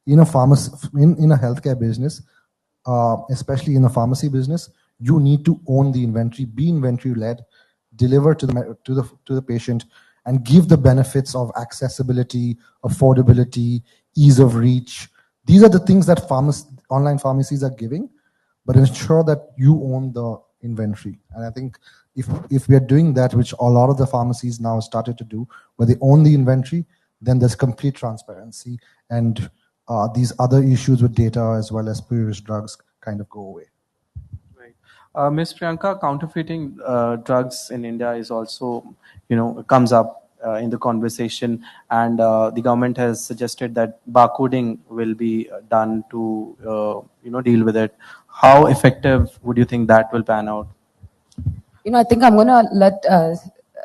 In a pharmacy, in a healthcare business, especially in a pharmacy business, you need to own the inventory, be inventory led, deliver to the patient, and give the benefits of accessibility, affordability, ease of reach. These are the things that online pharmacies are giving, but ensure that you own the inventory. And I think if we are doing that, which a lot of the pharmacies now started to do, where they own the inventory, then there's complete transparency, and these other issues with data as well as spurious drugs kind of go away. Right. Ms. Priyanka, counterfeiting drugs in India is also, comes up in the conversation, and the government has suggested that barcoding will be done to, deal with it. How effective would you think that will pan out? I think I'm going to let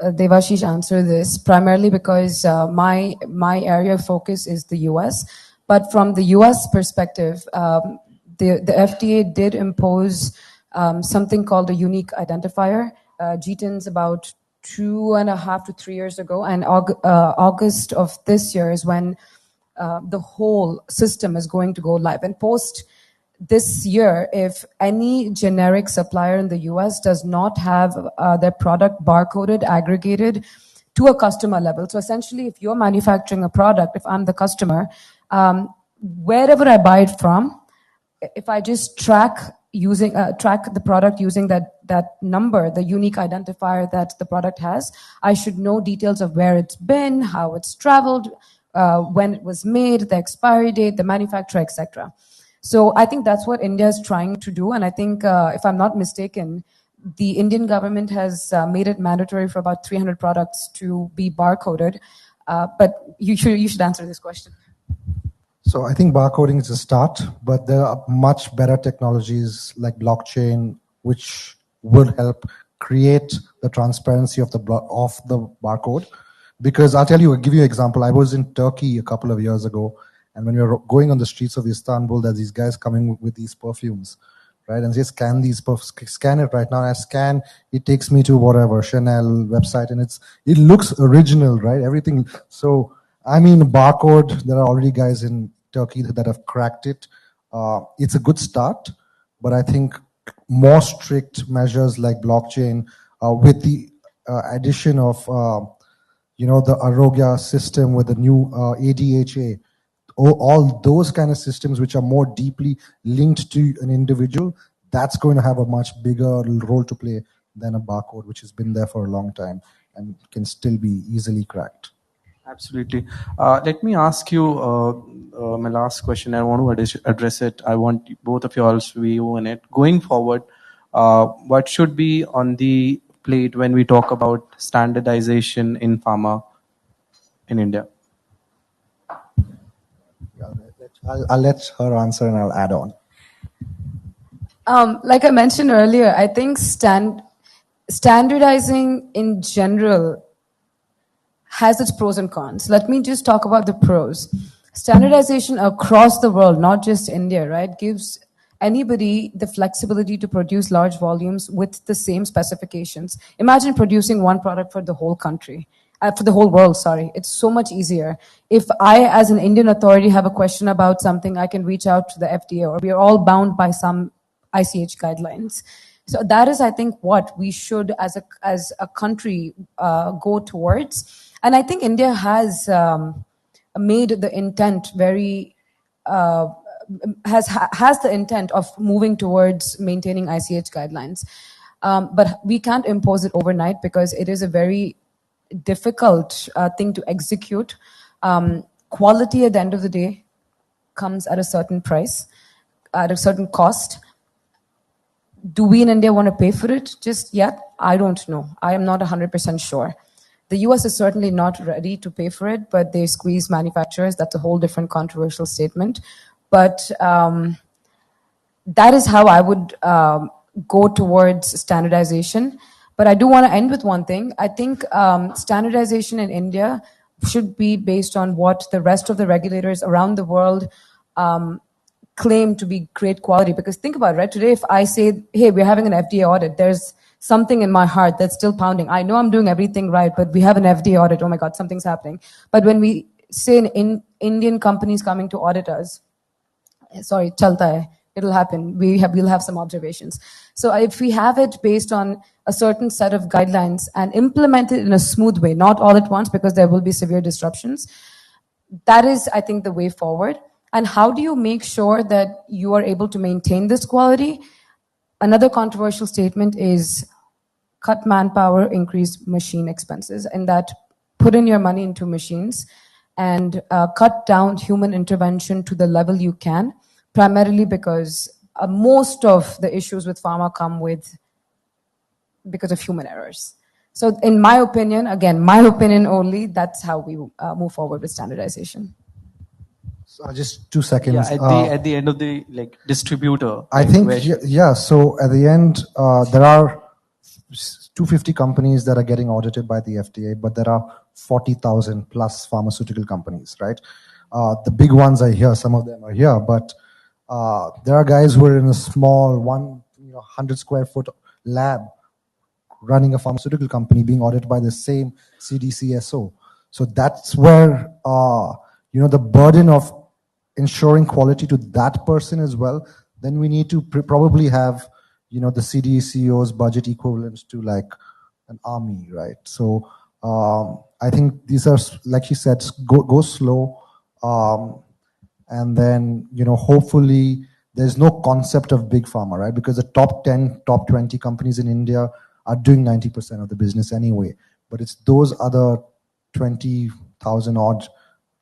Devashish answer this, primarily because my area of focus is the US. But from the US perspective, the FDA did impose something called a unique identifier. GTIN's about 2.5 to 3 years ago, and August of this year is when the whole system is going to go live. And post this year, if any generic supplier in the US does not have their product barcoded, aggregated to a customer level. So essentially, if you're manufacturing a product, if I'm the customer, wherever I buy it from, if I just track the product using that number, the unique identifier that the product has, I should know details of where it's been, how it's traveled, when it was made, the expiry date, the manufacturer, etc. So I think that's what India is trying to do. And I think, if I'm not mistaken, the Indian government has made it mandatory for about 300 products to be barcoded. But you should answer this question. So I think barcoding is a start, but there are much better technologies like blockchain, which would help create the transparency of the barcode. Because I'll give you an example. I was in Turkey a couple of years ago, and when we were going on the streets of Istanbul, there's these guys coming with these perfumes, right? And they scan scan it right now. I scan, it takes me to whatever Chanel website, and it looks original, right? Everything. So I mean, barcode. There are already guys in Turkey that have cracked it. It's a good start, but I think more strict measures like blockchain, with the addition of the Arogya system with the new ADHA. All those kind of systems which are more deeply linked to an individual, that's going to have a much bigger role to play than a barcode, which has been there for a long time and can still be easily cracked. Absolutely. Let me ask you my last question. I want to address it. I want both of y'all's view on it. Going forward, what should be on the plate when we talk about standardization in pharma in India? I'll let her answer and I'll add on. Like I mentioned earlier, I think standardizing in general has its pros and cons. Let me just talk about the pros. Standardization across the world, not just India, right, gives anybody the flexibility to produce large volumes with the same specifications. Imagine producing one product for the whole country. For the whole world, sorry. It's so much easier. If I, as an Indian authority, have a question about something, I can reach out to the FDA, or we are all bound by some ICH guidelines. So that is, I think, what we should, as a country, go towards. And I think India has made the intent very has the intent of moving towards maintaining ICH guidelines, but we can't impose it overnight because it is a very difficult thing to execute. Quality at the end of the day comes at a certain price, at a certain cost. Do we in India want to pay for it just yet? I don't know. I am not 100% sure. The US is certainly not ready to pay for it, but they squeeze manufacturers. That's a whole different controversial statement. But that is how I would go towards standardization. But I do want to end with one thing. I think standardization in India should be based on what the rest of the regulators around the world claim to be great quality. Because think about it, right? Today, if I say, hey, we're having an FDA audit, there's something in my heart that's still pounding. I know I'm doing everything right, but we have an FDA audit. Oh my God, something's happening. But when we say in Indian companies coming to audit us, sorry, chalta hai, it'll happen. We'll have some observations. So if we have it based on a certain set of guidelines and implement it in a smooth way, not all at once because there will be severe disruptions, that is, I think, the way forward. And how do you make sure that you are able to maintain this quality? Another controversial statement is cut manpower, increase machine expenses, and that put in your money into machines and cut down human intervention to the level you can, primarily because most of the issues with pharma come because of human errors. So in my opinion, again, my opinion only, that's how we move forward with standardization. So just 2 seconds. Yeah, at the end of the distributor. I think so at the end, there are 250 companies that are getting audited by the FDA, but there are 40,000 plus pharmaceutical companies, right? The big ones are here. Some of them are here, but there are guys who are in a small 100 square foot lab running a pharmaceutical company being audited by the same CDCSO. So that's where the burden of ensuring quality to that person as well. Then we need to probably have the CDCO's budget equivalent to like an army, right? So I think these are, like you said, go slow, and then hopefully there's no concept of big pharma, right? Because the top 10, top 20 companies in India are doing 90% of the business anyway. But it's those other 20,000 odd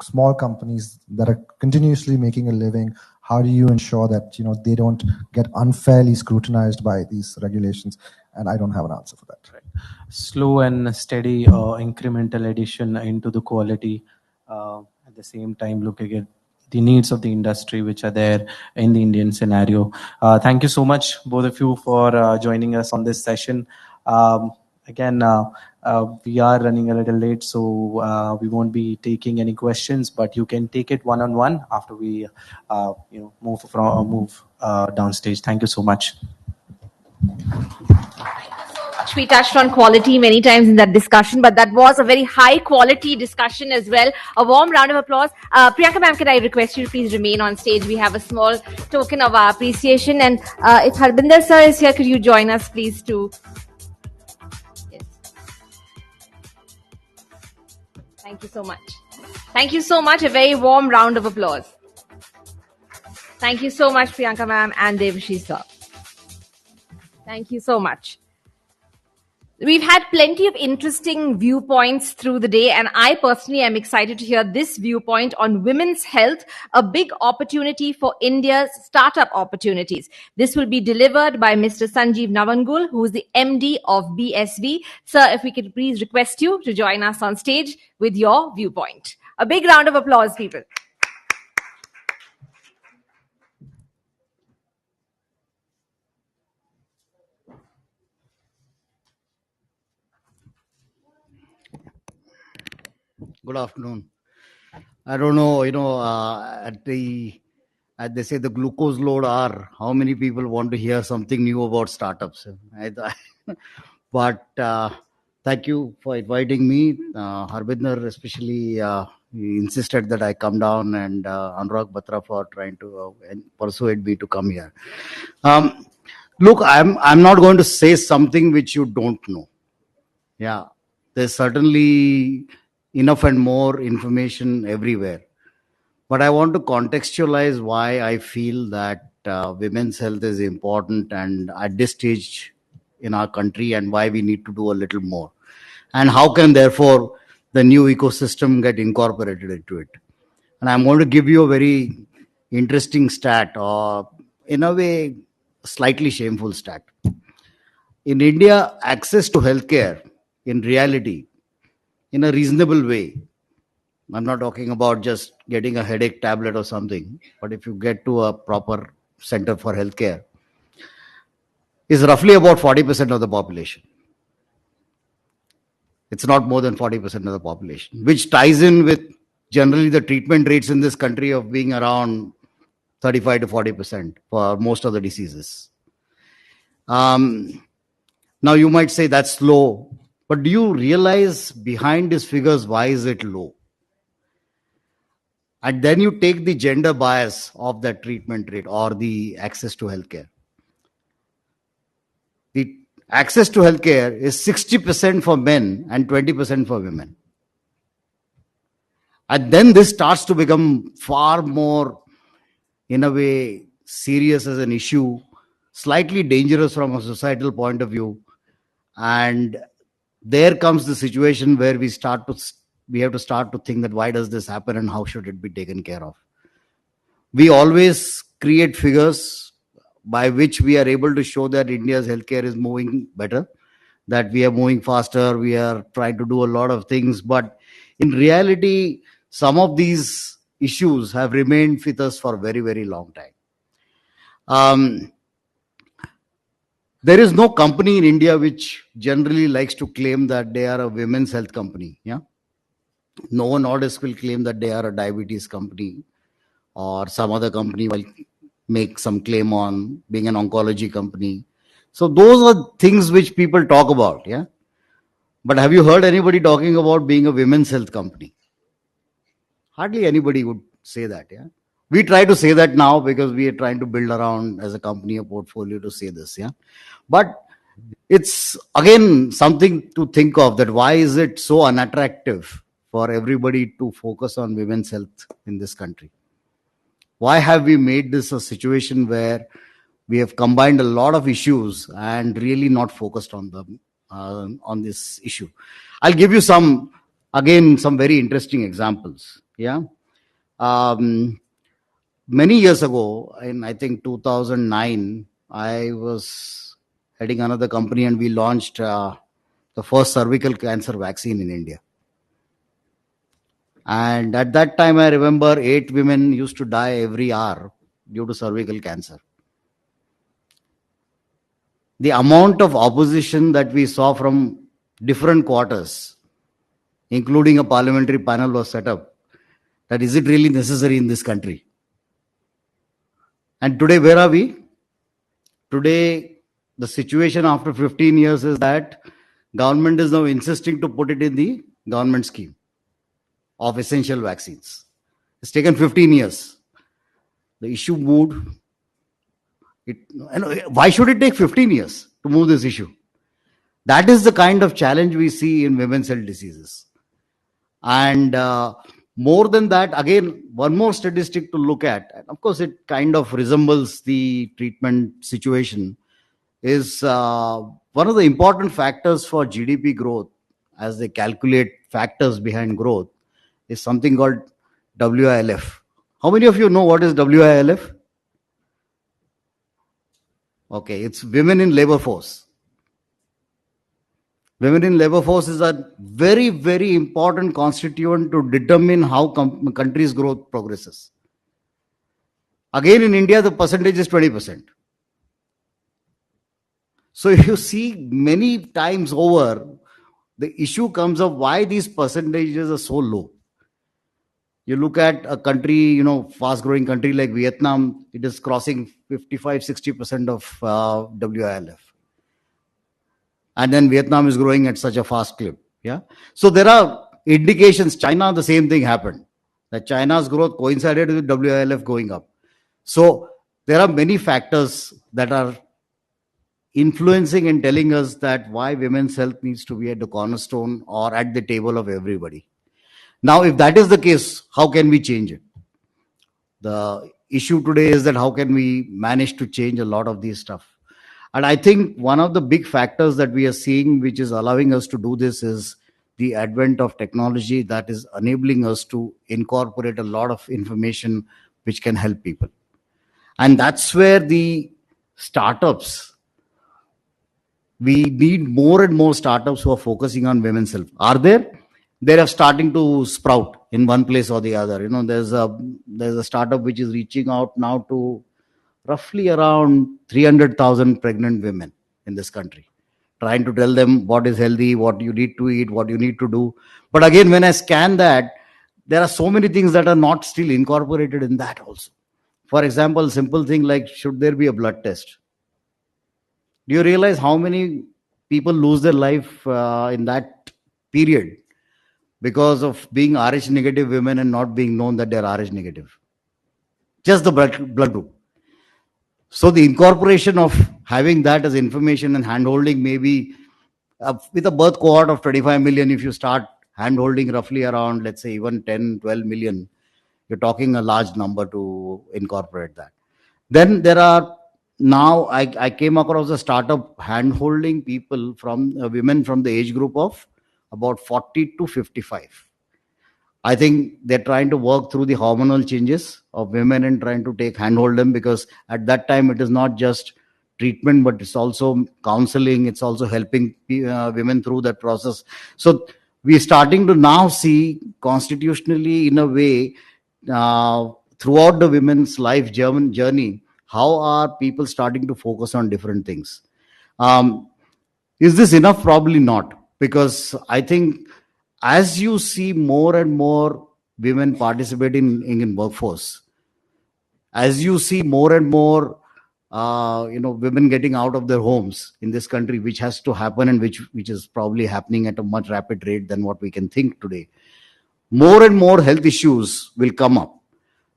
small companies that are continuously making a living. How do you ensure that they don't get unfairly scrutinized by these regulations? And I don't have an answer for that. Right. Slow and steady incremental addition into the quality. At the same time, looking at the needs of the industry which are there in the Indian scenario. Thank you so much, both of you, for joining us on this session. Again, we are running a little late, so we won't be taking any questions, but you can take it one-on-one after we move downstage. Thank you so much. We touched on quality many times in that discussion, but that was a very high quality discussion as well. A warm round of applause. Priyanka ma'am, can I request you to please remain on stage? We have a small token of our appreciation. And if Harbinder sir is here, could you join us please too? Yes. Thank you so much. Thank you so much. A very warm round of applause. Thank you so much, Priyanka ma'am and Devashish sir. Thank you so much. We've had plenty of interesting viewpoints through the day, and I personally am excited to hear this viewpoint on women's health, a big opportunity for India's startup opportunities. This will be delivered by Mr. Sanjeev Navangul, who is the MD of BSV. Sir, if we could please request you to join us on stage with your viewpoint. A big round of applause, people. Good afternoon. I don't know, they say the glucose load R, how many people want to hear something new about startups? But thank you for inviting me. Harbinder especially he insisted that I come down, and Anurag Batra for trying to persuade me to come here. Look, I'm not going to say something which you don't know. Yeah, there's certainly enough and more information everywhere. But I want to contextualize why I feel that women's health is important and at this stage in our country, and why we need to do a little more. And how can, therefore, the new ecosystem get incorporated into it. And I'm going to give you a very interesting stat, or in a way, slightly shameful stat. In India, access to healthcare in reality, in a reasonable way, I'm not talking about just getting a headache tablet or something, but if you get to a proper center for healthcare, is roughly about 40% of the population. It's not more than 40% of the population, which ties in with generally the treatment rates in this country of being around 35 to 40% for most of the diseases. Now you might say that's low, but do you realize behind these figures, why is it low? And then you take the gender bias of that treatment rate or the access to healthcare. The access to healthcare is 60% for men and 20% for women. And then this starts to become far more, in a way, serious as an issue, slightly dangerous from a societal point of view. And there comes the situation where we have to start to think that why does this happen and how should it be taken care of. We always create figures by which we are able to show that India's healthcare is moving better, that we are moving faster, we are trying to do a lot of things. But in reality, some of these issues have remained with us for a very, very long time. There is no company in India which generally likes to claim that they are a women's health company. Yeah, Novo Nordisk will claim that they are a diabetes company, or some other company will make some claim on being an oncology company. So those are things which people talk about. Yeah, but have you heard anybody talking about being a women's health company? Hardly anybody would say that. Yeah, we try to say that now because we are trying to build around as a company a portfolio to say this. Yeah, but it's again something to think of, that why is it so unattractive for everybody to focus on women's health in this country? Why have we made this a situation where we have combined a lot of issues and really not focused on them, on this issue? I'll give you some very interesting examples. Yeah. Many years ago, in I think 2009, I was heading another company and we launched the first cervical cancer vaccine in India. And at that time, I remember 8 women used to die every hour due to cervical cancer. The amount of opposition that we saw from different quarters, including a parliamentary panel was set up, that is it really necessary in this country? And today, where are we? Today, the situation after 15 years is that government is now insisting to put it in the government scheme of essential vaccines. It's taken 15 years. The issue moved. Why should it take 15 years to move this issue? That is the kind of challenge we see in women's health diseases. And more than that, again, one more statistic to look at, and of course it kind of resembles the treatment situation, is one of the important factors for GDP growth, as they calculate factors behind growth, is something called WILF. How many of you know what is WILF? Okay, it's women in labor force. Women in labor force is a very, very important constituent to determine how country's growth progresses. Again, in India, the percentage is 20%. So you see many times over, the issue comes up why these percentages are so low. You look at a country, fast growing country like Vietnam, it is crossing 55-60% of WILF. And then Vietnam is growing at such a fast clip. Yeah. So there are indications. China, the same thing happened. That China's growth coincided with WILF going up. So there are many factors that are influencing and telling us that why women's health needs to be at the cornerstone or at the table of everybody. Now, if that is the case, how can we change it? The issue today is that how can we manage to change a lot of these stuff? And I think one of the big factors that we are seeing, which is allowing us to do this, is the advent of technology that is enabling us to incorporate a lot of information which can help people. And that's where the startups, we need more and more startups who are focusing on women's health. Are there? They are starting to sprout in one place or the other. There's a startup which is reaching out now to roughly around 300,000 pregnant women in this country, trying to tell them what is healthy, what you need to eat, what you need to do. But again, when I scan that, there are so many things that are not still incorporated in that also. For example, simple thing like, should there be a blood test? Do you realize how many people lose their life in that period because of being Rh negative women and not being known that they're Rh negative? Just the blood group. So the incorporation of having that as information and handholding, maybe with a birth cohort of 25 million, if you start handholding roughly around, let's say, even 10, 12 million, you're talking a large number to incorporate that. Then there are, now I came across a startup handholding people from women from the age group of about 40 to 55. I think they're trying to work through the hormonal changes of women and trying to handhold them, because at that time it is not just treatment, but it's also counseling. It's also helping women through that process. So we're starting to now see constitutionally, in a way, throughout the women's life journey, how are people starting to focus on different things. Is this enough? Probably not, because I think as you see more and more women participating in workforce, as you see more and more women getting out of their homes in this country, which has to happen, and which is probably happening at a much rapid rate than what we can think today, more and more health issues will come up.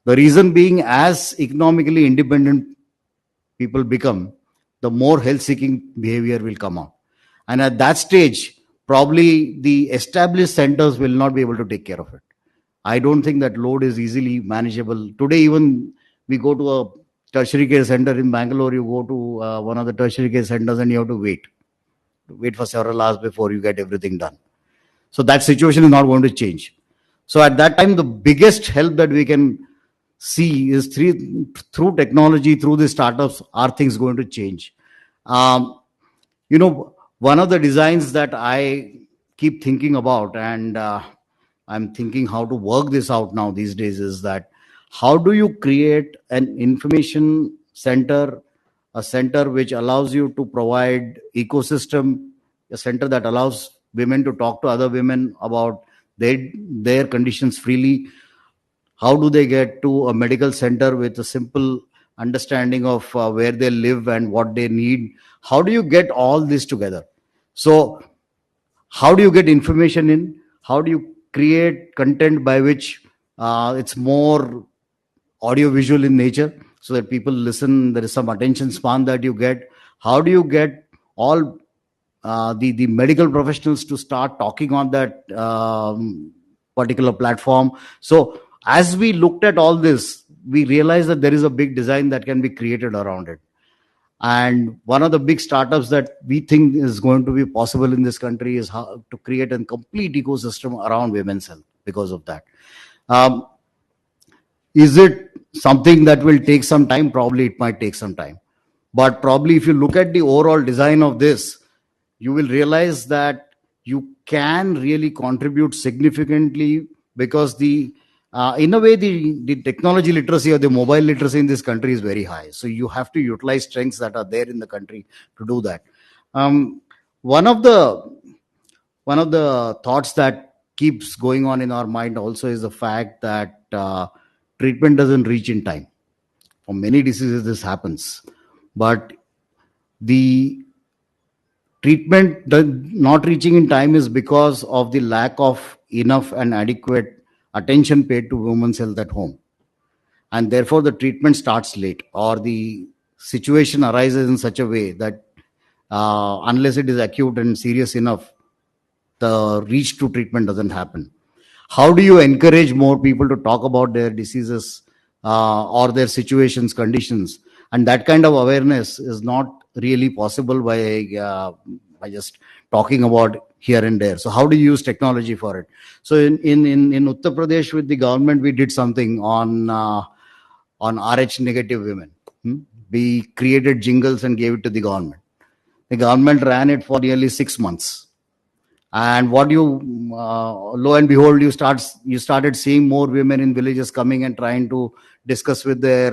The reason being, as economically independent people become, the more health-seeking behavior will come up. And at that stage, probably the established centers will not be able to take care of it. I don't think that load is easily manageable. Today, even we go to a tertiary care center in Bangalore, you go to one of the tertiary care centers and you have to wait for several hours before you get everything done. So that situation is not going to change. So at that time, the biggest help that we can see is through technology, through the startups, are things going to change. One of the designs that I keep thinking about, and I'm thinking how to work this out now these days, is that how do you create an information center, a center which allows you to provide ecosystem, a center that allows women to talk to other women about their conditions freely. How do they get to a medical center with a simple understanding of where they live and what they need? How do you get all this together? So how do you get information in? How do you create content by which it's more audio-visual in nature so that people listen, there is some attention span that you get? How do you get all the medical professionals to start talking on that particular platform? So as we looked at all this, we realized that there is a big design that can be created around it. And one of the big startups that we think is going to be possible in this country is how to create a complete ecosystem around women's health because of that. Is it something that will take some time? Probably it might take some time. But probably if you look at the overall design of this, you will realize that you can really contribute significantly, because in a way, the technology literacy or the mobile literacy in this country is very high. So you have to utilize strengths that are there in the country to do that. One of the one of the thoughts that keeps going on in our mind also is the fact that treatment doesn't reach in time. For many diseases, this happens, but the treatment not reaching in time is because of the lack of enough and adequate attention paid to women's health at home. And therefore, the treatment starts late, or the situation arises in such a way that unless it is acute and serious enough, the reach to treatment doesn't happen. How do you encourage more people to talk about their diseases or their situations, conditions? And that kind of awareness is not really possible by just talking about here and there. So how do you use technology for it? So in Uttar Pradesh, with the government, we did something on RH negative women. We created jingles and gave it to the government. The government ran it for nearly 6 months. And what lo and behold, you started seeing more women in villages coming and trying to discuss with their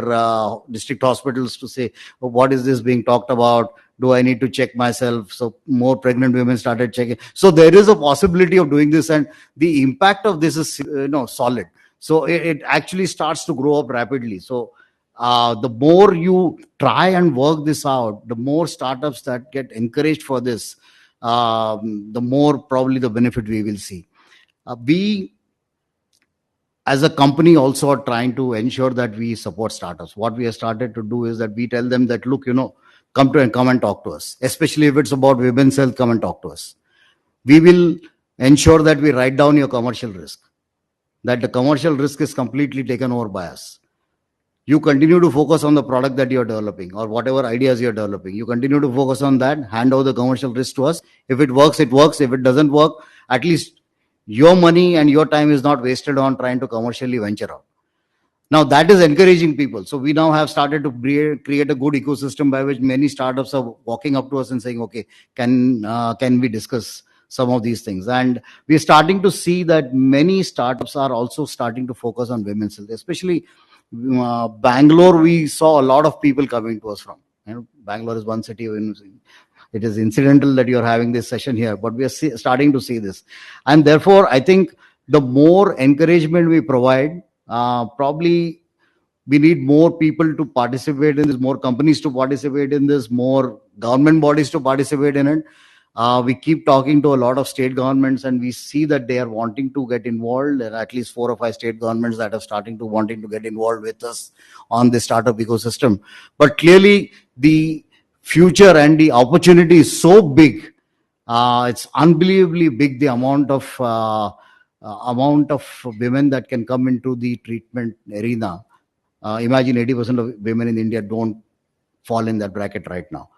district hospitals to say, oh, what is this being talked about? Do I need to check myself? So more pregnant women started checking. So there is a possibility of doing this, and the impact of this is solid. So it actually starts to grow up rapidly. So the more you try and work this out, the more startups that get encouraged for this, the more probably the benefit we will see. We as a company also are trying to ensure that we support startups. What we have started to do is that we tell them that, look, come and talk to us, especially if it's about women's health, come and talk to us. We will ensure that we write down your commercial risk, that the commercial risk is completely taken over by us. You continue to focus on the product that you're developing or whatever ideas you're developing. You continue to focus on that, hand over the commercial risk to us. If it works, it works. If it doesn't work, at least your money and your time is not wasted on trying to commercially venture out. Now that is encouraging people. So we now have started to create a good ecosystem by which many startups are walking up to us and saying, okay, can we discuss some of these things? And we're starting to see that many startups are also starting to focus on women's health, especially Bangalore. We saw a lot of people coming to us from. Bangalore is one city. It is incidental that you're having this session here, but we are starting to see this. And therefore, I think the more encouragement we provide, probably we need more people to participate in this, more companies to participate in this, more government bodies to participate in it. We keep talking to a lot of state governments, and we see that they are wanting to get involved. There are at least 4 or 5 state governments that are wanting to get involved with us on this startup ecosystem. But clearly, the future and the opportunity is so big. It's unbelievably big, the amount of women that can come into the treatment arena. Imagine 80% of women in India don't fall in that bracket right now.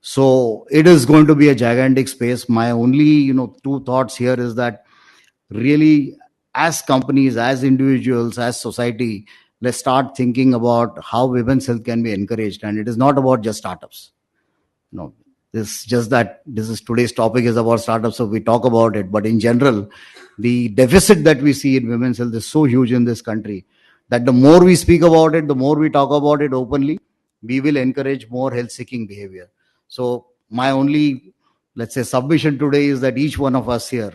So it is going to be a gigantic space. My only 2 thoughts here is that really, as companies, as individuals, as society, let's start thinking about how women's health can be encouraged. And it is not about just startups. No, this is today's topic is about startups, so we talk about it. But in general, the deficit that we see in women's health is so huge in this country that the more we speak about it, the more we talk about it openly, we will encourage more health-seeking behavior. So my only, let's say, submission today is that each one of us here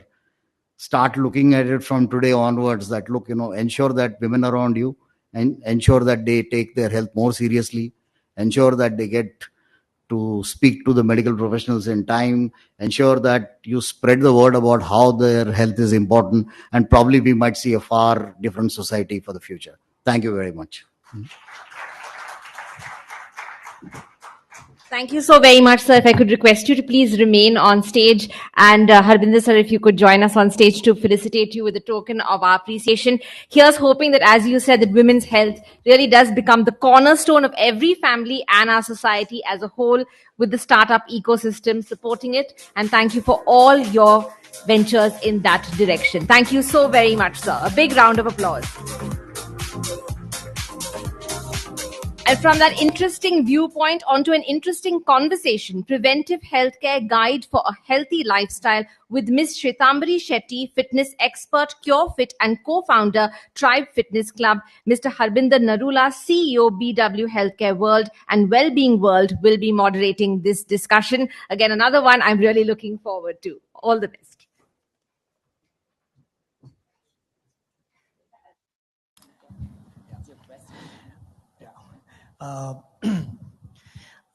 start looking at it from today onwards, that look, ensure that women around you and ensure that they take their health more seriously, ensure that they get to speak to the medical professionals in time, ensure that you spread the word about how their health is important, and probably we might see a far different society for the future. Thank you very much. Thank you so very much, sir. If I could request you to please remain on stage, and Harbinder sir, if you could join us on stage to felicitate you with a token of our appreciation. Here's hoping that, as you said, that women's health really does become the cornerstone of every family and our society as a whole, with the startup ecosystem supporting it. And thank you for all your ventures in that direction. Thank you so very much, sir. A big round of applause. And from that interesting viewpoint onto an interesting conversation, Preventive Healthcare Guide for a Healthy Lifestyle with Ms. Shwetambari Shetty, fitness expert, CureFit and co-founder, Tribe Fitness Club. Mr. Harbinder Narula, CEO, BW Healthcare World and Wellbeing World, will be moderating this discussion. Again, another one I'm really looking forward to. All the best.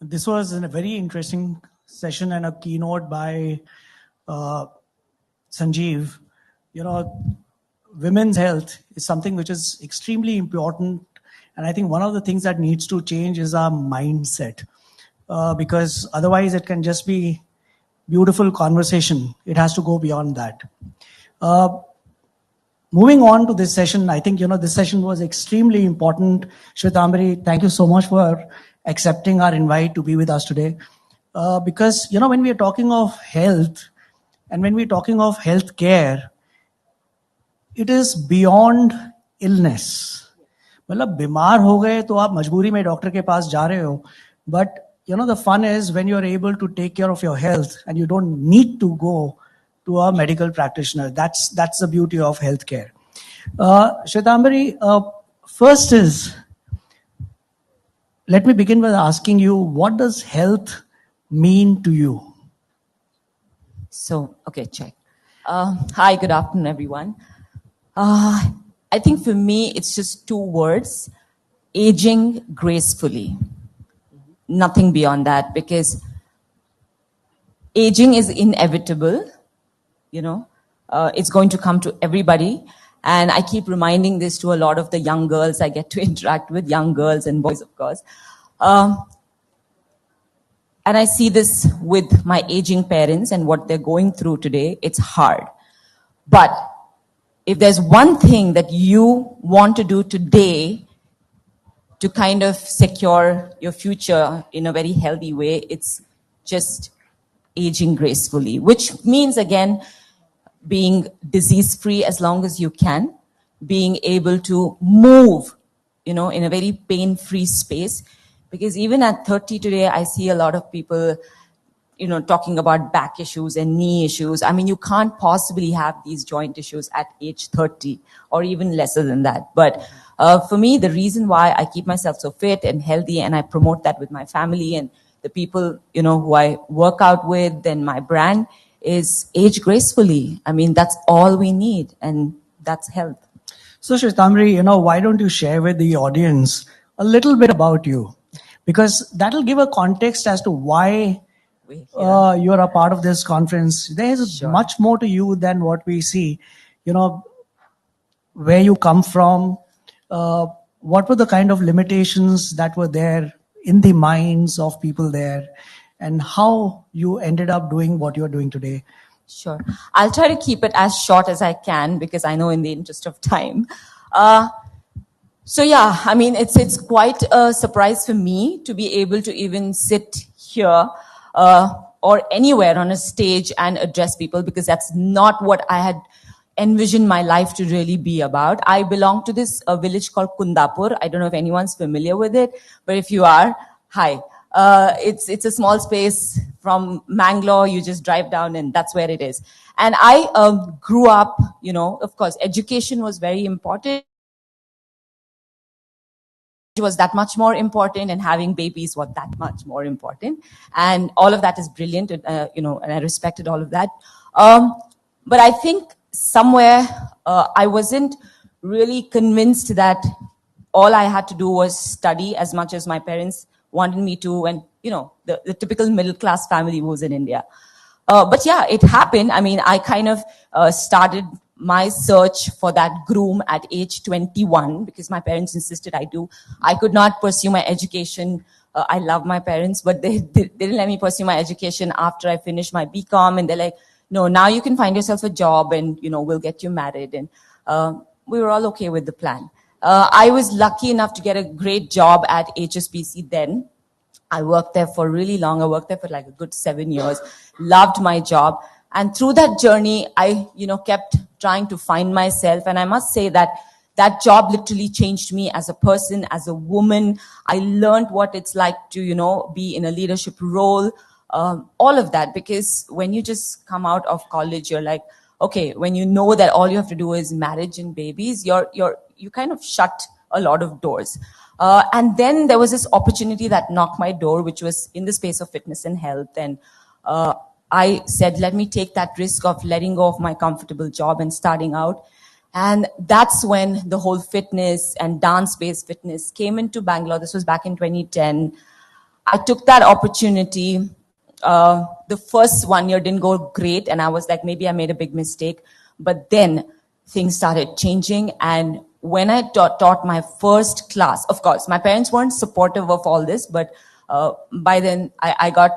This was a very interesting session and a keynote by Sanjeev. You know, women's health is something which is extremely important. And I think one of the things that needs to change is our mindset. Because otherwise it can just be beautiful conversation. It has to go beyond that. Moving on to this session, I think, this session was extremely important. Shwetambari, thank you so much for accepting our invite to be with us today. Because, when we are talking of health and when we're talking of healthcare, it is beyond illness. मतलब बीमार हो गए तो आप मजबूरी में doctor के पास जा रहे हो, but the fun is when you're able to take care of your health and you don't need to go to a medical practitioner. That's the beauty of healthcare. Shwetambari, first is, let me begin with asking you, what does health mean to you? So, okay, check. Hi, good afternoon, everyone. I think for me, it's just two words: aging gracefully. Nothing beyond that, because aging is inevitable. It's going to come to everybody. And I keep reminding this to a lot of the young girls I get to interact with, young girls and boys, of course. And I see this with my aging parents and what they're going through today. It's hard. But if there's one thing that you want to do today to kind of secure your future in a very healthy way, it's just aging gracefully, which means, again, being disease-free as long as you can, being able to move, in a very pain-free space. Because even at 30 today, I see a lot of people, talking about back issues and knee issues. I mean, you can't possibly have these joint issues at age 30 or even lesser than that. But for me, the reason why I keep myself so fit and healthy, and I promote that with my family and the people, who I work out with and my brand, is age gracefully. I mean, that's all we need, and that's health. So, Shwetambari, why don't you share with the audience a little bit about you? Because that'll give a context as to why you're a part of this conference. There's much more to you than what we see. Where you come from, what were the kind of limitations that were there in the minds of people there, and how you ended up doing what you're doing today. Sure. I'll try to keep it as short as I can, because I know in the interest of time. So yeah, I mean, it's quite a surprise for me to be able to even sit here or anywhere on a stage and address people, because that's not what I had envisioned my life to really be about. I belong to this village called Kundapur. I don't know if anyone's familiar with it, but if you are, hi. It's a small space from Mangalore. You just drive down and that's where it is. And I grew up, of course, education was very important. It was that much more important, and having babies was that much more important. And all of that is brilliant, and I respected all of that. But I think somewhere I wasn't really convinced that all I had to do was study as much as my parents wanted me to, and the typical middle class family was in India. But yeah, it happened. I mean, I kind of started my search for that groom at age 21 because my parents insisted I do. I could not pursue my education. I love my parents, but they didn't let me pursue my education after I finished my BCom, and they're like, no, now you can find yourself a job and we'll get you married. And we were all okay with the plan. I was lucky enough to get a great job at HSBC then. I worked there for really long. I worked there for like a good 7 years. Loved my job. And through that journey, I, kept trying to find myself. And I must say that that job literally changed me as a person, as a woman. I learned what it's like to, be in a leadership role, all of that. Because when you just come out of college, you're like, okay, when you know that all you have to do is marriage and babies, you kind of shut a lot of doors. And then there was this opportunity that knocked my door, which was in the space of fitness and health. And I said, let me take that risk of letting go of my comfortable job and starting out. And that's when the whole fitness and dance-based fitness came into Bangalore. This was back in 2010. I took that opportunity. The first 1 year didn't go great, and I was like, maybe I made a big mistake. But then things started changing, and when I taught my first class, of course, my parents weren't supportive of all this, but by then I got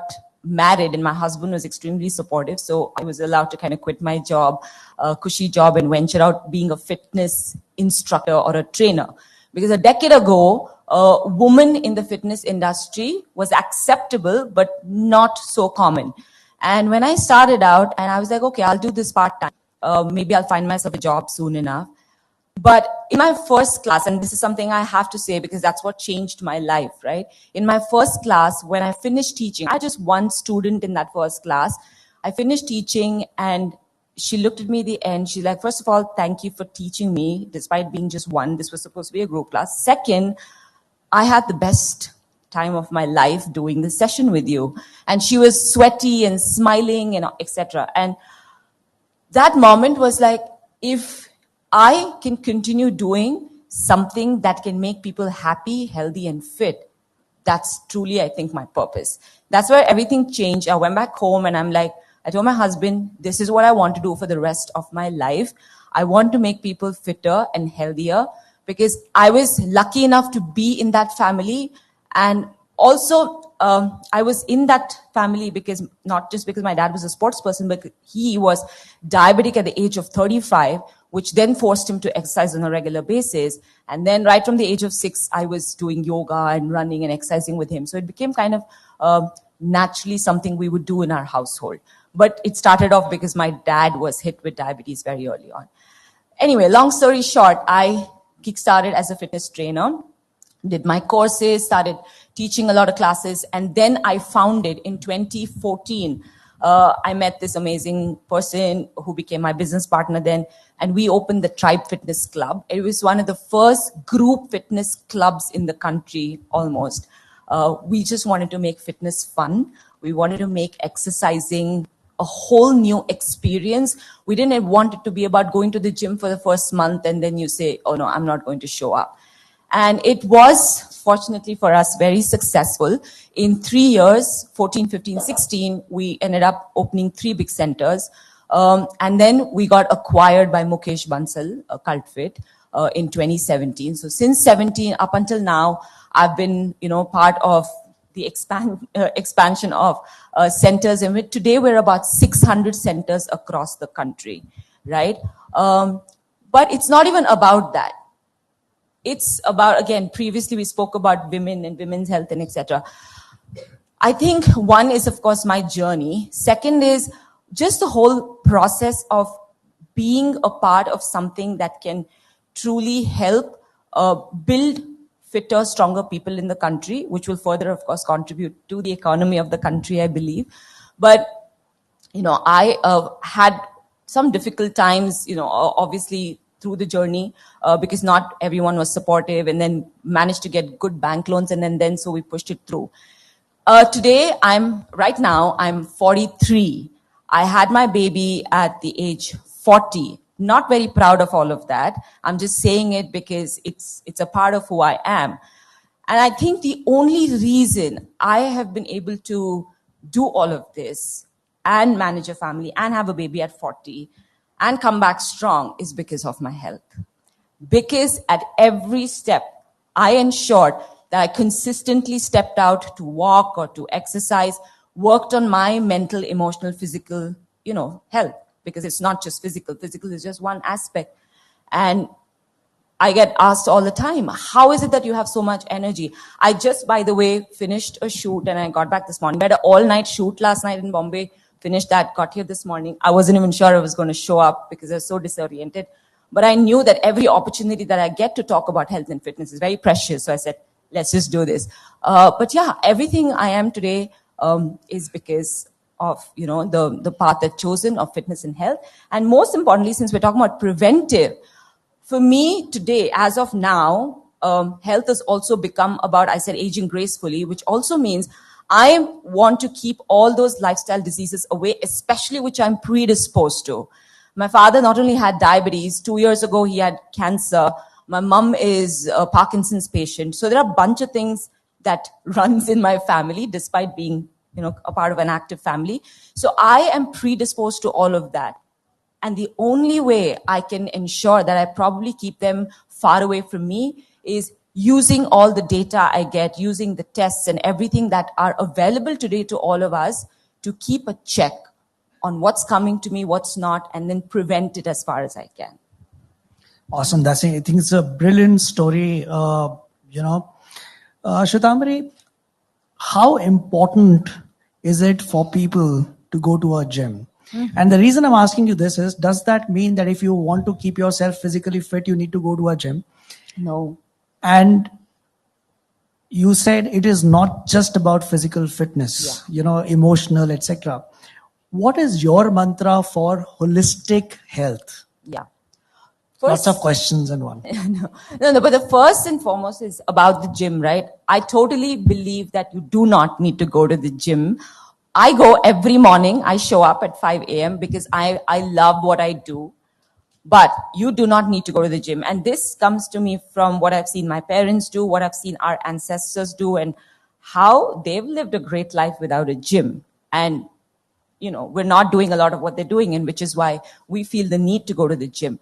married and my husband was extremely supportive. So I was allowed to kind of quit my job, cushy job, and venture out being a fitness instructor or a trainer. Because a decade ago, a woman in the fitness industry was acceptable, but not so common. And when I started out, and I was like, okay, I'll do this part-time. Maybe I'll find myself a job soon enough. But in my first class, and this is something I have to say because that's what changed my life, right? In my first class, when I finished teaching, I had just one student in that first class. I finished teaching and she looked at me at the end. She's like, first of all, thank you for teaching me, despite being just one. This was supposed to be a group class. Second, I had the best time of my life doing this session with you. And she was sweaty and smiling and etc. And that moment was like, if I can continue doing something that can make people happy, healthy, and fit, that's truly, I think, my purpose. That's where everything changed. I went back home and I'm like, I told my husband, this is what I want to do for the rest of my life. I want to make people fitter and healthier because I was lucky enough to be in that family. And also, I was in that family because not just because my dad was a sports person, but he was diabetic at the age of 35, which then forced him to exercise on a regular basis. And then right from the age of 6, I was doing yoga and running and exercising with him. So it became kind of naturally something we would do in our household. But it started off because my dad was hit with diabetes very early on. Anyway, long story short, I kickstarted as a fitness trainer, did my courses, started teaching a lot of classes, and then I founded in 2014. I met this amazing person who became my business partner then, and we opened the Tribe Fitness Club. It was one of the first group fitness clubs in the country, almost. We just wanted to make fitness fun. We wanted to make exercising a whole new experience. We didn't want it to be about going to the gym for the first month and then you say, oh no, I'm not going to show up. And it was, fortunately for us, very successful. In 3 years, 14, 15, 16, we ended up opening 3 big centers. And then we got acquired by Mukesh Bansal, Cult Fit, in 2017. So since 17 up until now, I've been, part of the expansion of centers. And today we're about 600 centers across the country, right? But it's not even about that. It's about, again, previously we spoke about women and women's health and etc. I think one is, of course, my journey. Second is just the whole process of being a part of something that can truly help build fitter, stronger people in the country, which will further, of course, contribute to the economy of the country, I believe. But, I had some difficult times, obviously, through the journey because not everyone was supportive, and then managed to get good bank loans, and then so we pushed it through. Today, right now I'm 43. I had my baby at the age 40. Not very proud of all of that. I'm just saying it because it's a part of who I am. And I think the only reason I have been able to do all of this and manage a family and have a baby at 40 and come back strong is because of my health. Because at every step, I ensured that I consistently stepped out to walk or to exercise, worked on my mental, emotional, physical, health. Because it's not just physical. Physical is just one aspect. And I get asked all the time, how is it that you have so much energy? I just, by the way, finished a shoot and I got back this morning. I had an all-night shoot last night in Bombay. Finished that, got here this morning. I wasn't even sure I was going to show up because I was so disoriented. But I knew that every opportunity that I get to talk about health and fitness is very precious. So I said, let's just do this. But yeah, everything I am today is because of, the path I've chosen of fitness and health. And most importantly, since we're talking about preventive, for me today, as of now, health has also become about, I said, aging gracefully, which also means I want to keep all those lifestyle diseases away, especially which I'm predisposed to. My father not only had diabetes, 2 years ago he had cancer. My mom is a Parkinson's patient. So there are a bunch of things that runs in my family despite being, a part of an active family. So I am predisposed to all of that. And the only way I can ensure that I probably keep them far away from me is using all the data I get, using the tests and everything that are available today to all of us to keep a check on what's coming to me, what's not, and then prevent it as far as I can. Awesome. I think it's a brilliant story. Shwetambaji, how important is it for people to go to a gym? Mm-hmm. And the reason I'm asking you this is, does that mean that if you want to keep yourself physically fit, you need to go to a gym? No. And you said it is not just about physical fitness, emotional, etc. What is your mantra for holistic health? Yeah. Lots of questions in one. No, but the first and foremost is about the gym, right? I totally believe that you do not need to go to the gym. I go every morning. I show up at 5 a.m. because I love what I do. But you do not need to go to the gym. And this comes to me from what I've seen my parents do, what I've seen our ancestors do, and how they've lived a great life without a gym. And, we're not doing a lot of what they're doing, and which is why we feel the need to go to the gym.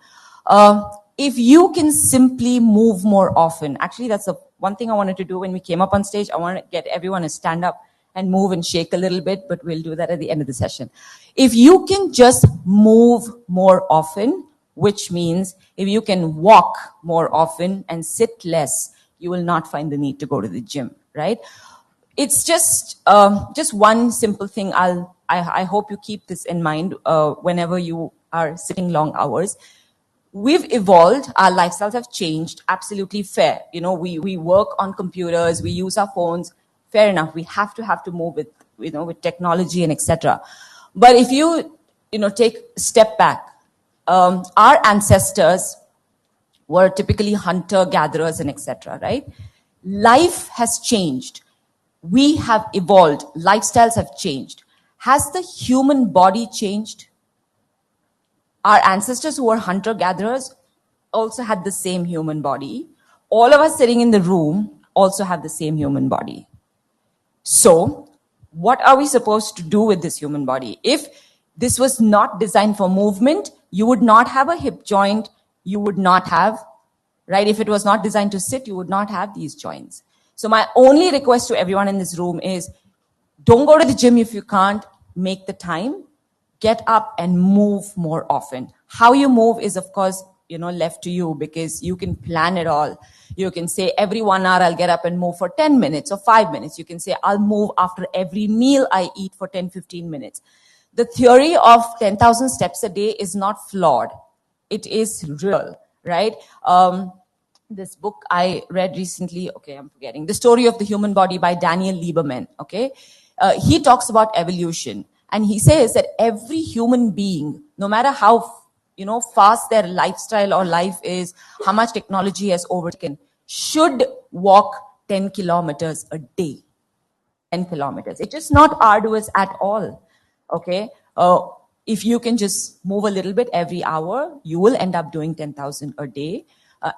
If you can simply move more often, actually, that's the one thing I wanted to do when we came up on stage. I want to get everyone to stand up and move and shake a little bit, but we'll do that at the end of the session. If you can just move more often, which means if you can walk more often and sit less, you will not find the need to go to the gym, right? It's just one simple thing. I hope you keep this in mind whenever you are sitting long hours. We've evolved, our lifestyles have changed, absolutely fair. We work on computers, we use our phones, fair enough. We have to move with, with technology and etc. But if you, take a step back, our ancestors were typically hunter-gatherers and etc., right? Life has changed. We have evolved. Lifestyles have changed. Has the human body changed? Our ancestors who were hunter-gatherers also had the same human body. All of us sitting in the room also have the same human body. So, what are we supposed to do with this human body? If this was not designed for movement, you would not have a hip joint, you would not have, right? If it was not designed to sit, you would not have these joints. So my only request to everyone in this room is, don't go to the gym if you can't make the time. Get up and move more often. How you move is, of course, left to you, because you can plan it all. You can say every 1 hour I'll get up and move for 10 minutes or 5 minutes. You can say I'll move after every meal I eat for 10, 15 minutes. The theory of 10,000 steps a day is not flawed. It is real, right? This book I read recently, I'm forgetting, The Story of the Human Body by Daniel Lieberman, he talks about evolution. And he says that every human being, no matter how fast their lifestyle or life is, how much technology has overtaken, should walk 10 kilometers a day. 10 kilometers. It is not arduous at all. If you can just move a little bit every hour, you will end up doing 10,000 a day.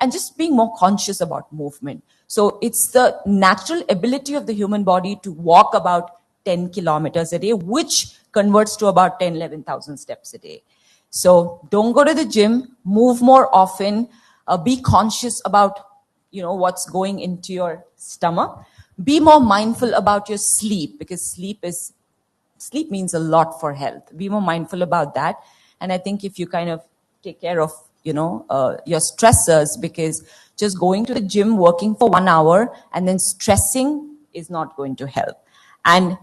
And just being more conscious about movement. So it's the natural ability of the human body to walk about 10 kilometers a day, which converts to about 10, 11,000 steps a day. So don't go to the gym, move more often, be conscious about, what's going into your stomach. Be more mindful about your sleep, because sleep means a lot for health. Be more mindful about that. And I think if you kind of take care of, your stressors, because just going to the gym, working for 1 hour and then stressing is not going to help. And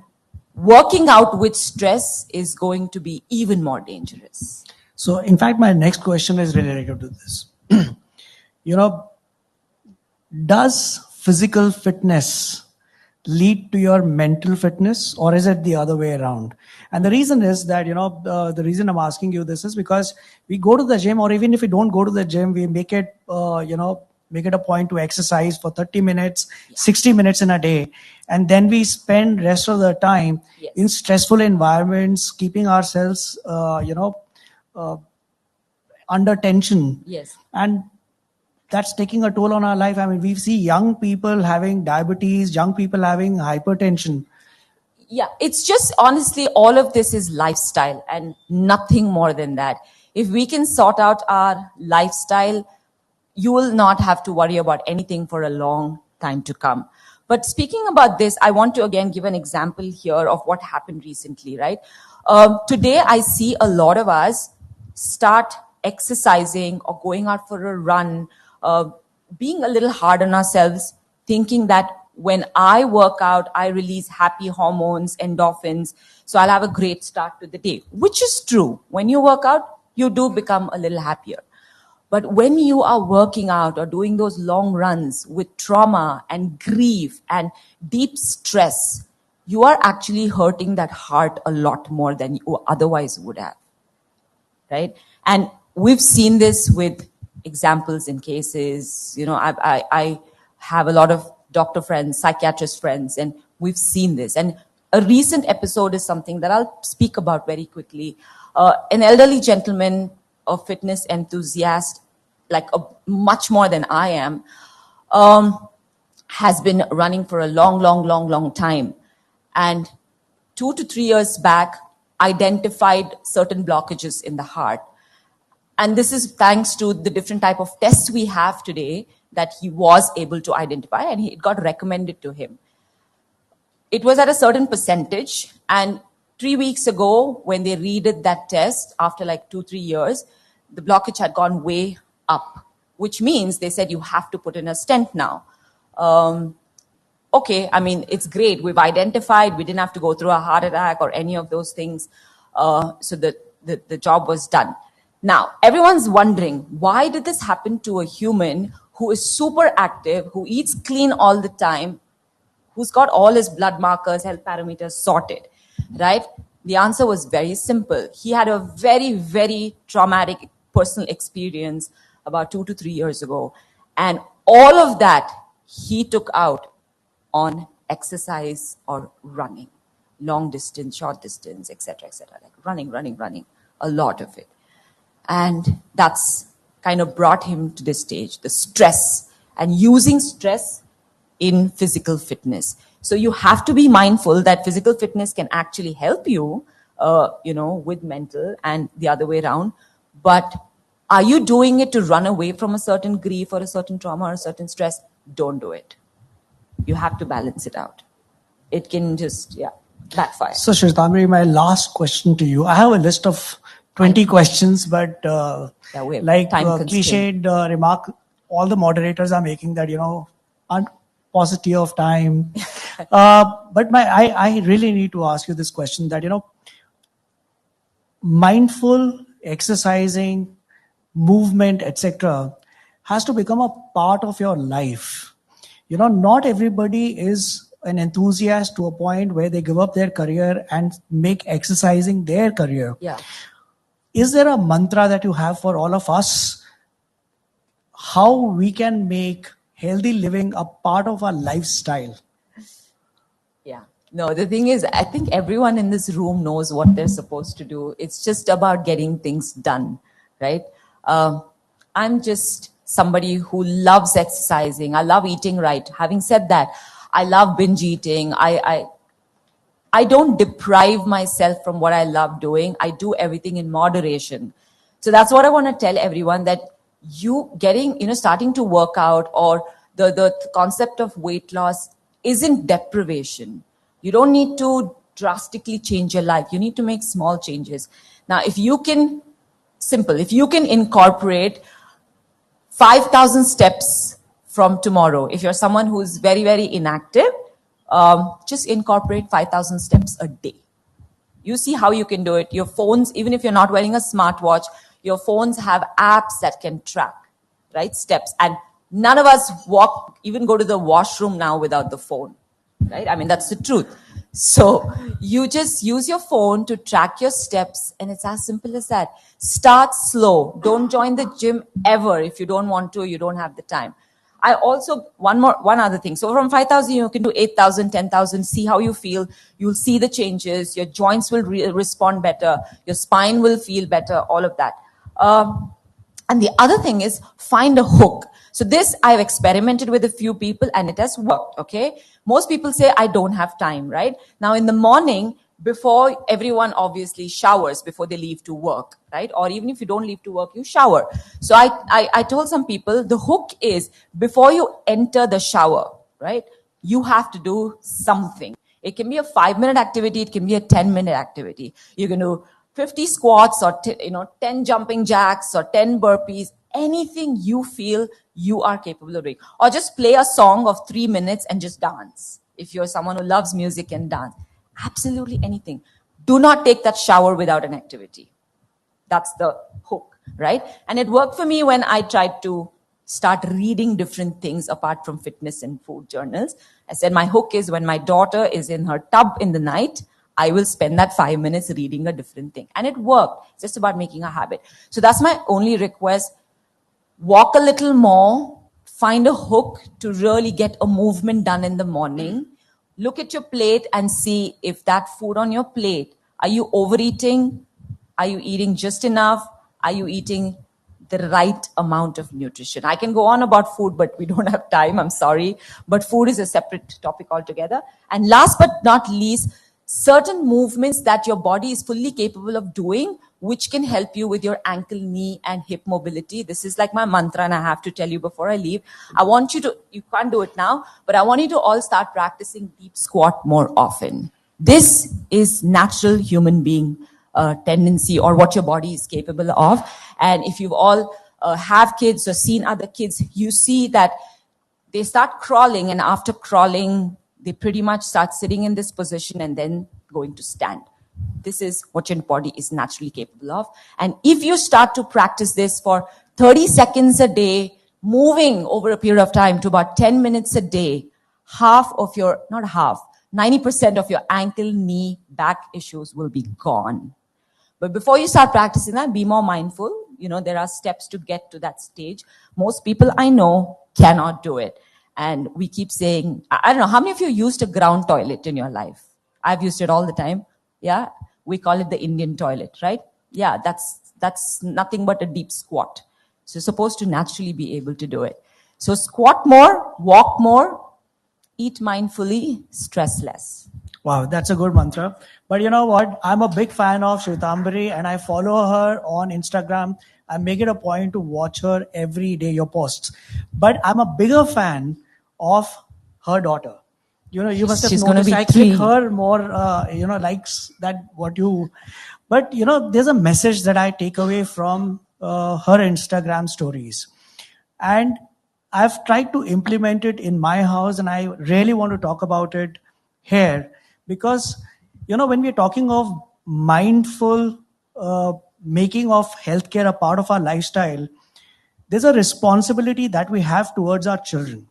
working out with stress is going to be even more dangerous. So, in fact, my next question is related to this. Does physical fitness lead to your mental fitness, or is it the other way around? And the reason is that, the reason I'm asking you this is because we go to the gym, or even if we don't go to the gym, we make it, make it a point to exercise for 30 minutes, 60 minutes in a day. And then we spend rest of the time in stressful environments, keeping ourselves, under tension. Yes. And that's taking a toll on our life. I mean, we see young people having diabetes, young people having hypertension. Yeah, it's just honestly, all of this is lifestyle and nothing more than that. If we can sort out our lifestyle, you will not have to worry about anything for a long time to come. But speaking about this, I want to again give an example here of what happened recently, right? Today, I see a lot of us start exercising or going out for a run, being a little hard on ourselves, thinking that when I work out, I release happy hormones, endorphins, so I'll have a great start to the day, which is true. When you work out, you do become a little happier. But when you are working out or doing those long runs with trauma and grief and deep stress, you are actually hurting that heart a lot more than you otherwise would have, right? And we've seen this with examples and cases. You know, I have a lot of doctor friends, psychiatrist friends, and we've seen this. And a recent episode is something that I'll speak about very quickly. An elderly gentleman, a fitness enthusiast, like much more than I am, has been running for a long time. And 2 to 3 years back, identified certain blockages in the heart. And this is thanks to the different type of tests we have today that he was able to identify, and it got recommended to him. It was at a certain percentage, and 3 weeks ago, when they redid that test, after like 2-3 years, the blockage had gone way up, which means they said you have to put in a stent now. Okay, I mean, it's great. We've identified, we didn't have to go through a heart attack or any of those things. So the job was done. Now, everyone's wondering, why did this happen to a human who is super active, who eats clean all the time, who's got all his blood markers, health parameters sorted, right? The answer was very simple. He had a very traumatic personal experience about 2 to 3 years ago. And all of that he took out on exercise or running, long distance, short distance, etc., like running, a lot of it. And that's kind of brought him to this stage, the stress, and using stress in physical fitness. So you have to be mindful that physical fitness can actually help you, with mental and the other way around. But are you doing it to run away from a certain grief or a certain trauma or a certain stress? Don't do it. You have to balance it out. It can just, backfire. So, Shritamri, my last question to you. I have a list of 20 questions, but like cliched remark, all the moderators are making that, paucity of time. But I really need to ask you this question that, mindful exercising, movement, etc., has to become a part of your life. Not everybody is an enthusiast to a point where they give up their career and make exercising their career. Yeah. Is there a mantra that you have for all of us? How we can make healthy living a part of our lifestyle? Yeah. No, the thing is, I think everyone in this room knows what they're supposed to do. It's just about getting things done, right? I'm just somebody who loves exercising. I love eating right. Having said that, I love binge eating. I don't deprive myself from what I love doing. I do everything in moderation. So that's what I want to tell everyone, that starting to work out or the concept of weight loss isn't deprivation. You don't need to drastically change your life. You need to make small changes. Now, if you can incorporate 5,000 steps from tomorrow, if you're someone who's very inactive, just incorporate 5,000 steps a day. You see how you can do it. Your phones, even if you're not wearing a smartwatch, your phones have apps that can track, right, steps. And none of us even go to the washroom now without the phone, right? I mean, that's the truth. So you just use your phone to track your steps, and it's as simple as that. Start slow. Don't join the gym ever if you don't want to, you don't have the time. I also, one other thing. So from 5,000, you can do 8,000, 10,000, see how you feel. You'll see the changes. Your joints will respond better. Your spine will feel better, all of that. And the other thing is find a hook. So this I've experimented with a few people and it has worked, okay? Most people say, I don't have time, right? Now in the morning, before everyone obviously showers before they leave to work, right? Or even if you don't leave to work, you shower. So I told some people the hook is before you enter the shower, right? You have to do something. It can be a 5-minute activity. It can be a 10-minute activity. You can do 50 squats or 10 jumping jacks or 10 burpees, anything you feel you are capable of doing. Or just play a song of 3 minutes and just dance. If you're someone who loves music and dance, absolutely anything. Do not take that shower without an activity. That's the hook, right? And it worked for me when I tried to start reading different things apart from fitness and food journals. I said my hook is when my daughter is in her tub in the night, I will spend that 5 minutes reading a different thing. And it worked. It's just about making a habit. So that's my only request. Walk a little more, find a hook to really get a movement done in the morning. Look at your plate and see if that food on your plate, are you overeating? Are you eating just enough? Are you eating the right amount of nutrition? I can go on about food, but we don't have time. I'm sorry. But food is a separate topic altogether. And last but not least, certain movements that your body is fully capable of doing, which can help you with your ankle, knee, and hip mobility. This is like my mantra, and I have to tell you before I leave. I want you to, you can't do it now, but I want you to all start practicing deep squat more often. This is natural human being tendency or what your body is capable of. And if you've all have kids or seen other kids, you see that they start crawling, and after crawling, they pretty much start sitting in this position and then going to stand. This is what your body is naturally capable of. And if you start to practice this for 30 seconds a day, moving over a period of time to about 10 minutes a day, half of your, not half, 90% of your ankle, knee, back issues will be gone. But before you start practicing that, be more mindful. You know, there are steps to get to that stage. Most people I know cannot do it. And we keep saying, I don't know, how many of you used a ground toilet in your life? I've used it all the time. Yeah. We call it the Indian toilet, right? Yeah, that's nothing but a deep squat. So you're supposed to naturally be able to do it. So squat more, walk more, eat mindfully, stress less. Wow, that's a good mantra. But you know what? I'm a big fan of Shwetambari and I follow her on Instagram. I make it a point to watch her every day, your posts. But I'm a bigger fan of her daughter. You know, you must have noticed I click her more, likes that what you... But, you know, there's a message that I take away from her Instagram stories. And I've tried to implement it in my house, and I really want to talk about it here. Because, you know, when we're talking of mindful making of healthcare a part of our lifestyle, there's a responsibility that we have towards our children.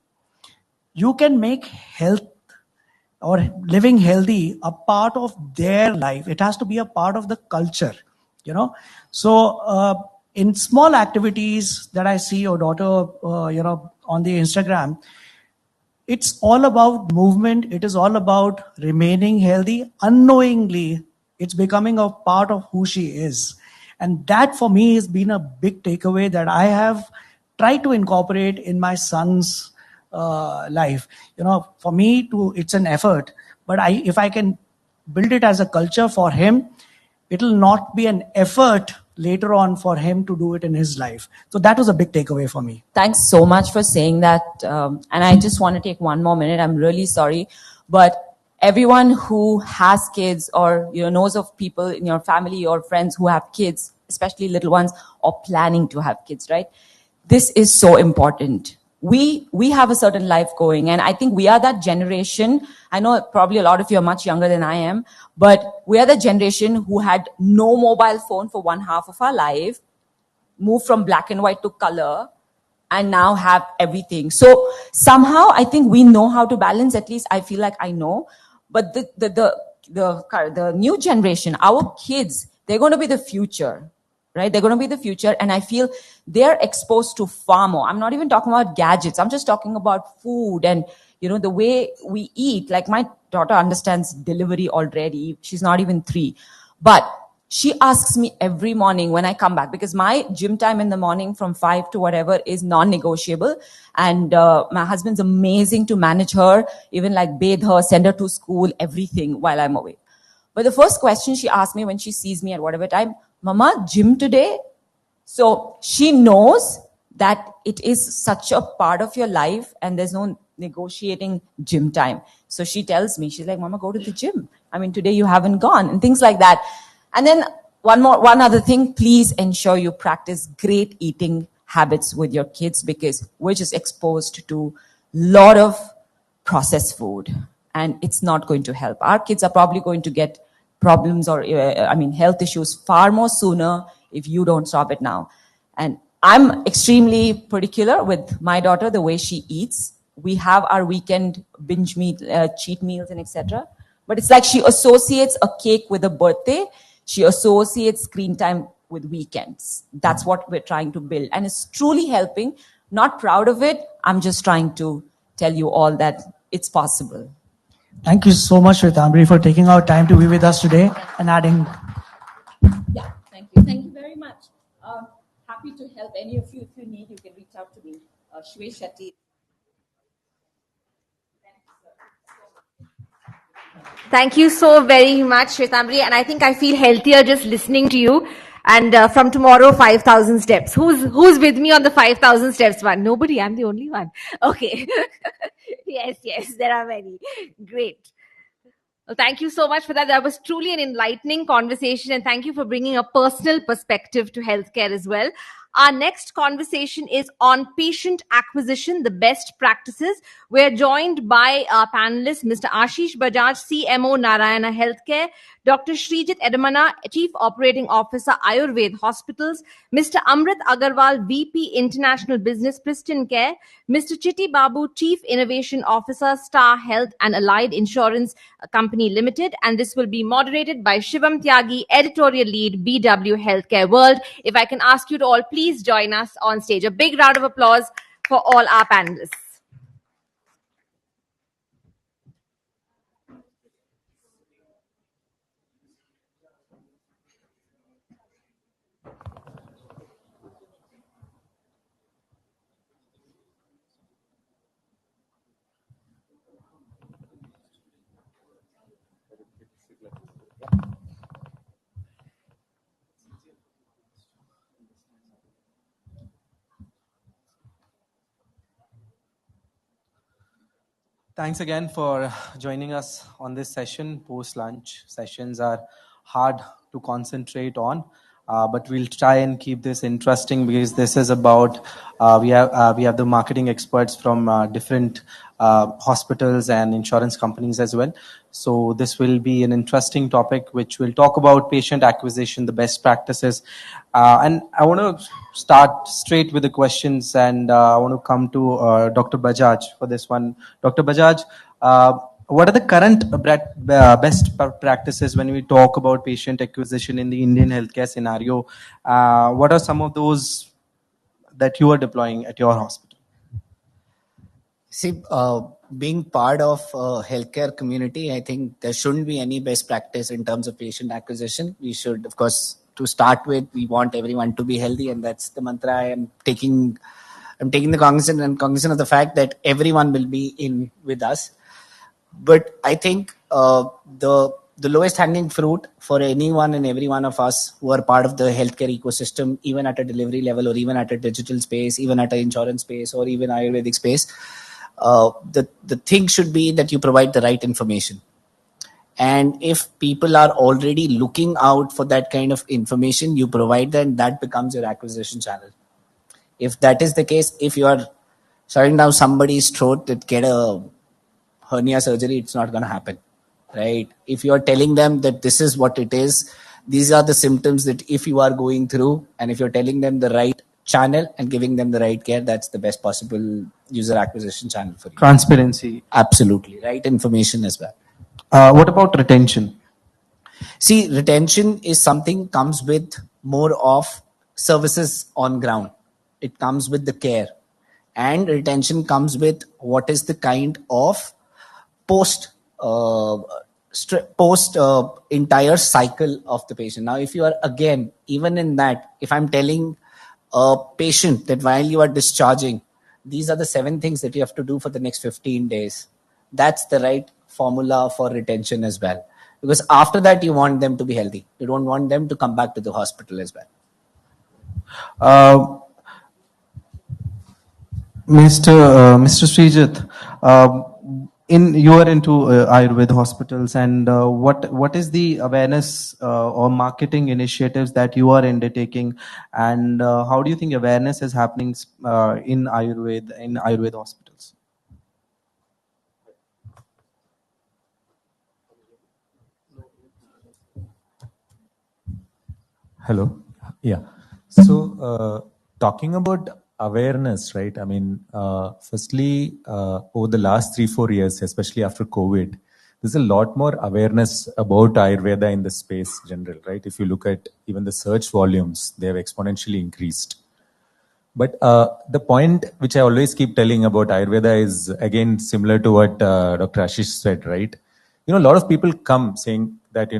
You can make health or living healthy a part of their life. It has to be a part of the culture, you know. So in small activities that I see your daughter, on the Instagram, it's all about movement. It is all about remaining healthy. Unknowingly, it's becoming a part of who she is. And that for me has been a big takeaway that I have tried to incorporate in my son's life. You know, for me, it's an effort. But if I can build it as a culture for him, it'll not be an effort later on for him to do it in his life. So that was a big takeaway for me. Thanks so much for saying that. And I just want to take one more minute. I'm really sorry. But everyone who has kids or knows of people in your family or friends who have kids, especially little ones, or planning to have kids, right? This is so important. We have a certain life going, and I think we are that generation. I know probably a lot of you are much younger than I am, but we are the generation who had no mobile phone for one half of our life, moved from black and white to color, and now have everything. So somehow I think we know how to balance. At least I feel like I know. But the new generation, our kids, they're going to be the future. Right? They're going to be the future. And I feel they're exposed to far more. I'm not even talking about gadgets. I'm just talking about food and, the way we eat. Like my daughter understands delivery already. She's not even 3. But She asks me every morning when I come back, because my gym time in the morning from 5 to whatever is non-negotiable. And my husband's amazing to manage her, even like bathe her, send her to school, everything while I'm away. But the first question she asks me when she sees me at whatever time, Mama, gym today? So she knows that it is such a part of your life and there's no negotiating gym time. So she tells me, she's like, Mama, go to the gym. I mean, today you haven't gone, and things like that. And then one other thing, please ensure you practice great eating habits with your kids, because we're just exposed to a lot of processed food and it's not going to help. Our kids are probably going to get problems or, health issues far more sooner if you don't stop it now. And I'm extremely particular with my daughter, the way she eats. We have our weekend binge meal, cheat meals and etc. But it's like she associates a cake with a birthday. She associates screen time with weekends. That's what we're trying to build. And it's truly helping. Not proud of it. I'm just trying to tell you all that it's possible. Thank you so much, Shvetambari, for taking our time to be with us today and adding. Yeah, thank you. Thank you very much. Happy to help any of you. If you need, you can reach out to me. Shwe Shetty. Thank you so very much, Shvetambari. And I think I feel healthier just listening to you. And from tomorrow, 5,000 steps. Who's with me on the 5,000 steps one? Nobody. I'm the only one. Okay. Yes, there are many. Great. Well, thank you so much for that. That was truly an enlightening conversation, and thank you for bringing a personal perspective to healthcare as well. Our next conversation is on patient acquisition, the best practices. We're joined by our panelists, Mr. Ashish Bajaj, CMO, Narayana Healthcare, Dr. Srijit Edamana, Chief Operating Officer, Ayurved Hospitals, Mr. Amrit Agarwal, VP International Business, Pristine Care, Mr. Chitti Babu, Chief Innovation Officer, Star Health and Allied Insurance Company Limited. And this will be moderated by Shivam Tyagi, Editorial Lead, BW Healthcare World. If I can ask you to all please join us on stage. A big round of applause for all our panelists. Thanks again for joining us on this session. Post-lunch sessions are hard to concentrate on, but we'll try and keep this interesting, because this is about we have the marketing experts from different hospitals and insurance companies as well. So this will be an interesting topic, which will talk about patient acquisition, the best practices. And I want to start straight with the questions, and I want to come to Dr. Bajaj for this one. Dr. Bajaj, what are the current best practices when we talk about patient acquisition in the Indian healthcare scenario? What are some of those that you are deploying at your hospital? See, being part of a healthcare community, I think there shouldn't be any best practice in terms of patient acquisition. We should, of course, to start with, we want everyone to be healthy, and that's the mantra I am taking. I'm taking the cognizance of the fact that everyone will be in with us. But I think the lowest hanging fruit for anyone and every one of us who are part of the healthcare ecosystem, even at a delivery level or even at a digital space, even at an insurance space or even Ayurvedic space, the thing should be that you provide the right information. And if people are already looking out for that kind of information, you provide that, and that becomes your acquisition channel. If that is the case, if you are shutting down somebody's throat to get a hernia surgery, it's not going to happen, right? If you are telling them that this is what it is, these are the symptoms that if you are going through, and if you're telling them the right channel and giving them the right care, that's the best possible user acquisition channel for you. Transparency. Absolutely. Right information as well. What about retention? See, retention is something comes with more of services on ground. It comes with the care. And retention comes with what is the kind of post post entire cycle of the patient. Now, if you are again, even in that, if I'm telling a patient that while you are discharging, these are the 7 things that you have to do for the next 15 days, that's the right formula for retention as well. Because after that, you want them to be healthy. You don't want them to come back to the hospital as well. Mr. Srijit, you are into Ayurveda hospitals, and what is the awareness or marketing initiatives that you are undertaking, and how do you think awareness is happening in Ayurveda hospitals? Hello. Yeah. So, talking about awareness, right? I mean, firstly, over the last 3-4 years, especially after COVID, there's a lot more awareness about Ayurveda in the space general, right? If you look at even the search volumes, they have exponentially increased. But the point which I always keep telling about Ayurveda is, again, similar to what Dr. Ashish said, right? You know, a lot of people come saying that,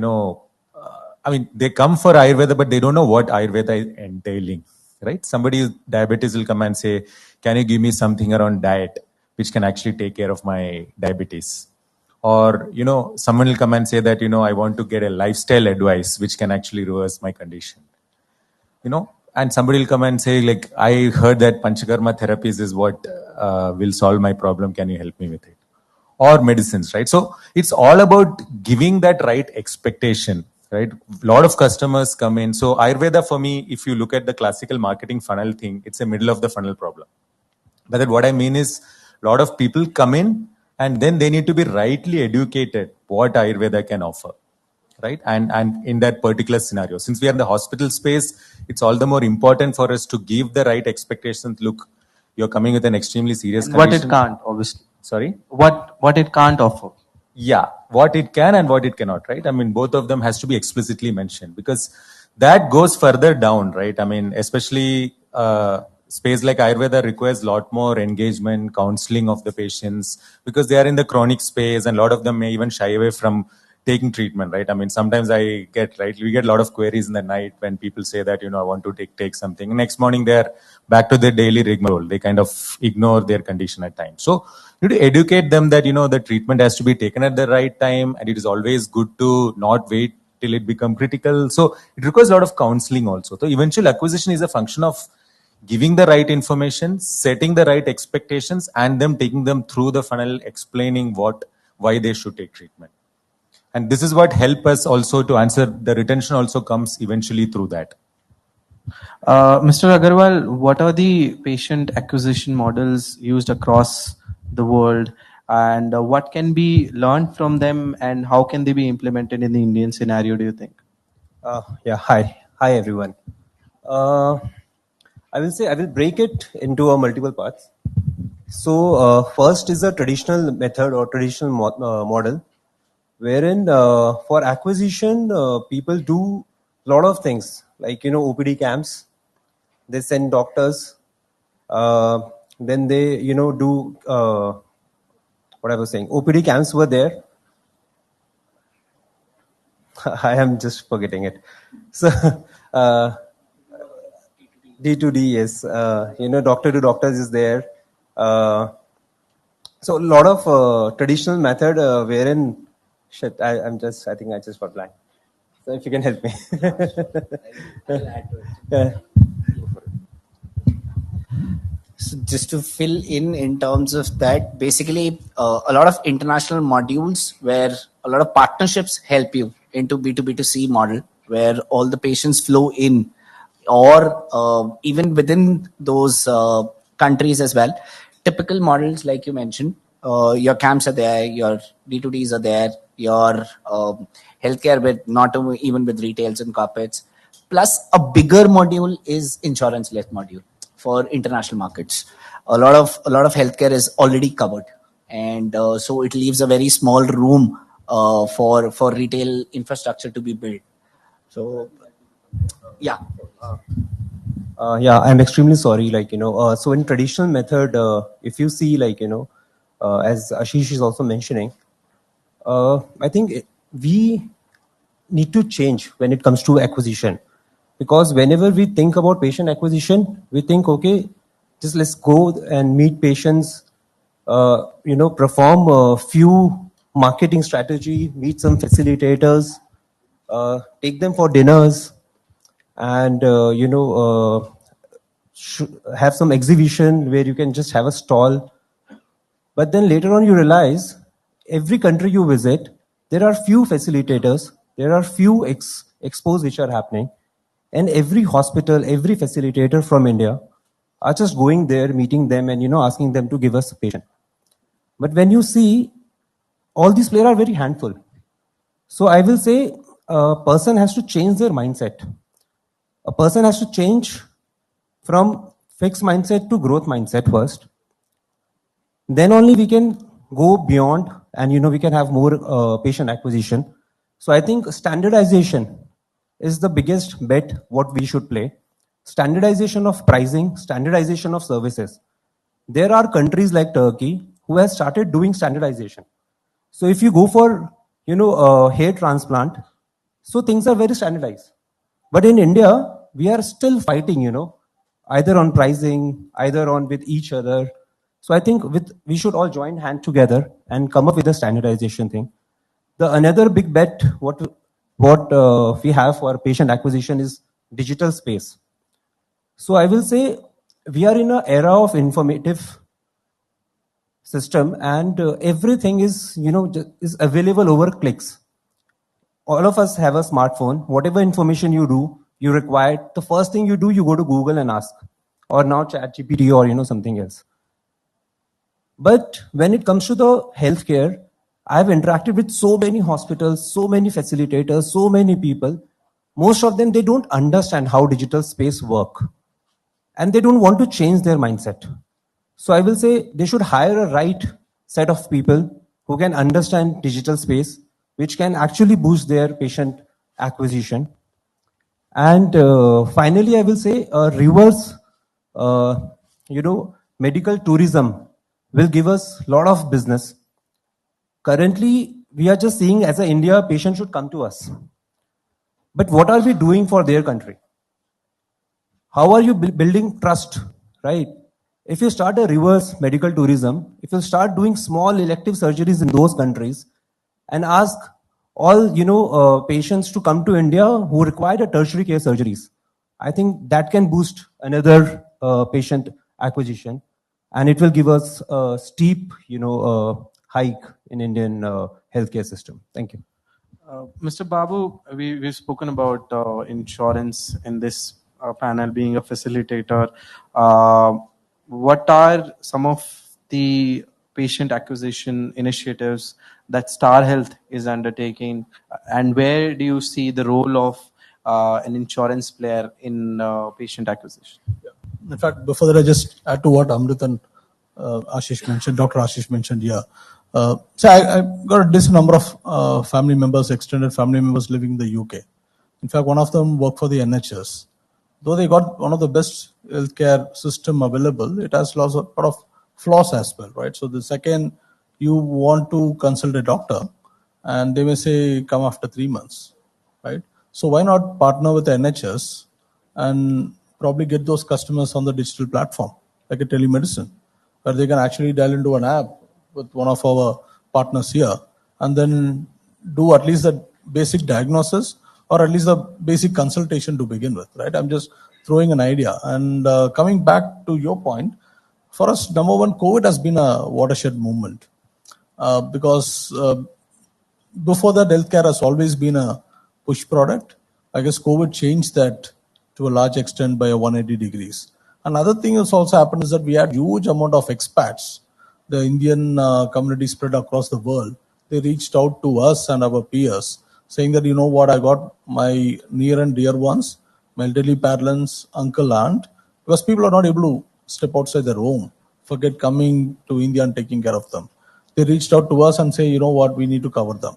I mean, they come for Ayurveda, but they don't know what Ayurveda is entailing, right? Somebody with diabetes will come and say, can you give me something around diet, which can actually take care of my diabetes? Or, someone will come and say that, I want to get a lifestyle advice, which can actually reverse my condition. And somebody will come and say, like, I heard that Panchakarma therapies is what will solve my problem. Can you help me with it? Or medicines, right? So it's all about giving that right expectation, right? A lot of customers come in. So Ayurveda, for me, if you look at the classical marketing funnel thing, it's a middle of the funnel problem. But then what I mean is, a lot of people come in and then they need to be rightly educated what Ayurveda can offer, right? And in that particular scenario, since we are in the hospital space, it's all the more important for us to give the right expectations. Look, you're coming with an extremely serious condition. What it can't, obviously. Sorry? What it can't offer. Yeah, what it can and what it cannot, right? I mean, both of them has to be explicitly mentioned, because that goes further down, right? I mean, especially space like Ayurveda requires a lot more engagement, counseling of the patients, because they are in the chronic space, and a lot of them may even shy away from taking treatment, right? I mean, sometimes we get a lot of queries in the night when people say that, I want to take something. Next morning, they're back to their daily rigmarole. They kind of ignore their condition at times. So you need to educate them that, the treatment has to be taken at the right time, and it is always good to not wait till it becomes critical. So it requires a lot of counseling also. So eventual acquisition is a function of giving the right information, setting the right expectations, and them taking them through the funnel, explaining why they should take treatment. And this is what help us also to answer. The retention also comes eventually through that. Mr. Agarwal, what are the patient acquisition models used across the world, and what can be learned from them, and how can they be implemented in the Indian scenario, do you think? Yeah, hi everyone. I will break it into multiple parts. So first is a traditional method or traditional model, wherein for acquisition, people do a lot of things like, OPD camps. They send doctors. Then they, do what I was saying. OPD camps were there. I am just forgetting it. So D2D, yes. Doctor to doctors is there. So a lot of traditional method wherein, I think I just got blank. So if you can help me. I'll add to it. Yeah. So just to fill in terms of that, basically a lot of international modules where a lot of partnerships help you into B2B2C model, where all the patients flow in, or even within those countries as well. Typical models like you mentioned, your camps are there, your D2Ds are there, your healthcare with not even with retails and corporates. Plus a bigger module is insurance-led module for international markets. A lot of healthcare is already covered, and so it leaves a very small room for retail infrastructure to be built. So yeah. Yeah, I'm extremely sorry. So in traditional method, if you see, as Ashish is also mentioning, I think we need to change when it comes to acquisition. Because whenever we think about patient acquisition, we think, okay, just let's go and meet patients, perform a few marketing strategy, meet some facilitators, take them for dinners, and have some exhibition where you can just have a stall. But then later on you realize every country you visit, there are few facilitators, there are few expos which are happening, and every hospital, every facilitator from India are just going there, meeting them, and asking them to give us a patient. But when you see, all these players are very handful. So I will say a person has to change their mindset. A person has to change from fixed mindset to growth mindset first. Then only we can go beyond, and we can have more patient acquisition. So I think standardization is the biggest bet what we should play. Standardization of pricing, standardization of services. There are countries like Turkey who has started doing standardization. So if you go for hair transplant, so things are very standardized. But in India, we are still fighting, either on pricing, either on with each other. So I think we should all join hand together and come up with a standardization thing. The another big bet what we have for patient acquisition is digital space. So I will say we are in an era of informative system, and everything is is available over clicks. All of us have a smartphone. Whatever information you require, the first thing you do, you go to Google and ask, or now ChatGPT or something else. But when it comes to the healthcare, I've interacted with so many hospitals, so many facilitators, so many people. Most of them, they don't understand how digital space work, and they don't want to change their mindset. So I will say they should hire a right set of people who can understand digital space, which can actually boost their patient acquisition. And finally, I will say reverse, medical tourism will give us a lot of business. Currently, we are just seeing as an India, patients should come to us. But what are we doing for their country? How are you building trust, right? If you start a reverse medical tourism, if you start doing small elective surgeries in those countries and ask all patients to come to India who require a tertiary care surgeries, I think that can boost another patient acquisition, and it will give us a steep hike in Indian healthcare system. Thank you. Mr. Babu, we've spoken about insurance in this panel, being a facilitator. What are some of the patient acquisition initiatives that Star Health is undertaking, and where do you see the role of an insurance player in patient acquisition? In fact, before that, I just add to what Amrit and Ashish mentioned, Dr. Ashish mentioned here. So I got a decent number of family members, extended family members living in the UK. In fact, one of them worked for the NHS. Though they got one of the best healthcare system available, it has lots of lot of flaws as well, right? So the second you want to consult a doctor, and they may say come after 3 months, right? So why not partner with the NHS and probably get those customers on the digital platform, like a telemedicine, where they can actually dial into an app with one of our partners here, and then do at least the basic diagnosis or at least the basic consultation to begin with, right? I'm just throwing an idea. And coming back to your point, for us, number one, COVID has been a watershed movement because before that, healthcare has always been a push product. I guess COVID changed that to a large extent by a 180 degrees. Another thing that's also happened is that we had huge amount of expats. The Indian community spread across the world. They reached out to us and our peers saying that, you know what, I got my near and dear ones, my elderly parents, uncle, aunt, because people are not able to step outside their home, forget coming to India and taking care of them. They reached out to us and say, you know what, we need to cover them,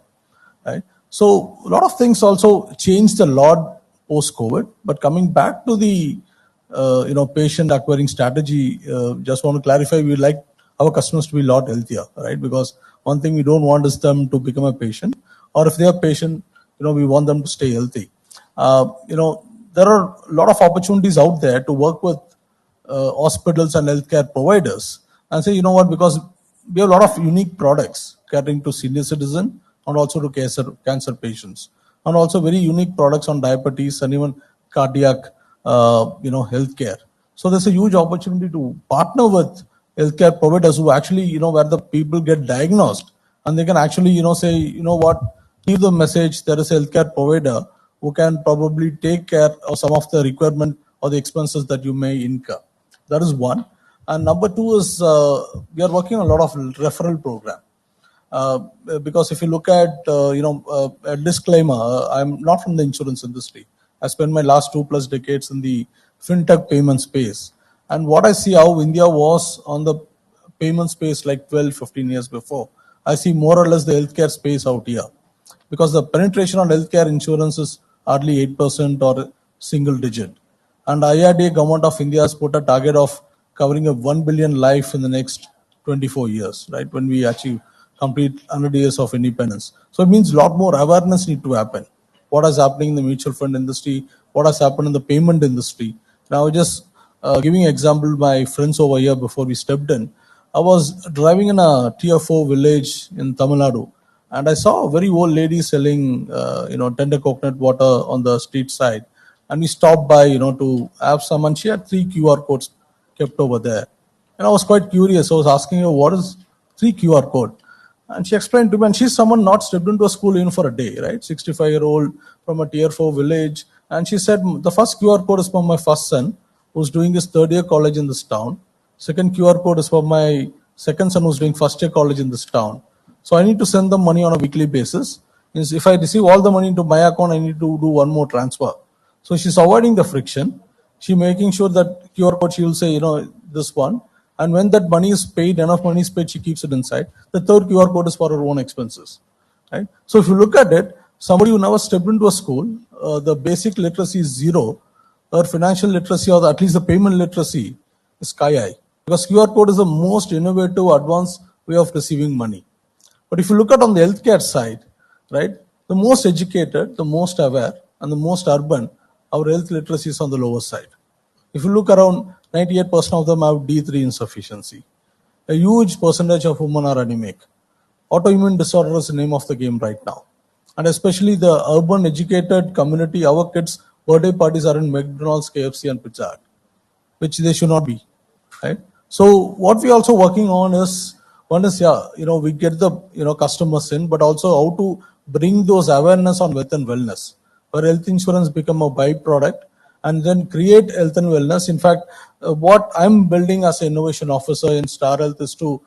right? So a lot of things also changed a lot post-COVID, but coming back to the patient acquiring strategy, just want to clarify, we like our customers to be a lot healthier, right? Because one thing we don't want is them to become a patient. or if they are patient, we want them to stay healthy. There are a lot of opportunities out there to work with hospitals and healthcare providers and say, because we have a lot of unique products catering to senior citizen and also to cancer patients, and also very unique products on diabetes and even cardiac, healthcare. So there's a huge opportunity to partner with healthcare providers who actually, where the people get diagnosed and they can actually, say, give the message there is a healthcare provider who can probably take care of some of the requirement or the expenses that you may incur. That is one. And number two is we are working on a lot of referral program. Because if you look at, a disclaimer, I'm not from the insurance industry. I spent my last 2+ decades in the fintech payment space. And what I see how India was on the payment space like 12, 15 years before, I see more or less the healthcare space out here. Because the penetration on healthcare insurance is hardly 8% or single digit. And IRDA, Government of India, has put a target of covering a 1 billion life in the next 24 years, right? When we achieve complete 100 years of independence. So it means a lot more awareness need to happen. What is happening in the mutual fund industry? What has happened in the payment industry? Now, just giving an example, my friends over here before we stepped in, I was driving in a tier 4 village in Tamil Nadu, and I saw a very old lady selling, tender coconut water on the street side. And we stopped by, to have some, and she had 3 QR codes kept over there. And I was quite curious. I was asking her, what is 3 QR code? And she explained to me, and she's someone not stepped into a school even for a day, right? 65-year-old from a tier 4 village. And she said, the first QR code is for my first son, who's doing his 3rd year college in this town. Second QR code is for my second son, who's doing 1st year college in this town. So I need to send them money on a weekly basis. Means if I receive all the money into my account, I need to do one more transfer. So she's avoiding the friction. She's making sure that QR code, she will say, this one. And when that money is paid, enough money is paid, she keeps it inside. The 3rd QR code is for her own expenses, right? So if you look at it, somebody who never stepped into a school, the basic literacy is 0, or financial literacy, or at least the payment literacy is sky high. Because QR code is the most innovative, advanced way of receiving money. But if you look at on the healthcare side, right, the most educated, the most aware, and the most urban, our health literacy is on the lower side. If you look around, 98% of them have D3 insufficiency. A huge percentage of women are anemic. Autoimmune disorder is the name of the game right now. And especially the urban educated community, our kids' birthday parties are in McDonald's, KFC, and Pizza Hut, which they should not be, right? So what we also working on is, one is, we get the, customers in, but also how to bring those awareness on health and wellness, where health insurance become a byproduct, and then create health and wellness. In fact, what I'm building as an innovation officer in Star Health is to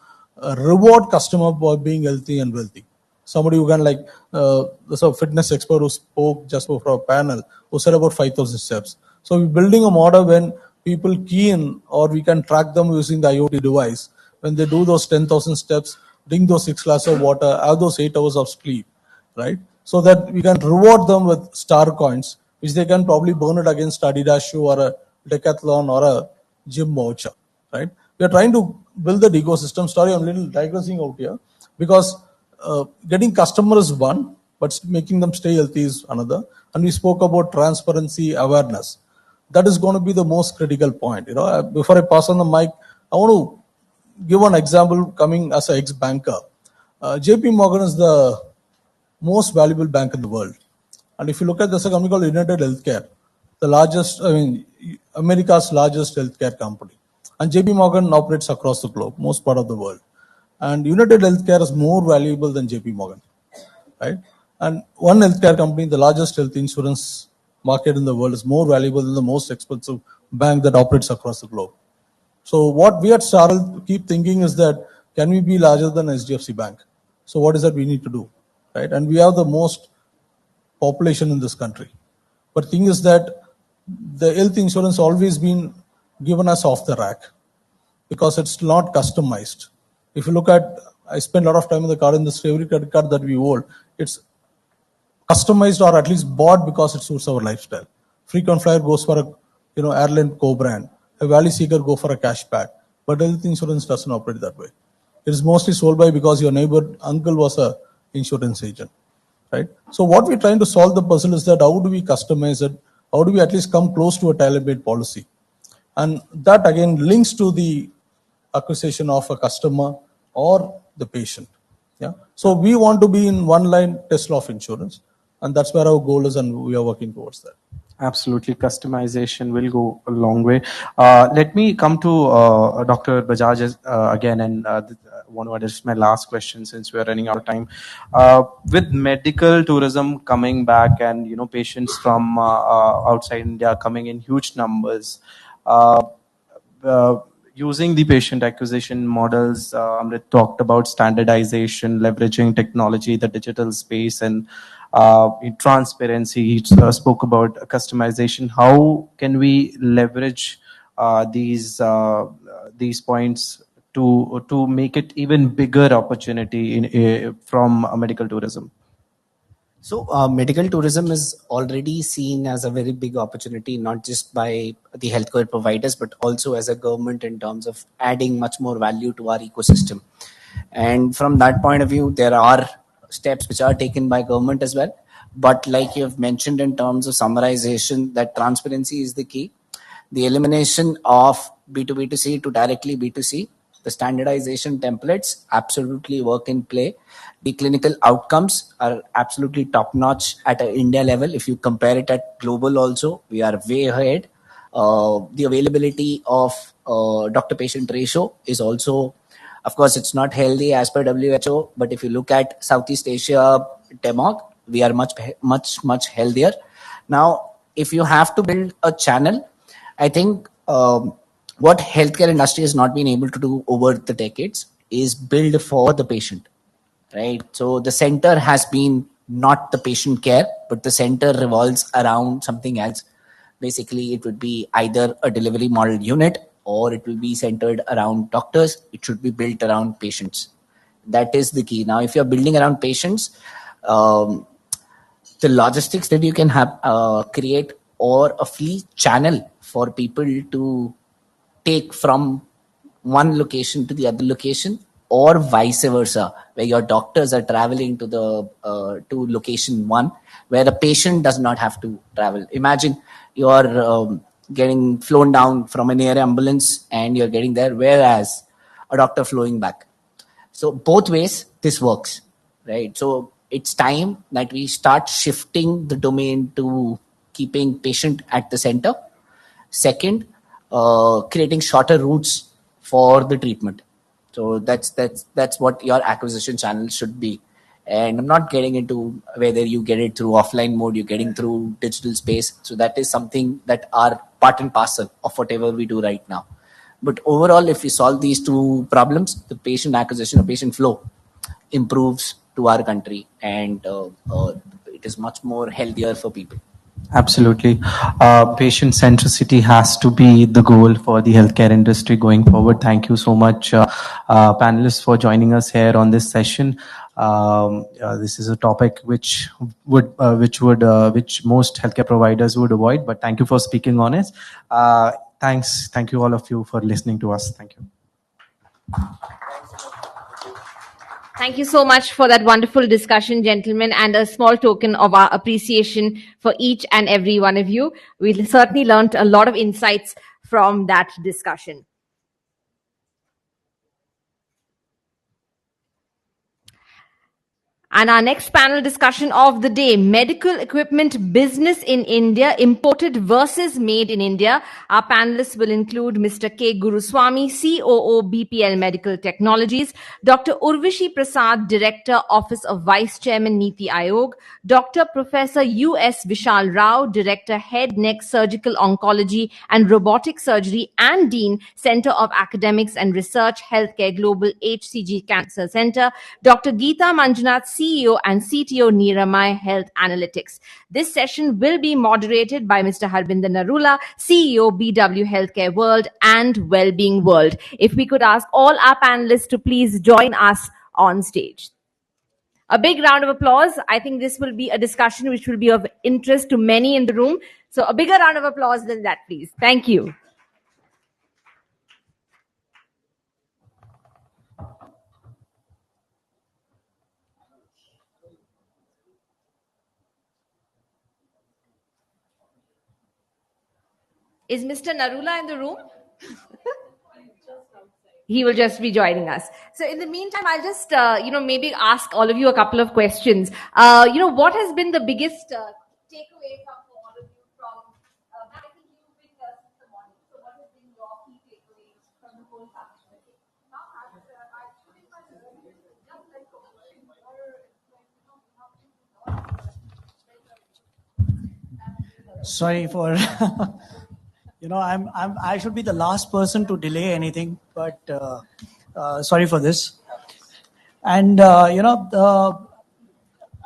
reward customer for being healthy and wealthy. Somebody who can, like, there's a fitness expert who spoke just before a panel, who said about 5,000 steps. So we're building a model when people key in, or we can track them using the IoT device. When they do those 10,000 steps, drink those 6 glasses of water, have those 8 hours of sleep, right? So that we can reward them with star coins, which they can probably burn it against Adidas shoe or a Decathlon or a gym voucher, right? We are trying to build that ecosystem. Sorry, I'm a little digressing out here, because getting customers is one, but making them stay healthy is another. And we spoke about transparency, awareness. That is going to be the most critical point. Before I pass on the mic, I want to give one example coming as an ex-banker. JP Morgan is the most valuable bank in the world. And if you look at this, a company called United Healthcare, the largest, America's largest healthcare company. And JP Morgan operates across the globe, most part of the world. And United Healthcare is more valuable than JP Morgan, right? And one healthcare company, the largest health insurance market in the world, is more valuable than the most expensive bank that operates across the globe. So what we at Star Health keep thinking is that, can we be larger than HDFC Bank? So what is that we need to do, right? And we have the most population in this country. But thing is that the health insurance always been given us off the rack, because it's not customized. If you look at, I spend a lot of time in the card industry, every credit card that we hold, it's customized or at least bought because it suits our lifestyle. Frequent flyer goes for a airline co-brand. A Valley Seeker go for a cashback. But health insurance doesn't operate that way. It is mostly sold by because your neighbor uncle was a insurance agent. right? So what we're trying to solve the puzzle is that how do we customize it? How do we at least come close to a tailor-made policy? And that again links to the acquisition of a customer or the patient. Yeah. So we want to be in one line Tesla of insurance, and that's where our goal is, and we are working towards that. Absolutely, customization will go a long way. Let me come to Dr. Bajaj again, and want to address my last question since we are running out of time. With medical tourism coming back, and patients from outside India coming in huge numbers, uh, using the patient acquisition models, Amrit talked about standardization, leveraging technology, the digital space, and in transparency. He spoke about customization. How can we leverage these points to make it even bigger opportunity from medical tourism? So medical tourism is already seen as a very big opportunity, not just by the healthcare providers, but also as a government in terms of adding much more value to our ecosystem. And from that point of view, there are steps which are taken by government as well. But like you have mentioned in terms of summarization, that transparency is the key. The elimination of B2B2C to directly B2C, the standardization templates absolutely work in play. The clinical outcomes are absolutely top notch at an India level. If you compare it at global also, we are way ahead. The availability of doctor-patient ratio is also, of course, it's not healthy as per WHO, but if you look at Southeast Asia, DEMOC, we are much healthier. Now, if you have to build a channel, I think what healthcare industry has not been able to do over the decades is build for the patient, right? So the center has been not the patient care, but the center revolves around something else. Basically, it would be either a delivery model unit or it will be centered around doctors. It should be built around patients. That is the key. Now, if you're building around patients, the logistics that you can have create or a free channel for people to take from one location to the other location, or vice versa, where your doctors are traveling to the to location one, where a patient does not have to travel. Imagine you're getting flown down from an air ambulance and you're getting there, whereas a doctor flowing back. So both ways this works, right? So it's time that we start shifting the domain to keeping patient at the center. Second, creating shorter routes for the treatment. So that's what your acquisition channel should be. And I'm not getting into whether you get it through offline mode, you're getting through digital space. So that is something that are part and parcel of whatever we do right now. But overall, if we solve these two problems, the patient acquisition or patient flow improves to our country, and it is much more healthier for people. Absolutely. Patient centricity has to be the goal for the healthcare industry going forward. Thank you so much, panelists, for joining us here on this session. This is a topic which most healthcare providers would avoid, but thank you for speaking on it. Thank you all of you for listening to us. Thank you. Thank you so much for that wonderful discussion, gentlemen, and a small token of our appreciation for each and every one of you. We certainly learned a lot of insights from that discussion. And our next panel discussion of the day, medical equipment business in India, imported versus made in India. Our panelists will include Mr. K. Guruswamy, COO, BPL Medical Technologies, Dr. Urvashi Prasad, Director, Office of Vice Chairman, Niti Aayog, Dr. Professor U.S. Vishal Rao, Director, Head, Neck Surgical Oncology and Robotic Surgery and Dean, Center of Academics and Research, Healthcare Global HCG Cancer Center, Dr. Geeta Manjunath, CEO and CTO, Niramai Health Analytics. This session will be moderated by Mr. Harbinder Narula, CEO, BW Healthcare World and Wellbeing World. If we could ask all our panelists to please join us on stage. A big round of applause. I think this will be a discussion which will be of interest to many in the room. So a bigger round of applause than that, please. Thank you. Is Mr. Narula in the room? He will just be joining us. So in the meantime, I'll just, maybe ask all of you a couple of questions. What has been the biggest takeaway for all of you from, I think you've been here since the morning. So what has been your key takeaways from the whole summit? Sorry for, I should be the last person to delay anything, but sorry for this. And,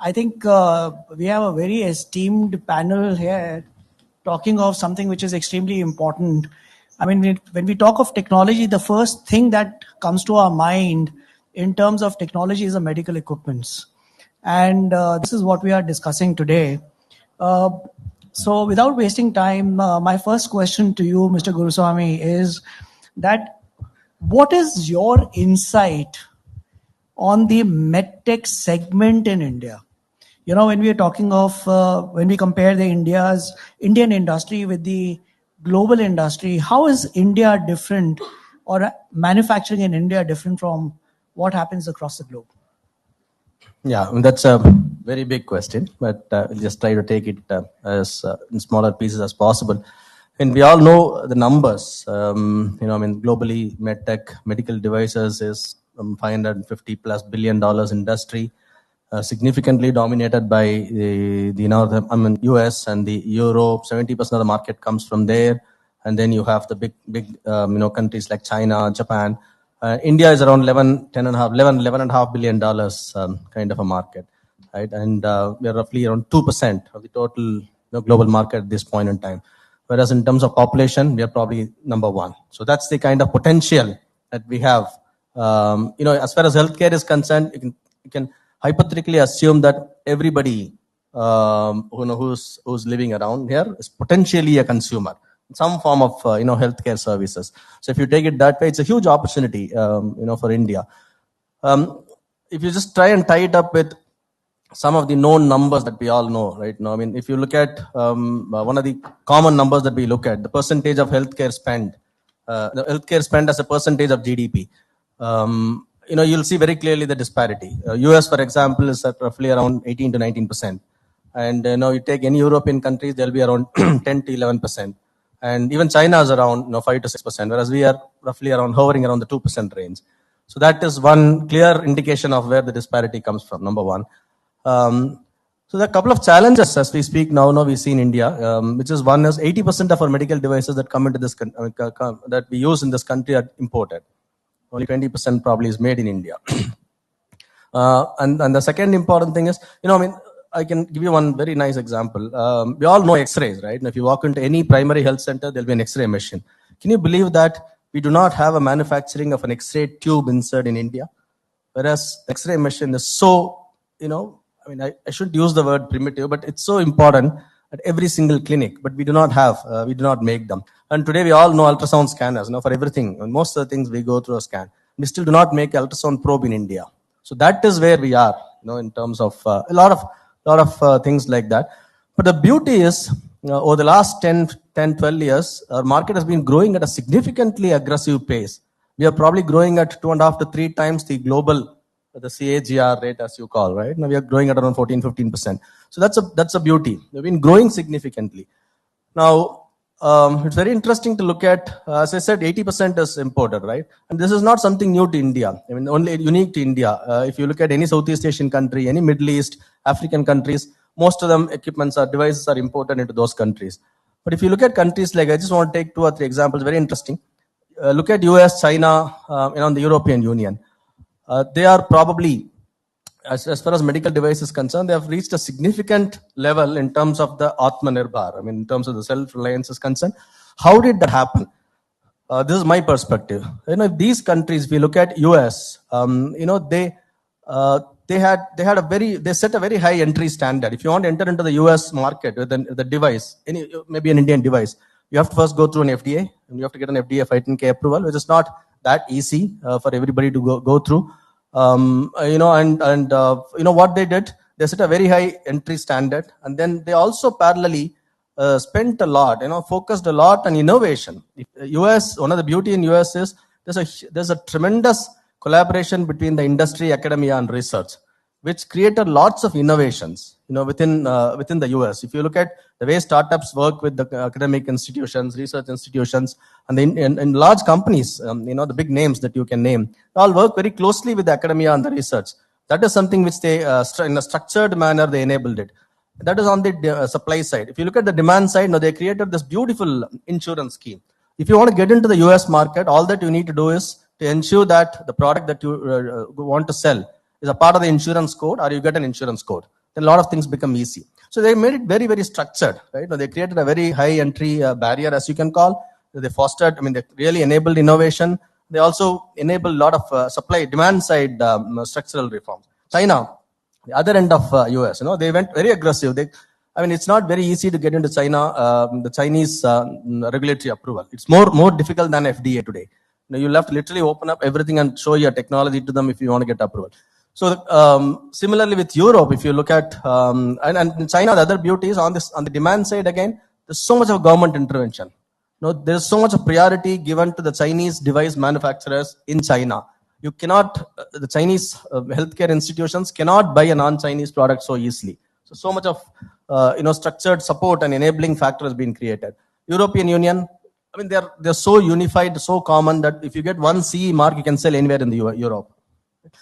I think we have a very esteemed panel here talking of something which is extremely important. I mean, when we talk of technology, the first thing that comes to our mind in terms of technology is the medical equipments. And this is what we are discussing today. So without wasting time, my first question to you, Mr. Guruswamy, is that what is your insight on the medtech segment in India? When we are talking of, when we compare the Indian industry with the global industry, how is India different, or manufacturing in India different from what happens across the globe? Yeah, that's a very big question, but we'll just try to take it as in smaller pieces as possible. And we all know the numbers. Globally, medtech, medical devices is $550+ billion industry. Significantly dominated by the US and the Europe. 70% of the market comes from there, and then you have the big countries like China, Japan. India is around $11.5 billion kind of a market, right? And we are roughly around 2% of the total global market at this point in time. Whereas in terms of population, we are probably number one. So that's the kind of potential that we have. As far as healthcare is concerned, you can hypothetically assume that everybody who's living around here is potentially a consumer, some form of healthcare services. So if you take it that way, it's a huge opportunity for India. If you just try and tie it up with some of the known numbers that we all know right now, if you look at one of the common numbers that we look at, the percentage of healthcare spend, the healthcare spend as a percentage of GDP. You'll see very clearly the disparity. US, for example, is at roughly around 18 to 19%. And you take any European countries, they'll be around 10 to 11%. And even China is around 5 to 6%, whereas we are roughly hovering around the 2% range. So that is one clear indication of where the disparity comes from, number one. So there are a couple of challenges as we speak now we see in India, which is one is 80% of our medical devices that come into this that we use in this country are imported. Only 20% probably is made in India. And the second important thing is, I can give you one very nice example. We all know X-rays, right? And if you walk into any primary health center, there'll be an X-ray machine. Can you believe that we do not have a manufacturing of an X-ray tube insert in India? Whereas X-ray machine is so, I shouldn't use the word primitive, but it's so important at every single clinic, but we do not make them. And today we all know ultrasound scanners, for everything. And most of the things we go through a scan. We still do not make ultrasound probe in India. So that is where we are, in terms of a lot of things like that. But the beauty is, over the last 10, 12 years, our market has been growing at a significantly aggressive pace. We are probably growing at 2.5 to 3 times the global, the CAGR rate, as you call, right? Now we are growing at around 14, 15%. So that's a beauty. We've been growing significantly. Now, it's very interesting to look at, as I said, 80% is imported, right? And this is not something new to India. Only unique to India. If you look at any Southeast Asian country, any Middle East, African countries, most of them equipments or devices are imported into those countries. But if you look at countries like, I just want to take 2 or 3 examples, very interesting. Look at US, China, the European Union. They are probably, as far as medical device is concerned, they have reached a significant level in terms of the Atmanirbhar. In terms of the self-reliance is concerned. How did that happen? This is my perspective. These countries, if you look at US, they set a very high entry standard. If you want to enter into the US market with the device, maybe an Indian device, you have to first go through an FDA, and you have to get an FDA 510K approval, which is not that easy for everybody to go through. What they did, they set a very high entry standard, and then they also parallelly spent a lot, focused a lot on innovation. US, one of the beauty in US is there's a tremendous collaboration between the industry, academia, and research, which created lots of innovations, within the US. If you look at the way startups work with the academic institutions, research institutions, and in large companies, the big names that you can name, they all work very closely with the academia and the research. That is something which they, in a structured manner, they enabled it. That is on the supply side. If you look at the demand side, they created this beautiful insurance scheme. If you want to get into the US market, all that you need to do is to ensure that the product that you want to sell is a part of the insurance code, or you get an insurance code. Then a lot of things become easy. So they made it very, very structured, right? They created a very high entry barrier, as you can call. They fostered, they really enabled innovation. They also enabled a lot of supply, demand side structural reforms. China, the other end of US, they went very aggressive. It's not very easy to get into China, the Chinese regulatory approval. It's more difficult than FDA today. You'll have to literally open up everything and show your technology to them if you want to get approval. So similarly with Europe, if you look at, and China, the other beauty is on the demand side again, there's so much of government intervention. There's so much of priority given to the Chinese device manufacturers in China. You cannot, the Chinese healthcare institutions cannot buy a non-Chinese product so easily. So much of structured support and enabling factor has been created. European Union, they're so unified, so common that if you get one CE mark, you can sell anywhere in the Europe.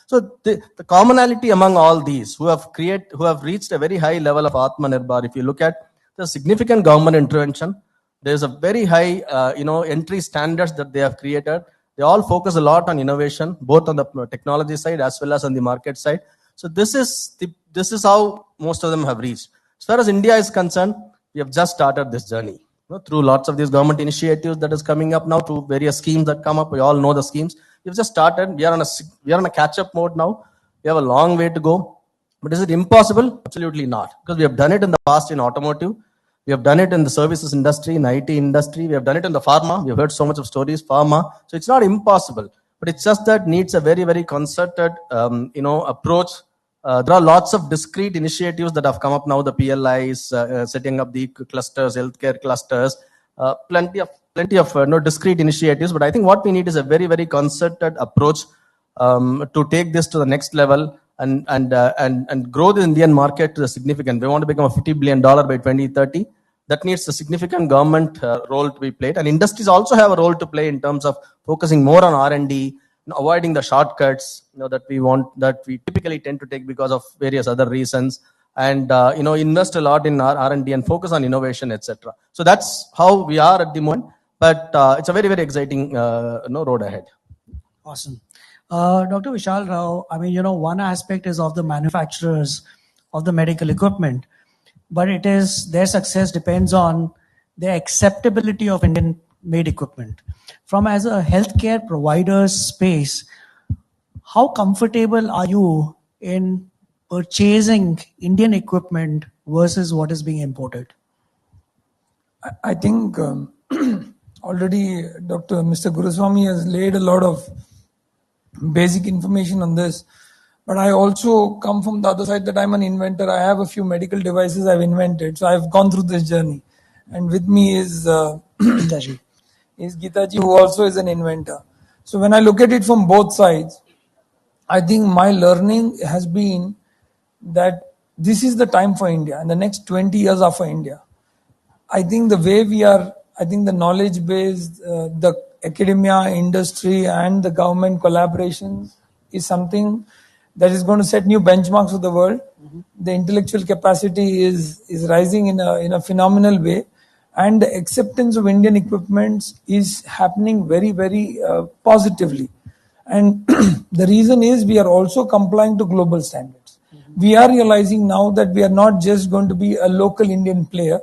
So the commonality among all these who have reached a very high level of Atmanirbhar, if you look at the significant government intervention, there's a very high entry standards that they have created. They all focus a lot on innovation, both on the technology side as well as on the market side. So this is how most of them have reached. As far as India is concerned, we have just started this journey through lots of these government initiatives that is coming up now, through various schemes that come up. We all know the schemes. We've just started. We are on a catch-up mode now. We have a long way to go. But is it impossible? Absolutely not. Because we have done it in the past in automotive. We have done it in the services industry, in IT industry. We have done it in the pharma. We have heard so much of stories, pharma. So it's not impossible. But it's just that needs a very, very concerted, approach. There are lots of discrete initiatives that have come up now. The PLIs, setting up the clusters, healthcare clusters, plenty of discrete initiatives. But I think what we need is a very, very concerted approach to take this to the next level and grow the Indian market to the significant. We want to become a $50 billion by 2030. That needs a significant government role to be played. And industries also have a role to play in terms of focusing more on R&D, avoiding the shortcuts that we typically tend to take because of various other reasons, and invest a lot in our R&D and focus on innovation, etc. So that's how we are at the moment. But it's a very, very exciting road ahead. Awesome. Dr. Vishal Rao, one aspect is of the manufacturers of the medical equipment, but their success depends on their acceptability of Indian-made equipment. From as a healthcare provider's space, how comfortable are you in purchasing Indian equipment versus what is being imported? I think already Mr. Guruswamy has laid a lot of basic information on this. But I also come from the other side that I'm an inventor. I have a few medical devices I've invented. So I've gone through this journey. And with me is Geetaji, who also is an inventor. So when I look at it from both sides, I think my learning has been that this is the time for India, and the next 20 years are for India. I think the way we are, the knowledge base, the academia, industry, and the government collaborations is something that is going to set new benchmarks for the world. Mm-hmm. The intellectual capacity is rising in a phenomenal way, and the acceptance of Indian equipment is happening very, very positively. And the reason is we are also complying to global standards. Mm-hmm. We are realizing now that we are not just going to be a local Indian player.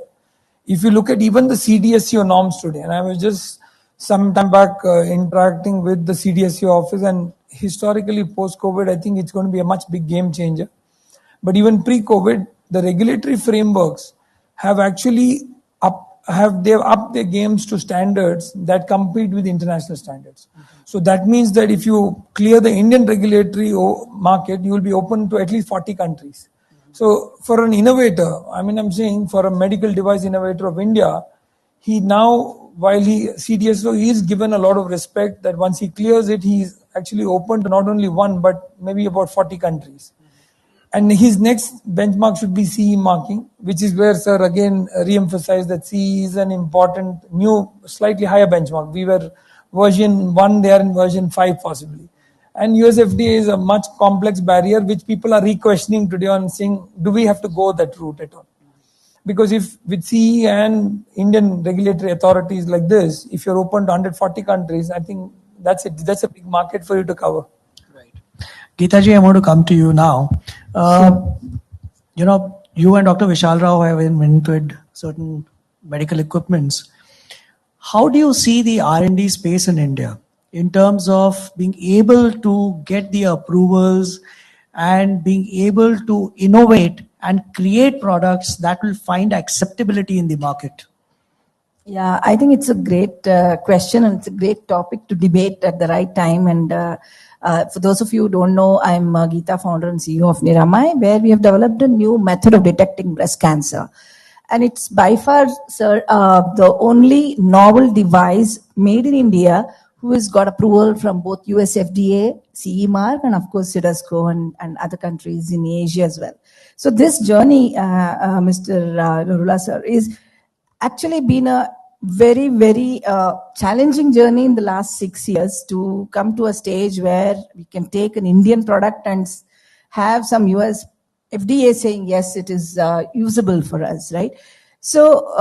If you look at even the CDSCO norms today, and I was just some time back interacting with the CDSCO office, and historically post-COVID, I think it's going to be a much big game changer. But even pre-COVID, the regulatory frameworks have actually they've upped their games to standards that compete with international standards. Mm-hmm. So that means that if you clear the Indian regulatory market, you will be open to at least 40 countries. Mm-hmm. So for an innovator, I'm saying for a medical device innovator of India, he now, while CDSO, he is given a lot of respect that once he clears it, he is actually open to not only one, but maybe about 40 countries. And his next benchmark should be CE marking, which is where, sir, again, re-emphasized that CE is an important new, slightly higher benchmark. We were version 1, they are in version 5 possibly. And US FDA is a much complex barrier, which people are re-questioning today on saying, do we have to go that route at all? Because if with CE and Indian regulatory authorities like this, if you're open to 140 countries, I think that's it. That's a big market for you to cover. Geetaji, I want to come to you now. You and Dr. Vishal Rao have invented certain medical equipments. How do you see the R&D space in India in terms of being able to get the approvals and being able to innovate and create products that will find acceptability in the market? Yeah, I think it's a great question, and it's a great topic to debate at the right time. And for those of you who don't know, I'm Geeta, founder and CEO of Niramai, where we have developed a new method of detecting breast cancer. And it's by far, sir, the only novel device made in India who has got approval from both US FDA, CE mark, and of course CDSCO and other countries in Asia as well. So this journey, Mr. Nurullah sir, is actually been a very, very challenging journey in the last 6 years to come to a stage where we can take an Indian product and have some US FDA saying, yes, it is usable for us, right? So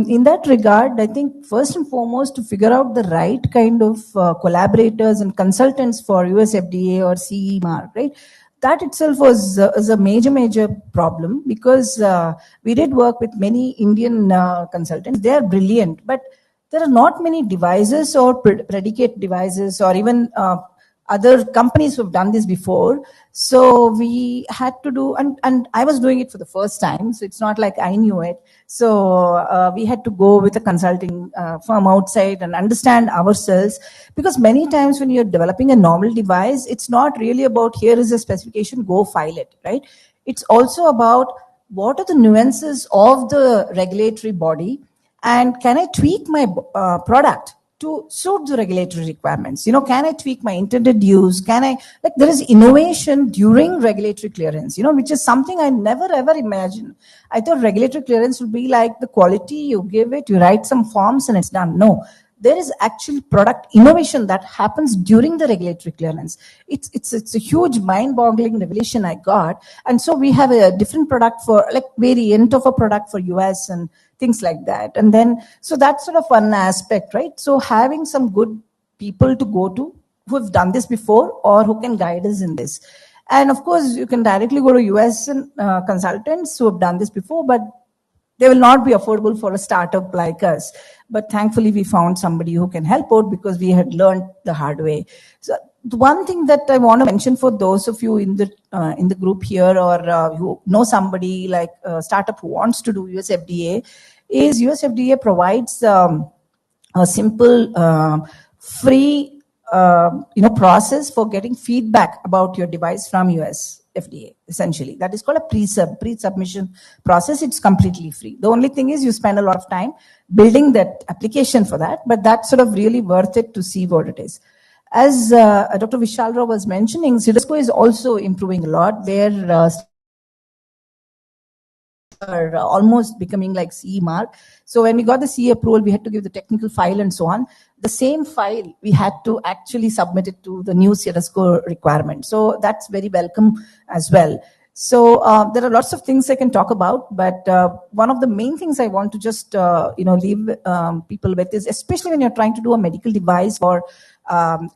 in that regard, I think first and foremost to figure out the right kind of collaborators and consultants for US FDA or CE mark, right? That itself was a major problem because we did work with many Indian consultants. They are brilliant, but there are not many devices or predicate devices or even other companies who have done this before. So we had to do, and I was doing it for the first time, so it's not like I knew it. So we had to go with a consulting firm outside and understand ourselves, because many times when you're developing a novel device, it's not really about here is a specification, go file it, right? It's also about what are the nuances of the regulatory body, and can I tweak my product to suit the regulatory requirements? Can I tweak my intended use? There is innovation during regulatory clearance, which is something I never ever imagined. I thought regulatory clearance would be like the quality, you give it, you write some forms and it's done. No, there is actual product innovation that happens during the regulatory clearance. It's a huge mind-boggling revelation I got. And so we have a different product for, like variant of a product for US and things like that. And then, so that's sort of one aspect, right? So having some good people to go to who have done this before or who can guide us in this. And of course, you can directly go to US consultants who have done this before, but they will not be affordable for a startup like us. But thankfully, we found somebody who can help out because we had learned the hard way. So the one thing that I want to mention for those of you in the group here or who know somebody like a startup who wants to do US FDA is US FDA provides a simple free process for getting feedback about your device from US FDA, essentially. That is called a pre-submission process. It's completely free. The only thing is you spend a lot of time building that application for that, but that's sort of really worth it to see what it is. As Dr. Vishal Rao was mentioning, CDSCO is also improving a lot. They're are almost becoming like CE mark. So when we got the CE approval, we had to give the technical file and so on. The same file, we had to actually submit it to the new CDSCO requirement. So that's very welcome as well. So there are lots of things I can talk about, but one of the main things I want to just leave people with is, especially when you're trying to do a medical device for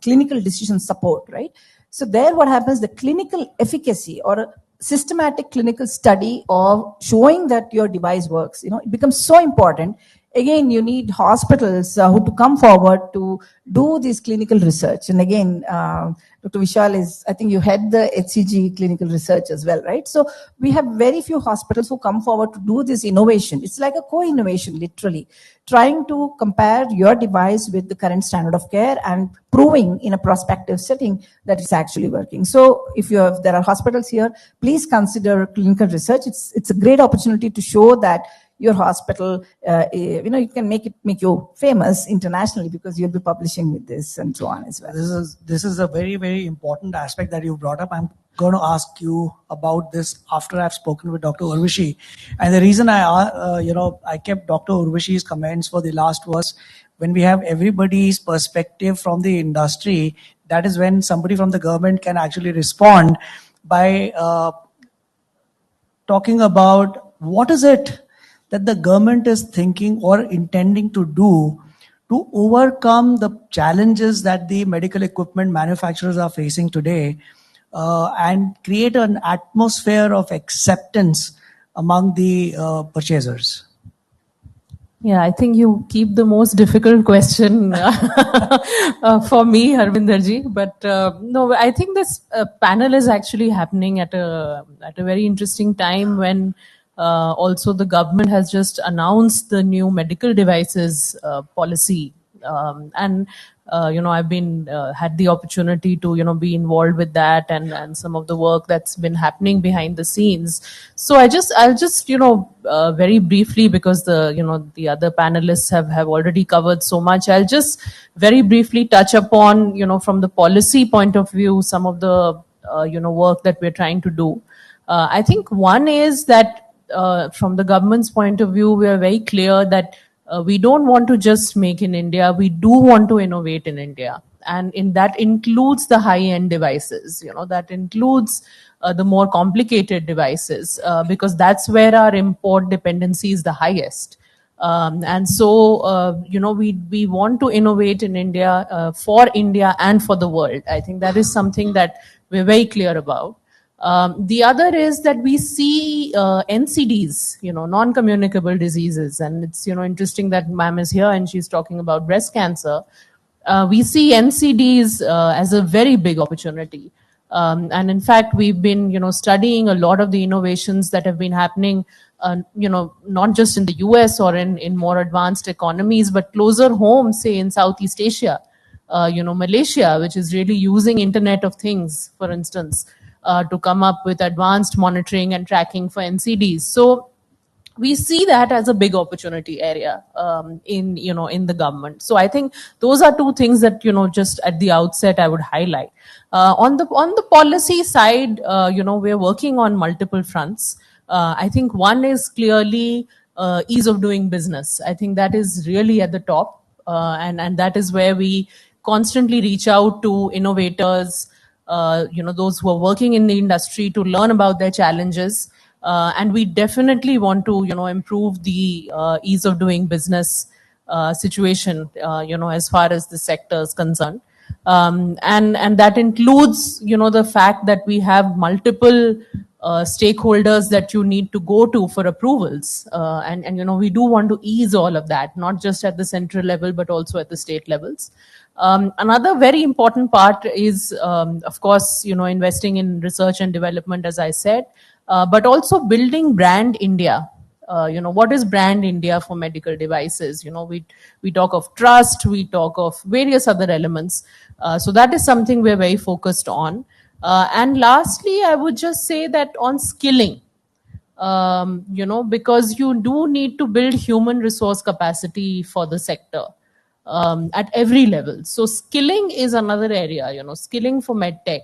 clinical decision support, right? So there what happens, the clinical efficacy or a systematic clinical study of showing that your device works, it becomes so important, again, you need hospitals who to come forward to do this clinical research. And again, Dr. Vishal I think you head the HCG clinical research as well, right? So we have very few hospitals who come forward to do this innovation. It's like a co-innovation, literally, trying to compare your device with the current standard of care and proving in a prospective setting that it's actually working. So if there are hospitals here, please consider clinical research. It's a great opportunity to show that your hospital, you can make you famous internationally because you'll be publishing with this and so on as well. This is a very, very important aspect that you brought up. I'm going to ask you about this after I've spoken with Dr. Urvashi. And the reason I kept Dr. Urvashi's comments for the last was when we have everybody's perspective from the industry, that is when somebody from the government can actually respond by talking about what is it that the government is thinking or intending to do to overcome the challenges that the medical equipment manufacturers are facing today and create an atmosphere of acceptance among the purchasers. Yeah, I think you keep the most difficult question for me, Harvinderji. But no, I think this panel is actually happening at a very interesting time when also the government has just announced the new medical devices policy. I've been had the opportunity to be involved with that and some of the work that's been happening behind the scenes. So I'll just very briefly, because the other panelists have already covered so much, I'll just very briefly touch upon from the policy point of view some of the work that we're trying to do. I think one is that from the government's point of view, we are very clear that we don't want to just make in India. We do want to innovate in India. And that includes the high-end devices, that includes the more complicated devices, because that's where our import dependency is the highest. We want to innovate in India, for India and for the world. I think that is something that we're very clear about. The other is that we see NCDs, non-communicable diseases, and it's interesting that ma'am is here and she's talking about breast cancer. We see NCDs as a very big opportunity, and in fact we've been studying a lot of the innovations that have been happening, not just in the US or in more advanced economies, but closer home, say in Southeast Asia, Malaysia, which is really using Internet of Things, for instance, to come up with advanced monitoring and tracking for NCDs. So we see that as a big opportunity area in the government. So I think those are two things that just at the outset I would highlight. On the policy side, we're working on multiple fronts. I think one is clearly ease of doing business. I think that is really at the top, and that is where we constantly reach out to innovators, those who are working in the industry, to learn about their challenges. And we definitely want to, improve the ease of doing business situation, as far as the sector is concerned. And that includes, the fact that we have multiple stakeholders that you need to go to for approvals. And we do want to ease all of that, not just at the central level, but also at the state levels. Another very important part is, of course, investing in research and development, as I said, but also building brand India. What is brand India for medical devices? We talk of trust, we talk of various other elements. So that is something we're very focused on. And lastly, I would just say that on skilling, because you do need to build human resource capacity for the sector. At every level. So skilling is another area, skilling for medtech.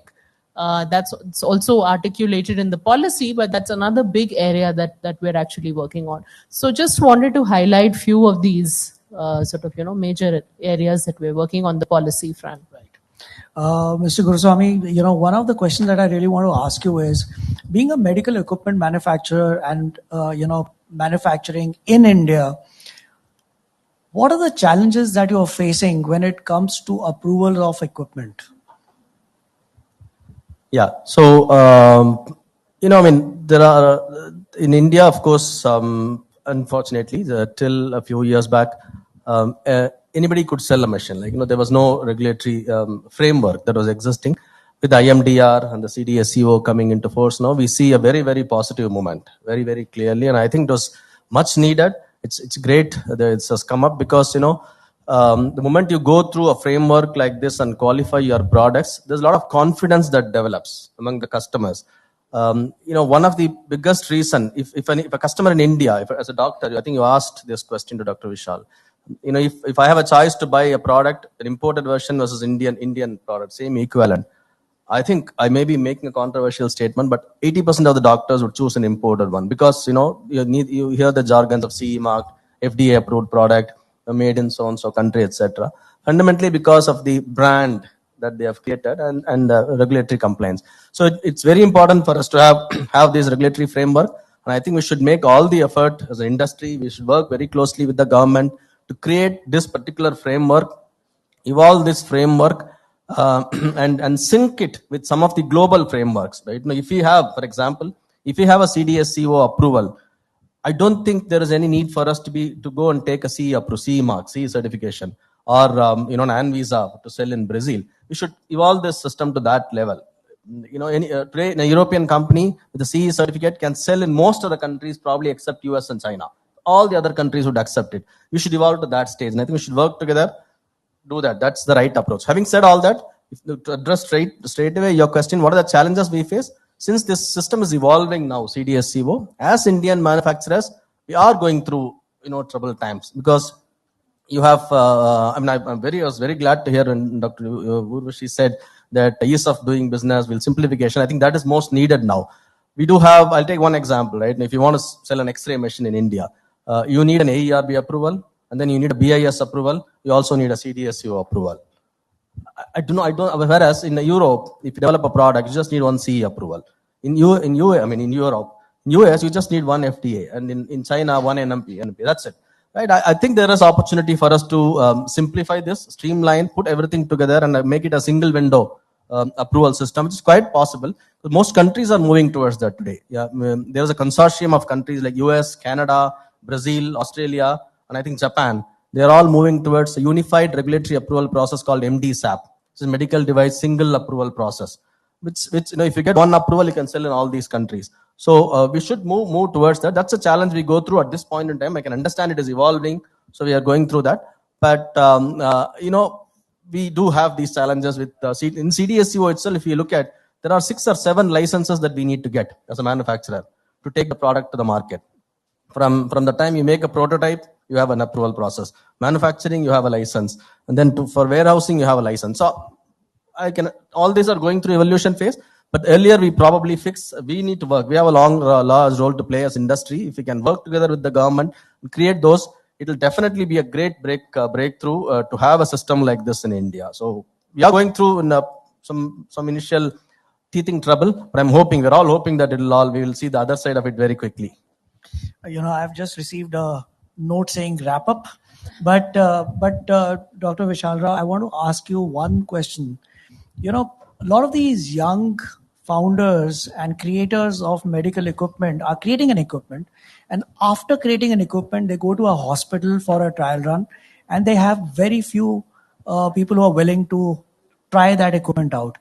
It's also articulated in the policy, but that's another big area that we're actually working on. So just wanted to highlight few of these major areas that we're working on the policy front. Mr. Guruswamy, one of the questions that I really want to ask you is, being a medical equipment manufacturer and, manufacturing in India, what are the challenges that you are facing when it comes to approval of equipment? Yeah. So, there are, in India, of course, unfortunately, till a few years back, anybody could sell a machine. There was no regulatory framework that was existing. With IMDR and the CDSCO coming into force now, we see a very, very positive movement, very, very clearly. And I think it was much needed. It's great that it has come up because, the moment you go through a framework like this and qualify your products, there's a lot of confidence that develops among the customers. One of the biggest reason, if a customer in India, as a doctor, I think you asked this question to Dr. Vishal, if I have a choice to buy a product, an imported version versus Indian product, same equivalent, I think I may be making a controversial statement, but 80% of the doctors would choose an imported one because, you hear the jargons of CE marked, FDA approved product, made in so-and-so country, etc. Fundamentally because of the brand that they have created and regulatory compliance. So it's very important for us to have this regulatory framework. And I think we should make all the effort as an industry. We should work very closely with the government to create this particular framework, evolve this framework, and sync it with some of the global frameworks. Right? If we have, for example, if we have a CDSCO approval, I don't think there is any need for us to go and take a CE mark, CE certification, or an ANVISA to sell in Brazil. We should evolve this system to that level. Today, a European company with a CE certificate can sell in most of the countries, probably except US and China. All the other countries would accept it. We should evolve to that stage, and I think we should work together, do that. That's the right approach. Having said all that, to address straight away your question, what are the challenges we face? Since this system is evolving now, CDSCO, as Indian manufacturers, we are going through troubled times because you have. I was very glad to hear when Dr. Urvashi said that ease of doing business will simplification. I think that is most needed now. We do have. I'll take one example. Right, if you want to sell an X-ray machine in India, you need an AERB approval, and then you need a BIS approval. You also need a CDSCO approval. I don't. Whereas in Europe, if you develop a product, you just need one CE approval. In Europe, in US, you just need one FDA, and in China, one NMP. That's it. Right? I think there is opportunity for us to simplify this, streamline, put everything together, and make it a single window approval system, which is quite possible. Most countries are moving towards that today. Yeah, there is a consortium of countries like US, Canada, Brazil, Australia, and I think Japan. They are all moving towards a unified regulatory approval process called MDSAP, which is medical device single approval process. Which if you get one approval, you can sell in all these countries. So we should move towards that. That's a challenge we go through at this point in time. I can understand it is evolving, so we are going through that. But we do have these challenges with in CDSCO itself. If you look at, there are 6 or 7 licenses that we need to get as a manufacturer to take the product to the market. From the time you make a prototype, you have an approval process. Manufacturing, you have a license, and then for warehousing, you have a license. So all these are going through evolution phase. But earlier, we need to work. We have a large role to play as industry. If we can work together with the government and create those, it will definitely be a great breakthrough to have a system like this in India. So we are going through some initial teething trouble, but we're all hoping that we will see the other side of it very quickly. I've just received a note saying wrap up, but Dr. Vishalra, I want to ask you one question. A lot of these young founders and creators of medical equipment are creating an equipment, and after creating an equipment, they go to a hospital for a trial run, and they have very few people who are willing to try that equipment out.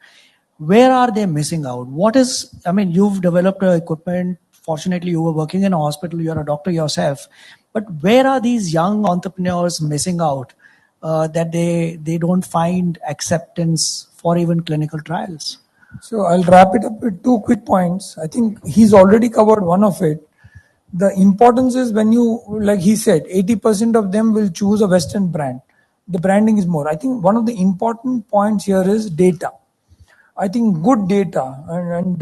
Where are they missing out? You've developed equipment. Fortunately, you were working in a hospital. You're a doctor yourself. But where are these young entrepreneurs missing out that they don't find acceptance for even clinical trials? So I'll wrap it up with 2 quick points. I think he's already covered one of it. The importance is when like he said, 80% of them will choose a Western brand. The branding is more. I think one of the important points here is data. I think good data, and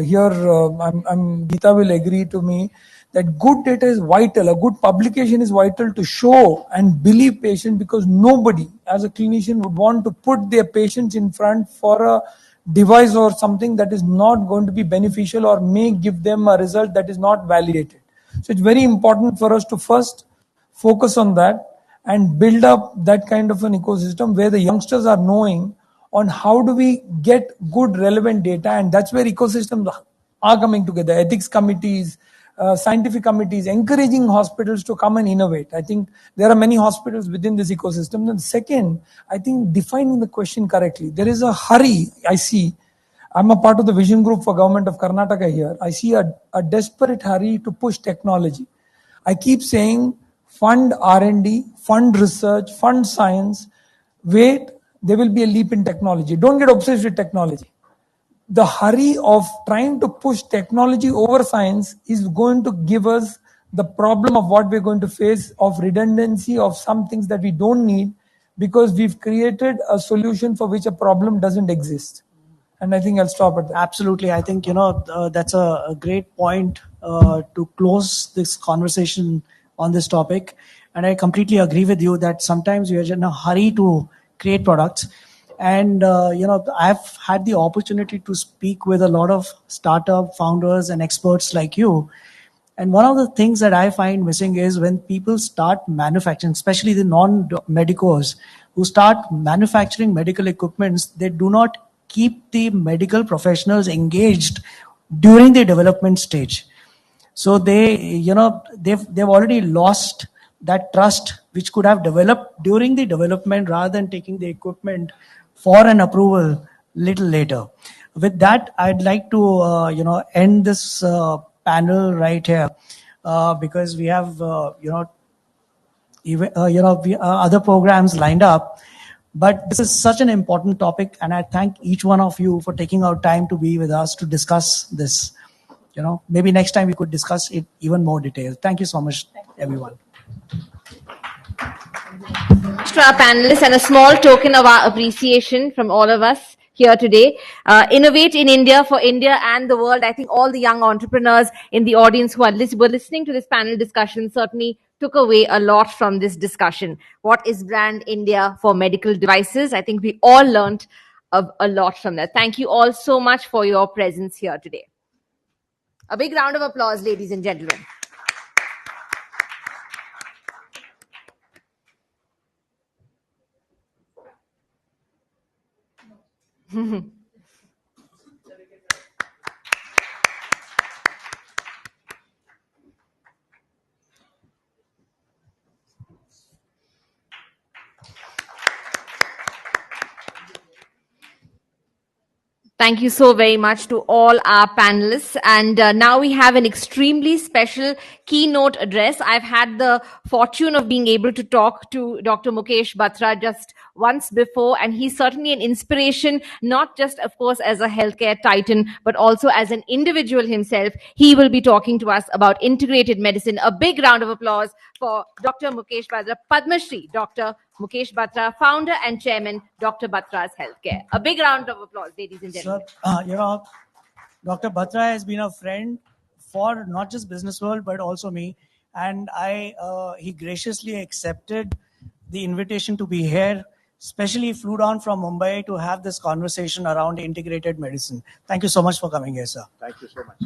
here Geeta will agree to me that good data is vital. A good publication is vital to show and believe patient, because nobody as a clinician would want to put their patients in front for a device or something that is not going to be beneficial or may give them a result that is not validated. So it's very important for us to first focus on that and build up that kind of an ecosystem where the youngsters are knowing on how do we get good relevant data, and that's where ecosystems are coming together. Ethics committees, scientific committees, encouraging hospitals to come and innovate. I think there are many hospitals within this ecosystem. And second, I think defining the question correctly. There is a hurry, I see. I'm a part of the vision group for government of Karnataka here. I see a desperate hurry to push technology. I keep saying fund R&D, fund research, fund science. Wait, there will be a leap in technology. Don't get obsessed with technology. The hurry of trying to push technology over science is going to give us the problem of what we're going to face of redundancy of some things that we don't need because we've created a solution for which a problem doesn't exist. And I think I'll stop at that. Absolutely. I think, that's a great point to close this conversation on this topic. And I completely agree with you that sometimes we are in a hurry to create products. And, I've had the opportunity to speak with a lot of startup founders and experts like you. And one of the things that I find missing is when people start manufacturing, especially the non-medicos who start manufacturing medical equipments, they do not keep the medical professionals engaged during the development stage. So they've already lost that trust which could have developed during the development rather than taking the equipment for an approval little later. With that, I'd like to end this panel right here because we have other programs lined up. But this is such an important topic, and I thank each one of you for taking out time to be with us to discuss this. Maybe next time we could discuss it even more detail. Thank you so much, everyone. To our panelists and a small token of our appreciation from all of us here today. Innovate in India for India and the world. I think all the young entrepreneurs in the audience who were listening to this panel discussion certainly took away a lot from this discussion. What is Brand India for medical devices? I think we all learned a lot from that. Thank you all so much for your presence here today. A big round of applause, ladies and gentlemen. Thank you so very much to all our panelists. And now we have an extremely special keynote address. I've had the fortune of being able to talk to Dr. Mukesh Batra just once before, and he's certainly an inspiration, not just, of course, as a healthcare titan, but also as an individual himself. He will be talking to us about integrated medicine. A big round of applause for Dr. Mukesh Batra, Padma Shri, Dr. Mukesh Batra, founder and chairman, Dr. Batra's Healthcare. A big round of applause, ladies and gentlemen. Sir, Dr. Batra has been a friend for not just Businessworld, but also me. And he graciously accepted the invitation to be here, especially flew down from Mumbai to have this conversation around integrated medicine. Thank you so much for coming here, sir. Thank you so much.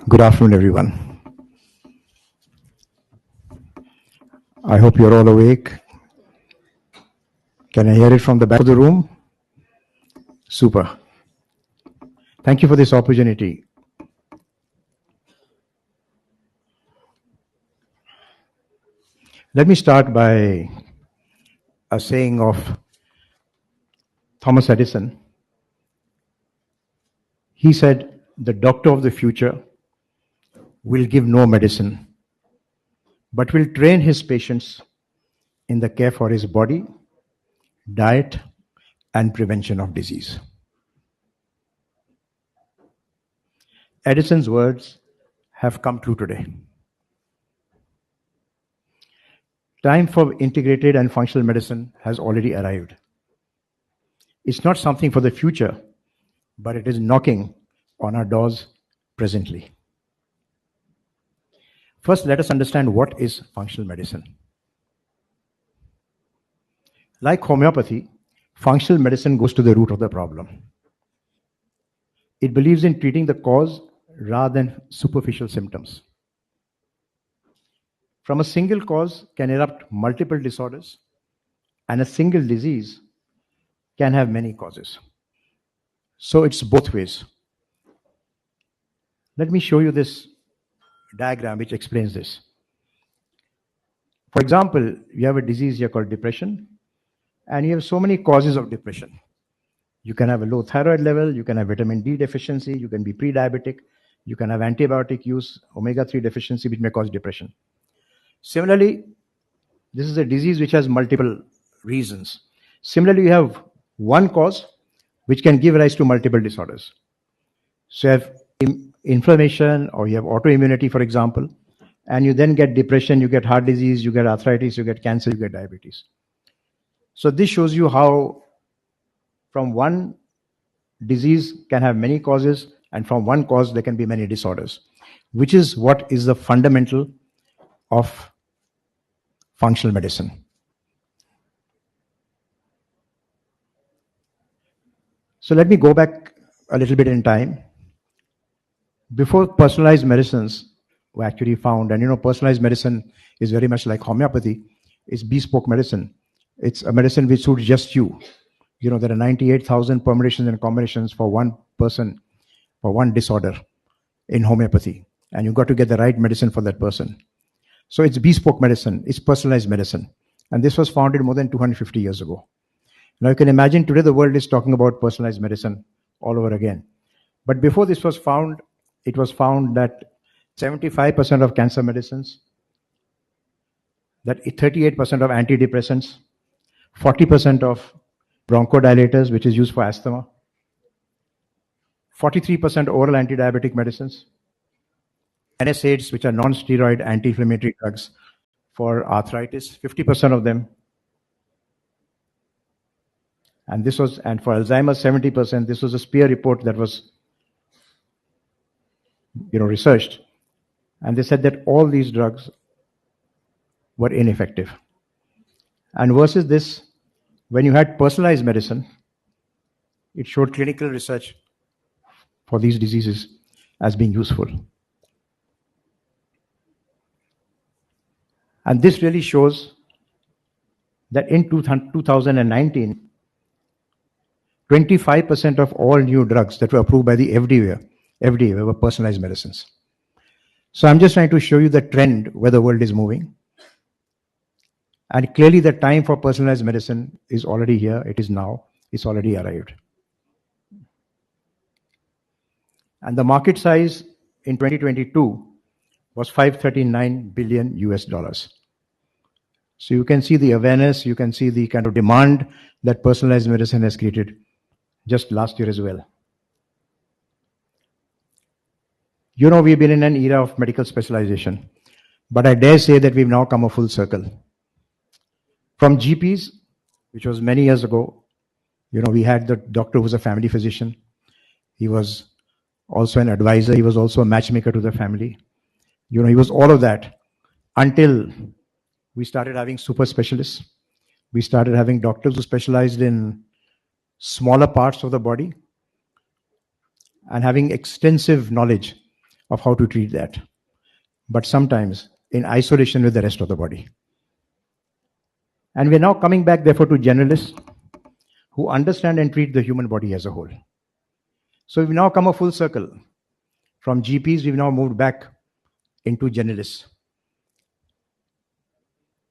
Good afternoon, everyone. I hope you're all awake. Can I hear it from the back of the room? Super. Thank you for this opportunity. Let me start by a saying of Thomas Edison. He said, "The doctor of the future will give no medicine, but will train his patients in the care for his body, diet, and prevention of disease." Edison's words have come true today. Time for integrated and functional medicine has already arrived. It's not something for the future, but it is knocking on our doors presently. First, let us understand what is functional medicine. Like homeopathy, functional medicine goes to the root of the problem. It believes in treating the cause rather than superficial symptoms. From a single cause can erupt multiple disorders, and a single disease can have many causes. So it's both ways. Let me show you this diagram which explains this. For example, you have a disease here called depression, and you have so many causes of depression. You can have a low thyroid level, you can have vitamin D deficiency, you can be pre-diabetic, you can have antibiotic use, omega-3 deficiency, which may cause depression. Similarly, this is a disease which has multiple reasons. Similarly, you have one cause which can give rise to multiple disorders. So you have inflammation, or you have autoimmunity, for example, and you then get depression, you get heart disease, you get arthritis, you get cancer, you get diabetes. So this shows you how from one disease can have many causes, and from one cause there can be many disorders, which is what is the fundamental of functional medicine. So let me go back a little bit in time. Before personalized medicines were actually found, and personalized medicine is very much like homeopathy. It's bespoke medicine. It's a medicine which suits just you. There are 98,000 permutations and combinations for one person, for one disorder in homeopathy. And you've got to get the right medicine for that person. So it's bespoke medicine. It's personalized medicine. And this was founded more than 250 years ago. Now you can imagine today the world is talking about personalized medicine all over again. But before this was found, it was found that 75% of cancer medicines, that 38% of antidepressants, 40% of bronchodilators, which is used for asthma, 43% oral antidiabetic medicines, NSAIDs, which are non-steroid anti-inflammatory drugs for arthritis, 50% of them. And for Alzheimer's, 70%. This was a Spear report that was researched, and they said that all these drugs were ineffective. And versus this, when you had personalized medicine, it showed clinical research for these diseases as being useful. And this really shows that in 2019, 25% of all new drugs that were approved by the FDA were personalized medicines. So I'm just trying to show you the trend where the world is moving. And clearly the time for personalized medicine is already here. It is now. It's already arrived. And the market size in 2022 was $539 billion US. So you can see the awareness, you can see the kind of demand that personalized medicine has created just last year as well. We've been in an era of medical specialization, but I dare say that we've now come a full circle. From GPs, which was many years ago, we had the doctor who was a family physician. He was also an advisor. He was also a matchmaker to the family. He was all of that until we started having super specialists. We started having doctors who specialized in smaller parts of the body and having extensive knowledge of how to treat that, but sometimes in isolation with the rest of the body. And we're now coming back, therefore, to generalists who understand and treat the human body as a whole. So we've now come a full circle. From GPs, we've now moved back into generalists.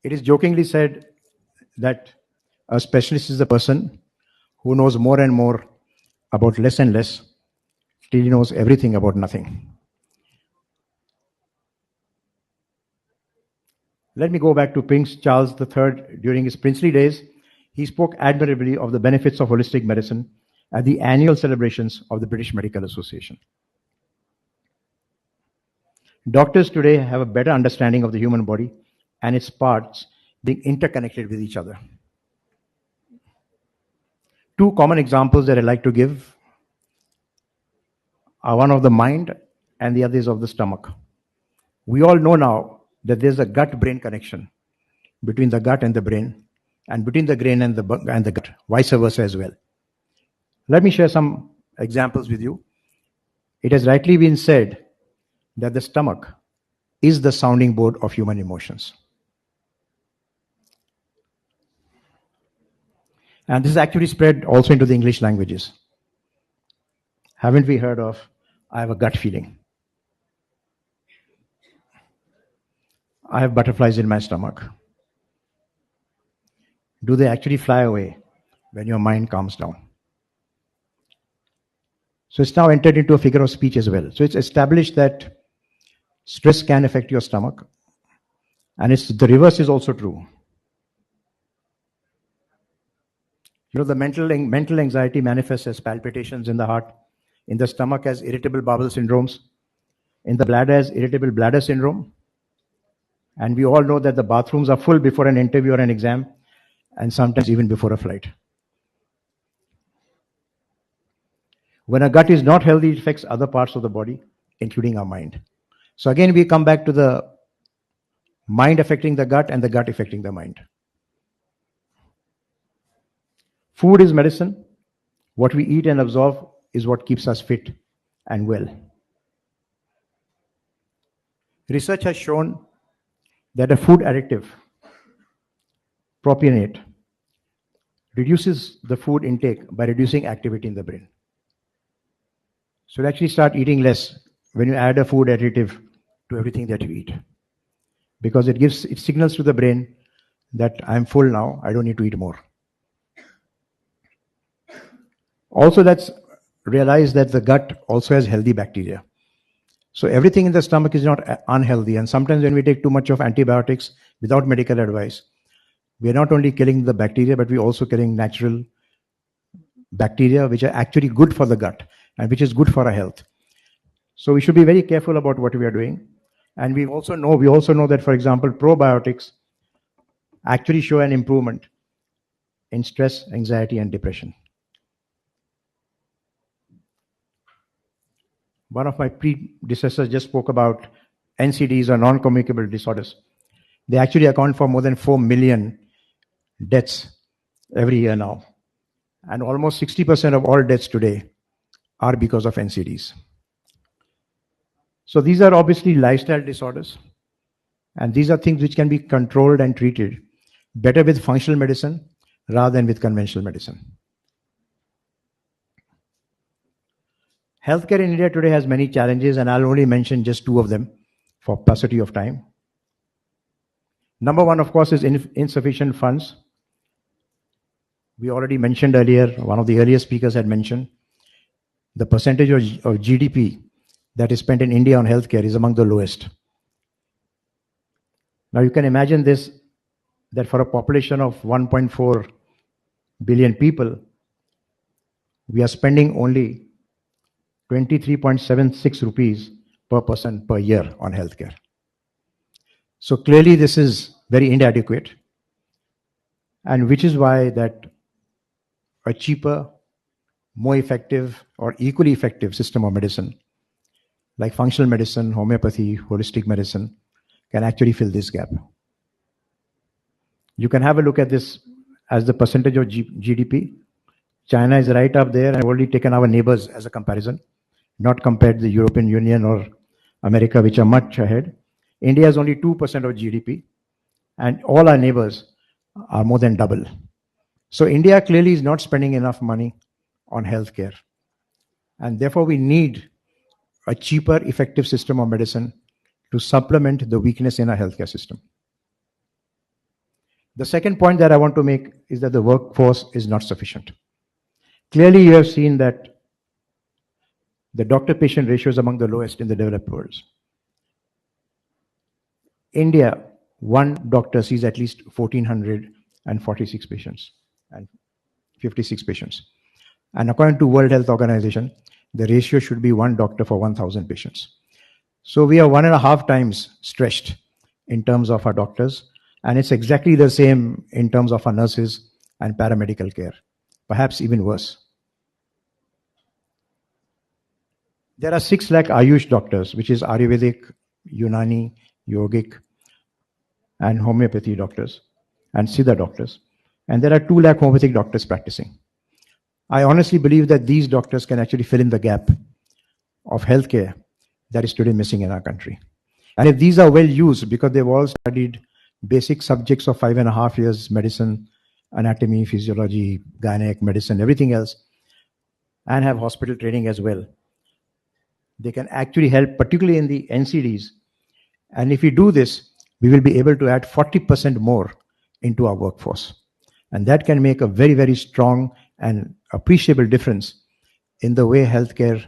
It is jokingly said that a specialist is a person who knows more and more about less and less till he knows everything about nothing. Let me go back to Prince Charles III. During his princely days, he spoke admirably of the benefits of holistic medicine at the annual celebrations of the British Medical Association. Doctors today have a better understanding of the human body and its parts being interconnected with each other. Two common examples that I like to give are one of the mind and the other is of the stomach. We all know now that there's a gut-brain connection between the gut and the brain, and between the brain and the gut, vice versa as well. Let me share some examples with you. it has rightly been said that the stomach is the sounding board of human emotions. And this is actually spread also into the English languages. Haven't we heard of, I have a gut feeling? I have butterflies in my stomach. Do they actually fly away when your mind calms down? So it's now entered into a figure of speech as well. So it's established that stress can affect your stomach. And the reverse is also true. You know, the mental anxiety manifests as palpitations in the heart, in the stomach as irritable bowel syndromes, in the bladder as irritable bladder syndrome. And we all know that the bathrooms are full before an interview or an exam, and sometimes even before a flight. When our gut is not healthy, it affects other parts of the body, including our mind. So again, we come back to the mind affecting the gut and the gut affecting the mind. Food is medicine. What we eat and absorb is what keeps us fit and well. Research has shown that a food additive, propionate, reduces the food intake by reducing activity in the brain. So you actually start eating less when you add a food additive to everything that you eat, because it signals to the brain that I'm full now, I don't need to eat more. Also, that's realized that the gut also has healthy bacteria. So everything in the stomach is not unhealthy. And sometimes when we take too much of antibiotics without medical advice, we are not only killing the bacteria, but we're also killing natural bacteria, which are actually good for the gut and which is good for our health. So we should be very careful about what we are doing. And we also know that, for example, probiotics actually show an improvement in stress, anxiety, and depression. One of my predecessors just spoke about NCDs, or non-communicable disorders. They actually account for more than 4 million deaths every year now. And almost 60% of all deaths today are because of NCDs. So these are obviously lifestyle disorders. And these are things which can be controlled and treated better with functional medicine rather than with conventional medicine. Healthcare in India today has many challenges, and I'll only mention just 2 of them for paucity of time. Number 1, of course, is insufficient funds. We already mentioned earlier, one of the earlier speakers had mentioned, the percentage of GDP that is spent in India on healthcare is among the lowest. Now you can imagine this, that for a population of 1.4 billion people, we are spending only 23.76 rupees per person per year on healthcare. So clearly this is very inadequate, and which is why that a cheaper, more effective, or equally effective system of medicine, like functional medicine, homeopathy, holistic medicine, can actually fill this gap. You can have a look at this as the percentage of GDP. China is right up there, and I've already taken our neighbors as a comparison, not compared to the European Union or America, which are much ahead. India is only 2% of GDP, and all our neighbors are more than double. So India clearly is not spending enough money on healthcare. And therefore, we need a cheaper, effective system of medicine to supplement the weakness in our healthcare system. The second point that I want to make is that the workforce is not sufficient. Clearly, you have seen that the doctor-patient ratio is among the lowest in the developed world. India, one doctor sees at least 1,446 patients and 56 patients. And according to World Health Organization, the ratio should be 1 doctor for 1,000 patients. So we are 1.5 times stretched in terms of our doctors, and it's exactly the same in terms of our nurses and paramedical care, perhaps even worse. There are 6 lakh Ayush doctors, which is Ayurvedic, Unani, Yogic, and homeopathy doctors, and Siddha doctors. And there are 2 lakh homeopathic doctors practicing. I honestly believe that these doctors can actually fill in the gap of healthcare that is today missing in our country. And if these are well used, because they've all studied basic subjects of 5.5 years, medicine, anatomy, physiology, gynec, medicine, everything else, and have hospital training as well, they can actually help, particularly in the NCDs. And if we do this, we will be able to add 40% more into our workforce. And that can make a very, very strong and appreciable difference in the way healthcare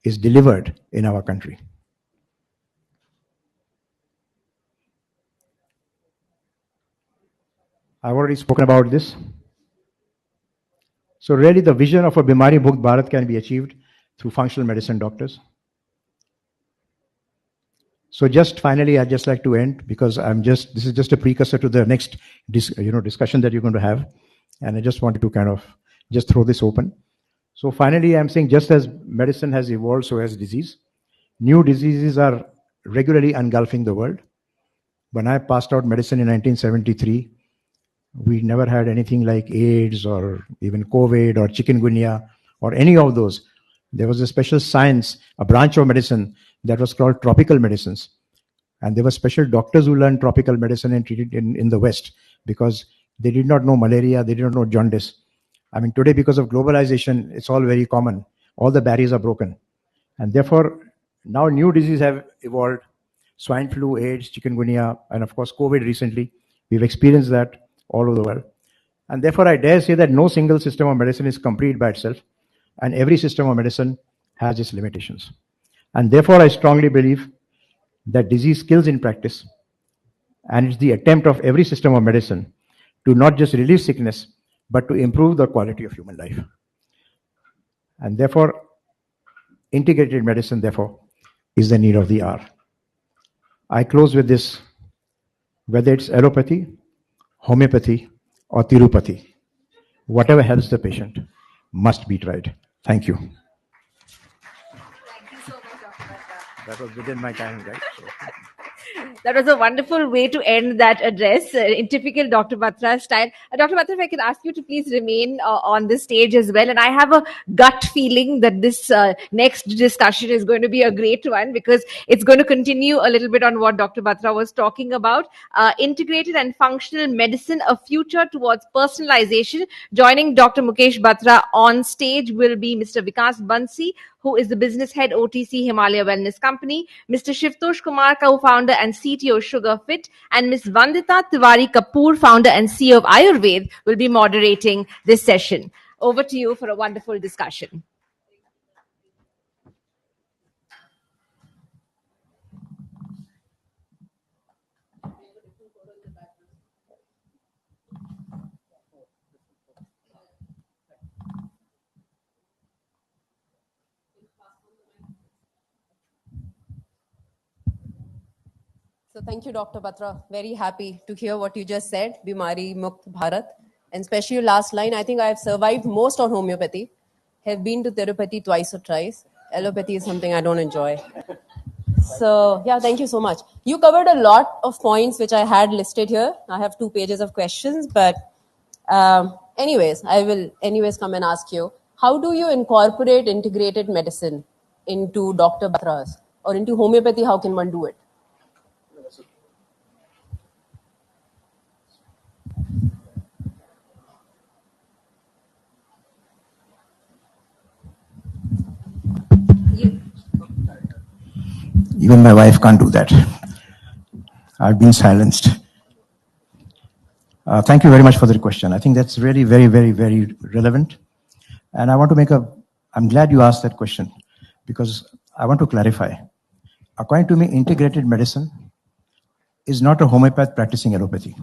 is delivered in our country. I've already spoken about this. So really the vision of a Bimari Mukt Bharat can be achieved through functional medicine doctors. So just finally, I'd just like to end, because this is just a precursor to the next discussion that you're going to have. And I just wanted to kind of just throw this open. So finally, I'm saying just as medicine has evolved, so has disease. New diseases are regularly engulfing the world. When I passed out medicine in 1973, we never had anything like AIDS or even COVID or chikungunya or any of those. There was a special science, a branch of medicine that was called tropical medicines. And there were special doctors who learned tropical medicine and treated in the West, because they did not know malaria, they did not know jaundice. I mean, today, because of globalization, it's all very common. All the barriers are broken. And therefore, now new diseases have evolved. Swine flu, AIDS, chikungunya, and of course, COVID recently. We've experienced that all over the world. And therefore, I dare say that no single system of medicine is complete by itself. And every system of medicine has its limitations. And therefore, I strongly believe that disease kills in practice. And it's the attempt of every system of medicine to not just relieve sickness, but to improve the quality of human life. And therefore, integrated medicine, therefore, is the need of the hour. I close with this: whether it's allopathy, homeopathy, or Tirupati, whatever helps the patient must be tried. Thank you. Thank you so much, Dr. Batra. That was within my time, right? That was a wonderful way to end that address, in typical Dr. Batra style. Dr. Batra, if I could ask you to please remain on this stage as well. And I have a gut feeling that this next discussion is going to be a great one, because it's going to continue a little bit on what Dr. Batra was talking about. Integrated and functional medicine, a future towards personalization. Joining Dr. Mukesh Batra on stage will be Mr. Vikas Bansi, who is the business head OTC Himalaya Wellness Company, Mr. Shivtosh Kumar, co-founder and CTO SugarFit, and Ms. Vandita Tiwari Kapoor, founder and CEO of Ayurved, will be moderating this session. Over to you for a wonderful discussion. So thank you, Dr. Batra. Very happy to hear what you just said, Bimari Mukt Bharat. And especially your last line, I think I have survived most on homeopathy. Have been to Tirupati twice or thrice. Allopathy is something I don't enjoy. So yeah, thank you so much. You covered a lot of points which I had listed here. I have 2 pages of questions, but anyways, I will come and ask you, how do you incorporate integrated medicine into Dr. Batra's, or into homeopathy? How can one do it? Even my wife can't do that. I've been silenced. Thank you very much for the question. I think that's really very, very, very relevant. And I want to I'm glad you asked that question, because I want to clarify. According to me, integrated medicine is not a homeopath practicing allopathy.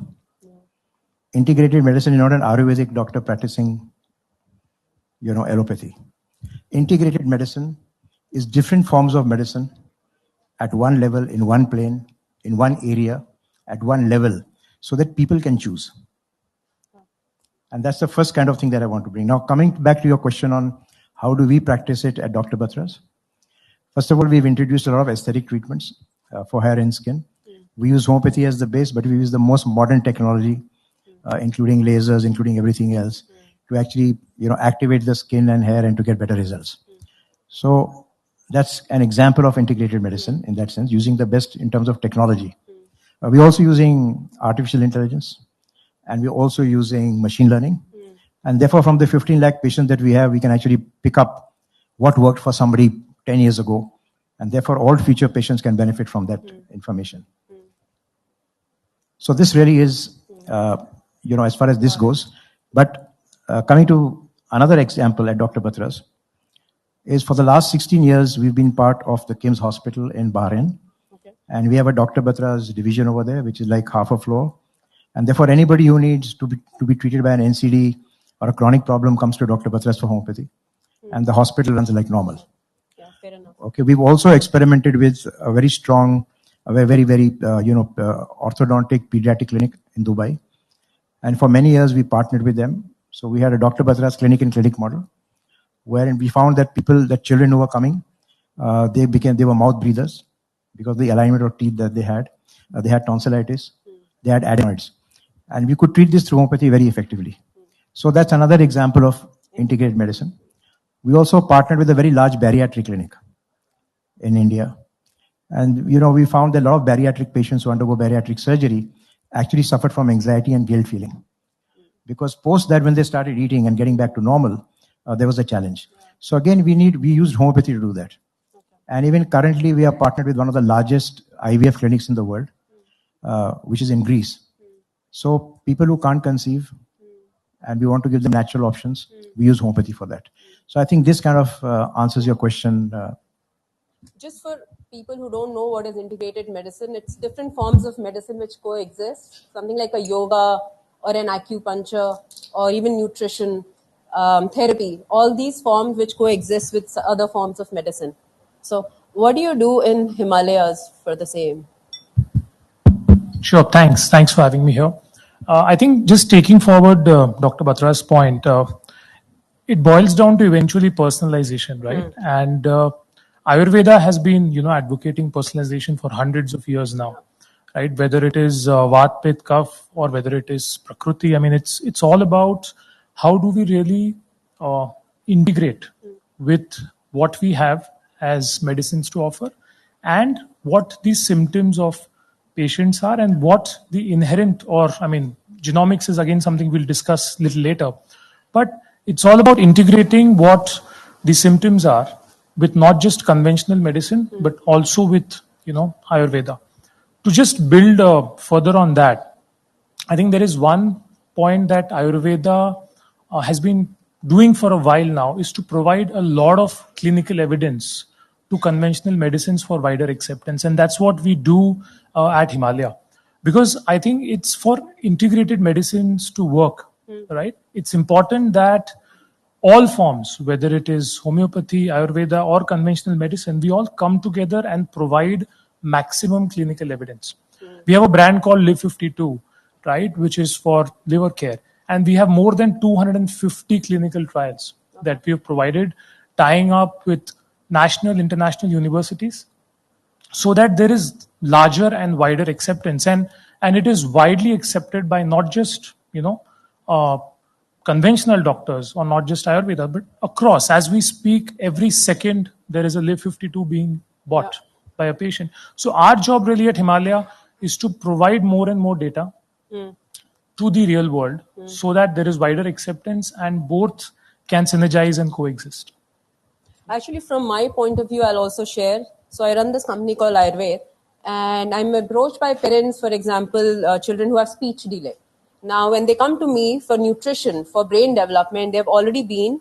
Integrated medicine is not an Ayurvedic doctor practicing, allopathy. Integrated medicine is different forms of medicine at one level, in one plane, in one area, at one level, so that people can choose. And that's the first kind of thing that I want to bring. Now, coming back to your question on how do we practice it at Dr. Batra's? First of all, we've introduced a lot of aesthetic treatments for hair and skin. We use homeopathy as the base, but we use the most modern technology, including lasers, including everything else, to actually, activate the skin and hair and to get better results. So that's an example of integrated medicine in that sense, using the best in terms of technology. We're also using artificial intelligence, and we're also using machine learning. And therefore, from the 15 lakh patients that we have, we can actually pick up what worked for somebody 10 years ago. And therefore, all future patients can benefit from that information. So this really is, as far as this goes. But coming to another example at Dr. Batra's, is for the last 16 years, we've been part of the KIMS Hospital in Bahrain. And we have a Dr. Batra's division over there, which is like half a floor. And therefore, anybody who needs to be treated by an NCD or a chronic problem comes to Dr. Batra's for homeopathy. And the hospital runs like normal. Fair enough. Okay, we've also experimented with a very strong, very orthodontic pediatric clinic in Dubai. And for many years, we partnered with them. So we had a Dr. Batra's clinic in clinic model, wherein we found that children who were coming, they were mouth breathers because of the alignment of teeth that they had. They had tonsillitis, they had adenoids. And we could treat this through homeopathy very effectively. So that's another example of integrated medicine. We also partnered with a very large bariatric clinic in India. And, we found that a lot of bariatric patients who undergo bariatric surgery actually suffered from anxiety and guilt feeling. Because post that, when they started eating and getting back to normal, there was a challenge. So again, we used homeopathy to do that. And even currently, we are partnered with one of the largest IVF clinics in the world, which is in Greece. So people who can't conceive, and we want to give them natural options, we use homeopathy for that. So I think this kind of answers your question. Just for people who don't know what is integrated medicine, it's different forms of medicine which coexist. Something like a yoga or an acupuncture or even nutrition, therapy. All these forms which coexist with other forms of medicine. So what do you do in Himalayas for the same? Sure, thanks. Thanks for having me here. I think just taking forward Dr. Batra's point, it boils down to eventually personalization, right? And Ayurveda has been, advocating personalization for hundreds of years now, right? Whether it is Vat, Pitta, Kapha, or whether it is Prakriti. I mean, it's all about how do we really integrate with what we have as medicines to offer and what the symptoms of patients are and what the inherent genomics is again something we'll discuss a little later. But it's all about integrating what the symptoms are with not just conventional medicine, but also with, Ayurveda. To just build further on that, I think there is one point that Ayurveda has been doing for a while now is to provide a lot of clinical evidence to conventional medicines for wider acceptance. And that's what we do at Himalaya. Because I think it's for integrated medicines to work, right? It's important that all forms, whether it is homeopathy, Ayurveda, or conventional medicine, we all come together and provide maximum clinical evidence. We have a brand called Live 52, right, which is for liver care. And we have more than 250 clinical trials that we have provided, tying up with national, international universities, so that there is larger and wider acceptance. And it is widely accepted by not just, conventional doctors or not just Ayurveda, but across. As we speak, every second there is a Live 52 being bought by a patient. So our job really at Himalaya is to provide more and more data to the real world so that there is wider acceptance and both can synergize and coexist. Actually, from my point of view, I'll also share. So I run this company called Ayurveda, and I'm approached by parents, for example, children who have speech delay. Now, when they come to me for nutrition, for brain development, they've already been,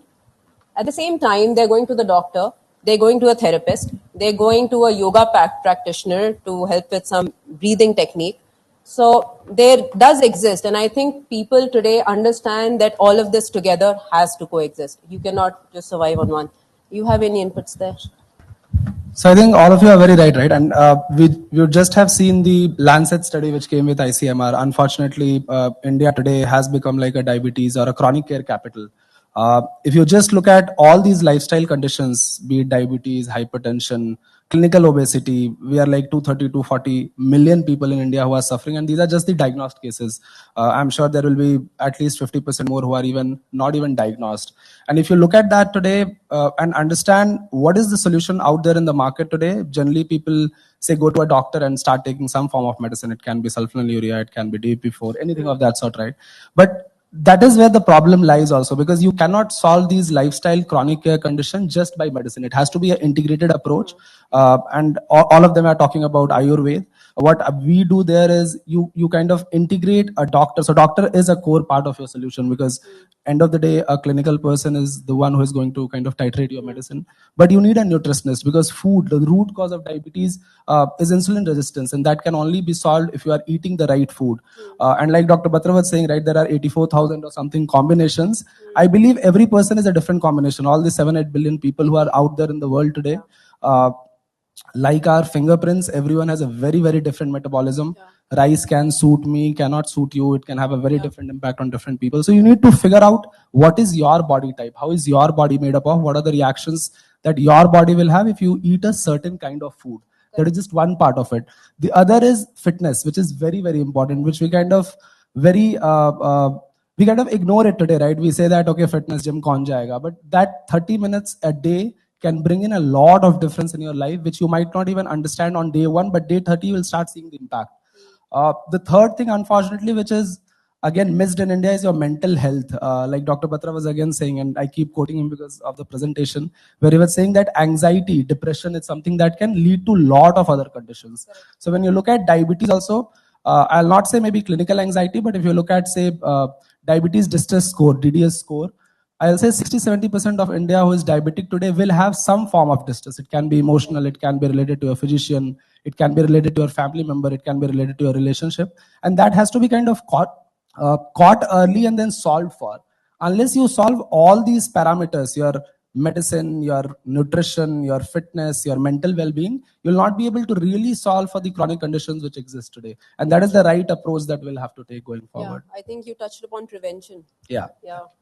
at the same time, they're going to the doctor, they're going to a therapist, they're going to a yoga practitioner to help with some breathing technique. So there does exist, and I think people today understand that all of this together has to coexist. You cannot just survive on one. You have any inputs there? So I think all of you are very right? And we just have seen the Lancet study which came with ICMR. Unfortunately, India today has become like a diabetes or a chronic care capital. If you just look at all these lifestyle conditions, be it diabetes, hypertension, clinical obesity. We are like 230, 240 million people in India who are suffering, and these are just the diagnosed cases. I'm sure there will be at least 50% more who are even not even diagnosed. And if you look at that today and understand what is the solution out there in the market today, generally people say go to a doctor and start taking some form of medicine. It can be sulfonylurea, it can be DP4, anything of that sort, right? But that is where the problem lies also, because you cannot solve these lifestyle chronic care conditions just by medicine. It has to be an integrated approach. And all of them are talking about Ayurveda. What we do there is you kind of integrate a doctor. So doctor is a core part of your solution, because end of the day, a clinical person is the one who is going to kind of titrate your medicine. But you need a nutritionist, because food, the root cause of diabetes is insulin resistance, and that can only be solved if you are eating the right food. And like Dr. Batra was saying, right, there are 84,000 or something combinations. I believe every person is a different combination. All the 7-8 billion people who are out there in the world today, like our fingerprints, everyone has a very, very different metabolism. Rice can suit me, cannot suit you. It can have a very different impact on different people. So you need to figure out what is your body type, how is your body made up of, what are the reactions that your body will have if you eat a certain kind of food. That is just one part of it. The other is fitness, which is very, very important, which we kind of ignore it today, right? We say that, okay, fitness gym kaun jayega, but that 30 minutes a day can bring in a lot of difference in your life, which you might not even understand on day 1, but day 30 you will start seeing the impact. The third thing, unfortunately, which is again missed in India, is your mental health. Like Dr. Batra was again saying, and I keep quoting him because of the presentation, where he was saying that anxiety, depression is something that can lead to a lot of other conditions. So when you look at diabetes also, I'll not say maybe clinical anxiety, but if you look at, say, diabetes distress score, DDS score, I'll say 60-70% of India who is diabetic today will have some form of distress. It can be emotional, it can be related to a physician, it can be related to your family member, it can be related to your relationship. And that has to be kind of caught early and then solved for. Unless you solve all these parameters, your medicine, your nutrition, your fitness, your mental well-being, you'll not be able to really solve for the chronic conditions which exist today. And that is the right approach that we'll have to take going forward. Yeah, I think you touched upon prevention. Yeah.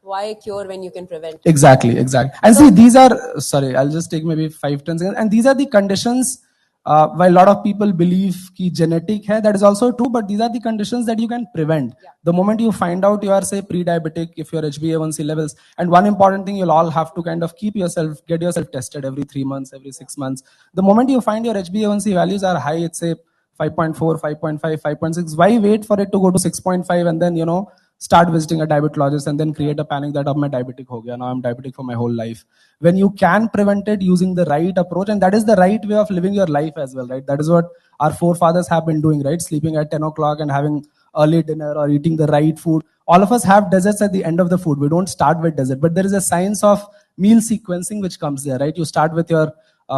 Why cure when you can prevent? Exactly. And see, these are, sorry, I'll just take maybe 5-10 seconds. And these are the conditions, while a lot of people believe ki genetic hai, that is also true, but these are the conditions that you can prevent. The moment you find out you are, say, pre-diabetic, if your HbA1c levels, and one important thing, you'll all have to kind of get yourself tested every 3 months, every 6 months. The moment you find your HbA1c values are high, it's say 5.4, 5.5, 5.6, why wait for it to go to 6.5 and then, start visiting a diabetologist and then create a panic that I'm diabetic ho gaya, now I'm diabetic for my whole life. When you can prevent it using the right approach, and that is the right way of living your life as well, right? That is what our forefathers have been doing, right? Sleeping at 10 o'clock and having early dinner or eating the right food. All of us have desserts at the end of the food. We don't start with dessert, but there is a science of meal sequencing which comes there, right? You start with your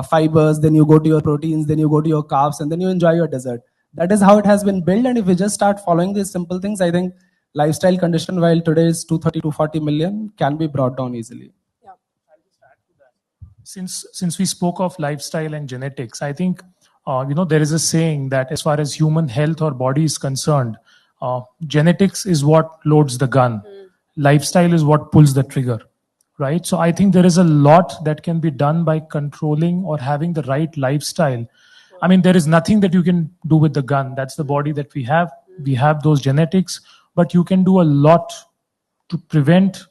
fibers, then you go to your proteins, then you go to your carbs, and then you enjoy your dessert. That is how it has been built. And if we just start following these simple things, I think lifestyle condition, while today is 230-240 million, can be brought down easily. Since we spoke of lifestyle and genetics, I think there is a saying that as far as human health or body is concerned, genetics is what loads the gun. Lifestyle is what pulls the trigger, right? So I think there is a lot that can be done by controlling or having the right lifestyle. I mean, there is nothing that you can do with the gun. That's the body that we have. We have those genetics, but you can do a lot to prevent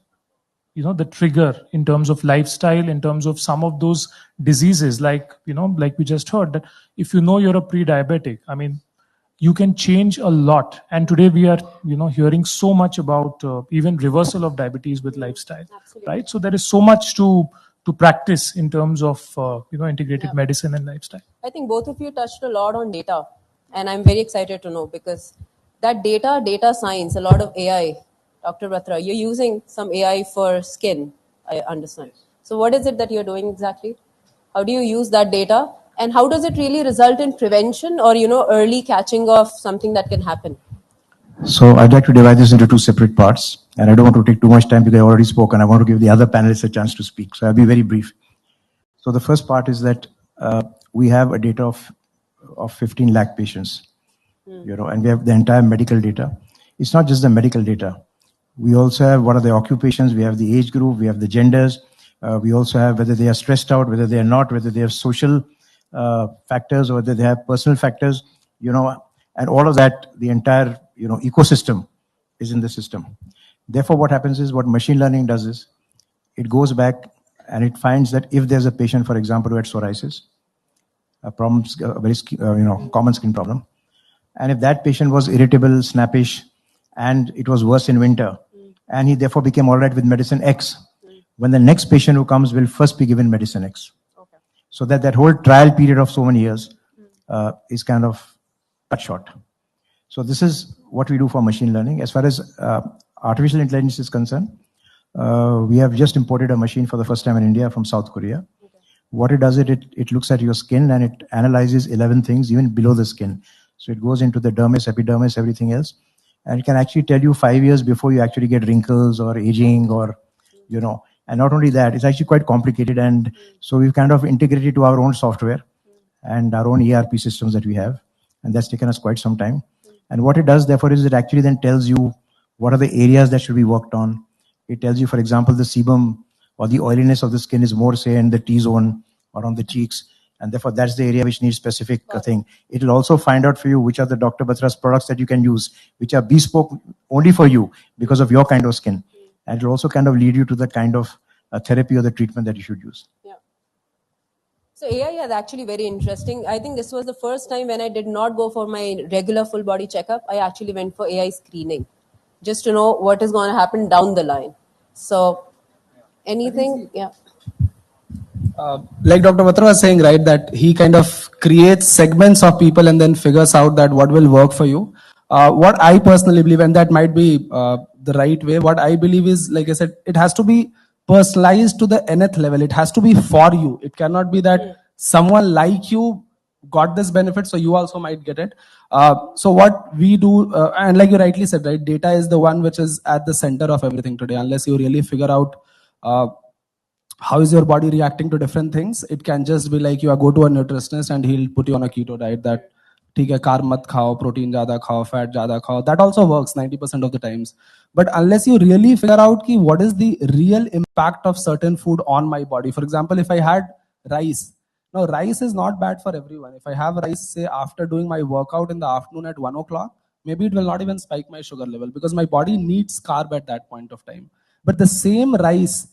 the trigger in terms of lifestyle, in terms of some of those diseases, like we just heard, that if you're a pre-diabetic, I mean, you can change a lot. And today we are, hearing so much about even reversal of diabetes with lifestyle, right? So there is so much to practice in terms of, integrated medicine and lifestyle. I think both of you touched a lot on data, and I'm very excited to know, because that data science, a lot of AI, Dr. Batra, you're using some AI for skin, I understand. So what is it that you're doing exactly? How do you use that data? And how does it really result in prevention or, early catching of something that can happen? So I'd like to divide this into two separate parts. And I don't want to take too much time because I already spoke and I want to give the other panelists a chance to speak. So I'll be very brief. So the first part is that we have a data of 15 lakh patients, and we have the entire medical data. It's not just the medical data. We also have what are the occupations, we have the age group, we have the genders, we also have whether they are stressed out, whether they are not, whether they have social factors or whether they have personal factors, and all of that, the entire, ecosystem is in the system. Therefore, what happens is, what machine learning does is, it goes back and it finds that if there's a patient, for example, who had psoriasis, a very common skin problem, and if that patient was irritable, snappish, and it was worse in winter, and he therefore became all right with medicine X, when the next patient who comes will first be given medicine X. So that whole trial period of so many years is kind of cut short. So this is what we do for machine learning. As far as artificial intelligence is concerned, we have just imported a machine for the first time in India from South Korea. What it does, it looks at your skin and it analyzes 11 things even below the skin. So it goes into the dermis, epidermis, everything else. And it can actually tell you 5 years before you actually get wrinkles or aging or, and not only that, it's actually quite complicated. And so we've kind of integrated to our own software and our own ERP systems that we have. And that's taken us quite some time. And what it does, therefore, is it actually then tells you what are the areas that should be worked on. It tells you, for example, the sebum or the oiliness of the skin is more, say, in the T-zone or on the cheeks. And therefore, that's the area which needs specific thing. It will also find out for you which are the Dr. Batra's products that you can use, which are bespoke only for you because of your kind of skin. And it will also kind of lead you to the kind of therapy or the treatment that you should use. Yeah. So AI is actually very interesting. I think this was the first time when I did not go for my regular full body checkup. I actually went for AI screening just to know what is going to happen down the line. So anything, yeah. Like Dr. Batra was saying, right, that he kind of creates segments of people and then figures out that what will work for you. What I personally believe, and that might be the right way, what I believe is, like I said, it has to be personalized to the nth level. It has to be for you. It cannot be that someone like you got this benefit, so you also might get it. So what we do, and like you rightly said, right, data is the one which is at the center of everything today. Unless you really figure out how is your body reacting to different things, it can just be like you go to a nutritionist and he'll put you on a keto diet that, ठीक है, carb mat khao, protein ज़्यादा khao, fat ज़्यादा khao. That also works 90% of the times. But unless you really figure out ki what is the real impact of certain food on my body. For example, if I had rice, now rice is not bad for everyone. If I have rice, say after doing my workout in the afternoon at 1 o'clock, maybe it will not even spike my sugar level because my body needs carb at that point of time. But the same rice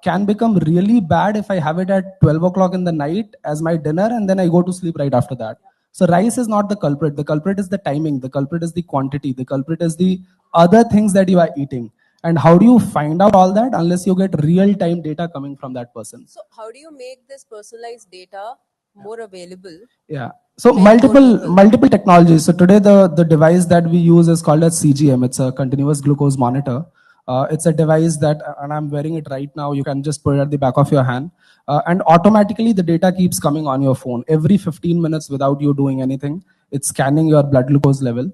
can become really bad if I have it at 12 o'clock in the night as my dinner and then I go to sleep right after that. So rice is not the culprit. The culprit is the timing. The culprit is the quantity. The culprit is the other things that you are eating. And how do you find out all that unless you get real-time data coming from that person? So how do you make this personalized data more available? Yeah. So multiple technologies. So today the device that we use is called as CGM. It's a continuous glucose monitor. It's a device that, and I'm wearing it right now, you can just put it at the back of your hand. And automatically the data keeps coming on your phone. Every 15 minutes without you doing anything, it's scanning your blood glucose level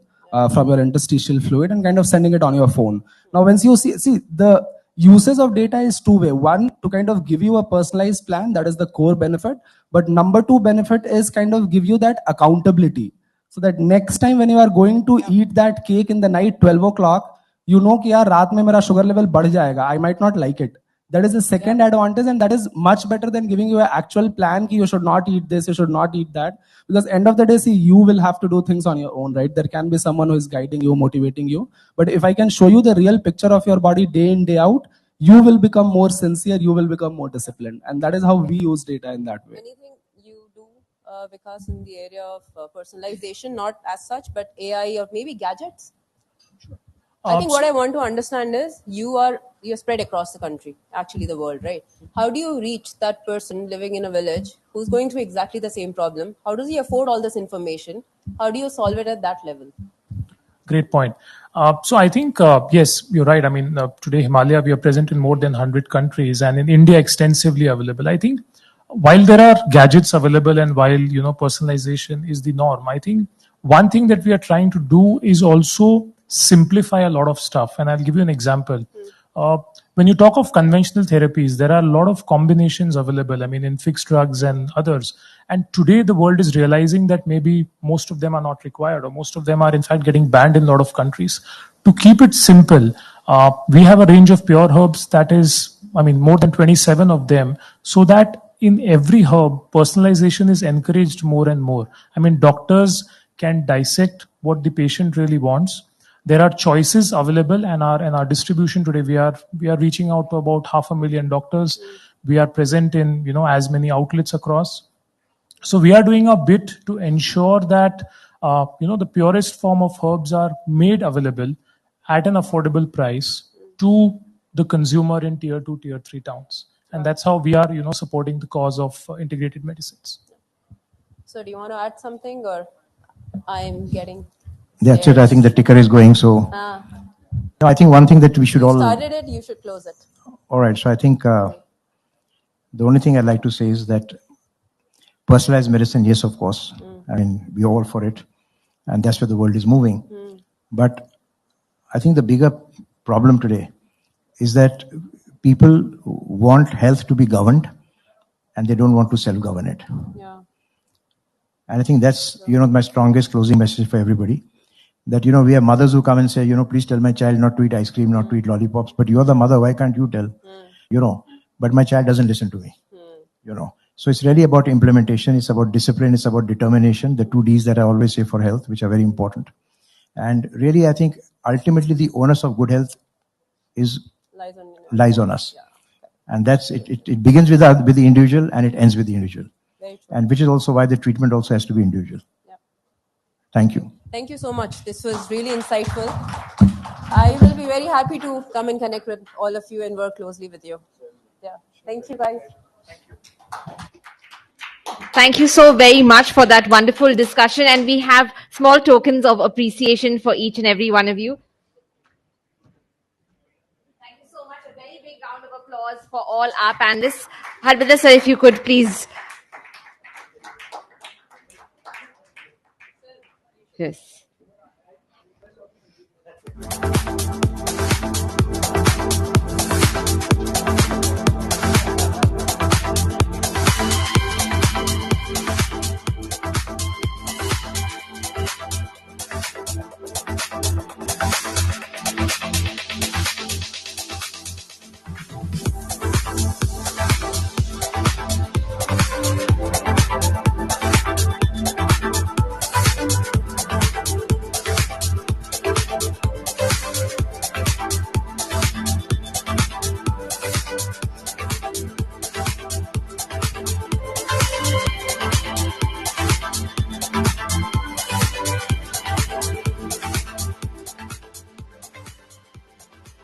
from your interstitial fluid and kind of sending it on your phone. Now, once you see the uses of data is two-way. One, to kind of give you a personalized plan, that is the core benefit. But number two benefit is kind of give you that accountability. So that next time when you are going to eat that cake in the night, 12 o'clock, you know कि यार रात में मेरा sugar level बढ़ जाएगा. I might not like it. That is the second advantage, and that is much better than giving you an actual plan कि you should not eat this, you should not eat that. Because end of the day, see, you will have to do things on your own, right? There can be someone who is guiding you, motivating you. But if I can show you the real picture of your body day in, day out, you will become more sincere, you will become more disciplined. And that is how we use data in that way. Anything you do, Vikas, in the area of personalization, not as such, but AI or maybe gadgets? I think what I want to understand is you're spread across the country, actually the world, right? How do you reach that person living in a village who's going through exactly the same problem? How does he afford all this information? How do you solve it at that level? Great point. So I think, yes, you're right. I mean, today Himalaya, we are present in more than 100 countries and in India extensively available. I think while there are gadgets available and while, personalization is the norm, I think one thing that we are trying to do is also simplify a lot of stuff. And I'll give you an example. When you talk of conventional therapies, there are a lot of combinations available. I mean, in fixed drugs and others. And today the world is realizing that maybe most of them are not required, or most of them are in fact getting banned in a lot of countries. To keep it simple, we have a range of pure herbs that is, more than 27 of them, so that in every herb, personalization is encouraged more and more. I mean, doctors can dissect what the patient really wants. There are choices available, and our distribution today, we are reaching out to about 500,000 doctors. We are present in as many outlets across. So we are doing a bit to ensure that the purest form of herbs are made available at an affordable price to the consumer in tier 2, tier 3 towns. And that's how we are supporting the cause of integrated medicines. So do you want to add something, or I'm getting That's it. I think the ticker is going. So no, I think one thing that we should you all. started it, you should close it. All right. So I think the only thing I'd like to say is that personalized medicine, yes, of course. I mean, we're all for it. And that's where the world is moving. But I think the bigger problem today is that people want health to be governed and they don't want to self-govern it. Yeah. And I think that's, my strongest closing message for everybody. That, we have mothers who come and say, please tell my child not to eat ice cream, not to eat lollipops. But you're the mother, why can't you tell? But my child doesn't listen to me. So it's really about implementation. It's about discipline. It's about determination. The 2 Ds that I always say for health, which are very important. And really, I think ultimately the onus of good health lies on us. And that's it. It begins with the individual and it ends with the individual. And which is also why the treatment also has to be individual. Thank you. Thank you so much. This was really insightful. I will be very happy to come and connect with all of you and work closely with you. Yeah. Thank you, guys. Thank you so very much for that wonderful discussion. And we have small tokens of appreciation for each and every one of you. Thank you so much. A very big round of applause for all our panelists. Harbinder sir, if you could please. Yes.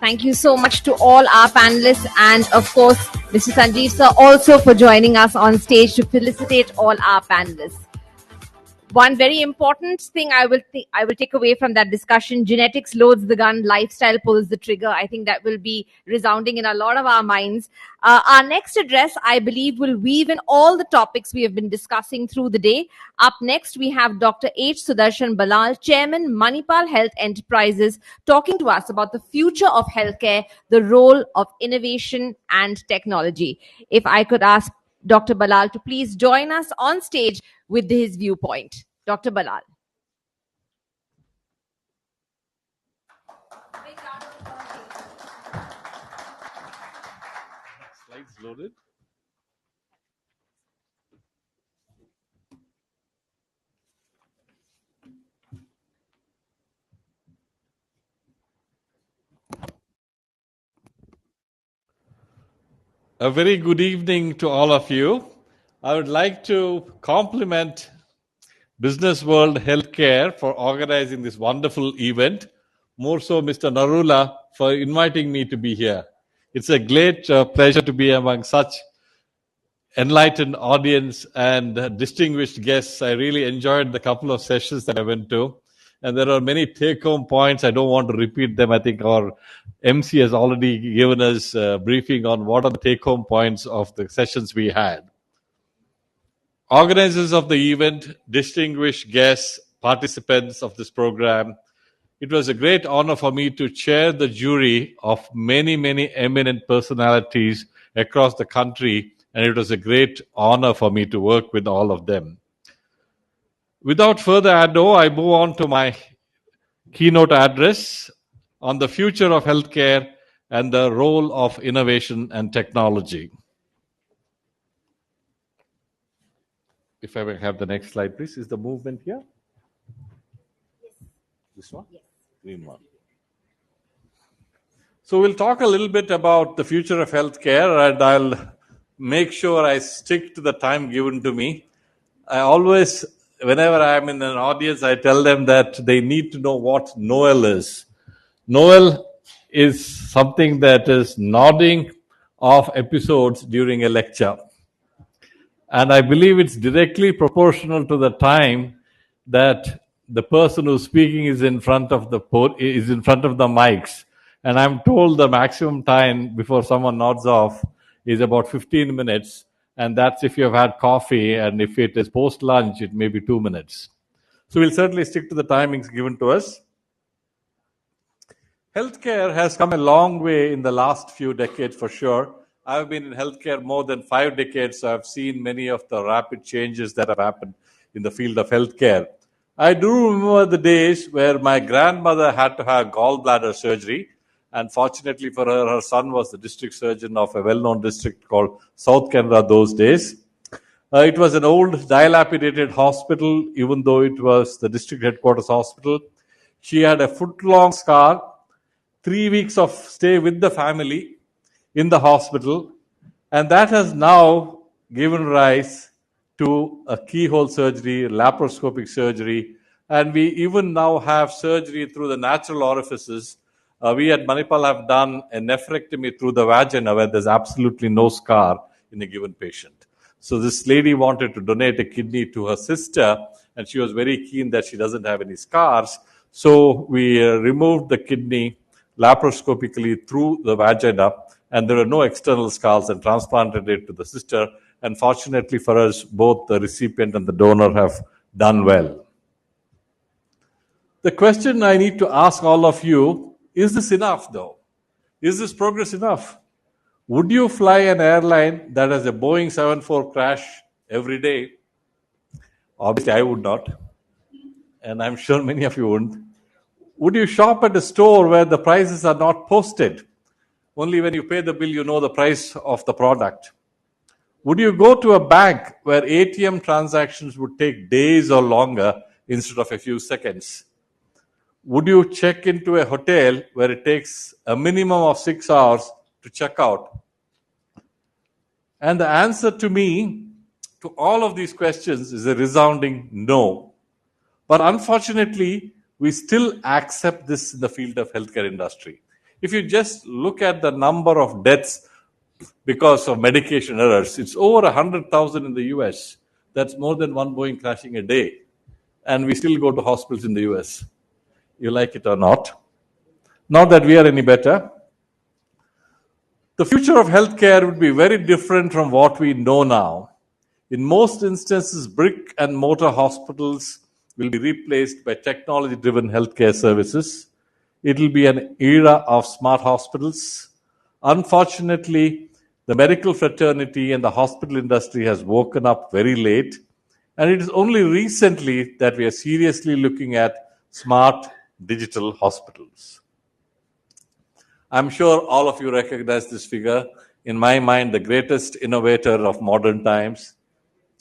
Thank you so much to all our panelists and, of course, Mr. Sanjeev sir also for joining us on stage to felicitate all our panelists. One very important thing I will take away from that discussion: genetics loads the gun, lifestyle pulls the trigger. I think that will be resounding in a lot of our minds. Our next address, I believe, will weave in all the topics we have been discussing through the day. Up next, we have Dr. H. Sudarshan Balal, Chairman, Manipal Health Enterprises, talking to us about the future of healthcare, the role of innovation and technology. If I could ask Dr. Balal to please join us on stage with his viewpoint. Dr. Balal. Slides loaded. A very good evening to all of you. I would like to compliment Businessworld Healthcare for organizing this wonderful event. More so, Mr. Narula for inviting me to be here. It's a great pleasure to be among such enlightened audience and distinguished guests. I really enjoyed the couple of sessions that I went to. And there are many take-home points. I don't want to repeat them. I think our MC has already given us a briefing on what are the take-home points of the sessions we had. Organizers of the event, distinguished guests, participants of this program, it was a great honor for me to chair the jury of many, many eminent personalities across the country, and it was a great honor for me to work with all of them. Without further ado, I move on to my keynote address on the future of healthcare and the role of innovation and technology. if I may have the next slide, please. Is the movement here? This one? Green one. So we'll talk a little bit about the future of healthcare, and I'll make sure I stick to the time given to me. I always, whenever I'm in an audience, I tell them that they need to know what Noel is. Noel is something that is nodding off episodes during a lecture. And I believe it's directly proportional to the time that the person who's speaking is in front of the mics. And I'm told the maximum time before someone nods off is about 15 minutes. And that's if you've had coffee, and if it is post-lunch, it may be 2 minutes. So we'll certainly stick to the timings given to us. Healthcare has come a long way in the last few decades, for sure. I've been in healthcare more than 5 decades, so I've seen many of the rapid changes that have happened in the field of healthcare. I do remember the days where my grandmother had to have gallbladder surgery, and fortunately for her, her son was the district surgeon of a well-known district called South Canada those days. It was an old, dilapidated hospital, even though it was the district headquarters hospital. She had a foot-long scar, 3 weeks of stay with the family in the hospital, and that has now given rise to a keyhole surgery, laparoscopic surgery, and we even now have surgery through the natural orifices. We at Manipal have done a nephrectomy through the vagina where there's absolutely no scar in a given patient. So this lady wanted to donate a kidney to her sister, and she was very keen that she doesn't have any scars. So we removed the kidney laparoscopically through the vagina, and there were no external scars, and transplanted it to the sister. And fortunately for us, both the recipient and the donor have done well. The question I need to ask all of you, is this enough though? Is this progress enough? Would you fly an airline that has a Boeing 747 crash every day? Obviously, I would not. And I'm sure many of you wouldn't. Would you shop at a store where the prices are not posted? Only when you pay the bill, you know the price of the product. Would you go to a bank where ATM transactions would take days or longer instead of a few seconds? Would you check into a hotel where it takes a minimum of 6 hours to check out? And the answer to me, to all of these questions, is a resounding no. But unfortunately, we still accept this in the field of healthcare industry. If you just look at the number of deaths because of medication errors, it's over 100,000 in the US. That's more than one Boeing crashing a day. And we still go to hospitals in the US. You like it or not. Not that we are any better. The future of healthcare would be very different from what we know now. In most instances, brick and mortar hospitals will be replaced by technology-driven healthcare services. It will be an era of smart hospitals. Unfortunately, the medical fraternity and the hospital industry has woken up very late, and it is only recently that we are seriously looking at smart digital hospitals. I'm sure all of you recognize this figure. In my mind, the greatest innovator of modern times.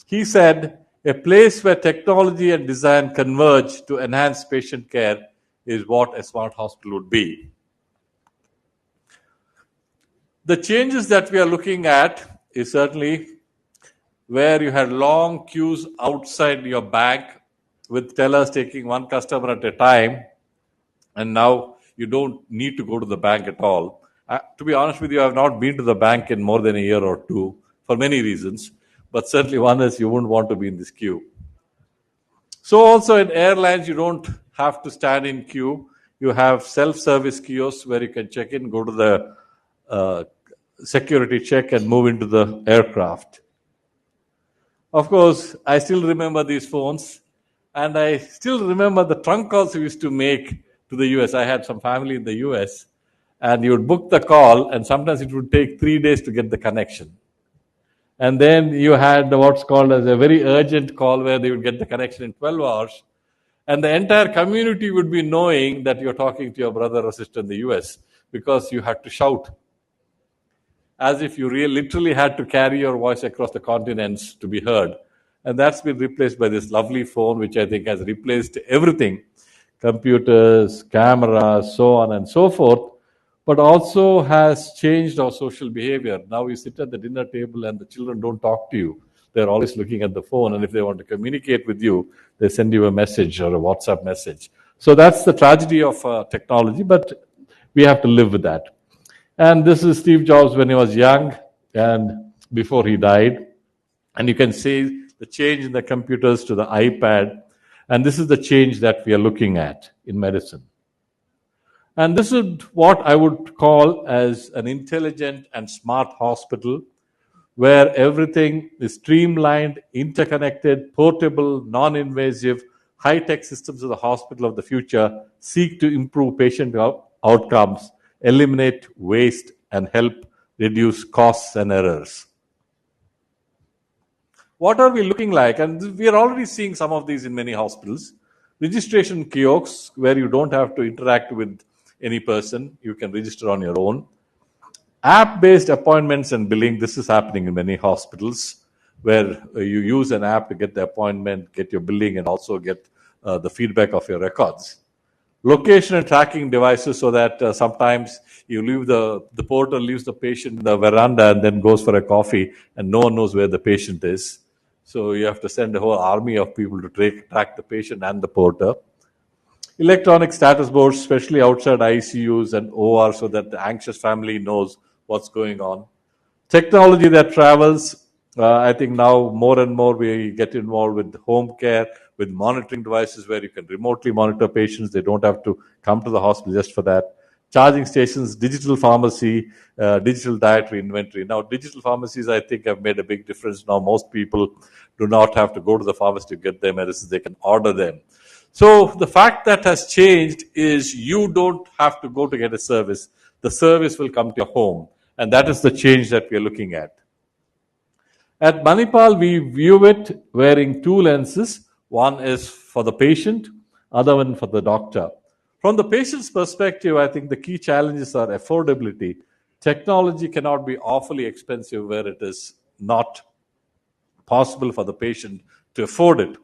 He said, a place where technology and design converge to enhance patient care is what a smart hospital would be. The changes that we are looking at is certainly where you had long queues outside your bank with tellers taking one customer at a time, and now you don't need to go to the bank at all. To be honest with you, I have not been to the bank in more than a year or two for many reasons, but certainly one is you wouldn't want to be in this queue. So also in airlines, you don't have to stand in queue. You have self-service kiosks where you can check in, go to the security check and move into the aircraft. Of course, I still remember these phones, and I still remember the trunk calls we used to make to the US. I had some family in the US, and you would book the call, and sometimes it would take 3 days to get the connection. And then you had what's called as a very urgent call where they would get the connection in 12 hours. And the entire community would be knowing that you're talking to your brother or sister in the US because you had to shout. As if you literally had to carry your voice across the continents to be heard. And that's been replaced by this lovely phone, which I think has replaced everything, computers, cameras, so on and so forth, but also has changed our social behavior. Now you sit at the dinner table and the children don't talk to you. They're always looking at the phone, and if they want to communicate with you, they send you a message or a WhatsApp message. So that's the tragedy of technology, but we have to live with that. And this is Steve Jobs when he was young and before he died. And you can see the change in the computers to the iPad. And this is the change that we are looking at in medicine. And this is what I would call as an intelligent and smart hospital, where everything is streamlined, interconnected, portable, non-invasive, high-tech systems of the hospital of the future seek to improve patient outcomes, eliminate waste, and help reduce costs and errors. What are we looking like? And we are already seeing some of these in many hospitals. Registration kiosks, where you don't have to interact with any person. You can register on your own. App-based appointments and billing. This is happening in many hospitals, where you use an app to get the appointment, get your billing, and also get the feedback of your records. Location and tracking devices, so that sometimes you leave the porter leaves the patient in the veranda and then goes for a coffee, and no one knows where the patient is. So you have to send a whole army of people to track the patient and the porter. Electronic status boards, especially outside ICUs and OR, so that the anxious family knows what's going on. Technology that travels. I think now more and more we get involved with home care, with monitoring devices where you can remotely monitor patients. They don't have to come to the hospital just for that. Charging stations, digital pharmacy, digital dietary inventory. Now, digital pharmacies, I think, have made a big difference. Now, most people do not have to go to the pharmacy to get their medicines. They can order them. So the fact that has changed is you don't have to go to get a service. The service will come to your home. And that is the change that we are looking at. At Manipal, we view it wearing two lenses. One is for the patient, other one for the doctor. From the patient's perspective, I think the key challenges are affordability. Technology cannot be awfully expensive where it is not possible for the patient to afford it.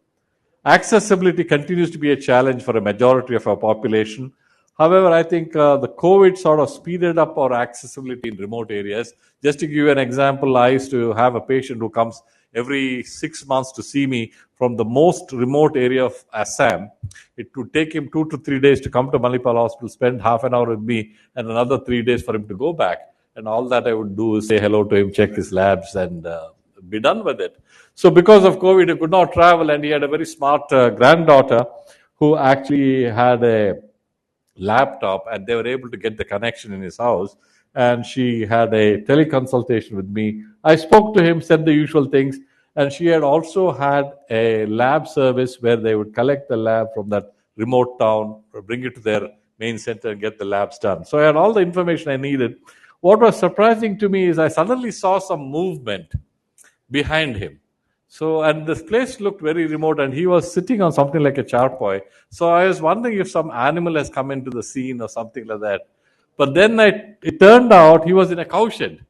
Accessibility continues to be a challenge for a majority of our population. However, I think the COVID sort of speeded up our accessibility in remote areas. Just to give you an example, I used to have a patient who comes every 6 months to see me from the most remote area of Assam. It would take him 2 to 3 days to come to Manipal Hospital, spend half an hour with me, and another 3 days for him to go back. And all that I would do is say hello to him, check his labs, and be done with it. So because of COVID, he could not travel, and he had a very smart granddaughter who actually had a laptop, and they were able to get the connection in his house, and she had a teleconsultation with me. I spoke to him, said the usual things, and she had also had a lab service where they would collect the lab from that remote town, bring it to their main center and get the labs done. So I had all the information I needed. What was surprising to me is I suddenly saw some movement behind him. So, and this place looked very remote, and he was sitting on something like a charpoy. So I was wondering if some animal has come into the scene or something like that. But then it turned out he was in a cow shed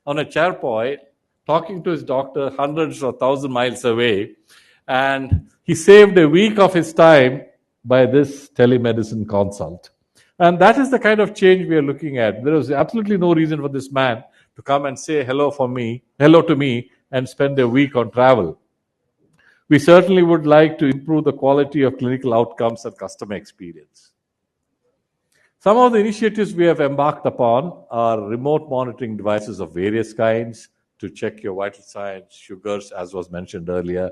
on a charpoy, talking to his doctor hundreds or 1,000 miles away. And he saved a week of his time by this telemedicine consult. And that is the kind of change we are looking at. There was absolutely no reason for this man to come and say hello to me, and spend a week on travel. We certainly would like to improve the quality of clinical outcomes and customer experience. Some of the initiatives we have embarked upon are remote monitoring devices of various kinds to check your vital signs, sugars, as was mentioned earlier,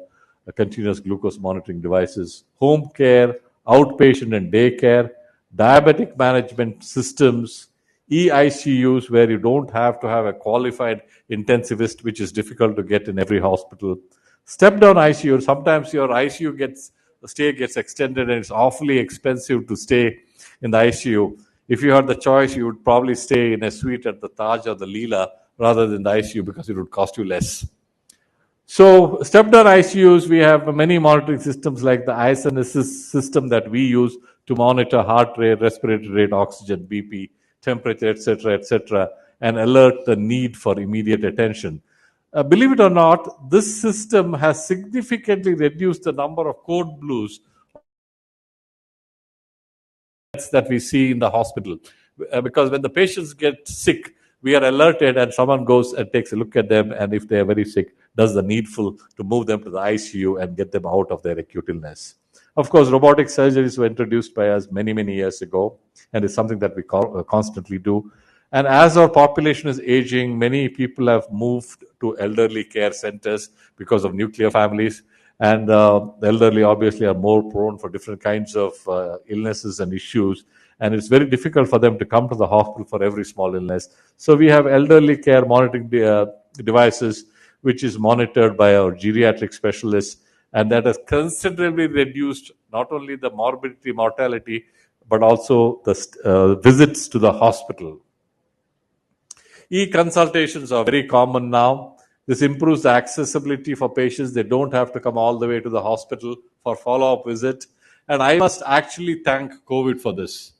continuous glucose monitoring devices, home care, outpatient and day care, diabetic management systems, eICUs, where you don't have to have a qualified intensivist, which is difficult to get in every hospital. Step-down ICU, sometimes your ICU stay gets extended, and it's awfully expensive to stay in the ICU. If you had the choice, you would probably stay in a suite at the Taj or the Leela rather than the ICU, because it would cost you less. So step-down ICUs, we have many monitoring systems like the ISN Assist system that we use to monitor heart rate, respiratory rate, oxygen, BP, temperature, etc., and alert the need for immediate attention. Believe it or not, this system has significantly reduced the number of code blues that we see in the hospital. Because when the patients get sick, we are alerted and someone goes and takes a look at them, and if they are very sick, does the needful to move them to the ICU and get them out of their acute illness. Of course, robotic surgeries were introduced by us many, many years ago, and it's something that we constantly do. And as our population is aging, many people have moved to elderly care centers because of nuclear families. And the elderly obviously are more prone for different kinds of illnesses and issues. And it's very difficult for them to come to the hospital for every small illness. So we have elderly care monitoring devices, which is monitored by our geriatric specialists. And that has considerably reduced not only the morbidity, mortality, but also the visits to the hospital. E-consultations are very common now. This improves the accessibility for patients. They don't have to come all the way to the hospital for follow-up visit. And I must actually thank COVID for this.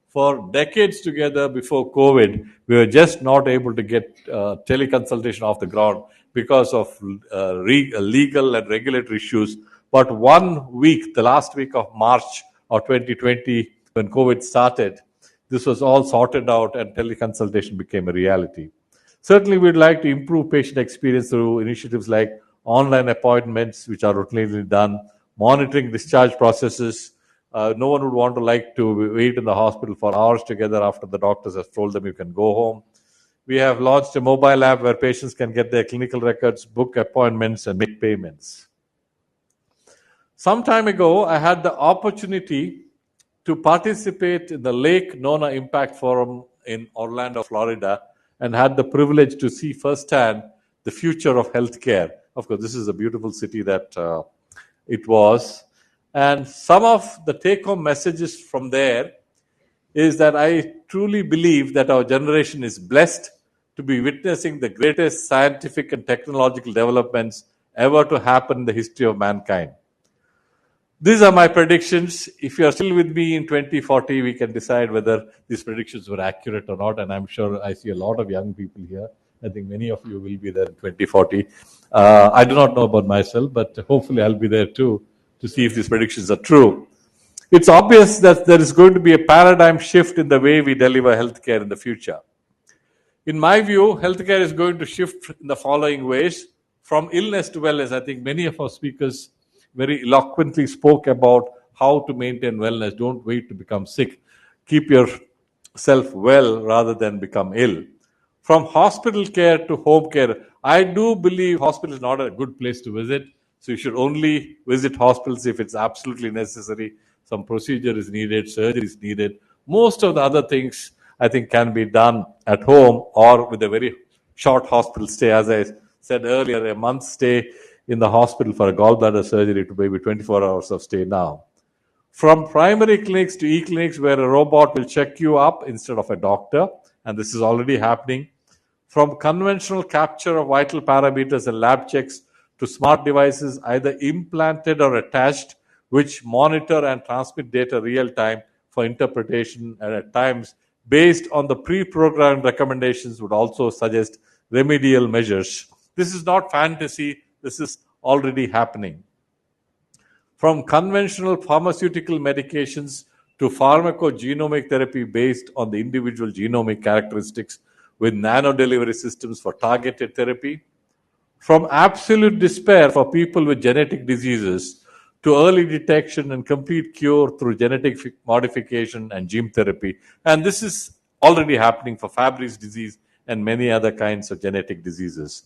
For decades together before COVID, we were just not able to get teleconsultation off the ground because of legal and regulatory issues. But 1 week, the last week of March of 2020, when COVID started, this was all sorted out and teleconsultation became a reality. Certainly, we'd like to improve patient experience through initiatives like online appointments, which are routinely done, monitoring discharge processes. No one would want to like to wait in the hospital for hours together after the doctors have told them you can go home. We have launched a mobile app where patients can get their clinical records, book appointments, and make payments. Some time ago, I had the opportunity to participate in the Lake Nona Impact Forum in Orlando, Florida, and had the privilege to see firsthand the future of healthcare. Of course, this is a beautiful city that it was. And some of the take-home messages from there is that I truly believe that our generation is blessed to be witnessing the greatest scientific and technological developments ever to happen in the history of mankind. These are my predictions. If you are still with me in 2040, we can decide whether these predictions were accurate or not. And I'm sure I see a lot of young people here. I think many of you will be there in 2040. I do not know about myself, but hopefully I'll be there too to see if these predictions are true. It's obvious that there is going to be a paradigm shift in the way we deliver healthcare in the future. In my view, healthcare is going to shift in the following ways. From illness to wellness, I think many of our speakers very eloquently spoke about how to maintain wellness. Don't wait to become sick. Keep yourself well rather than become ill. From hospital care to home care, I do believe hospital is not a good place to visit. So you should only visit hospitals if it's absolutely necessary. Some procedure is needed, surgery is needed. Most of the other things, I think, can be done at home or with a very short hospital stay. As I said earlier, a month's stay in the hospital for a gallbladder surgery to maybe 24 hours of stay now. From primary clinics to e-clinics where a robot will check you up instead of a doctor, and this is already happening. From conventional capture of vital parameters and lab checks to smart devices either implanted or attached, which monitor and transmit data real time for interpretation, and at times based on the pre-programmed recommendations would also suggest remedial measures. This is not fantasy. This is already happening. From conventional pharmaceutical medications to pharmacogenomic therapy based on the individual genomic characteristics with nano-delivery systems for targeted therapy. From absolute despair for people with genetic diseases to early detection and complete cure through genetic modification and gene therapy. And this is already happening for Fabry's disease and many other kinds of genetic diseases.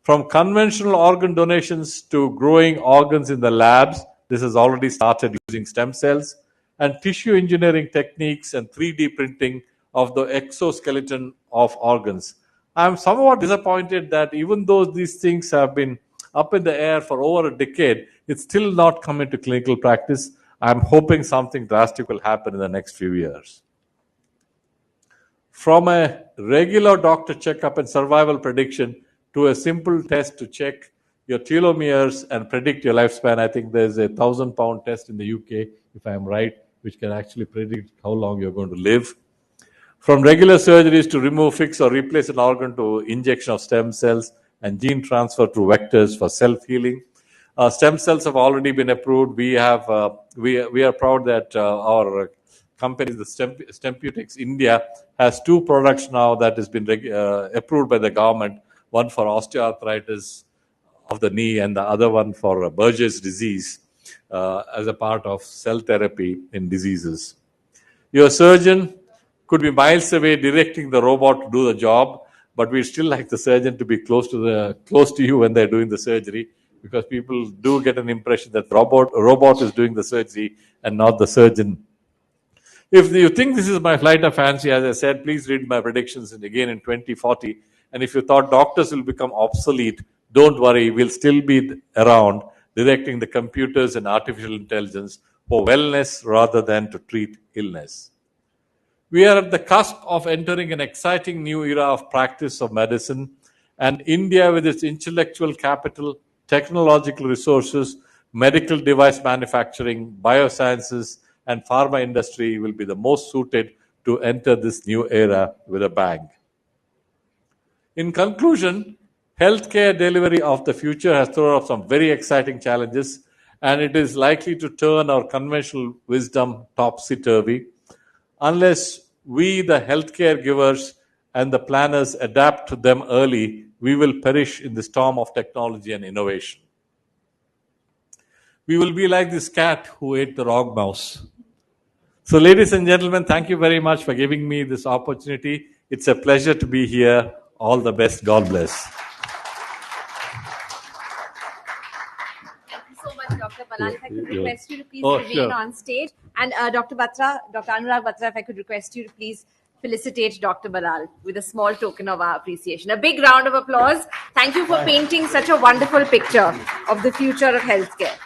From conventional organ donations to growing organs in the labs, this has already started using stem cells, and tissue engineering techniques and 3D printing of the exoskeleton of organs. I'm somewhat disappointed that even though these things have been up in the air for over a decade, it's still not come into clinical practice. I'm hoping something drastic will happen in the next few years. From a regular doctor checkup and survival prediction to a simple test to check your telomeres and predict your lifespan. I think there's a 1,000-pound test in the UK, if I'm right, which can actually predict how long you're going to live. From regular surgeries to remove, fix, or replace an organ to injection of stem cells, and gene transfer through vectors for self-healing. Stem cells have already been approved. We are proud that our company, the Stempeutics India, has 2 products now that has been approved by the government. One for osteoarthritis of the knee, and the other one for Berger's disease, as a part of cell therapy in diseases. Your surgeon could be miles away directing the robot to do the job, but we still like the surgeon to be close to you when they're doing the surgery, because people do get an impression that robot is doing the surgery and not the surgeon. If you think this is my flight of fancy, as I said, please read my predictions again in 2040. And if you thought doctors will become obsolete, don't worry, we'll still be around directing the computers and artificial intelligence for wellness rather than to treat illness. We are at the cusp of entering an exciting new era of practice of medicine, and India, with its intellectual capital, technological resources, medical device manufacturing, biosciences, and pharma industry, will be the most suited to enter this new era with a bang. In conclusion, healthcare delivery of the future has thrown up some very exciting challenges, and it is likely to turn our conventional wisdom topsy-turvy. Unless we, the healthcare givers and the planners, adapt to them early, we will perish in the storm of technology and innovation. We will be like this cat who ate the wrong mouse. So, ladies and gentlemen, thank you very much for giving me this opportunity. It's a pleasure to be here. All the best. God bless. Thank you so much, Dr. Balal. If I could request you to please remain sure. on stage. And Dr. Anurag Batra, if I could request you to please felicitate Dr. Balal with a small token of our appreciation. A big round of applause. Thank you for painting such a wonderful picture of the future of healthcare.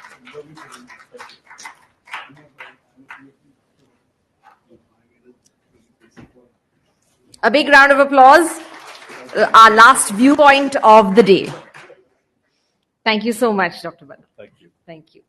A big round of applause. Our last viewpoint of the day. Thank you so much, Dr. Balal. Thank you. Thank you.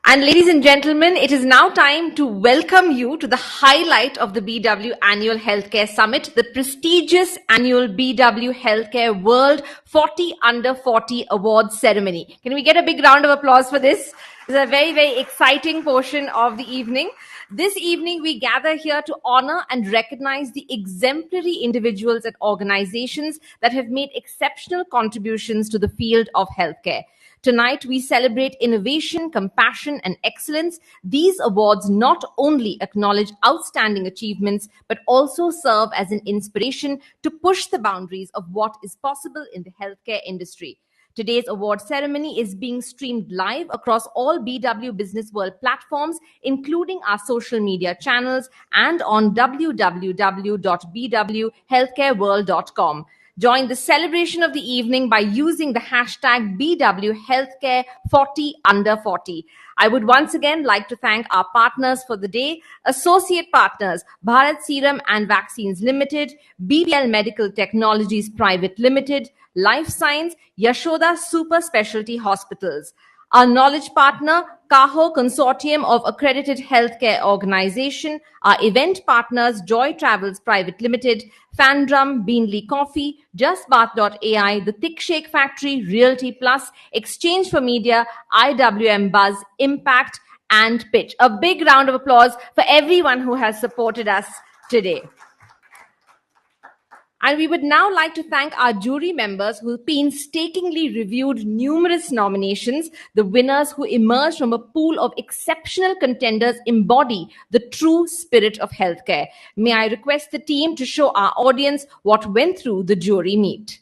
And ladies and gentlemen, it is now time to welcome you to the highlight of the BW Annual Healthcare Summit, the prestigious annual BW Healthcare World 40 Under 40 Awards ceremony. Can we get a big round of applause for this? This is a very, very exciting portion of the evening. This evening, we gather here to honor and recognize the exemplary individuals and organizations that have made exceptional contributions to the field of healthcare. Tonight, we celebrate innovation, compassion, and excellence. These awards not only acknowledge outstanding achievements, but also serve as an inspiration to push the boundaries of what is possible in the healthcare industry. Today's award ceremony is being streamed live across all BW Businessworld platforms, including our social media channels and on www.bwhealthcareworld.com. Join the celebration of the evening by using the hashtag BW Healthcare 40 Under 40. I would once again like to thank our partners for the day, associate partners, Bharat Serum and Vaccines Limited, BBL Medical Technologies Private Limited, Life Science, Yashoda Super Specialty Hospitals. Our knowledge partner, CAHO Consortium of Accredited Healthcare Organization, our event partners, Joy Travels Private Limited, Fandrum, Beanley Coffee, JustBath.ai, The Thick Shake Factory, Realty Plus, Exchange for Media, IWM Buzz, Impact, and Pitch. A big round of applause for everyone who has supported us today. And we would now like to thank our jury members who painstakingly reviewed numerous nominations. The winners who emerged from a pool of exceptional contenders embody the true spirit of healthcare. May I request the team to show our audience what went through the jury meet.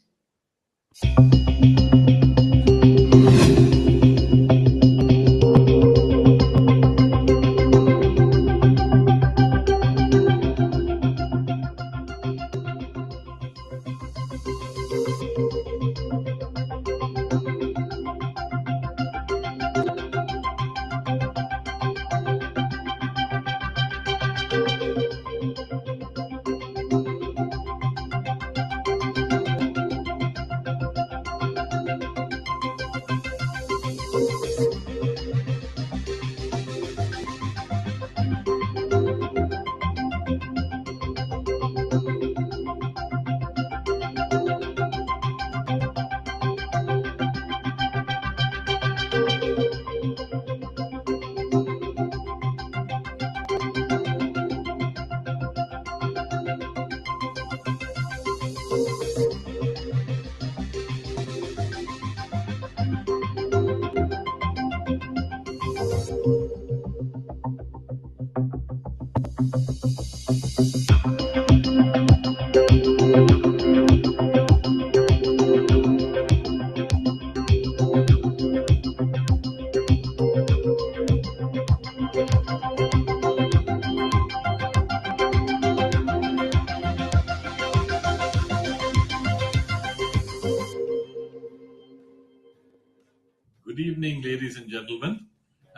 Good evening, ladies and gentlemen.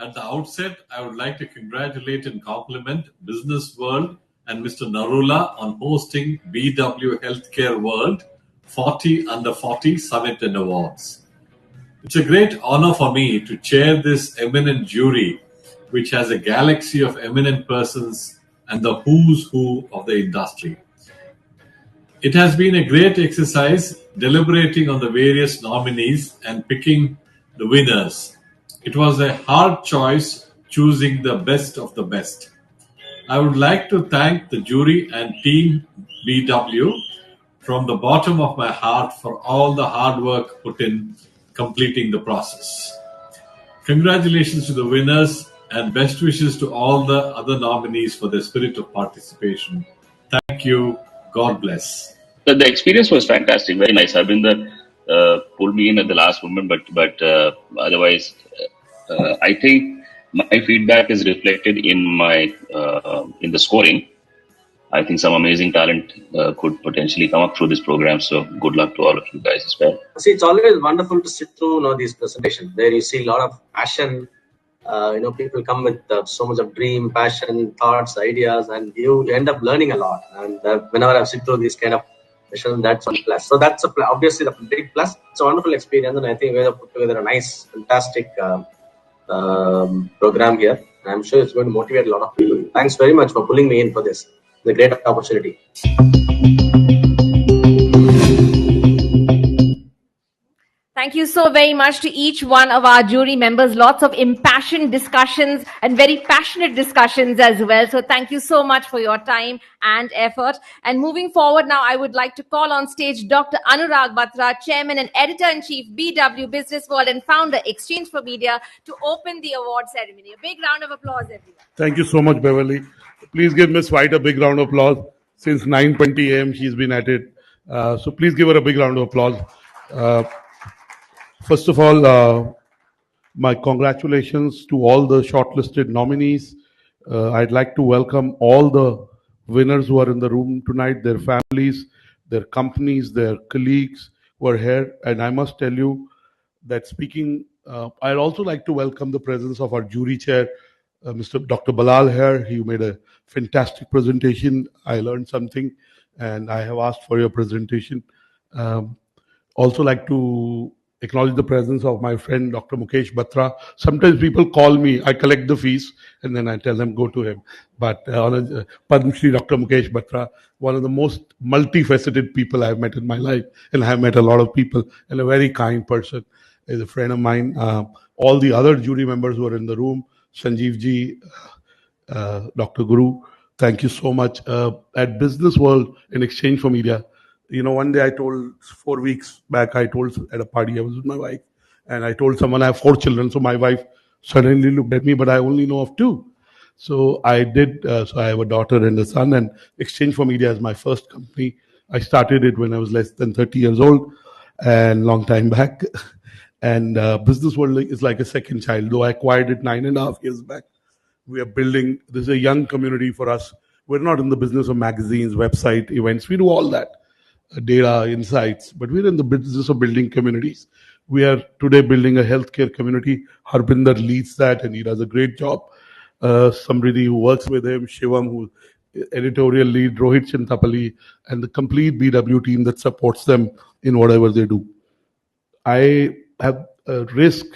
At the outset, I would like to congratulate and compliment Business World and Mr. Narula on hosting BW Healthcare World 40 Under 40 Summit and Awards. It's a great honor for me to chair this eminent jury, which has a galaxy of eminent persons and the who's who of the industry. It has been a great exercise deliberating on the various nominees and picking the winners. It was a hard choice choosing the best of the best. I would like to thank the jury and team BW from the bottom of my heart for all the hard work put in completing the process. Congratulations to the winners and best wishes to all the other nominees for their spirit of participation. Thank you. God bless. The experience was fantastic, very nice. Harbinder pulled me in at the last moment, but otherwise, I think my feedback is reflected in my in the scoring. I think some amazing talent could potentially come up through this program. So good luck to all of you guys as well. See, it's always wonderful to sit through these presentations where you see a lot of passion. People come with so much of dream, passion, thoughts, ideas, and you end up learning a lot. And whenever I sit through these kind of sessions, that's one plus. So that's obviously the big plus. It's a wonderful experience, and I think we have put together a nice, fantastic program here. I'm sure it's going to motivate a lot of people. Thanks very much for pulling me in for this. It's a great opportunity. Thank you so very much to each one of our jury members. Lots of impassioned discussions and very passionate discussions as well. So thank you so much for your time and effort. And moving forward now, I would like to call on stage Dr. Anurag Batra, Chairman and Editor-in-Chief, BW Businessworld and Founder, Exchange for Media, to open the award ceremony. A big round of applause, everyone. Thank you so much, Beverly. Please give Ms. White a big round of applause. Since 9:20 a.m. she's been at it. So please give her a big round of applause. First of all, my congratulations to all the shortlisted nominees. I'd like to welcome all the winners who are in the room tonight, their families, their companies, their colleagues who are here. And I must tell you that I'd also like to welcome the presence of our jury chair, Mr. Dr. Balal here. He made a fantastic presentation. I learned something and I have asked for your presentation. Also like to acknowledge the presence of my friend, Dr. Mukesh Batra. Sometimes people call me, I collect the fees, and then I tell them, go to him. But Padma Shri Dr. Mukesh Batra, one of the most multifaceted people I've met in my life, and I have met a lot of people, and a very kind person, is a friend of mine. All the other jury members who are in the room, Sanjeev ji, Dr. Guru, thank you so much. At Business World in Exchange for Media, one day 4 weeks back, I told at a party, I was with my wife, and I told someone I have 4 children. So my wife suddenly looked at me, but I only know of 2. So I did, so I have a daughter and a son, and Exchange for Media is my first company. I started it when I was less than 30 years old, and long time back. And Business World is like a second child, though I acquired it 9.5 years back. We are building, this is a young community for us. We're not in the business of magazines, website, events. We do all that. Data, insights, but we're in the business of building communities. We are today building a healthcare community. Harbinder leads that and he does a great job. Somebody who works with him, Shivam, who editorial lead, Rohit Chintapalli, and the complete BW team that supports them in whatever they do. I have a risk,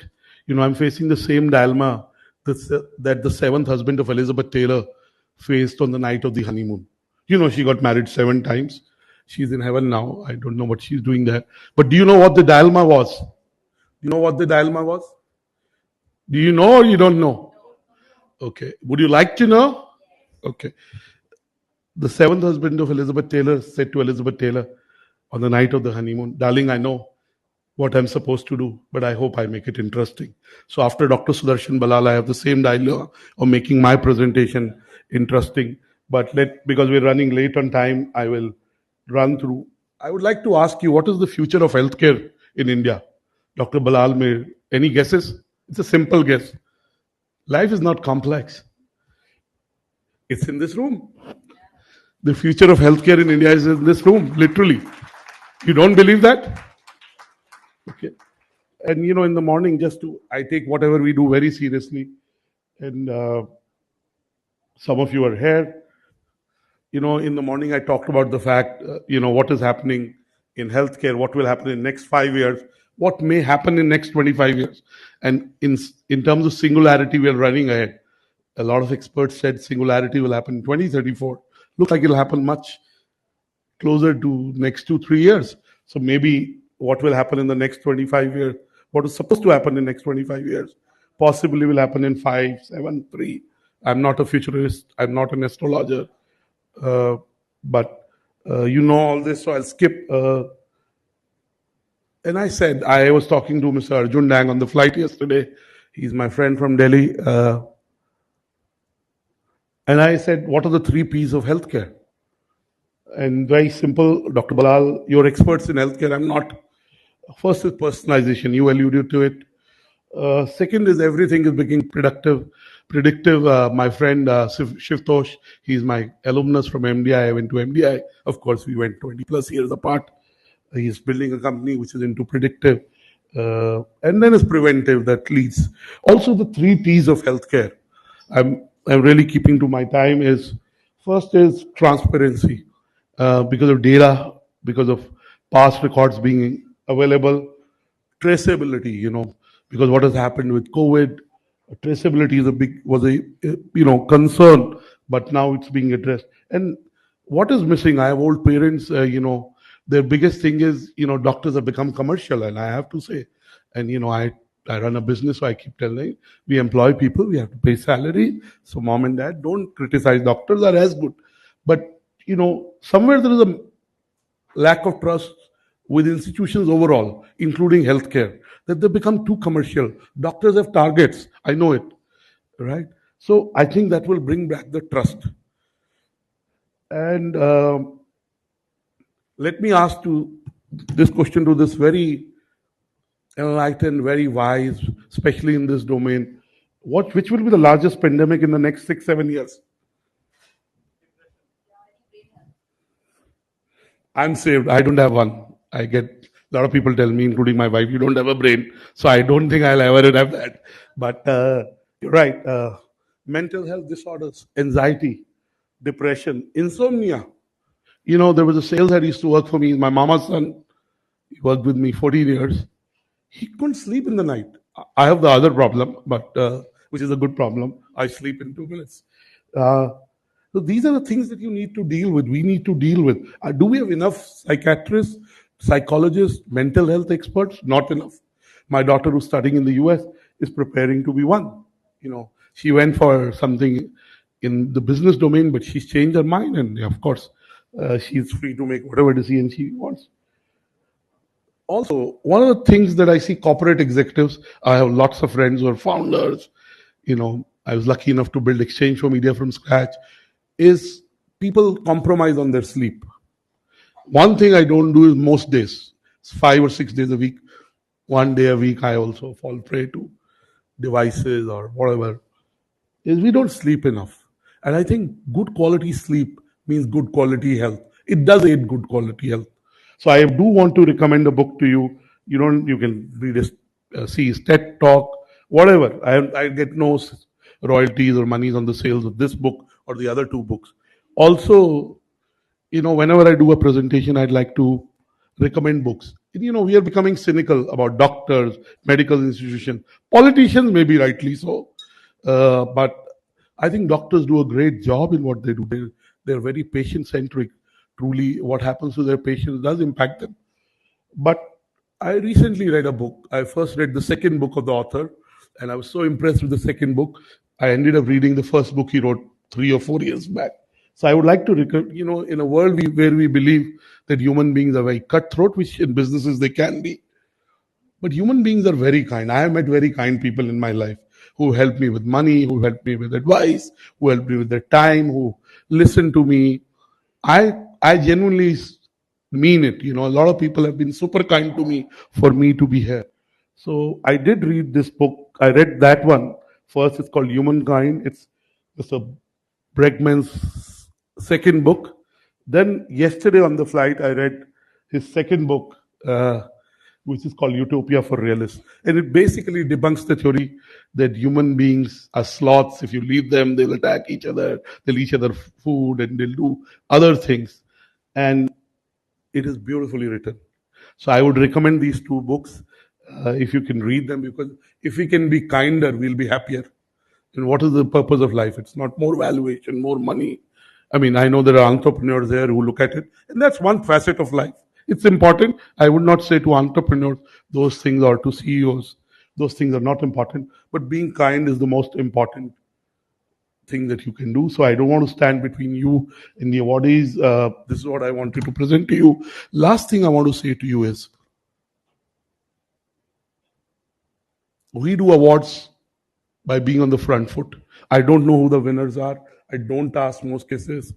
I'm facing the same dilemma that the 7th husband of Elizabeth Taylor faced on the night of the honeymoon. She got married 7 times. She's in heaven now. I don't know what she's doing there. But do you know what the dilemma was? Do you know what the dilemma was? Do you know or you don't know? Okay. Would you like to know? Okay. The 7th husband of Elizabeth Taylor said to Elizabeth Taylor on the night of the honeymoon, darling, I know what I'm supposed to do, but I hope I make it interesting. So after Dr. Sudarshan Balal, I have the same dilemma of making my presentation interesting. But because we're running late on time, I will run through. I would like to ask you, what is the future of healthcare in India? Dr. Balal, any guesses? It's a simple guess. Life is not complex. It's in this room. The future of healthcare in India is in this room, literally. You don't believe that? Okay. And, in the morning, I take whatever we do very seriously. And some of you are here. In the morning, I talked about the fact, what is happening in healthcare, what will happen in next 5 years, what may happen in next 25 years. And in terms of singularity, we are running ahead. A lot of experts said singularity will happen in 2034. Looks like it'll happen much closer to next 2-3 years. So maybe what will happen in the next 25 years, what is supposed to happen in next 25 years, possibly will happen in 5, 7, 3. I'm not a futurist. I'm not an astrologer. But all this, so I'll skip. And I said, I was talking to Mr. Arjun Dang on the flight yesterday. He's my friend from Delhi. And I said, what are the 3 P's of healthcare? And very simple, Dr. Balal, you're experts in healthcare. I'm not. First is personalization. You alluded to it. Second is everything is becoming predictive. My friend Shivtosh, he's my alumnus from MDI. I went to MDI. Of course, we went 20 plus years apart. He's building a company which is into predictive. And then is preventive that leads. Also, the 3 T's of healthcare. I'm really keeping to my time is, first is transparency. Because of data, because of past records being available, traceability, because what has happened with COVID, traceability was a concern, but now it's being addressed. And what is missing? I have old parents, their biggest thing is, doctors have become commercial, and I have to say, and I run a business, so I keep telling, we employ people, we have to pay salary. So mom and dad, don't criticize doctors, are as good. But somewhere there is a lack of trust with institutions overall, including healthcare, that they become too commercial. Doctors have targets. I know it, right? So I think that will bring back the trust. And let me ask this question to this very enlightened, very wise, especially in this domain. Which will be the largest pandemic in the next 6-7 years? I'm saved. I don't have one. I get a lot of people tell me, including my wife, you don't have a brain. So I don't think I'll ever have that. But you're right. Mental health disorders, anxiety, depression, insomnia. There was a sales head used to work for me. My mama's son, he worked with me 14 years. He couldn't sleep in the night. I have the other problem, but which is a good problem. I sleep in 2 minutes. So these are the things that you need to deal with. We need to deal with. Do we have enough psychiatrists, psychologists, mental health experts? Not enough. My daughter, who's studying in the US, is preparing to be one. She went for something in the business domain, but she's changed her mind, and of course, she's free to make whatever decision she wants. Also, one of the things that I see corporate executives, I have lots of friends who are founders. I was lucky enough to build Exchange for Media from scratch. Is people compromise on their sleep. One thing I don't do is most days, it's 5 or 6 days a week. 1 day a week, I also fall prey to devices or whatever, is we don't sleep enough. And I think good quality sleep means good quality health. It does aid good quality health. So I do want to recommend a book to you. You can read it, see his TED talk, whatever. I get no royalties or monies on the sales of this book or the other 2 books. Also, whenever I do a presentation, I'd like to recommend books. We are becoming cynical about doctors, medical institutions. Politicians, maybe rightly so. But I think doctors do a great job in what they do. They're very patient-centric. Truly, what happens to their patients does impact them. But I recently read a book. I first read the second book of the author, and I was so impressed with the second book. I ended up reading the first book he wrote 3 or 4 years back. So I would like to, in a world where we believe that human beings are very cutthroat, which in businesses they can be, but human beings are very kind. I have met very kind people in my life who helped me with money, who helped me with advice, who helped me with their time, who listened to me. I genuinely mean it. A lot of people have been super kind to me for me to be here. So I did read this book. I read that one first. It's called Humankind. It's Mr. Bregman's second book. Then yesterday on the flight, I read his second book, which is called Utopia for Realists. And it basically debunks the theory that human beings are sloths. If you leave them, they'll attack each other, they'll eat each other food, and they'll do other things. And it is beautifully written. So I would recommend these two books if you can read them, because if we can be kinder, we'll be happier. And what is the purpose of life? It's not more valuation, more money. I mean, I know there are entrepreneurs there who look at it, and that's one facet of life. It's important. I would not say to entrepreneurs those things, or to CEOs, those things are not important. But being kind is the most important thing that you can do. So I don't want to stand between you and the awardees. This is what I wanted to present to you. Last thing I want to say to you is, we do awards by being on the front foot. I don't know who the winners are. I don't ask most cases.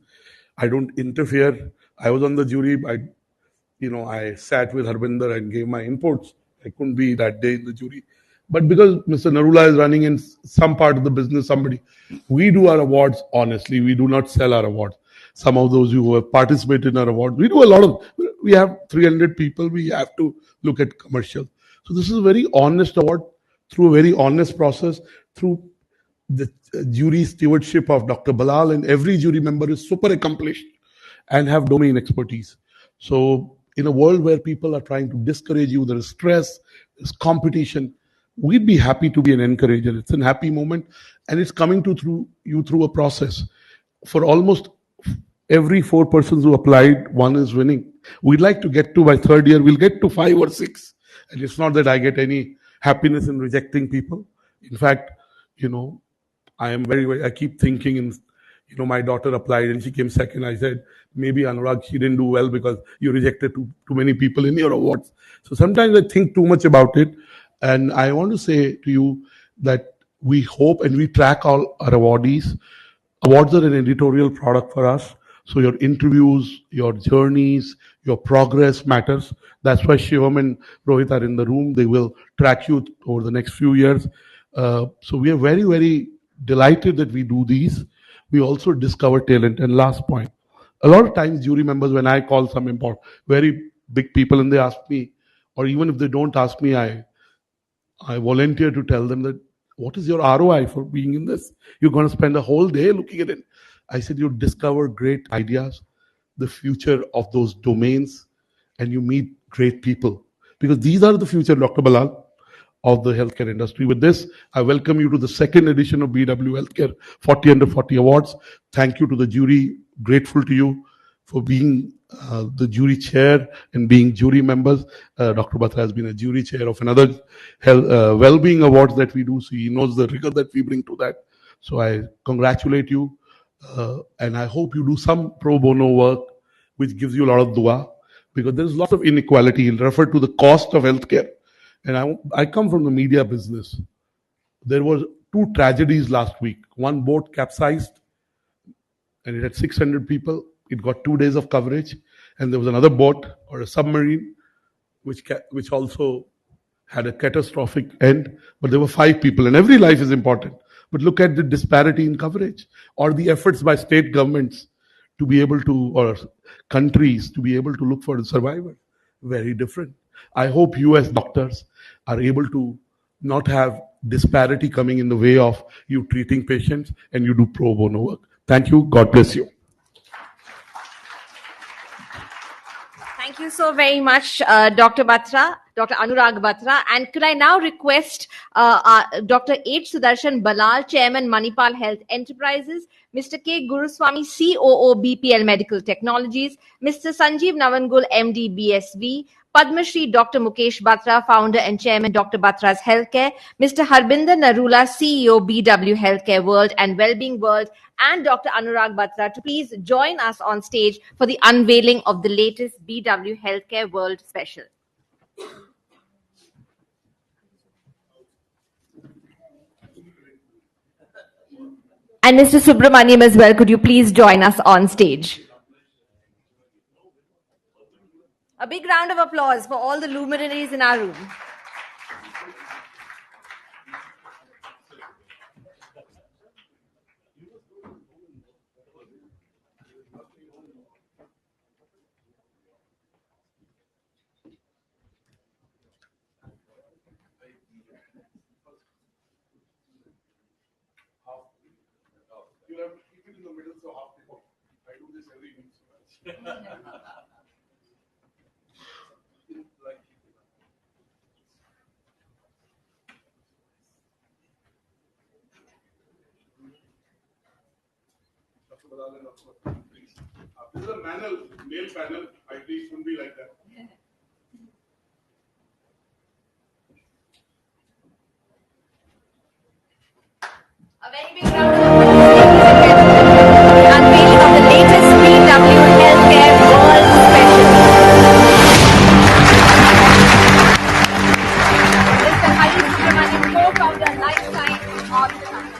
I don't interfere. I was on the jury. I sat with Harbinder and gave my inputs. I couldn't be that day in the jury. But because Mr. Narula is running in some part of the business, we do our awards honestly. We do not sell our awards. Some of those who have participated in our awards, we have 300 people. We have to look at commercial. So this is a very honest award through a very honest process, through the jury stewardship of Dr. Balal, and every jury member is super accomplished and have domain expertise. So in a world where people are trying to discourage you, there is stress, there's competition, we'd be happy to be an encourager. It's a happy moment, and it's coming through a process. For almost every 4 persons who applied, 1 is winning. We'd like to get to, by third year, we'll get to 5 or 6. And it's not that I get any happiness in rejecting people. In fact, I keep thinking, my daughter applied and she came second. I said, maybe Anurag, she didn't do well because you rejected too many people in your awards. So sometimes I think too much about it. And I want to say to you that we hope and we track all our awardees. Awards are an editorial product for us. So your interviews, your journeys, your progress matters. That's why Shivam and Rohit are in the room. They will track you over the next few years. So we are very, very delighted that we do these. We also discover talent. And last point, a lot of times jury members, when I call some important, very big people, and they ask me, or even if they don't ask me, I volunteer to tell them that, what is your ROI for being in this? You're going to spend a whole day looking at it. I said, you discover great ideas, the future of those domains, and you meet great people. Because these are the future, Dr. Balal, of the healthcare industry. With this, I welcome you to the second edition of BW Healthcare 40 Under 40 Awards. Thank you to the jury. Grateful to you for being the jury chair and being jury members. Dr. Batra has been a jury chair of another well-being awards that we do, so he knows the rigor that we bring to that. So I congratulate you, and I hope you do some pro bono work, which gives you a lot of dua, because there's lots of inequality. He'll refer to the cost of healthcare. And I come from the media business. There were 2 tragedies last week. One boat capsized, and it had 600 people. It got 2 days of coverage. And there was another boat, or a submarine, which also had a catastrophic end. But there were 5 people, and every life is important. But look at the disparity in coverage, or the efforts by state governments to be able to, or countries to be able to look for the survivors. Very different. I hope you as doctors are able to not have disparity coming in the way of you treating patients, and you do pro bono work. Thank you. God bless you. Thank you so very much, Dr. Batra, Dr. Anurag Batra. And could I now request Dr. H. Sudarshan Balal, Chairman, Manipal Health Enterprises, Mr. K. Guruswamy, COO, BPL Medical Technologies, Mr. Sanjeev Navangul, MD, BSV, Padma Shri Dr. Mukesh Batra, Founder and Chairman, Dr. Batra's Healthcare, Mr. Harbinder Narula, CEO, BW Healthcare World and Wellbeing World, and Dr. Anurag Batra to please join us on stage for the unveiling of the latest BW Healthcare World special. And Mr. Subramaniam as well, could you please join us on stage? A big round of applause for all the luminaries in our room. This is a male panel. I think it shouldn't be like that. A very big round of applause, ladies and gentlemen, for the unveiling of the latest BW Healthcare World Specialty. Mr. Hari Subramanian, co-founder, lifetime of the company.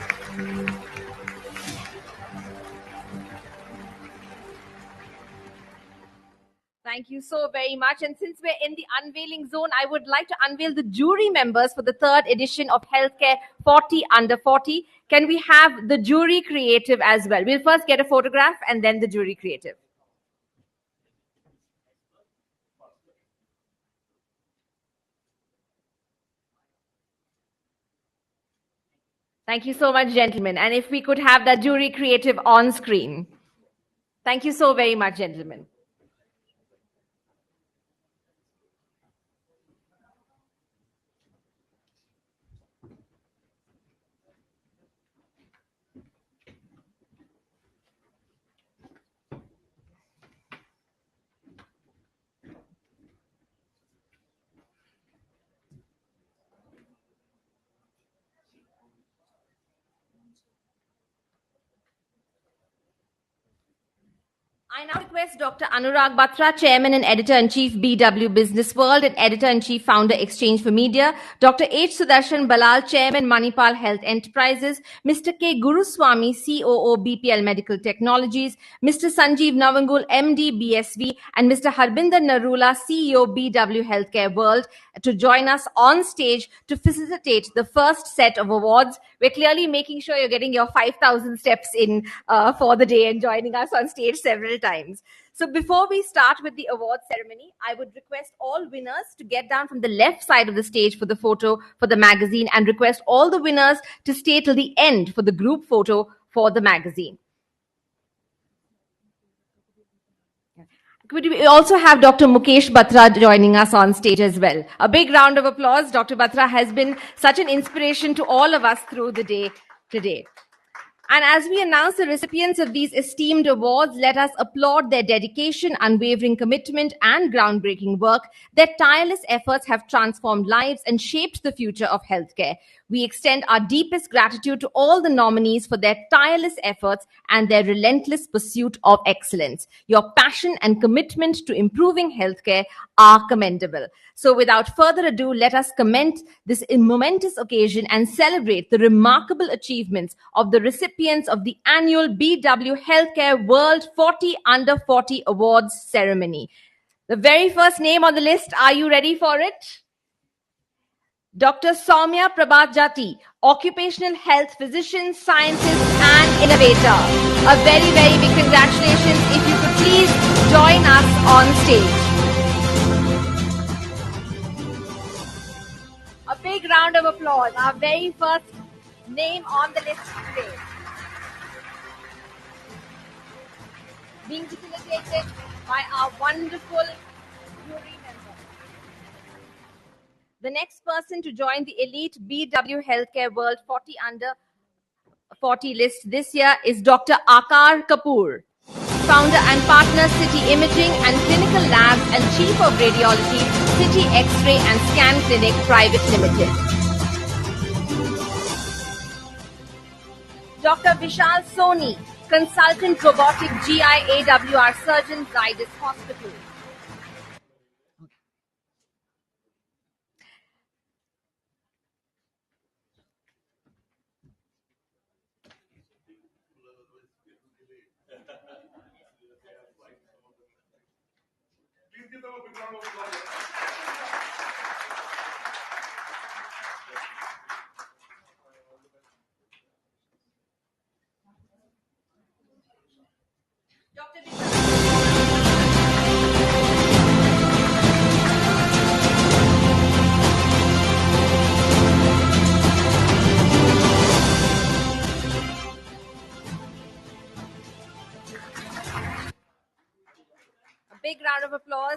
Thank you so very much. And since we're in the unveiling zone, I would like to unveil the jury members for the third edition of Healthcare 40 Under 40. Can we have the jury creative as well? We'll first get a photograph and then the jury creative. Thank you so much, gentlemen. And if we could have that jury creative on screen. Thank you so very much, gentlemen. I now request Dr. Anurag Batra, Chairman and Editor-in-Chief, BW Businessworld, and Editor-in-Chief, Founder, Exchange for Media, Dr. H. Sudarshan Balal, Chairman, Manipal Health Enterprises, Mr. K. Guruswamy, COO, BPL Medical Technologies, Mr. Sanjeev Navangul, MD, BSV, and Mr. Harbinder Narula, CEO, BW Healthcare World, to join us on stage to facilitate the first set of awards. We're clearly making sure you're getting your 5,000 steps in for the day and joining us on stage several times. So before we start with the award ceremony, I would request all winners to get down from the left side of the stage for the photo for the magazine, and request all the winners to stay till the end for the group photo for the magazine. We also have Dr. Mukesh Batra joining us on stage as well. A big round of applause. Dr. Batra has been such an inspiration to all of us through the day today. And as we announce the recipients of these esteemed awards, let us applaud their dedication, unwavering commitment, and groundbreaking work. Their tireless efforts have transformed lives and shaped the future of healthcare. We extend our deepest gratitude to all the nominees for their tireless efforts and their relentless pursuit of excellence. Your passion and commitment to improving healthcare are commendable. So without further ado, let us commend this momentous occasion and celebrate the remarkable achievements of the recipients of the annual BW Healthcare World 40 Under 40 Awards ceremony. The very first name on the list, are you ready for it? Dr. Soumya Prabhajati, occupational health physician, scientist, and innovator. A very, very big congratulations. If you could please join us on stage. A big round of applause. Our very first name on the list today. Being facilitated by our wonderful jury member. The next person to join the elite BW Healthcare World 40 Under 40 list this year is Dr. Akar Kapoor, founder and partner, City Imaging and Clinical Labs, and Chief of Radiology, City X-Ray and Scan Clinic Private Limited. Dr. Vishal Soni, consultant robotic GI AWR surgeon, Zydus Hospital.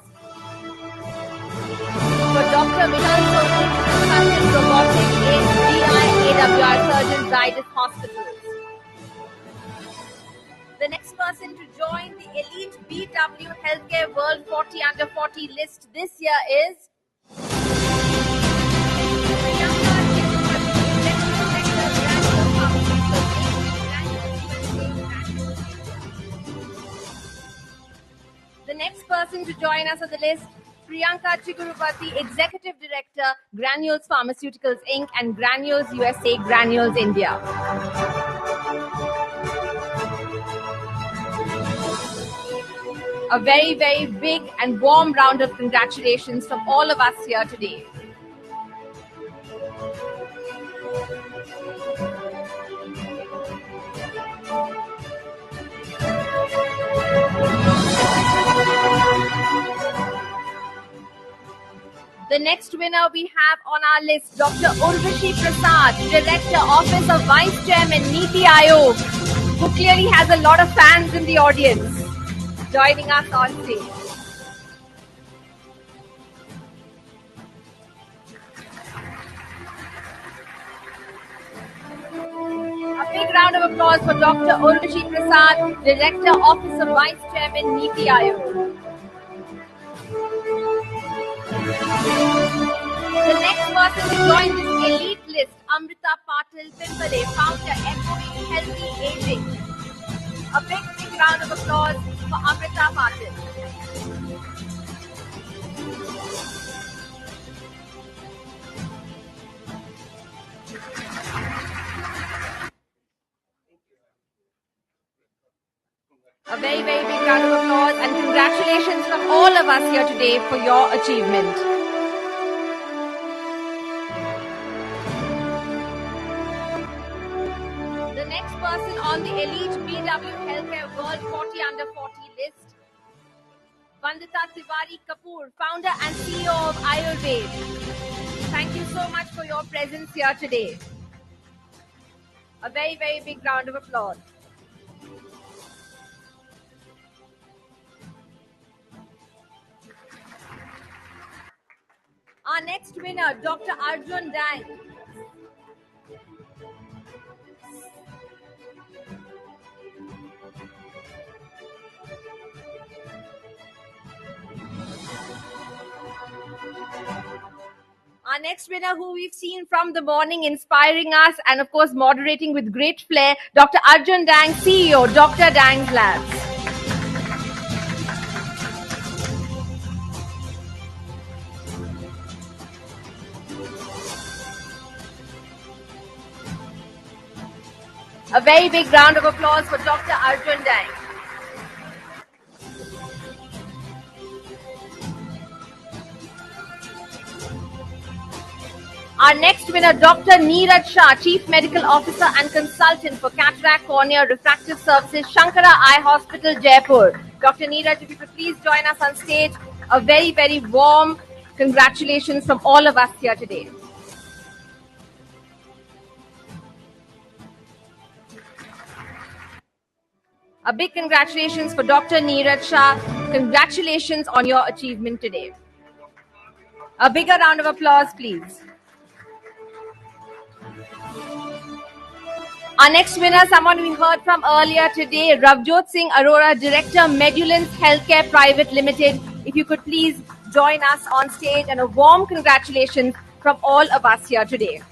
applause for Dr. Vital Soni, consultant robotics in GI Surgeon Zydus Hospitals. The next person to join the elite BW Healthcare World 40 Under 40 list this year is The next person to join us on the list, Priyanka Chigurupati, Executive Director, Granules Pharmaceuticals Inc. and Granules USA, Granules India. A very, very big and warm round of congratulations from all of us here today. The next winner we have on our list, Dr. Urvashi Prasad, Director, Office of Vice Chairman, Niti Aayog, who clearly has a lot of fans in the audience, joining us on stage. A big round of applause for Dr. Urvashi Prasad, Director, Office of Vice Chairman, Niti Aayog. The next person to join this elite list, Amrita Patil Pimpale, founder, Echoing Healthy Aging. A big, big round of applause for Amrita Patil. A very, very big round of applause and congratulations from all of us here today for your achievement. The next person on the elite BW Healthcare World 40 Under 40 list, Vandita Tiwari Kapoor, founder and CEO of Ayurved. Thank you so much for your presence here today. A very, very big round of applause. Our next winner, Dr. Arjun Dang. Our next winner, who we've seen from the morning, inspiring us and of course moderating with great flair, Dr. Arjun Dang, CEO, Dr. Dang's Labs. A very big round of applause for Dr. Arjun Dang. Our next winner, Dr. Neeraj Shah, Chief Medical Officer and Consultant for Cataract, Cornea, Refractive Services, Shankara Eye Hospital, Jaipur. Dr. Neeraj, if you could please join us on stage. A very, very warm congratulations from all of us here today. A big congratulations for Dr. Neeraj Shah. Congratulations on your achievement today. A bigger round of applause, please. Our next winner, someone we heard from earlier today, Ravjot Singh Arora, Director, Medulance Healthcare Private Limited. If you could please join us on stage, and a warm congratulations from all of us here today.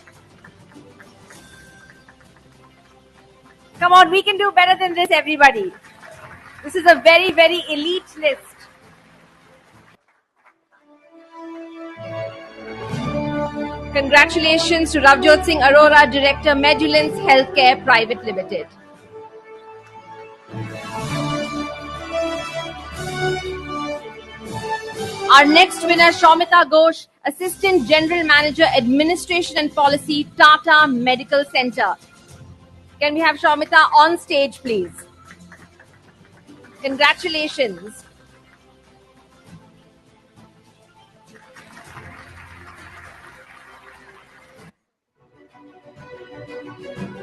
Come on, we can do better than this, everybody. This is a very, very elite list. Congratulations to Ravjot Singh Arora, Director, Medulance Healthcare Private Limited. Our next winner, Shaumita Ghosh, Assistant General Manager, Administration and Policy, Tata Medical Center. Can we have Shaumita on stage, please? Congratulations.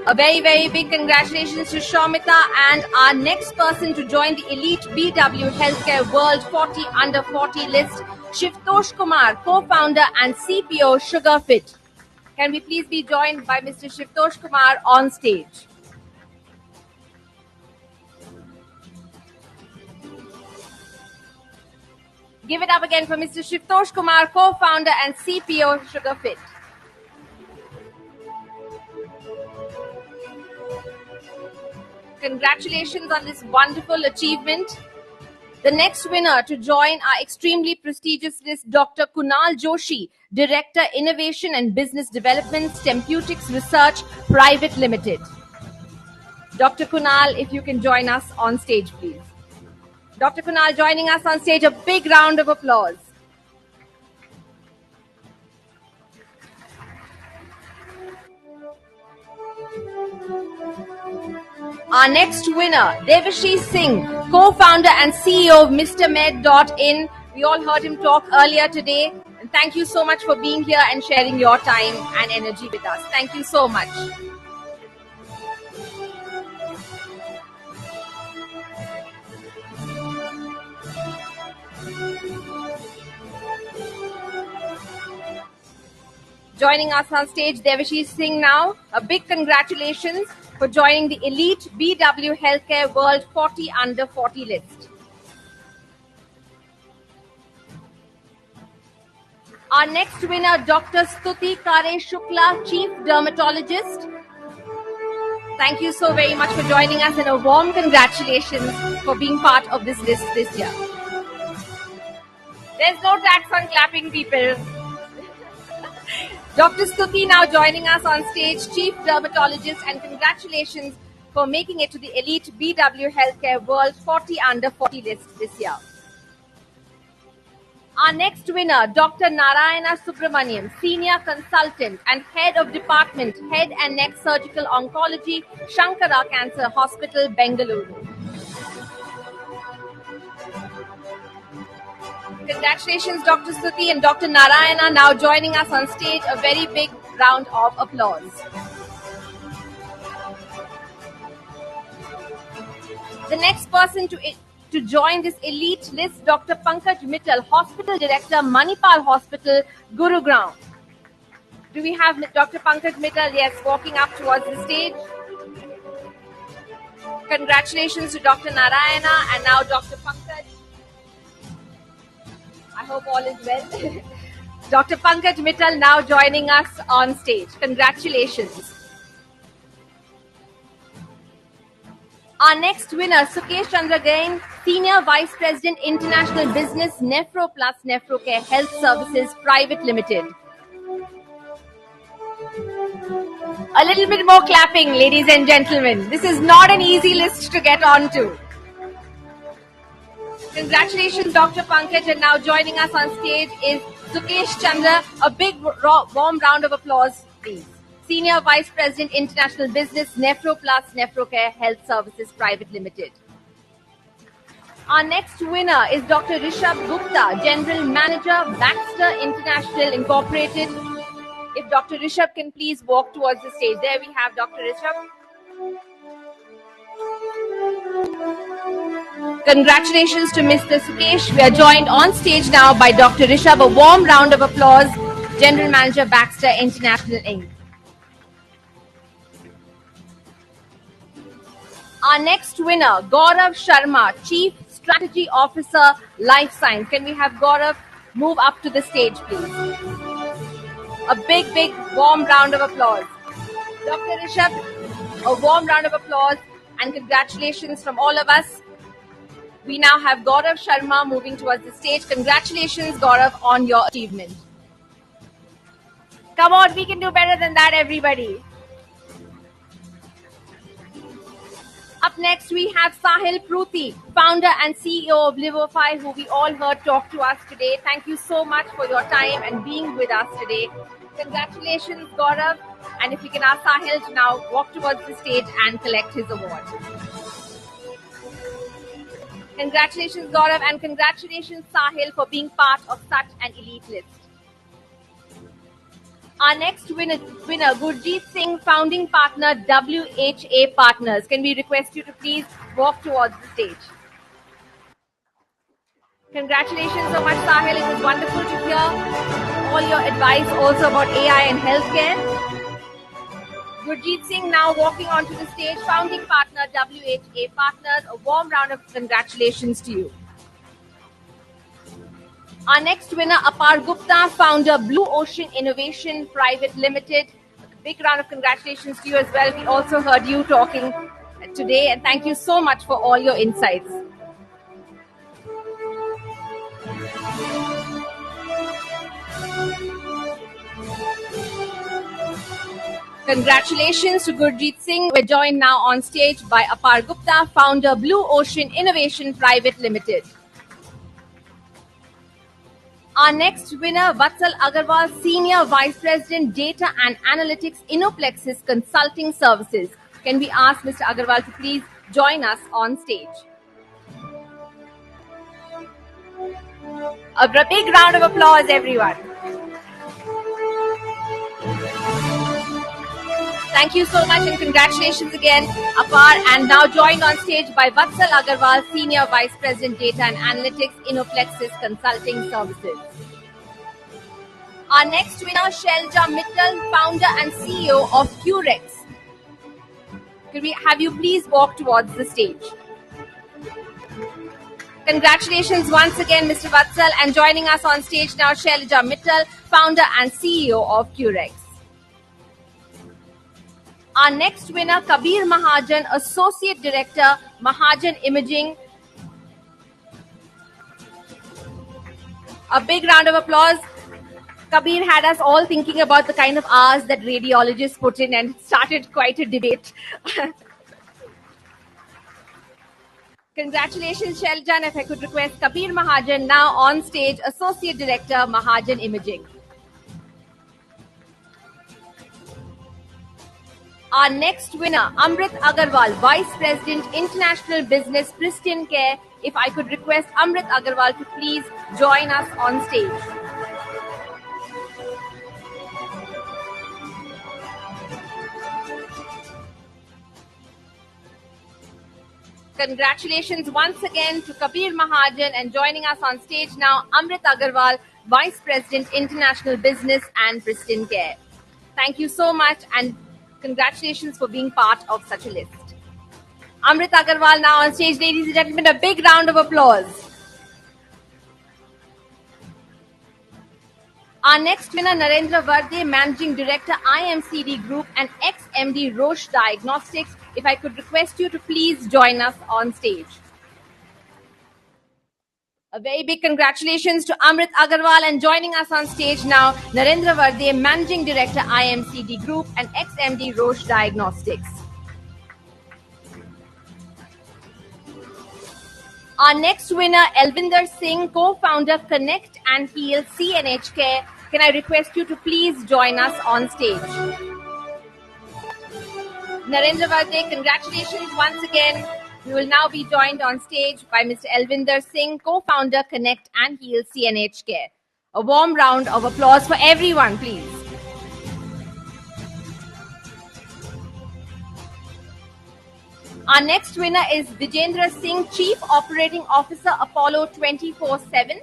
A very, very big congratulations to Shomita, and our next person to join the elite BW Healthcare World 40 Under 40 list, Shivtosh Kumar, co-founder and CPO SugarFit. Can we please be joined by Mr. Shivtosh Kumar on stage? Give it up again for Mr. Shivtosh Kumar, co-founder and CPO SugarFit. Congratulations on this wonderful achievement. The next winner to join our extremely prestigious list, Dr. Kunal Joshi, Director, Innovation and Business Development, Stempeutics Research Private Limited. Dr. Kunal, if you can join us on stage, please. Dr. Kunal joining us on stage, a big round of applause. Our next winner, Devashish Singh, co-founder and CEO of MrMed.in. We all heard him talk earlier today. And thank you so much for being here and sharing your time and energy with us. Thank you so much. Joining us on stage, Devashish Singh now. A big congratulations for joining the elite BW Healthcare World 40 Under 40 list. Our next winner, Dr. Stuti Kare Shukla, Chief Dermatologist. Thank you so very much for joining us, and a warm congratulations for being part of this list this year. There's no tax on clapping, people. Dr. Stuti now joining us on stage, Chief Dermatologist, and congratulations for making it to the elite BW Healthcare World 40 Under 40 list this year. Our next winner, Dr. Narayana Subramaniam, Senior Consultant and Head of Department, Head and Neck Surgical Oncology, Shankara Cancer Hospital, Bengaluru. Congratulations, Dr. Stuti and Dr. Narayana now joining us on stage. A very big round of applause. The next person to join this elite list, Dr. Pankaj Mittal, Hospital Director, Manipal Hospital, Gurugram. Do we have Dr. Pankaj Mittal? Yes, walking up towards the stage. Congratulations to Dr. Narayana and now Dr. Pankaj. I hope all is well. Dr. Pankaj Mittal now joining us on stage. Congratulations. Our next winner, Sukesh Chandra Gain, Senior Vice President, International Business, Nephro Plus Nephrocare Health Services Private Limited. A little bit more clapping, ladies and gentlemen. This is not an easy list to get onto. Congratulations, Dr. Pankaj, and now joining us on stage is Sukesh Chandra. A big warm round of applause, please. Senior Vice President, International Business, Nephro Plus Nephrocare Health Services Private Limited. Our next winner is Dr. Rishabh Gupta, General Manager, Baxter International Incorporated. If Dr. Rishabh can please walk towards the stage. There we have Dr. Rishabh. Congratulations to Mr. Sukesh. We are joined on stage now by Dr. Rishabh. A warm round of applause. General Manager, Baxter International Inc. Our next winner, Gaurav Sharma, Chief Strategy Officer, Life Science. Can we have Gaurav move up to the stage, please? A big, big, warm round of applause. Dr. Rishabh, a warm round of applause and congratulations from all of us. We now have Gaurav Sharma moving towards the stage. Congratulations, Gaurav, on your achievement. Come on, we can do better than that, everybody. Up next, we have Sahil Pruthi, founder and CEO of Livofy, who we all heard talk to us today. Thank you so much for your time and being with us today. Congratulations, Gaurav. And if we can ask Sahil to now walk towards the stage and collect his award. Congratulations, Gaurav, and congratulations, Sahil, for being part of such an elite list. Our next winner, Gurjeet Singh, founding partner, WHA Partners. Can we request you to please walk towards the stage? Congratulations so much, Sahil. It was wonderful to hear all your advice also about AI and healthcare. Gurjeet Singh now walking onto the stage, founding partner, WHA Partners. A warm round of congratulations to you. Our next winner, Apar Gupta, founder, Blue Ocean Innovation Private Limited. A big round of congratulations to you as well. We also heard you talking today, and thank you so much for all your insights. Congratulations to Gurjeet Singh. We're joined now on stage by Apar Gupta, founder, Blue Ocean Innovation Private Limited. Our next winner, Vatsal Agarwal, Senior Vice President, Data and Analytics, Innoplexis Consulting Services. Can we ask Mr. Agarwal to please join us on stage? A big round of applause, everyone. Thank you so much and congratulations again, Apar. And now joined on stage by Vatsal Agarwal, Senior Vice President, Data and Analytics, Innoplexis Consulting Services. Our next winner, Shelja Mittal, founder and CEO of Curex. Can we have you please walk towards the stage? Congratulations once again, Mr. Vatsal, and joining us on stage now, Shelja Mittal, founder and CEO of Curex. Our next winner, Kabir Mahajan, Associate Director, Mahajan Imaging. A big round of applause. Kabir had us all thinking about the kind of hours that radiologists put in and started quite a debate. Congratulations, Sheljan. If I could request Kabir Mahajan now on stage, Associate Director, Mahajan Imaging. Our next winner, Amrit Agarwal, Vice President, International Business, Pristine Care. If I could request Amrit Agarwal to please join us on stage. Congratulations once again to Kabir Mahajan, and joining us on stage now, Amrit Agarwal, Vice President, International Business and Pristine Care. Thank you so much and congratulations for being part of such a list. Amrit Agarwal now on stage. Ladies and gentlemen, a big round of applause. Our next winner, Narendra Vardhe, Managing Director, IMCD Group and ex-MD Roche Diagnostics. If I could request you to please join us on stage. A very big congratulations to Amrit Agarwal, and joining us on stage now, Narendra Vardhe, Managing Director, IMCD Group and ex-MD Roche Diagnostics. Our next winner, Elvinder Singh, co-founder, Connect and Heal CNH Care. Can I request you to please join us on stage? Narendra Vardhe, congratulations once again. We will now be joined on stage by Mr. Elvinder Singh, co-founder, Connect and Heal CNH Care. A warm round of applause for everyone, please. Our next winner is Vijendra Singh, Chief Operating Officer, Apollo 24/7.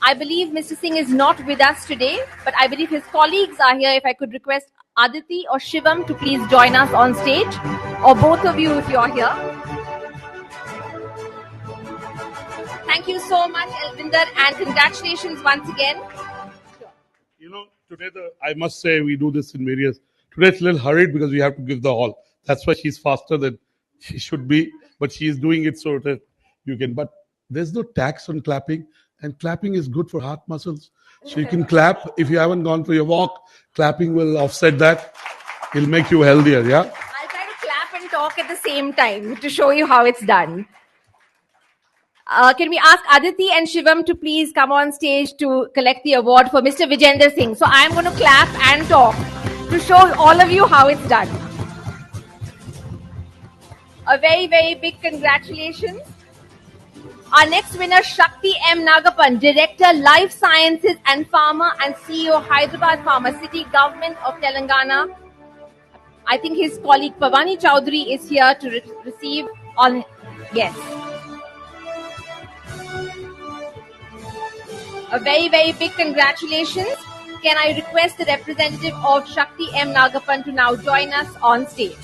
I believe Mr. Singh is not with us today, but I believe his colleagues are here. If I could request Aditi or Shivam to please join us on stage, or both of you if you're here. Thank you so much, Elvinder, and congratulations once again. You know, today I must say we do this in various. Today it's a little hurried because we have to give the hall. That's why she's faster than she should be, but she is doing it so that you can. But there's no tax on clapping, and clapping is good for heart muscles. So you can clap. If you haven't gone for your walk, clapping will offset that. It'll make you healthier, yeah? I'll try to clap and talk at the same time to show you how it's done. Can we ask Aditi and Shivam to please come on stage to collect the award for Mr. Vijender Singh? So I'm going to clap and talk to show all of you how it's done. A very, very big congratulations. Our next winner, Shakti M. Nagapan, Director, Life Sciences and Pharma and CEO, Hyderabad Pharma City, Government of Telangana. I think his colleague Pavani Chowdhury is here to receive all. Yes. A very, very big congratulations. Can I request the representative of Shakti M. Nagapan to now join us on stage?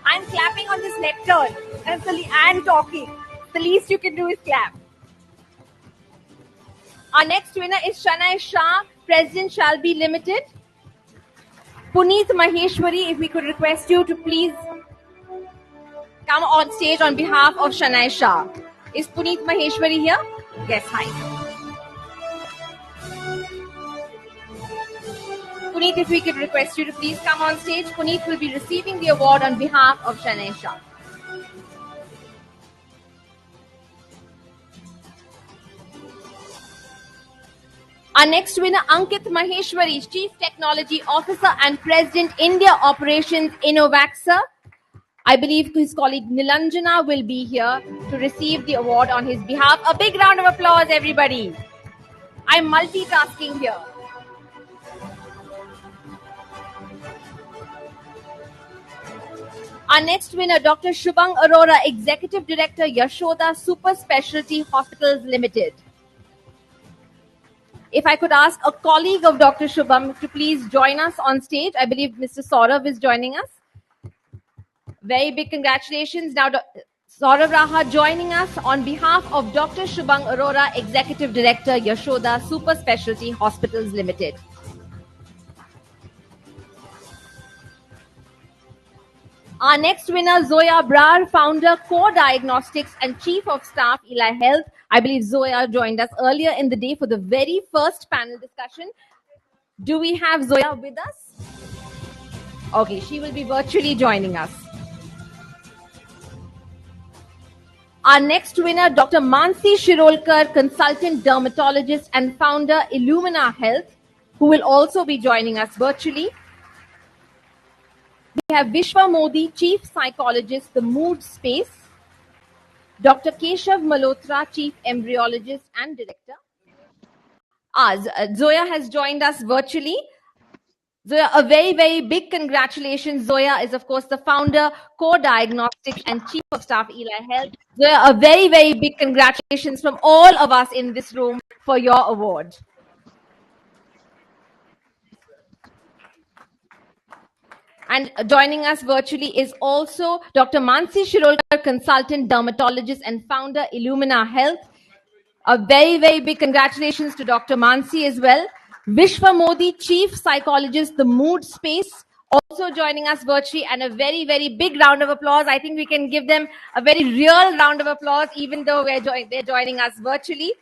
I'm clapping on this lectern and talking. The least you can do is clap. Our next winner is Shanai Shah, President Shalby Limited. Puneet Maheshwari, if we could request you to please come on stage on behalf of Shanai Shah. Is Puneet Maheshwari here? Yes, hi. Puneet, if we could request you to please come on stage. Puneet will be receiving the award on behalf of Shanai Shah. Our next winner, Ankit Maheshwari, Chief Technology Officer and President, India Operations, Innovaxa. I believe his colleague Nilanjana will be here to receive the award on his behalf. A big round of applause, everybody. I'm multitasking here. Our next winner, Dr. Shubhang Arora, Executive Director, Yashoda Super Specialty Hospitals Limited. If I could ask a colleague of Dr. Shubham to please join us on stage. I believe Mr. Saurav is joining us. Very big congratulations. Now, Saurav Raha joining us on behalf of Dr. Shubhang Arora, Executive Director, Yashoda Super Specialty Hospitals Limited. Our next winner, Zoya Brar, Founder, Core Diagnostics and Chief of Staff, Eli Health. I believe Zoya joined us earlier in the day for the very first panel discussion. Do we have Zoya with us? Okay, she will be virtually joining us. Our next winner, Dr. Mansi Shirolkar, Consultant Dermatologist and Founder, Illumina Health, who will also be joining us virtually. We have Vishwa Modi, Chief Psychologist, The Mood Space. Dr. Keshav Malhotra, Chief Embryologist and Director. Zoya has joined us virtually. Zoya, a very, very big congratulations. Zoya is, of course, the founder, Core Diagnostics and Chief of Staff, Eli Health. Zoya, a very, very big congratulations from all of us in this room for your award. And joining us virtually is also Dr. Mansi Shirolkar, Consultant Dermatologist and Founder, Illumina Health. A very, very big congratulations to Dr. Mansi as well. Vishwa Modi, Chief Psychologist, The Mood Space, also joining us virtually, and a very, very big round of applause. I think we can give them a very real round of applause, even though they're joining us virtually.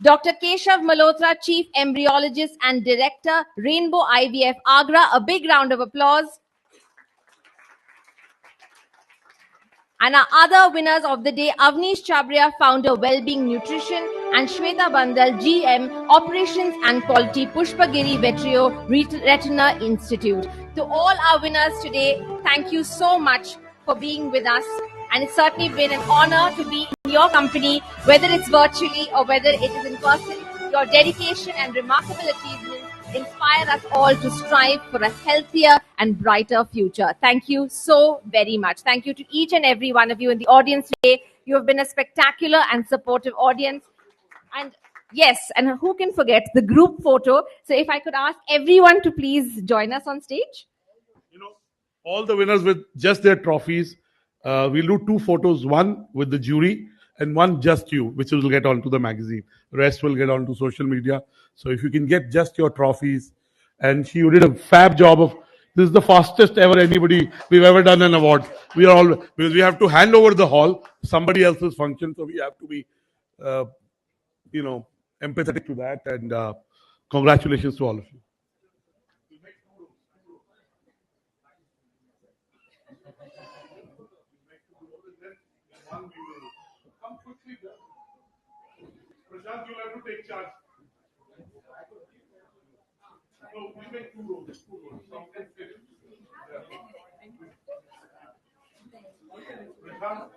Dr. Keshav Malhotra, Chief Embryologist and Director, Rainbow IVF Agra. A big round of applause. And our other winners of the day, Avnish Chabria, Founder, Wellbeing Nutrition, and Shweta Bandal, GM, Operations and Quality, Pushpagiri Vetrio Retina Institute. To all our winners today, thank you so much for being with us. And it's certainly been an honor to be in your company, whether it's virtually or whether it is in person. Your dedication and remarkable achievements inspire us all to strive for a healthier and brighter future. Thank you so very much. Thank you to each and every one of you in the audience today. You have been a spectacular and supportive audience. And yes, and who can forget the group photo? So if I could ask everyone to please join us on stage. All the winners with just their trophies. We'll do 2 photos, one with the jury and one just you, which will get onto the magazine. The rest will get onto social media. So if you can get just your trophies. And you did a fab job of, this is the fastest ever we've ever done an award. Because we have to hand over the hall, somebody else's function. So we have to be, empathetic to that. And congratulations to all of you. Prashant, you'll have to take charge. No, we make 2 rows. Prashant.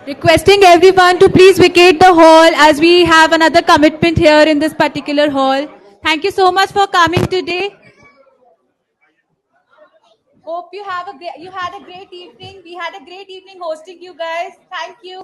Requesting everyone to please vacate the hall as we have another commitment here in this particular hall. Thank you so much for coming today. Hope you had a great evening. We had a great evening hosting you guys. Thank you.